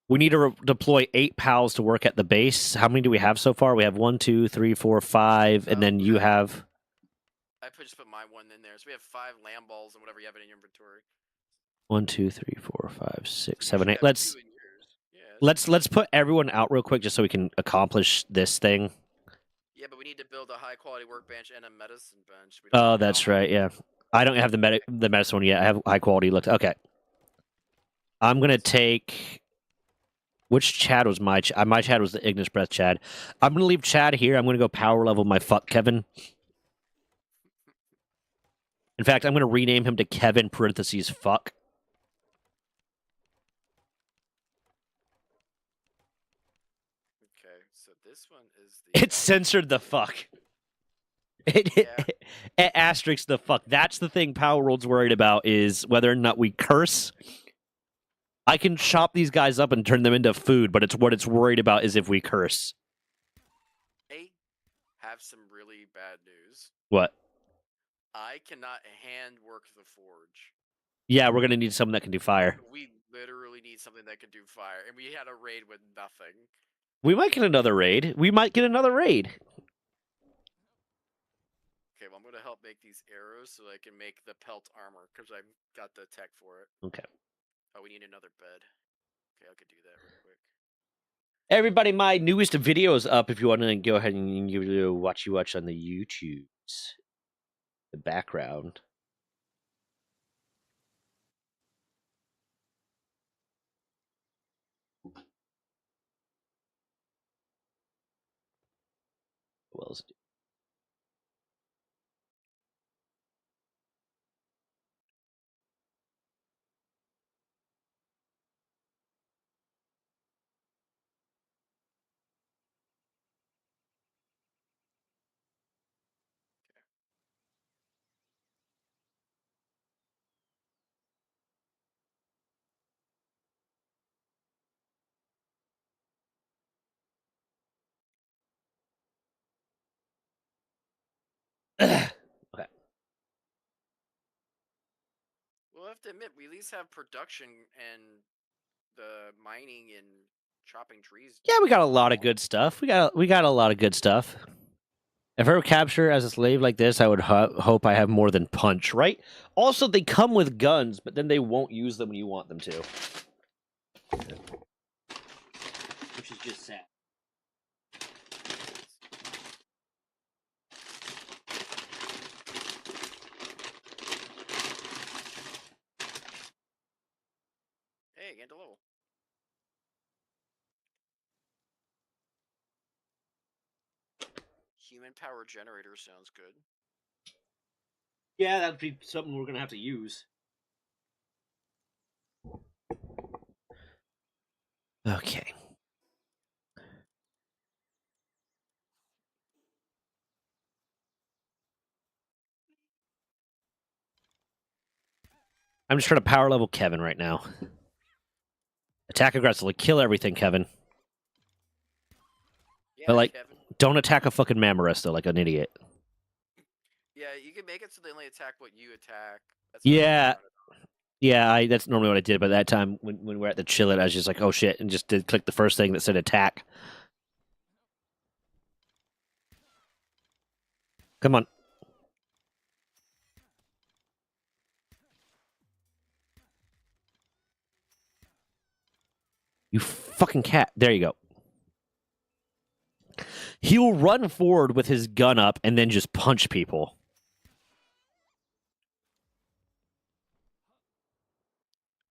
[SPEAKER 1] We need to deploy 8 pals to work at the base. How many do we have so far? We have 1, 2, 3, 4, 5, and then you have.
[SPEAKER 2] I just put my one in there. So we have 5 lamb balls and whatever you have in your inventory.
[SPEAKER 1] 1, 2, 3, 4, 5, 6,
[SPEAKER 2] You
[SPEAKER 1] 7,
[SPEAKER 2] should
[SPEAKER 1] 8.
[SPEAKER 2] have
[SPEAKER 1] Let's
[SPEAKER 2] 2 in yours. Yeah,
[SPEAKER 1] let's put everyone out real quick just so we can accomplish this thing.
[SPEAKER 2] yeah, but we need to build a high quality workbench and a medicine bench.
[SPEAKER 1] Oh, that's right. Yeah, I don't have the medicine one yet. I have high quality look. Okay, I'm gonna take. Which Chad was my Chad? My Chad was the Ignis Breath Chad. I'm gonna leave Chad here. I'm gonna go power level my fuck Kevin. In fact, I'm gonna rename him to Kevin parentheses fuck.
[SPEAKER 2] Okay, so this one is the.
[SPEAKER 1] It censored the fuck. It asterisk the fuck. That's the thing Palworld's worried about, is whether or not we curse. I can chop these guys up and turn them into food, but what it's worried about is if we curse.
[SPEAKER 2] I have some really bad news.
[SPEAKER 1] What?
[SPEAKER 2] I cannot hand work the forge.
[SPEAKER 1] Yeah, we're gonna need someone that can do fire.
[SPEAKER 2] We literally need something that can do fire, and we had a raid with nothing.
[SPEAKER 1] We might get another raid.
[SPEAKER 2] Okay, well, I'm gonna help make these arrows so I can make the pelt armor, because I've got the tech for it.
[SPEAKER 1] Okay.
[SPEAKER 2] Oh, we need another bed. Okay, I could do that real quick.
[SPEAKER 1] Everybody, my newest video is up if you want to go ahead and watch on the YouTubes. The background. What else? Okay.
[SPEAKER 2] Well, I have to admit, we at least have production and the mining and chopping trees.
[SPEAKER 1] Yeah, we got a lot of good stuff. We got a lot of good stuff. If I were captured as a slave like this, I would hope I have more than punch, right? Also, they come with guns, but then they won't use them when you want them to. Which is just sad.
[SPEAKER 2] Hey, gained a level. Human power generator sounds good.
[SPEAKER 1] Yeah, that'd be something we're gonna have to use. Okay. I'm just trying to power level Kevin right now. Attack aggressively. Kill everything, Kevin.
[SPEAKER 2] Yeah,
[SPEAKER 1] But, like,
[SPEAKER 2] Kevin.
[SPEAKER 1] don't attack a fucking Mamarista like an idiot.
[SPEAKER 2] Yeah, you can make it so they only attack what you attack. That's
[SPEAKER 1] Yeah. Yeah, that's normally what I did, but that time when we're at the chillet, I was just like, oh shit, and just did click the first thing that said attack. Come on. You fucking cat. There you go. He'll run forward with his gun up and then just punch people.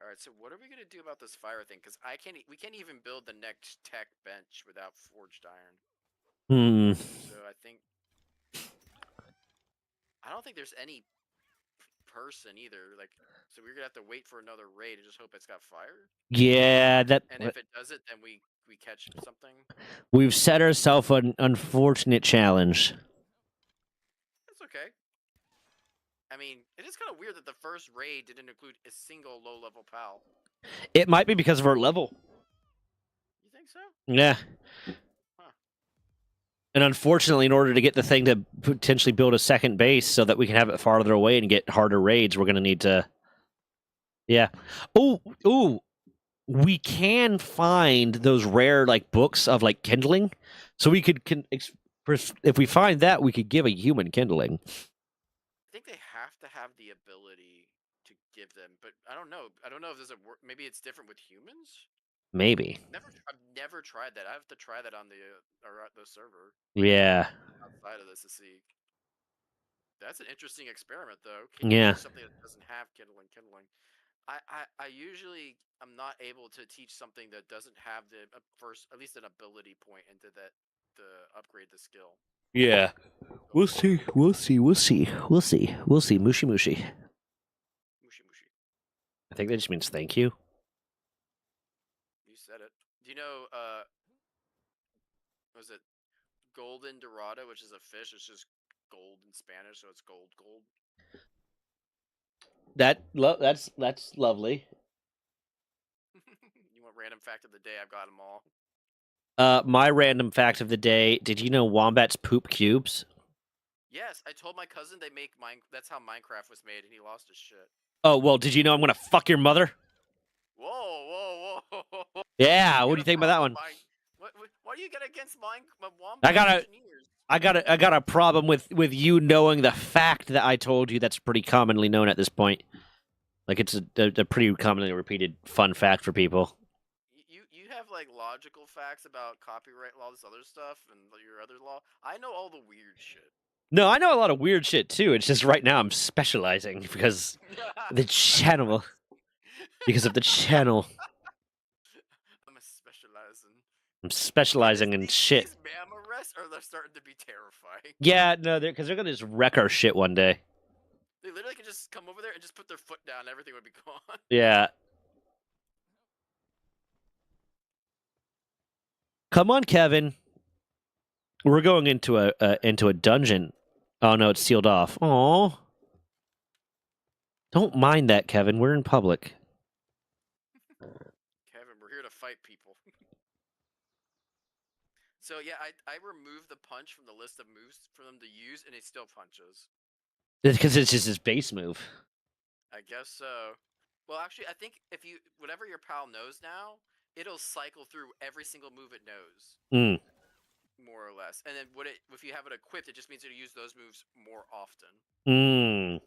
[SPEAKER 2] All right, so what are we gonna do about this fire thing? Because we can't even build the next tech bench without forged iron. So I don't think there's any person either. Like, so we're gonna have to wait for another raid and just hope it's got fire.
[SPEAKER 1] Yeah,
[SPEAKER 2] And if it doesn't, then we catch something.
[SPEAKER 1] we've set ourselves an unfortunate challenge.
[SPEAKER 2] That's okay. I mean, it is kind of weird that the first raid didn't include a single low-level pal.
[SPEAKER 1] It might be because of our level.
[SPEAKER 2] You think so?
[SPEAKER 1] Yeah.
[SPEAKER 2] Huh.
[SPEAKER 1] And unfortunately, in order to get the thing to potentially build a second base so that we can have it farther away and get harder raids, we're going to need to. Yeah. Ooh. We can find those rare like books of like kindling, so we could if we find that, we could give a human kindling.
[SPEAKER 2] I think they have to have the ability to give them, but I don't know. I don't know if there's a maybe it's different with humans.
[SPEAKER 1] Maybe.
[SPEAKER 2] I've never tried that. I have to try that on the server
[SPEAKER 1] Yeah.
[SPEAKER 2] outside of this to see. That's an interesting experiment, though. Can you
[SPEAKER 1] Yeah.
[SPEAKER 2] teach something that doesn't have kindling? I usually I'm not able to teach something that doesn't have the first at least an ability point into that to upgrade the skill.
[SPEAKER 1] Yeah. We'll see. Mushi mushi.
[SPEAKER 2] Mushi mushi.
[SPEAKER 1] I think that just means thank you.
[SPEAKER 2] You said it. Do you know was it golden dorado, which is a fish? It's just gold in Spanish, so it's gold.
[SPEAKER 1] That's lovely.
[SPEAKER 2] You want random fact of the day? I've got them all.
[SPEAKER 1] My random fact of the day: did you know wombats poop cubes?
[SPEAKER 2] Yes, I told my cousin they make mine. That's how Minecraft was made, and he lost his shit.
[SPEAKER 1] Oh well, did you know I'm gonna fuck your mother?
[SPEAKER 2] Whoa!
[SPEAKER 1] Yeah. What do you think about that one?
[SPEAKER 2] What do you get against wombat
[SPEAKER 1] I got
[SPEAKER 2] engineers?
[SPEAKER 1] I got a problem with you knowing the fact that I told you. That's pretty commonly known at this point. Like it's a pretty commonly repeated fun fact for people.
[SPEAKER 2] You have like logical facts about copyright law, this other stuff, and your other law. I know all the weird shit.
[SPEAKER 1] No, I know a lot of weird shit too. It's just right now I'm specializing because the channel. Because of the channel. I'm specializing in shit.
[SPEAKER 2] These ma'am arrests are starting to be terrifying.
[SPEAKER 1] Yeah, no, because they're gonna just wreck our shit one day.
[SPEAKER 2] They literally could just come over there and just put their foot down, and everything would be gone.
[SPEAKER 1] Yeah. Come on, Kevin. We're going into a dungeon. Oh no, it's sealed off. Oh. Don't mind that, Kevin. We're in public.
[SPEAKER 2] Kevin, we're here to fight people. So yeah, I removed the punch from the list of moves for them to use, and it still punches.
[SPEAKER 1] It's because it's just his base move.
[SPEAKER 2] I guess so. Well, actually, I think if you whatever your pal knows now, it'll cycle through every single move it knows, more or less. And then if you have it equipped, it just means it'll use those moves more often.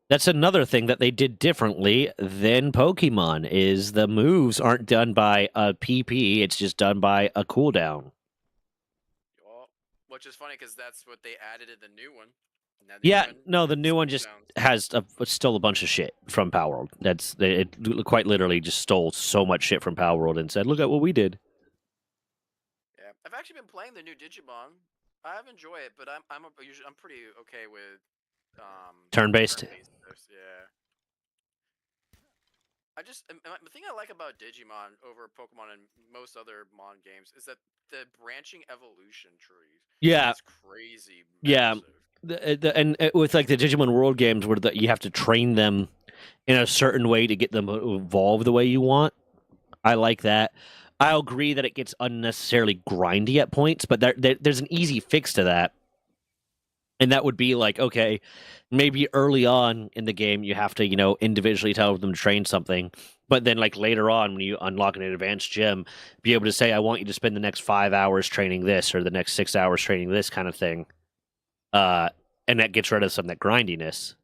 [SPEAKER 1] That's another thing that they did differently than Pokemon is the moves aren't done by a PP, it's just done by a cooldown.
[SPEAKER 2] Well, which is funny because that's what they added in the new one.
[SPEAKER 1] Yeah, no, the new one just has still a bunch of shit from Palworld. It quite literally just stole so much shit from Palworld and said, "Look at what we did."
[SPEAKER 2] Yeah, I've actually been playing the new Digimon. I've enjoyed it, but I'm pretty okay with
[SPEAKER 1] turn-based.
[SPEAKER 2] Yeah. The thing I like about Digimon over Pokemon and most other Mon games is that the branching evolution tree.
[SPEAKER 1] Yeah,
[SPEAKER 2] is crazy.
[SPEAKER 1] Massive.
[SPEAKER 2] Yeah.
[SPEAKER 1] And with like the Digimon World games, where you have to train them in a certain way to get them to evolve the way you want. I like that. I agree that it gets unnecessarily grindy at points, but there's an easy fix to that. And that would be like, okay, maybe early on in the game you have to, individually tell them to train something. But then like later on when you unlock an advanced gym, be able to say, I want you to spend the next 5 hours training this or the next 6 hours training this kind of thing. And that gets rid of some of that grindiness.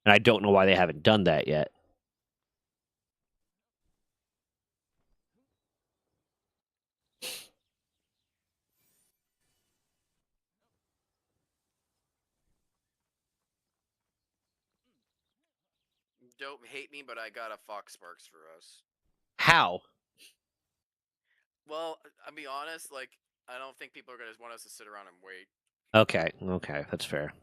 [SPEAKER 1] And I don't know why they haven't done that yet.
[SPEAKER 2] Don't hate me, but I got a Fox Sparks for us.
[SPEAKER 1] How?
[SPEAKER 2] Well, I'll be honest, like, I don't think people are gonna want us to sit around and wait.
[SPEAKER 1] Okay, that's fair.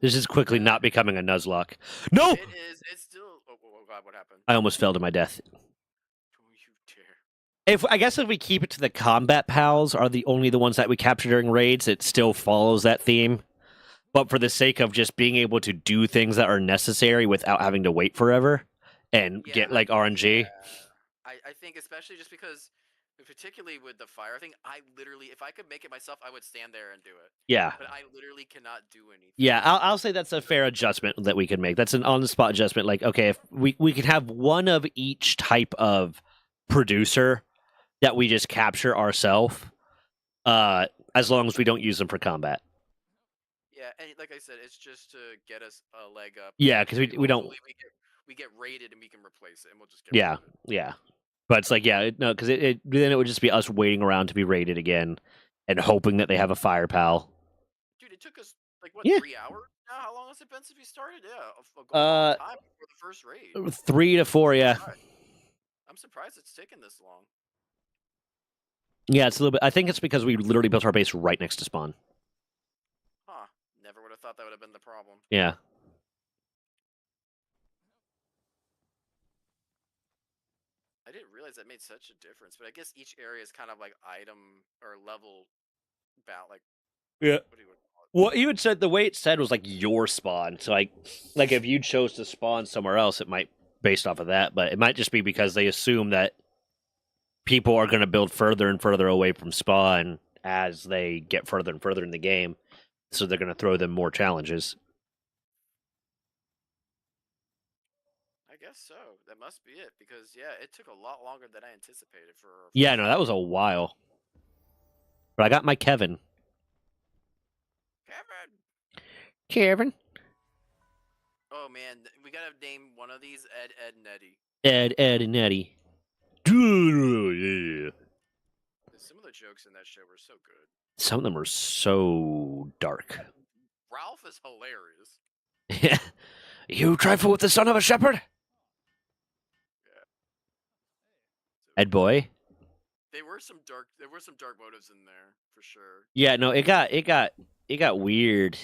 [SPEAKER 1] This is quickly not becoming a Nuzlocke. No!
[SPEAKER 2] It is. It's still. Oh God, what happened?
[SPEAKER 1] I almost fell to my death.
[SPEAKER 2] Don't you dare!
[SPEAKER 1] I guess if we keep it to the combat pals are the ones that we capture during raids, it still follows that theme. But for the sake of just being able to do things that are necessary without having to wait forever and get like RNG.
[SPEAKER 2] Yeah. I think especially just because, particularly with the fire thing, I literally, if I could make it myself, I would stand there and do it.
[SPEAKER 1] Yeah.
[SPEAKER 2] But I literally cannot do anything.
[SPEAKER 1] Yeah, I'll say that's a fair adjustment that we can make. That's an on-the-spot adjustment. Like, okay, if we could have one of each type of producer that we just capture ourselves, as long as we don't use them for combat.
[SPEAKER 2] Yeah, and like I said, it's just to get us a leg up.
[SPEAKER 1] Yeah, because we don't.
[SPEAKER 2] We get raided and we can replace it, and we'll just get
[SPEAKER 1] Yeah,
[SPEAKER 2] rid of it.
[SPEAKER 1] yeah. But it's like, yeah, no, because then it would just be us waiting around to be raided again, and hoping that they have a fire pal.
[SPEAKER 2] Dude, it took us like what
[SPEAKER 1] 3
[SPEAKER 2] hours? Now, how long has it been since we started? Yeah, a long time before the first raid.
[SPEAKER 1] 3 to 4, yeah.
[SPEAKER 2] I'm surprised it's taken this long.
[SPEAKER 1] Yeah, it's a little bit. I think it's because we literally built our base right next to spawn.
[SPEAKER 2] Huh? Never would have thought that would have been the problem.
[SPEAKER 1] Yeah.
[SPEAKER 2] I didn't realize that made such a difference, but I guess each area is kind of like item or level like.
[SPEAKER 1] Yeah.
[SPEAKER 2] What do you call it?
[SPEAKER 1] Well, even said the way it said was like your spawn. So like if you chose to spawn somewhere else, it might based off of that, but it might just be because they assume that people are going to build further and further away from spawn as they get further and further in the game. So they're going to throw them more challenges.
[SPEAKER 2] I guess so. That must be it because yeah, it took a lot longer than I anticipated for.
[SPEAKER 1] Yeah, no, that was a while. But I got my Kevin. Kevin.
[SPEAKER 2] Oh man, we gotta name one of these Ed, and Eddie.
[SPEAKER 1] Ed, and Eddie. Yeah.
[SPEAKER 2] Some of the jokes in that show were so good.
[SPEAKER 1] Some of them are so dark.
[SPEAKER 2] Ralph is hilarious.
[SPEAKER 1] Yeah. You trifle with the son of a shepherd?
[SPEAKER 2] Yeah.
[SPEAKER 1] Ed boy.
[SPEAKER 2] There were some dark motives in there for sure.
[SPEAKER 1] Yeah, no, it got weird.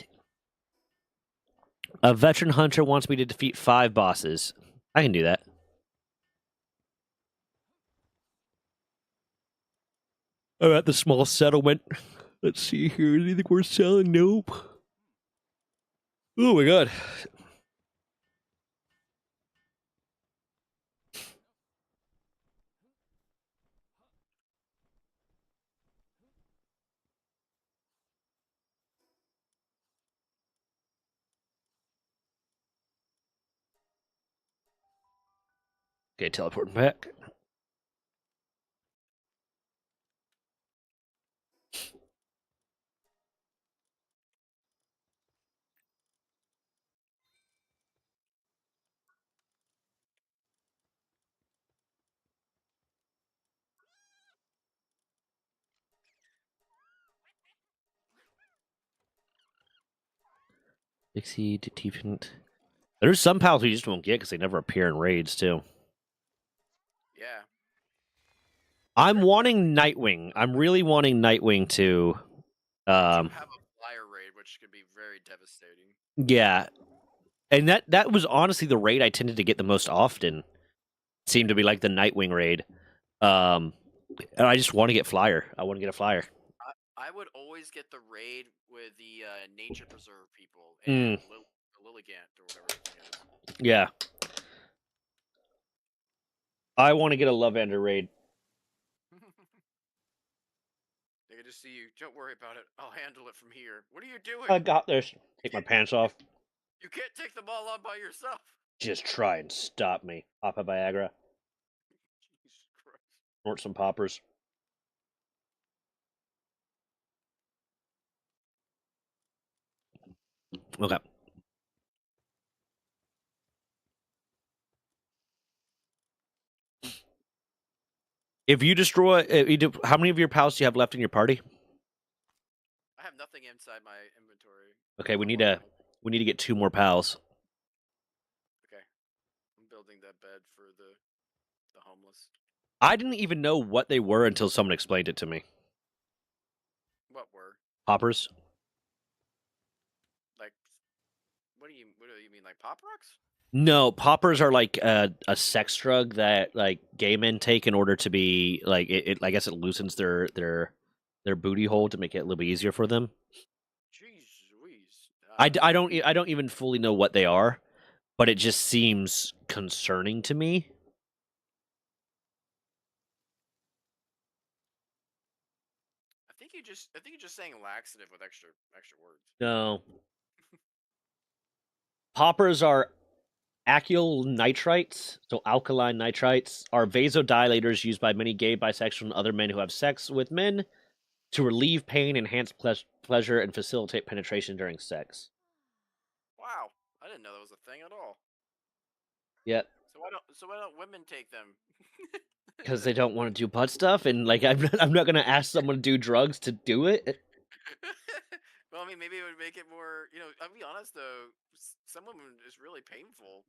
[SPEAKER 1] A veteran hunter wants me to defeat 5 bosses. I can do that. I'm at the small settlement. Let's see here. Anything worth selling? Nope. Oh my god. Okay, teleporting back. Exceed Deviant. There's some pals we just won't get because they never appear in raids too.
[SPEAKER 2] Yeah.
[SPEAKER 1] I'm wanting Nightwing. I'm really wanting Nightwing to.
[SPEAKER 2] You have a flyer raid, which could be very devastating.
[SPEAKER 1] Yeah, and that was honestly the raid I tended to get the most often. It seemed to be like the Nightwing raid. And I just want to get flyer. I want to get a flyer.
[SPEAKER 2] I would always get the raid with the nature preserve people and Lilligant or whatever his name is.
[SPEAKER 1] Yeah. I want to get a Lovander raid.
[SPEAKER 2] They can just see you. Don't worry about it. I'll handle it from here. What are you doing?
[SPEAKER 1] I got this. Take my pants off.
[SPEAKER 2] You can't take them all on by yourself.
[SPEAKER 1] Just try and stop me. Pop a Viagra.
[SPEAKER 2] Jesus Christ.
[SPEAKER 1] Snort some poppers. Okay. If you destroy, how many of your pals do you have left in your party?
[SPEAKER 2] I have nothing inside my inventory.
[SPEAKER 1] Okay, we need to get 2 more pals.
[SPEAKER 2] Okay, I'm building that bed for the homeless.
[SPEAKER 1] I didn't even know what they were until someone explained it to me. Poppers.
[SPEAKER 2] Like, what do you mean, like Pop Rocks?
[SPEAKER 1] No, poppers are like a sex drug that like gay men take in order to be like it I guess it loosens their booty hole to make it a little bit easier for them.
[SPEAKER 2] Jeez Louise.
[SPEAKER 1] I don't even fully know what they are, but it just seems concerning to me.
[SPEAKER 2] I think you're just saying laxative with extra words.
[SPEAKER 1] No. Poppers are acyl nitrites, so alkaline nitrites, are vasodilators used by many gay, bisexual, and other men who have sex with men to relieve pain, enhance pleasure, and facilitate penetration during sex.
[SPEAKER 2] Wow, I didn't know that was a thing at all.
[SPEAKER 1] Yep.
[SPEAKER 2] So why don't women take them?
[SPEAKER 1] Because they don't want to do butt stuff, and like I'm not gonna ask someone to do drugs to do it.
[SPEAKER 2] Well, I mean, maybe it would make it more. I'll be honest though. Some women is really painful.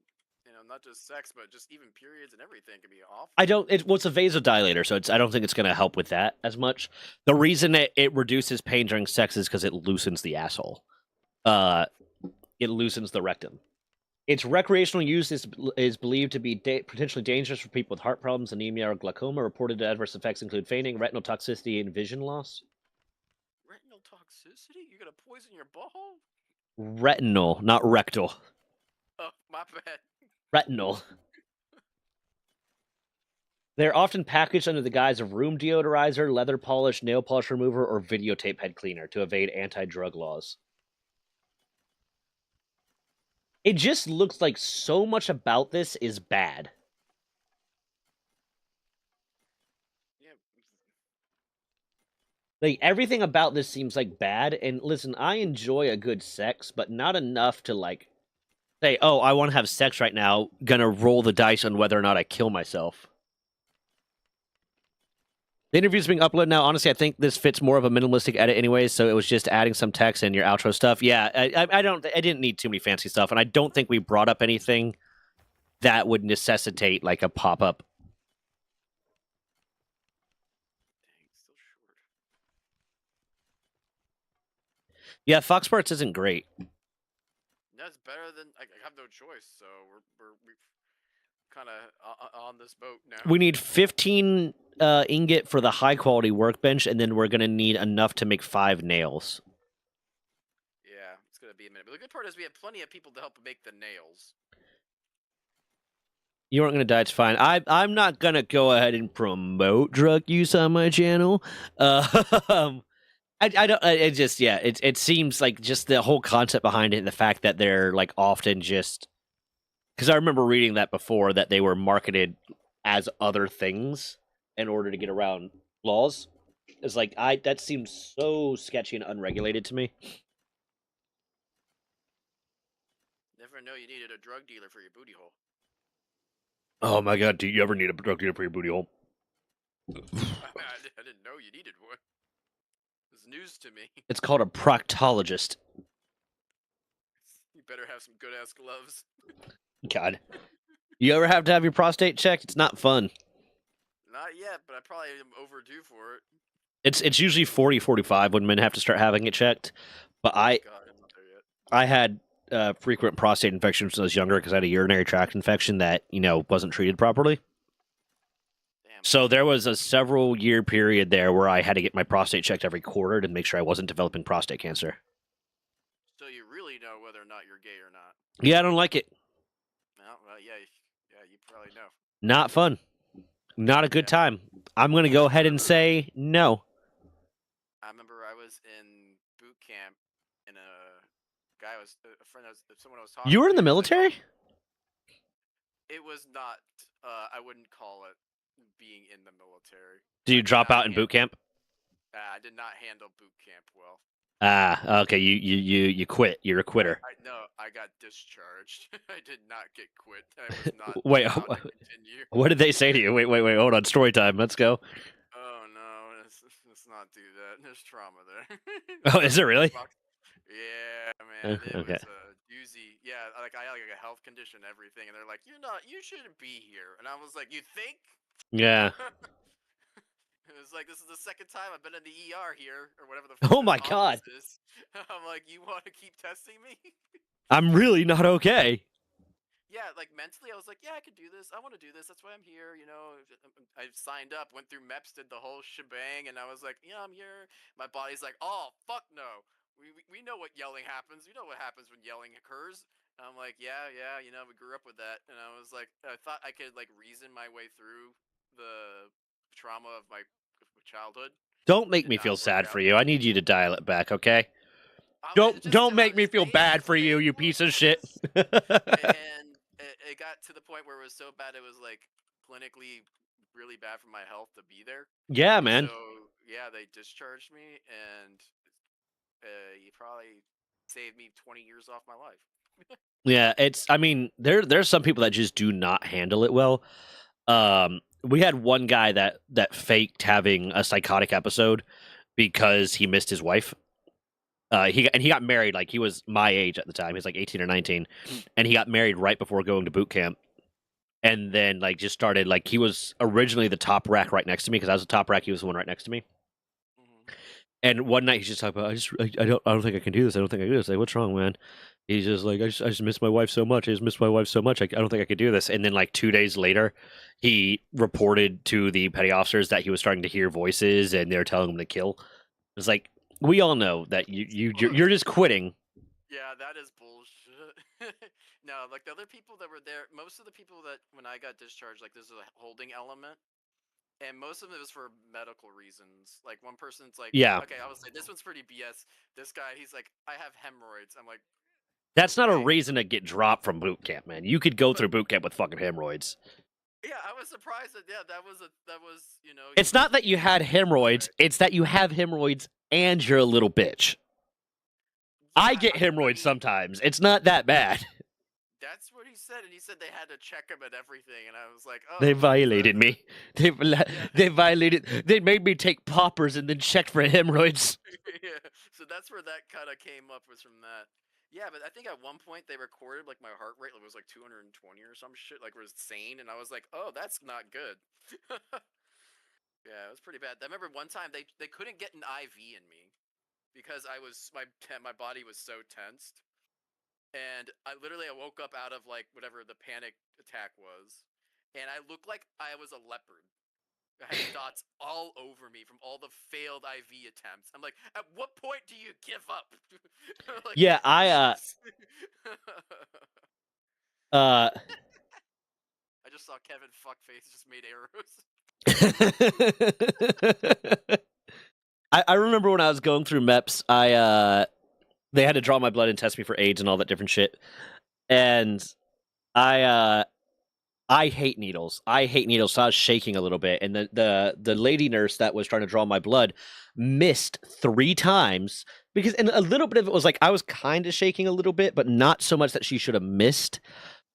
[SPEAKER 2] Not just sex, but just even periods and everything can be awful.
[SPEAKER 1] I don't. It's a vasodilator, so I don't think it's gonna help with that as much. The reason it reduces pain during sex is because it loosens the asshole. It loosens the rectum. Its recreational use is believed to be potentially dangerous for people with heart problems, anemia, or glaucoma. Reported adverse effects include fainting, retinal toxicity, and vision loss.
[SPEAKER 2] Retinal toxicity? You're gonna poison your butthole?
[SPEAKER 1] Retinal, not rectal.
[SPEAKER 2] Oh, my bad.
[SPEAKER 1] Retinal. They're often packaged under the guise of room deodorizer, leather polish, nail polish remover, or videotape head cleaner to evade anti-drug laws. It just looks like so much about this is bad.
[SPEAKER 2] Yeah.
[SPEAKER 1] Like, everything about this seems like bad, and listen, I enjoy a good sex, but not enough to, like, say, oh, I want to have sex right now, gonna roll the dice on whether or not I kill myself. The interview's being uploaded now. Honestly, I think this fits more of a minimalistic edit anyways, so it was just adding some text and your outro stuff. Yeah, I didn't need too many fancy stuff, and I don't think we brought up anything that would necessitate, like, a pop-up.
[SPEAKER 2] Dang, still short.
[SPEAKER 1] Yeah, Fox Sports isn't great.
[SPEAKER 2] That's better than I have no choice. So we've kind of on this boat now.
[SPEAKER 1] We need 15 ingot for the high-quality workbench, and then we're going to need enough to make 5 nails.
[SPEAKER 2] Yeah, it's going to be a minute. But the good part is we have plenty of people to help make the nails.
[SPEAKER 1] You aren't going to die, it's fine. I'm not going to go ahead and promote drug use on my channel. I don't. It just It seems like just the whole concept behind it, and the fact that they're like often just because I remember reading that before that they were marketed as other things in order to get around laws. It's like that seems so sketchy and unregulated to me.
[SPEAKER 2] Never know you needed a drug dealer for your booty hole.
[SPEAKER 1] Oh my god, do you ever need a drug dealer for your booty hole?
[SPEAKER 2] I didn't know you needed one. It's news to me.
[SPEAKER 1] It's called a proctologist.
[SPEAKER 2] You better have some good ass gloves.
[SPEAKER 1] God. You ever have to have your prostate checked? It's not fun.
[SPEAKER 2] Not yet, but I probably am overdue for it.
[SPEAKER 1] It's usually 40, 45 when men have to start having it checked. But
[SPEAKER 2] God, I'm not there yet.
[SPEAKER 1] I had frequent prostate infections when I was younger because I had a urinary tract infection that, wasn't treated properly.
[SPEAKER 2] Damn.
[SPEAKER 1] So there was a several year period there where I had to get my prostate checked every quarter to make sure I wasn't developing prostate cancer.
[SPEAKER 2] So you really know whether or not you're gay or not.
[SPEAKER 1] Yeah, I don't like it.
[SPEAKER 2] Well, yeah, you probably know.
[SPEAKER 1] Not fun. Not a good time. I'm going to go ahead and say no.
[SPEAKER 2] I remember I was in boot camp, and someone I was talking.
[SPEAKER 1] You were in the
[SPEAKER 2] to, was like,
[SPEAKER 1] military?
[SPEAKER 2] it was not. I wouldn't call it being in the military.
[SPEAKER 1] Did you drop out in boot camp?
[SPEAKER 2] I did not handle boot camp well.
[SPEAKER 1] Okay. You quit. You're a quitter.
[SPEAKER 2] No, I got discharged. I did not get quit. I was not
[SPEAKER 1] Wait,
[SPEAKER 2] allowed to continue.
[SPEAKER 1] What did they say to you? Wait. Hold on. Story time. Let's go.
[SPEAKER 2] Oh no, let's not do that. There's trauma there.
[SPEAKER 1] Oh, is it really?
[SPEAKER 2] Yeah, man. It
[SPEAKER 1] Okay.
[SPEAKER 2] was a doozy. Yeah, I had like a health condition and everything, and they're like, you shouldn't be here. And I was like, you think?
[SPEAKER 1] Yeah.
[SPEAKER 2] It was like, this is the second time I've been in the ER here, or whatever the
[SPEAKER 1] Oh
[SPEAKER 2] fuck
[SPEAKER 1] my
[SPEAKER 2] the
[SPEAKER 1] God.
[SPEAKER 2] office is. I'm like, you want to keep testing me?
[SPEAKER 1] I'm really not okay.
[SPEAKER 2] Yeah, like mentally, I was like, yeah, I could do this. I want to do this. That's why I'm here. You know, I signed up, went through MEPS, did the whole shebang, and I was like, yeah, I'm here. My body's like, oh, fuck no. We know what yelling happens. We know what happens when yelling occurs. And I'm like, yeah, you know, we grew up with that. And I was like, I thought I could like reason my way through the trauma of my childhood.
[SPEAKER 1] Don't make
[SPEAKER 2] Did
[SPEAKER 1] me feel
[SPEAKER 2] not work
[SPEAKER 1] sad for
[SPEAKER 2] out.
[SPEAKER 1] you. I need you to dial it back, okay?
[SPEAKER 2] It just
[SPEAKER 1] Don't make me feel bad for you, you piece of shit.
[SPEAKER 2] and it got to the point where it was so bad it was like clinically really bad for my health to be there.
[SPEAKER 1] Yeah, man.
[SPEAKER 2] So yeah, they discharged me, and you probably saved me 20 years off my life.
[SPEAKER 1] Yeah, I mean, there's some people that just do not handle it well. We had one guy that faked having a psychotic episode because he missed his wife. He got married, like he was my age at the time. He was like 18 or 19, and he got married right before going to boot camp. And then like just started like he was originally the top rack right next to me because I was the top rack. He was the one right next to me.
[SPEAKER 2] Mm-hmm.
[SPEAKER 1] And one night he's just talking about I don't think I can do this. I don't think I can do this. Like, what's wrong, man? He's just like I just miss my wife so much. I just miss my wife so much. I don't think I could do this. And then like 2 days later, he reported to the petty officers that he was starting to hear voices and they're telling him to kill. It's like we all know that you're just quitting.
[SPEAKER 2] Yeah, that is bullshit. No, like the other people that were there, most of the people that when I got discharged, like there's a holding element, and most of it was for medical reasons. Like one person's like,
[SPEAKER 1] Yeah,
[SPEAKER 2] okay, I was like, this one's pretty BS. This guy, he's like, I have hemorrhoids. I'm like,
[SPEAKER 1] that's not a
[SPEAKER 2] okay,
[SPEAKER 1] reason to get dropped from boot camp, man. You could go
[SPEAKER 2] but
[SPEAKER 1] through boot camp with fucking hemorrhoids.
[SPEAKER 2] yeah, I was surprised that that was you know.
[SPEAKER 1] It's not that you had hemorrhoids, it's that you have hemorrhoids and you're a little bitch. I
[SPEAKER 2] Yeah,
[SPEAKER 1] get
[SPEAKER 2] I
[SPEAKER 1] hemorrhoids
[SPEAKER 2] mean,
[SPEAKER 1] sometimes. It's not that bad.
[SPEAKER 2] that's what he said, and he said they had to check him and everything, and I was like,
[SPEAKER 1] They
[SPEAKER 2] oh,
[SPEAKER 1] violated me.
[SPEAKER 2] yeah.
[SPEAKER 1] They violated. They made me take poppers and then checked for hemorrhoids.
[SPEAKER 2] Yeah, so that's where that kind of came up, was from that. Yeah, but I think at one point they recorded like my heart rate was like 220 or some shit, like was sane, and I was like, oh, that's not good. Yeah, it was pretty bad. I remember one time they couldn't get an IV in me because my body was so tensed, and I woke up out of like whatever the panic attack was, and I looked like I was a leopard. I had dots all over me from all the failed IV attempts. I'm like, at what point do you give up? Like,
[SPEAKER 1] Yeah,
[SPEAKER 2] please.
[SPEAKER 1] uh
[SPEAKER 2] I just saw Kevin Fuckface just made arrows.
[SPEAKER 1] I remember when I was going through MEPS, they had to draw my blood and test me for AIDS and all that different shit. And I hate needles. I hate needles. So I was shaking a little bit, and the lady nurse that was trying to draw my blood missed 3 times because, and a little bit of it was like I was kind of shaking a little bit, but not so much that she should have missed.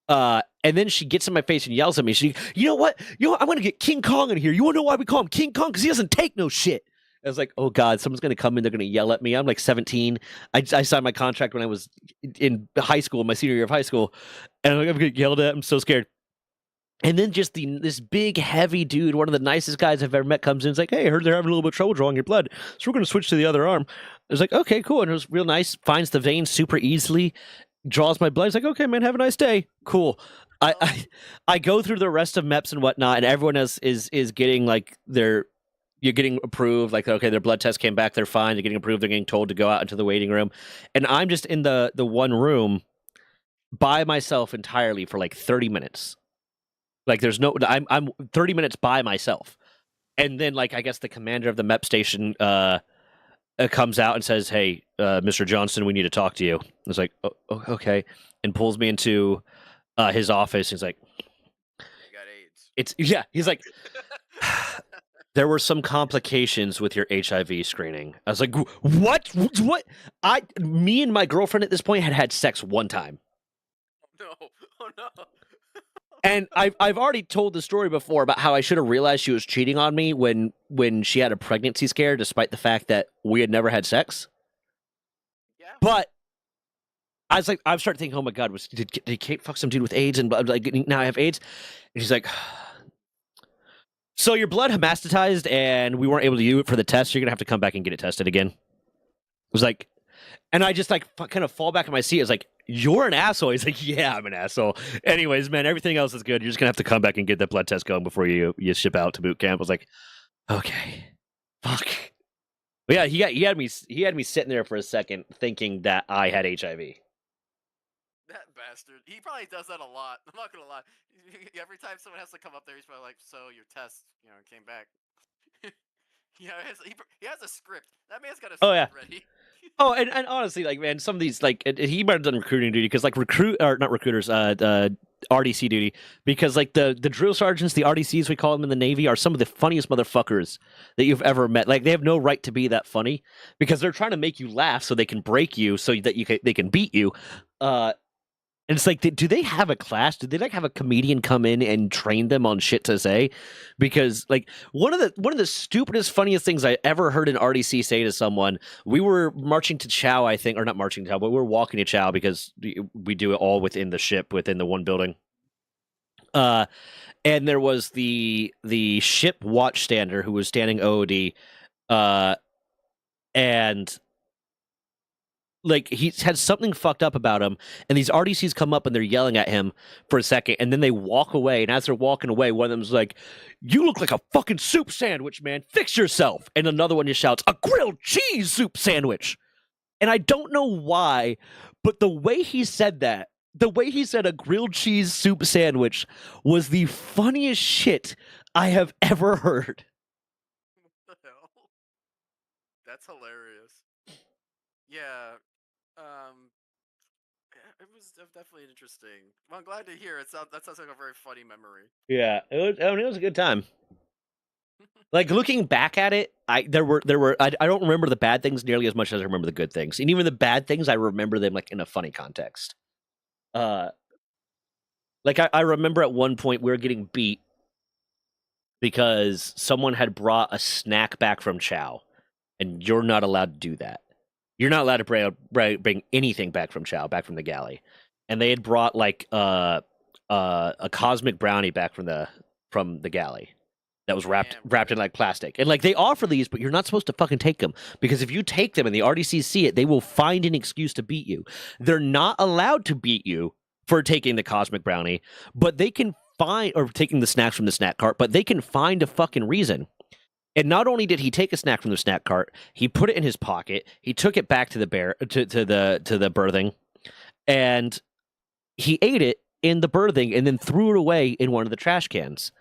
[SPEAKER 1] And then she gets in my face and yells at me. You know what? I'm gonna get King Kong in here. You wanna know why we call him King Kong? Because he doesn't take no shit. I was like, oh god, someone's gonna come in. They're gonna yell at me. I'm like 17. I signed my contract when I was in high school, my senior year of high school, and I'm gonna get yelled at. I'm so scared. And then just this big, heavy dude, one of the nicest guys I've ever met, comes in. He's like, hey, I heard they're having a little bit of trouble drawing your blood, so we're going to switch to the other arm. I was like, okay, cool. And it was real nice. Finds the vein super easily, draws my blood. He's like, okay, man, have a nice day. Cool. I go through the rest of MEPS and whatnot, and everyone else is getting like you're getting approved. Like, okay, their blood test came back, they're fine. They're getting approved. They're getting told to go out into the waiting room, and I'm just in the one room by myself entirely for like 30 minutes. Like there's no, I'm 30 minutes by myself, and then like I guess the commander of the MEP station comes out and says, "Hey, Mr. Johnson, we need to talk to you." I was like, oh, "Okay," and pulls me into his office. He's like,
[SPEAKER 2] You got AIDS.
[SPEAKER 1] He's like, there were some complications with your HIV screening. I was like, what? Me and my girlfriend at this point had sex one time.
[SPEAKER 2] No, oh no.
[SPEAKER 1] And I've already told the story before about how I should have realized she was cheating on me when she had a pregnancy scare, despite the fact that we had never had sex.
[SPEAKER 2] Yeah.
[SPEAKER 1] But I started thinking, oh my god, did Kate fuck some dude with AIDS and like now I have AIDS? And she's like, So your blood hematized, and we weren't able to use it for the test. So you're gonna have to come back and get it tested again. It was like, and I just like kind of fall back in my seat. It's like, you're an asshole. He's like, yeah, I'm an asshole. Anyways, man, everything else is good. You're just gonna have to come back and get that blood test going before you ship out to boot camp. I was like, okay, fuck. But yeah, he had me sitting there for a second thinking that I had HIV.
[SPEAKER 2] That bastard. He probably does that a lot. I'm not gonna lie. Every time someone has to come up there, he's probably like, "So your test, came back." He has a script. That man's got a script ready.
[SPEAKER 1] Oh, and honestly, like, man, some of these, like, he might have done recruiting duty because, like, RDC duty, because, like, the drill sergeants, the RDCs, we call them in the Navy, are some of the funniest motherfuckers that you've ever met. Like, they have no right to be that funny because they're trying to make you laugh so they can break you so that they can beat you. And it's like, do they have a class? Do they like have a comedian come in and train them on shit to say? Because like one of the stupidest, funniest things I ever heard an RDC say to someone, we were marching to Chow, I think, or not marching to Chow, but we were walking to Chow because we do it all within the ship, within the one building. And there was the ship watchstander who was standing OOD, and like he had something fucked up about him, and these RDCs come up and they're yelling at him for a second, and then they walk away. And as they're walking away, one of them's like, "You look like a fucking soup sandwich, man. Fix yourself." And another one just shouts, "A grilled cheese soup sandwich." And I don't know why, but the way he said that, the way he said a grilled cheese soup sandwich, was the funniest shit I have ever heard.
[SPEAKER 2] What the hell? That's hilarious. Yeah. It was definitely interesting. Well, I'm glad to hear it. That sounds like a very funny memory.
[SPEAKER 1] Yeah, it was a good time. Like looking back at it, I don't remember the bad things nearly as much as I remember the good things, and even the bad things I remember them like in a funny context. Like I remember at one point we were getting beat because someone had brought a snack back from Chow, and you're not allowed to do that. You're not allowed to bring anything back from Chow, back from the galley. And they had brought like a cosmic brownie back from the galley that was wrapped in like plastic. And like they offer these, but you're not supposed to fucking take them, because if you take them and the RDCs see it, they will find an excuse to beat you. They're not allowed to beat you for taking the cosmic brownie, but they can find, or taking the snacks from the snack cart, but they can find a fucking reason. And not only did he take a snack from the snack cart, he put it in his pocket. He took it back to the the berthing, and he ate it in the berthing and then threw it away in one of the trash cans.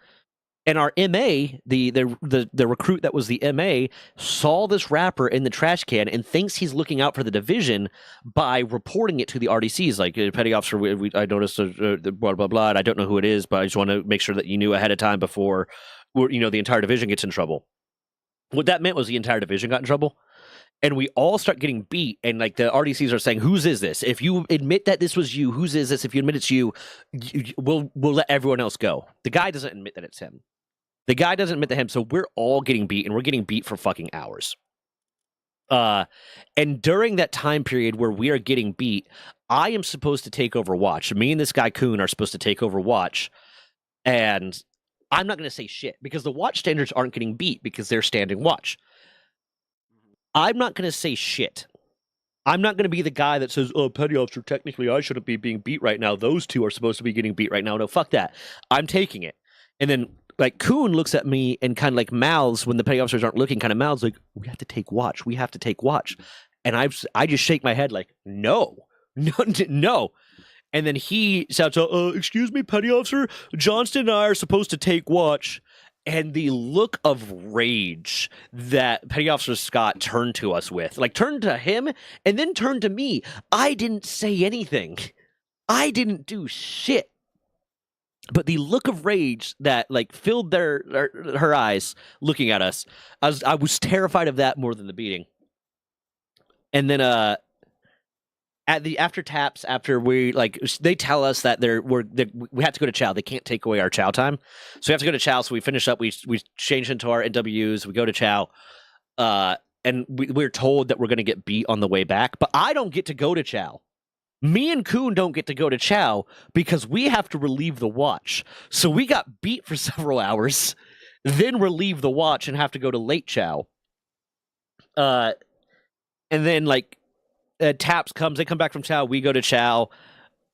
[SPEAKER 1] And our MA, the recruit that was the MA, saw this wrapper in the trash can and thinks he's looking out for the division by reporting it to the RDCs. Like, petty officer, I noticed blah blah blah. And I don't know who it is, but I just want to make sure that you knew ahead of time before the entire division gets in trouble. What that meant was the entire division got in trouble, and we all start getting beat. And like the RDCs are saying, "Whose is this? If you admit that this was you, whose is this? If you admit it's you, we'll let everyone else go." The guy doesn't admit that it's him. So we're all getting beat, and we're getting beat for fucking hours. And during that time period where we are getting beat, I am supposed to take over watch. Me and this guy Kuhn are supposed to take over watch, and I'm not going to say shit because the watch standards aren't getting beat because they're standing watch. I'm not going to say shit. I'm not going to be the guy that says, "Oh, petty officer, technically I shouldn't be being beat right now. Those two are supposed to be getting beat right now." No, fuck that. I'm taking it. And then like Kuhn looks at me and kind of like mouths, when the petty officers aren't looking, kind of mouths like, "We have to take watch. We have to take watch." And I just shake my head like, no. And then he shouts, "Excuse me, petty officer, Johnston and I are supposed to take watch." And the look of rage that Petty Officer Scott turned to us with, like turned to him and then turned to me. I didn't say anything. I didn't do shit. But the look of rage that like filled her eyes looking at us, I was terrified of that more than the beating. And then at the after taps, after we like, they tell us that we have to go to chow. They can't take away our chow time, so we have to go to chow. So we finish up. We change into our NWs. We go to chow, and we're told that we're going to get beat on the way back. But I don't get to go to chow. Me and Kuhn don't get to go to chow because we have to relieve the watch. So we got beat for several hours. then relieve the watch and have to go to late chow. And then like Taps comes. They come back from chow. We go to chow.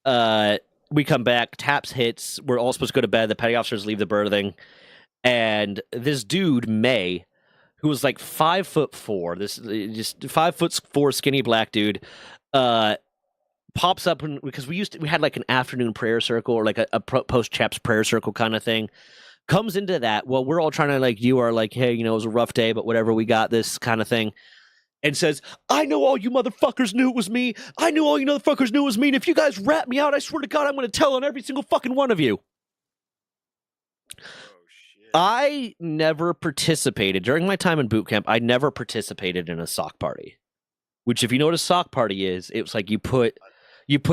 [SPEAKER 1] We come back. Taps hits. We're all supposed to go to bed. The petty officers leave the berthing, and this dude May, who was like 5'4", this just 5'4" skinny black dude, pops up because we had like an afternoon prayer circle or like a post chaps prayer circle kind of thing. Comes into that. Well, we're all trying to like you are like, hey, it was a rough day, but whatever, we got this kind of thing. And says, I know all you motherfuckers knew it was me. I knew all you motherfuckers knew it was me. And if you guys rat me out, I swear to God, I'm going to tell on every single fucking one of you.
[SPEAKER 2] Oh, shit.
[SPEAKER 1] I never participated. During my time in boot camp, I never participated in a sock party. Which, if you know what a sock party is, it was like you put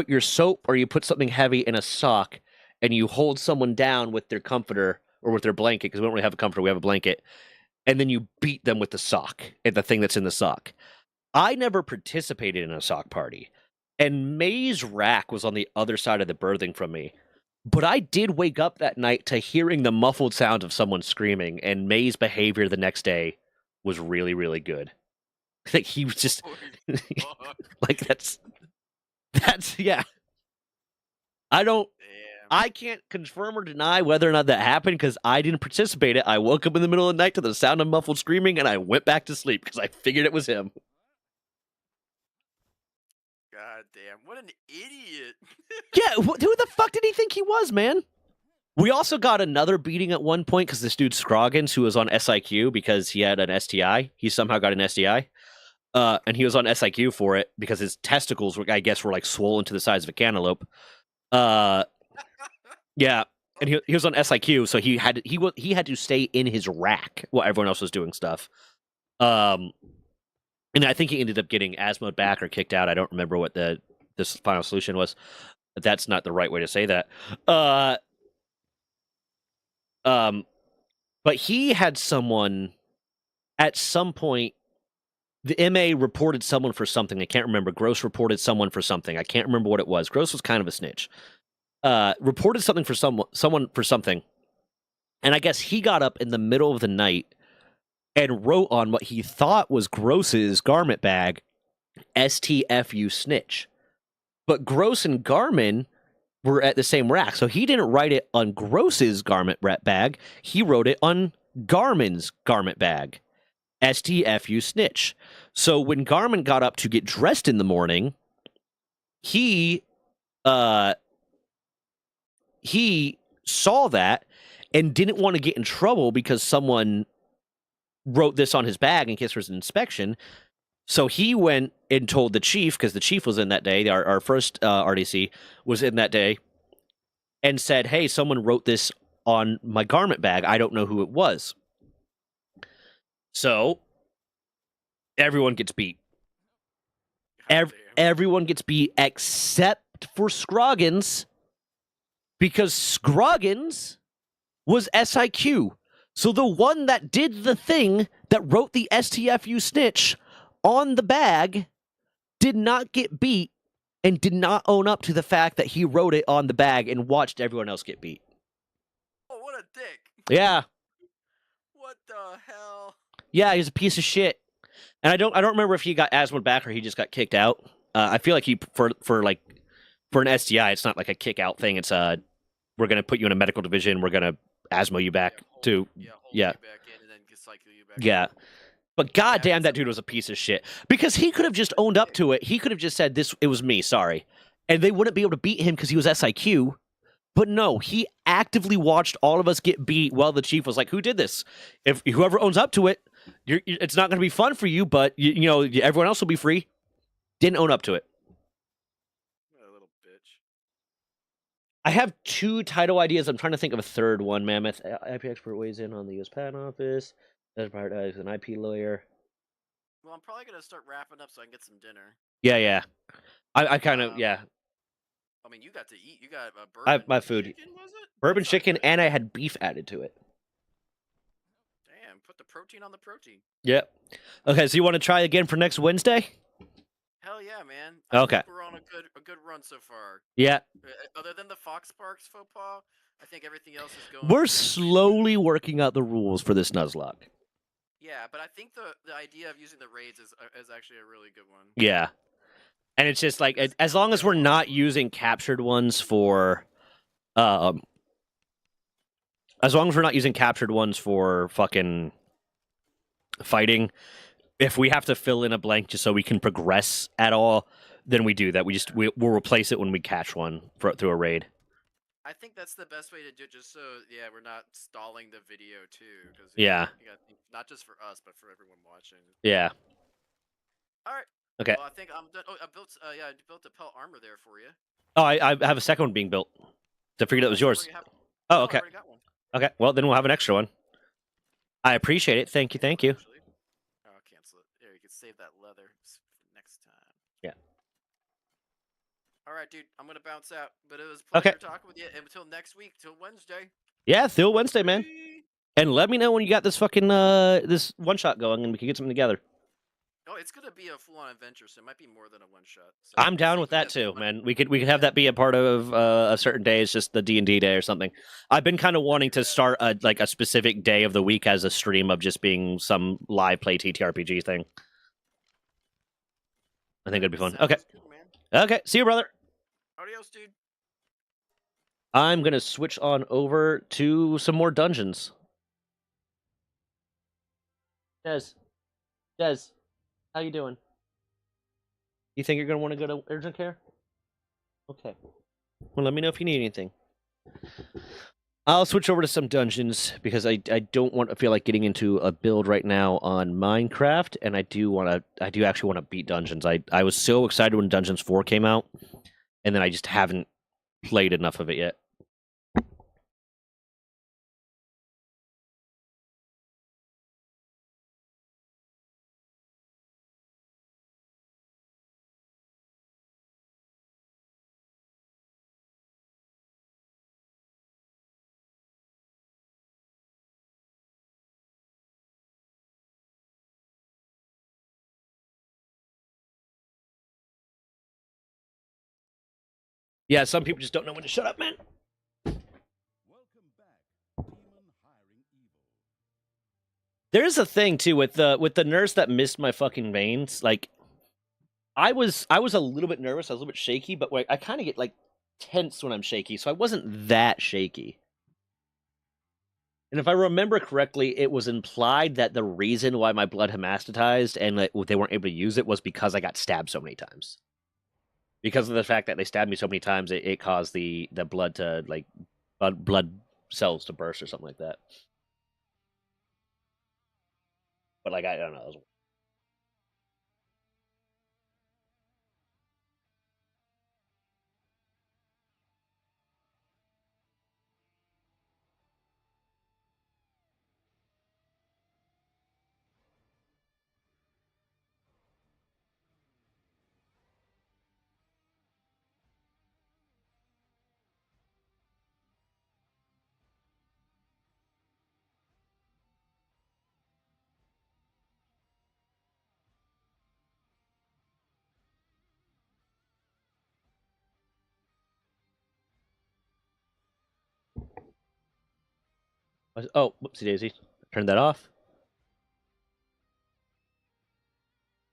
[SPEAKER 1] your soap or you put something heavy in a sock and you hold someone down with their comforter or with their blanket, because we don't really have a comforter, we have a blanket. And then you beat them with the sock and the thing that's in the sock. I never participated in a sock party. And May's rack was on the other side of the berthing from me. But I did wake up that night to hearing the muffled sound of someone screaming, and May's behavior the next day was really, really good. Like he was just like that's yeah. I can't confirm or deny whether or not that happened because I didn't participate in it. I woke up in the middle of the night to the sound of muffled screaming and I went back to sleep because I figured it was him.
[SPEAKER 2] God damn, what an idiot.
[SPEAKER 1] Yeah, who the fuck did he think he was, man? We also got another beating at one point because this dude Scroggins, who was on SIQ because he had an STI, he somehow got an STI. And he was on SIQ for it because his testicles, I guess, were like swollen to the size of a cantaloupe. Yeah, and he was on SIQ, so he had to stay in his rack while everyone else was doing stuff. And I think he ended up getting asthma back or kicked out. I don't remember what this final solution was. But that's not the right way to say that. But he had someone at some point. The MA reported someone for something. I can't remember. Gross reported someone for something. I can't remember what it was. Gross was kind of a snitch. Reported something for someone for something. And I guess he got up in the middle of the night and wrote on what he thought was Gross's garment bag, STFU snitch. But Gross and Garmin were at the same rack, so he didn't write it on Gross's garment bag. He wrote it on Garmin's garment bag, STFU snitch. So when Garmin got up to get dressed in the morning, he saw that and didn't want to get in trouble because someone wrote this on his bag in case there was an inspection. So he went and told the chief, because the chief was in that day, our first RDC was in that day, and said, hey, someone wrote this on my garment bag. I don't know who it was. So everyone gets beat. Everyone gets beat except for Scroggins, because Scroggins was SIQ. So the one that did the thing that wrote the STFU snitch on the bag did not get beat and did not own up to the fact that he wrote it on the bag and watched everyone else get beat.
[SPEAKER 2] Oh, what a dick.
[SPEAKER 1] Yeah.
[SPEAKER 2] What the hell?
[SPEAKER 1] Yeah, he's a piece of shit. And I don't remember if he got asthma back or he just got kicked out. I feel like for an STI, it's not like a kick out thing. It's we're gonna put you in a medical division. We're gonna asthma you back to
[SPEAKER 2] hold you back in and then cycle you back.
[SPEAKER 1] Yeah. But goddamn, that dude was a piece of shit. Because he could have just owned up to it. He could have just said, it was me, sorry. And they wouldn't be able to beat him because he was SIQ. But no, he actively watched all of us get beat while the chief was like, who did this? If whoever owns up to it, it's not going to be fun for you, but everyone else will be free. Didn't own up to it.
[SPEAKER 2] What a little bitch.
[SPEAKER 1] I have 2 title ideas. I'm trying to think of a third one. Mammoth IP expert weighs in on the U.S. Patent Office. As an IP lawyer.
[SPEAKER 2] Well, I'm probably gonna start wrapping up so I can get some dinner.
[SPEAKER 1] Yeah. I kind of, yeah.
[SPEAKER 2] I mean, you got to eat. You got bourbon.
[SPEAKER 1] My food.
[SPEAKER 2] Chicken, was it?
[SPEAKER 1] Bourbon chicken, and I had beef added to it.
[SPEAKER 2] Damn, put the protein on the protein.
[SPEAKER 1] Yep. Okay, so you want to try again for next Wednesday?
[SPEAKER 2] Hell yeah, man.
[SPEAKER 1] Okay.
[SPEAKER 2] We're on a good run so far.
[SPEAKER 1] Yeah.
[SPEAKER 2] Other than the Fox Sparks faux pas, I think everything else is going.
[SPEAKER 1] We're slowly working out the rules for this Nuzlocke.
[SPEAKER 2] Yeah, but I think the idea of using the raids is actually a really good one.
[SPEAKER 1] Yeah. And it's just like, as long as we're not using captured ones for, as long as we're not using captured ones for fucking fighting, if we have to fill in a blank just so we can progress at all, then we do that. We'll replace it when we catch one through a raid.
[SPEAKER 2] I think that's the best way to do it, just so we're not stalling the video too. Cause,
[SPEAKER 1] Yeah.
[SPEAKER 2] you gotta think, not just for us, but for everyone watching.
[SPEAKER 1] Yeah.
[SPEAKER 2] All right.
[SPEAKER 1] Okay.
[SPEAKER 2] Well, I think I'm done. Oh, I built a pelt armor there for you.
[SPEAKER 1] Oh, I have a second one being built. I figured it was yours. Oh, okay.
[SPEAKER 2] I already got one.
[SPEAKER 1] Okay. Well, then we'll have an extra one. I appreciate it. Thank you. Thank you.
[SPEAKER 2] Actually. Oh, I'll cancel it. There, you can save that leather for next time.
[SPEAKER 1] Yeah.
[SPEAKER 2] All right, dude. I'm gonna bounce out, but it was a pleasure talking with you. And until next week, till Wednesday.
[SPEAKER 1] Yeah, till Wednesday, man. And let me know when you got this fucking this one shot going, and we can get something together.
[SPEAKER 2] Oh, it's gonna be a full-on adventure, so it might be more than a one-shot. So
[SPEAKER 1] I'm down with that too, man. We could have that be a part of a certain day. It's just the D&D day or something. I've been kind of wanting to start a specific day of the week as a stream of just being some live play TTRPG thing. I think it'd be fun. Okay.
[SPEAKER 2] Cool, man.
[SPEAKER 1] Okay. See you, brother.
[SPEAKER 2] Adios, dude.
[SPEAKER 1] I'm gonna switch on over to some more dungeons. Des, how you doing? You think you're gonna want to go to urgent care? Okay. Well, let me know if you need anything. I'll switch over to some dungeons because I don't want to feel like getting into a build right now on Minecraft, and I do actually want to beat dungeons. I was so excited when Dungeons 4 came out, and then I just haven't played enough of it yet. Yeah, some people just don't know when to shut up, man.
[SPEAKER 3] Welcome back, Demon Hiring Evil.
[SPEAKER 1] There's a thing too with the nurse that missed my fucking veins. Like, I was a little bit nervous. I was a little bit shaky, but like, I kind of get like tense when I'm shaky, so I wasn't that shaky. And if I remember correctly, it was implied that the reason why my blood hematized and that they weren't able to use it was because I got stabbed so many times. Because of the fact that they stabbed me so many times, it caused the blood to, like, blood cells to burst or something like that. But, like, I don't know. Oh, whoopsie daisy. Turn that off.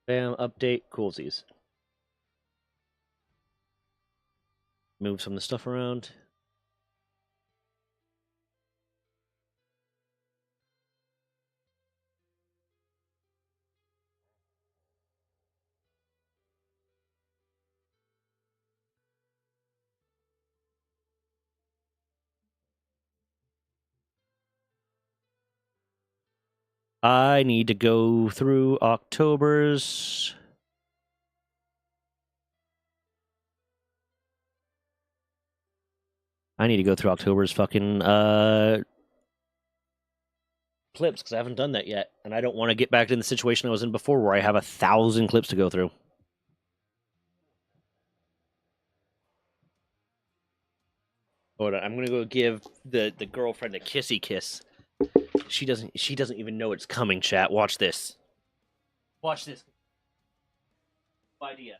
[SPEAKER 1] Bam, update, coolsies. Move some of the stuff around. I need to go through October's. I need to go through October's fucking clips because I haven't done that yet, and I don't want to get back in the situation I was in before where I have 1,000 clips to go through. Hold on, I'm gonna go give the girlfriend a kissy kiss. She doesn't even know it's coming, chat. Watch this. Watch this. Idea.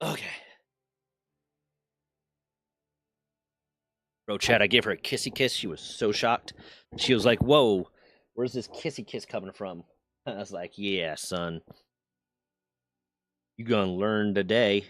[SPEAKER 1] Okay. Bro, Chad, I gave her a kissy kiss. She was so shocked. She was like, "Whoa, where's this kissy kiss coming from?" I was like, "Yeah, son, you gonna learn today."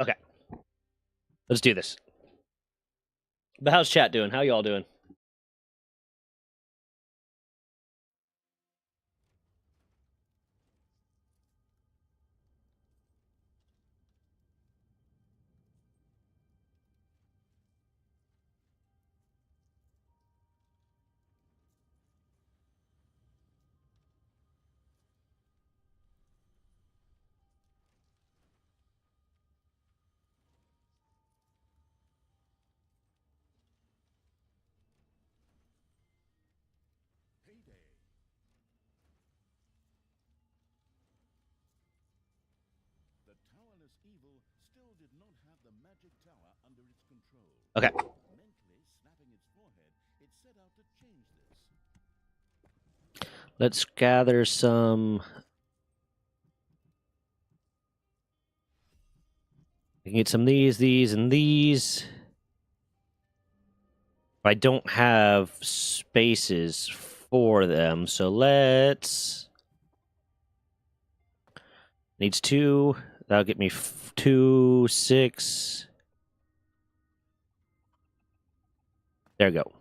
[SPEAKER 1] Okay, let's do this. But how's chat doing? How y'all doing?
[SPEAKER 3] Payday. The towerless evil still did not have the magic tower under its control.
[SPEAKER 1] Okay.
[SPEAKER 3] Mentally snapping its forehead, it set out to change this.
[SPEAKER 1] Let's gather some. I can get some of these, and these. But I don't have spaces for them, so let's. Needs 2. That'll get me 2, 6. There we go.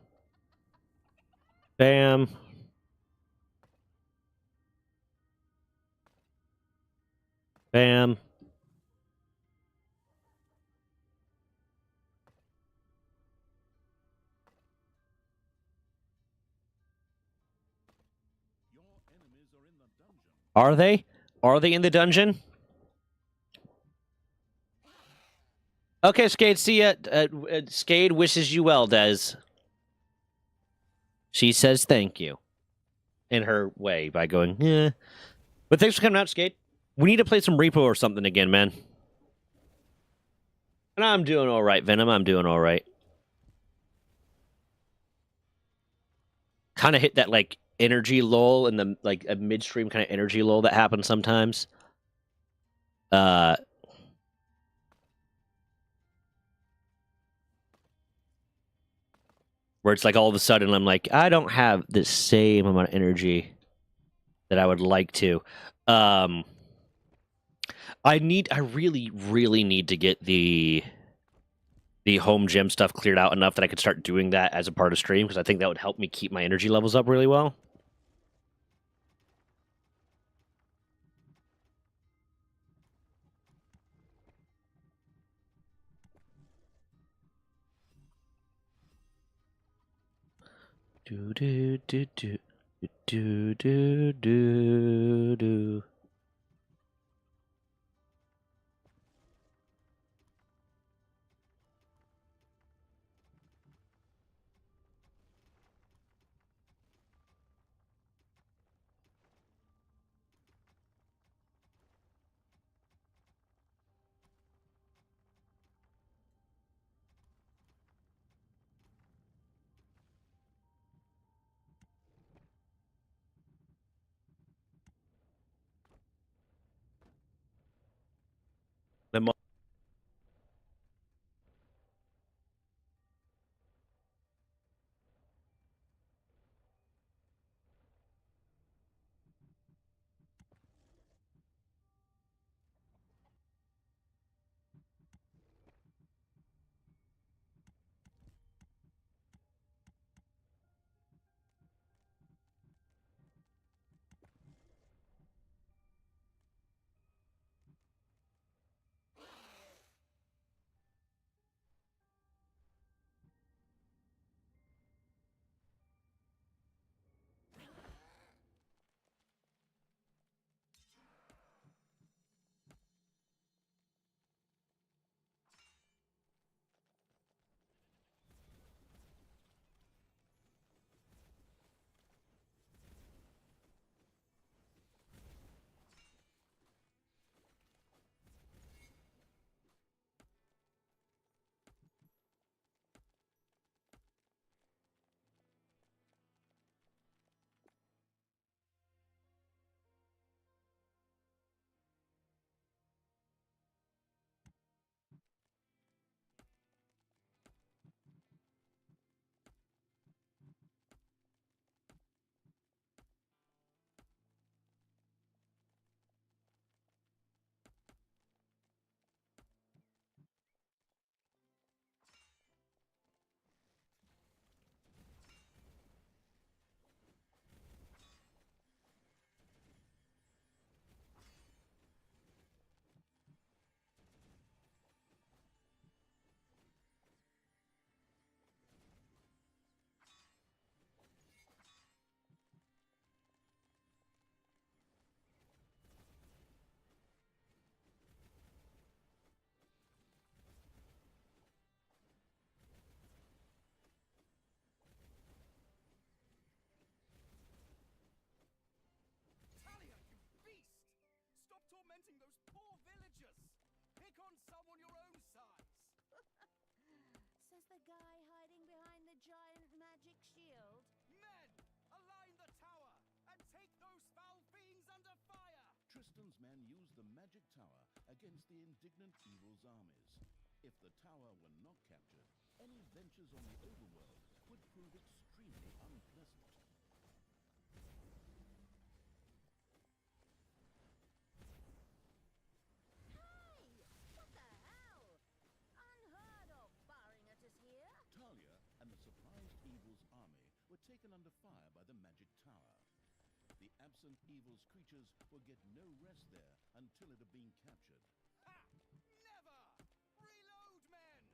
[SPEAKER 1] Bam. Bam.
[SPEAKER 3] Your enemies are in the dungeon.
[SPEAKER 1] Are they? Are they in the dungeon? Okay, Skade, see ya. Skade wishes you well, Des. She says thank you. In her way, by going, yeah. But thanks for coming out, Skade. We need to play some Repo or something again, man. And I'm doing all right, Venom. I'm doing all right. Kind of hit that, like, energy lull in the, like, a midstream kind of energy lull that happens sometimes. Where it's like all of a sudden I'm like, I don't have the same amount of energy that I would like to. I really, really need to get the home gym stuff cleared out enough that I could start doing that as a part of stream, because I think that would help me keep my energy levels up really well. Do do do do do do do do.
[SPEAKER 4] the guy hiding behind the giant magic shield?
[SPEAKER 5] Men, align the tower and take those foul fiends under fire!
[SPEAKER 3] Tristan's men used the magic tower against the indignant evil's armies. If the tower were not captured, any ventures on the overworld would prove extremely unpleasant.
[SPEAKER 4] Hey! What the hell? Unheard of firing at us here.
[SPEAKER 3] Talia and the surprised evil's army were taken under fire by the magic tower. The absent evil's creatures would get no rest there until it had been captured.
[SPEAKER 5] Ha! Never! Reload, men!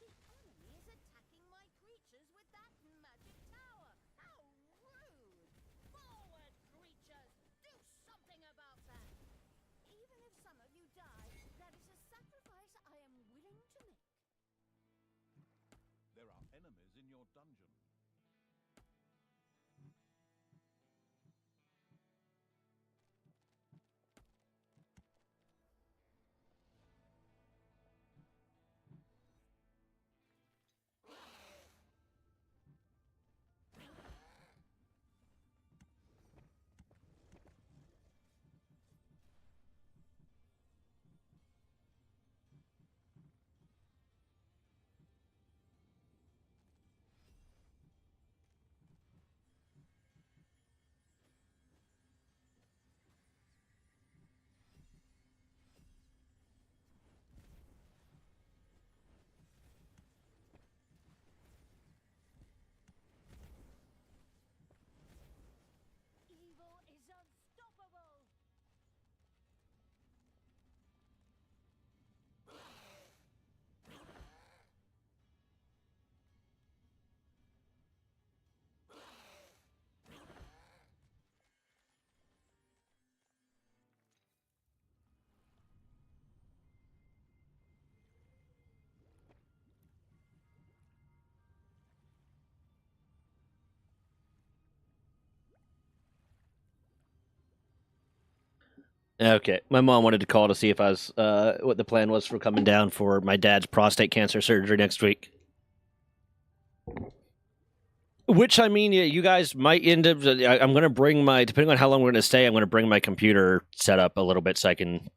[SPEAKER 4] Treachery! The enemy is attacking my creatures with that magic tower. How rude! Forward, creatures! Do something about that! Even if some of you die, that is a sacrifice I am willing to make.
[SPEAKER 3] There are enemies in your dungeon.
[SPEAKER 4] Evil is unstoppable!
[SPEAKER 1] Okay, my mom wanted to call to see if I was what the plan was for coming down for my dad's prostate cancer surgery next week. Which, I mean, yeah, you guys might end up. I'm going to bring my, depending on how long we're going to stay, I'm going to bring my computer set up a little bit so I can,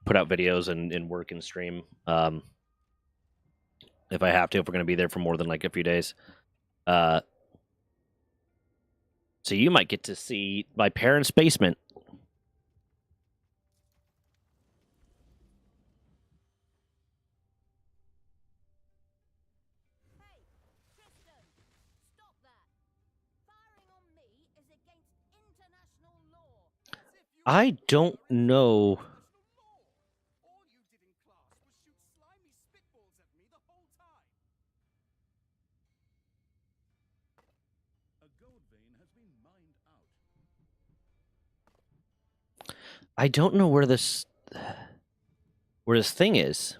[SPEAKER 1] put out videos and work and stream. If I have to, if we're going to be there for more than like a few days. So you might get to see my parents' basement.
[SPEAKER 4] Hey, Tristan! Stop that! Firing on me is against international law.
[SPEAKER 5] As if you
[SPEAKER 1] I don't know.
[SPEAKER 5] international law. All you did in class was shoot slimy spitballs at me the whole time.
[SPEAKER 3] A gold vein has been mined out.
[SPEAKER 1] I don't know where this thing is.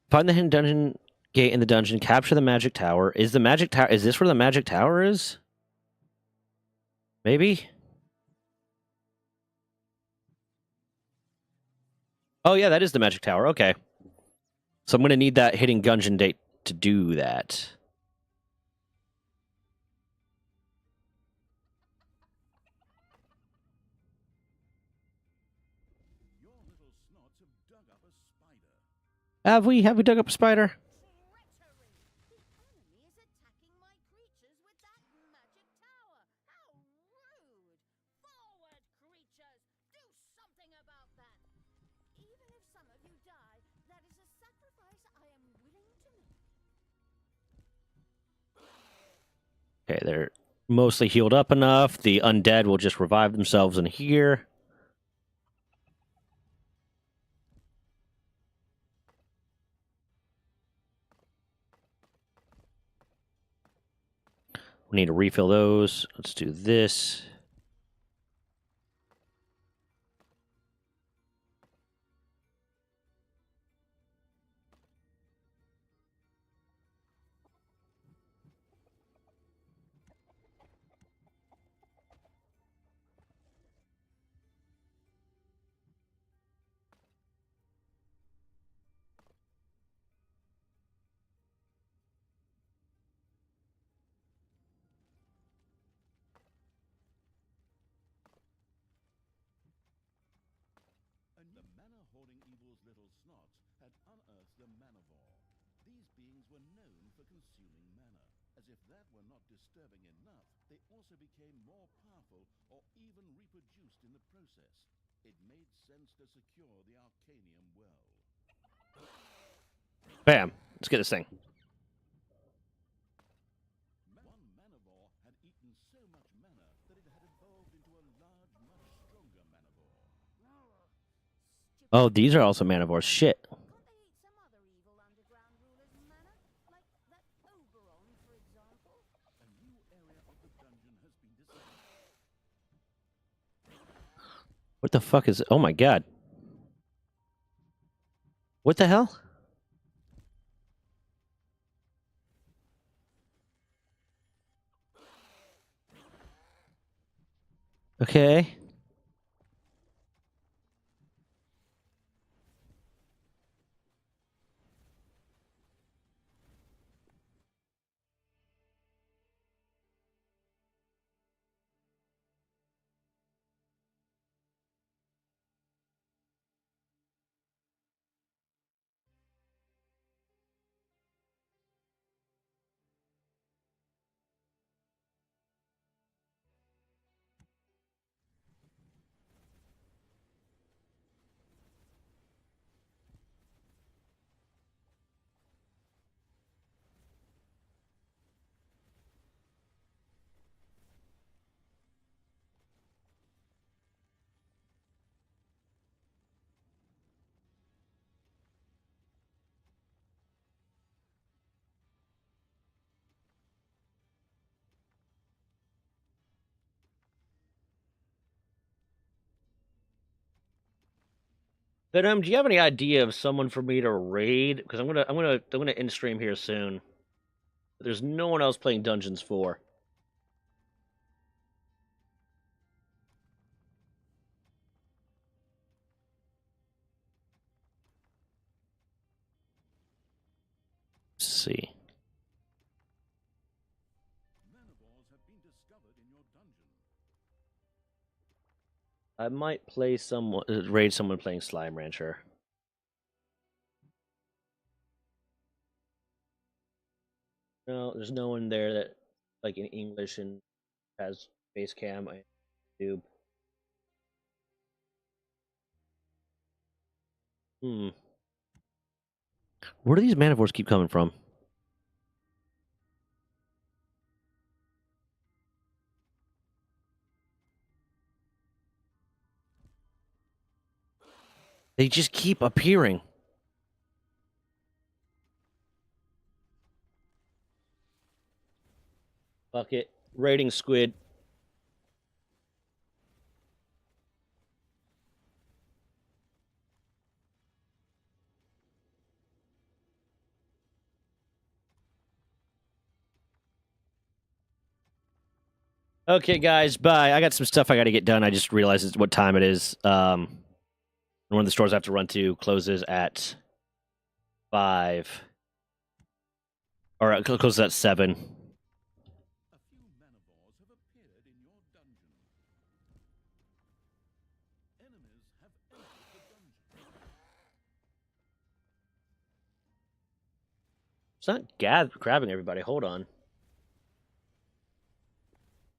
[SPEAKER 1] Find the hidden dungeon gate in the dungeon. Capture the magic tower. Is the magic tower? Is this where the magic tower is? Maybe. Oh yeah, that is the magic tower. Okay. So I'm going to need that hitting Gungeon date to do that.
[SPEAKER 3] Your little snots have dug up a spider.
[SPEAKER 1] Have we dug up a spider?
[SPEAKER 4] Treachery! The enemy is attacking my creatures with that magic tower! How rude! Forward, creatures! Do something about that! Even if some of you die, that is a sacrifice I am willing to make.
[SPEAKER 1] Okay, they're mostly healed up enough. The undead will just revive themselves in here. We need to refill those. Let's do this.
[SPEAKER 3] And the mana-hoarding evil's little snots had unearthed the manivore. These beings were known for consuming mana. As if that were not disturbing enough, they also became more powerful or even reproduced in the process. It made sense to secure the Arcanium well.
[SPEAKER 1] Bam. Let's get this thing.
[SPEAKER 3] One manivore had eaten so much mana that it had evolved into a large, much stronger manivore.
[SPEAKER 1] Oh, these are also manivores. Shit.
[SPEAKER 4] Can't they eat some other evil underground ruler's mana? Like that Oberon, for example?
[SPEAKER 3] A new area of the dungeon has been discovered.
[SPEAKER 1] What the fuck is... Oh my god. What the hell? Okay. But do you have any idea of someone for me to raid? Because I'm gonna end stream here soon. There's no one else playing Dungeons 4. Let's see.
[SPEAKER 3] Manivores have been discovered in your dungeon.
[SPEAKER 1] I might play someone raid someone playing Slime Rancher. No, there's no one there that like in English and has face cam on YouTube. Where do these manivores keep coming from? They just keep appearing. Fuck it. Raiding squid. Okay, guys, bye. I got some stuff I got to get done. I just realized it's what time it is. One of the stores I have to run to closes at 5. All right, close that 7.
[SPEAKER 3] A few manivores have appeared in your dungeon. Enemies have entered the dungeon.
[SPEAKER 1] It's not grabbing everybody. Hold on.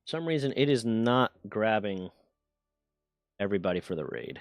[SPEAKER 1] For some reason, it is not grabbing everybody for the raid.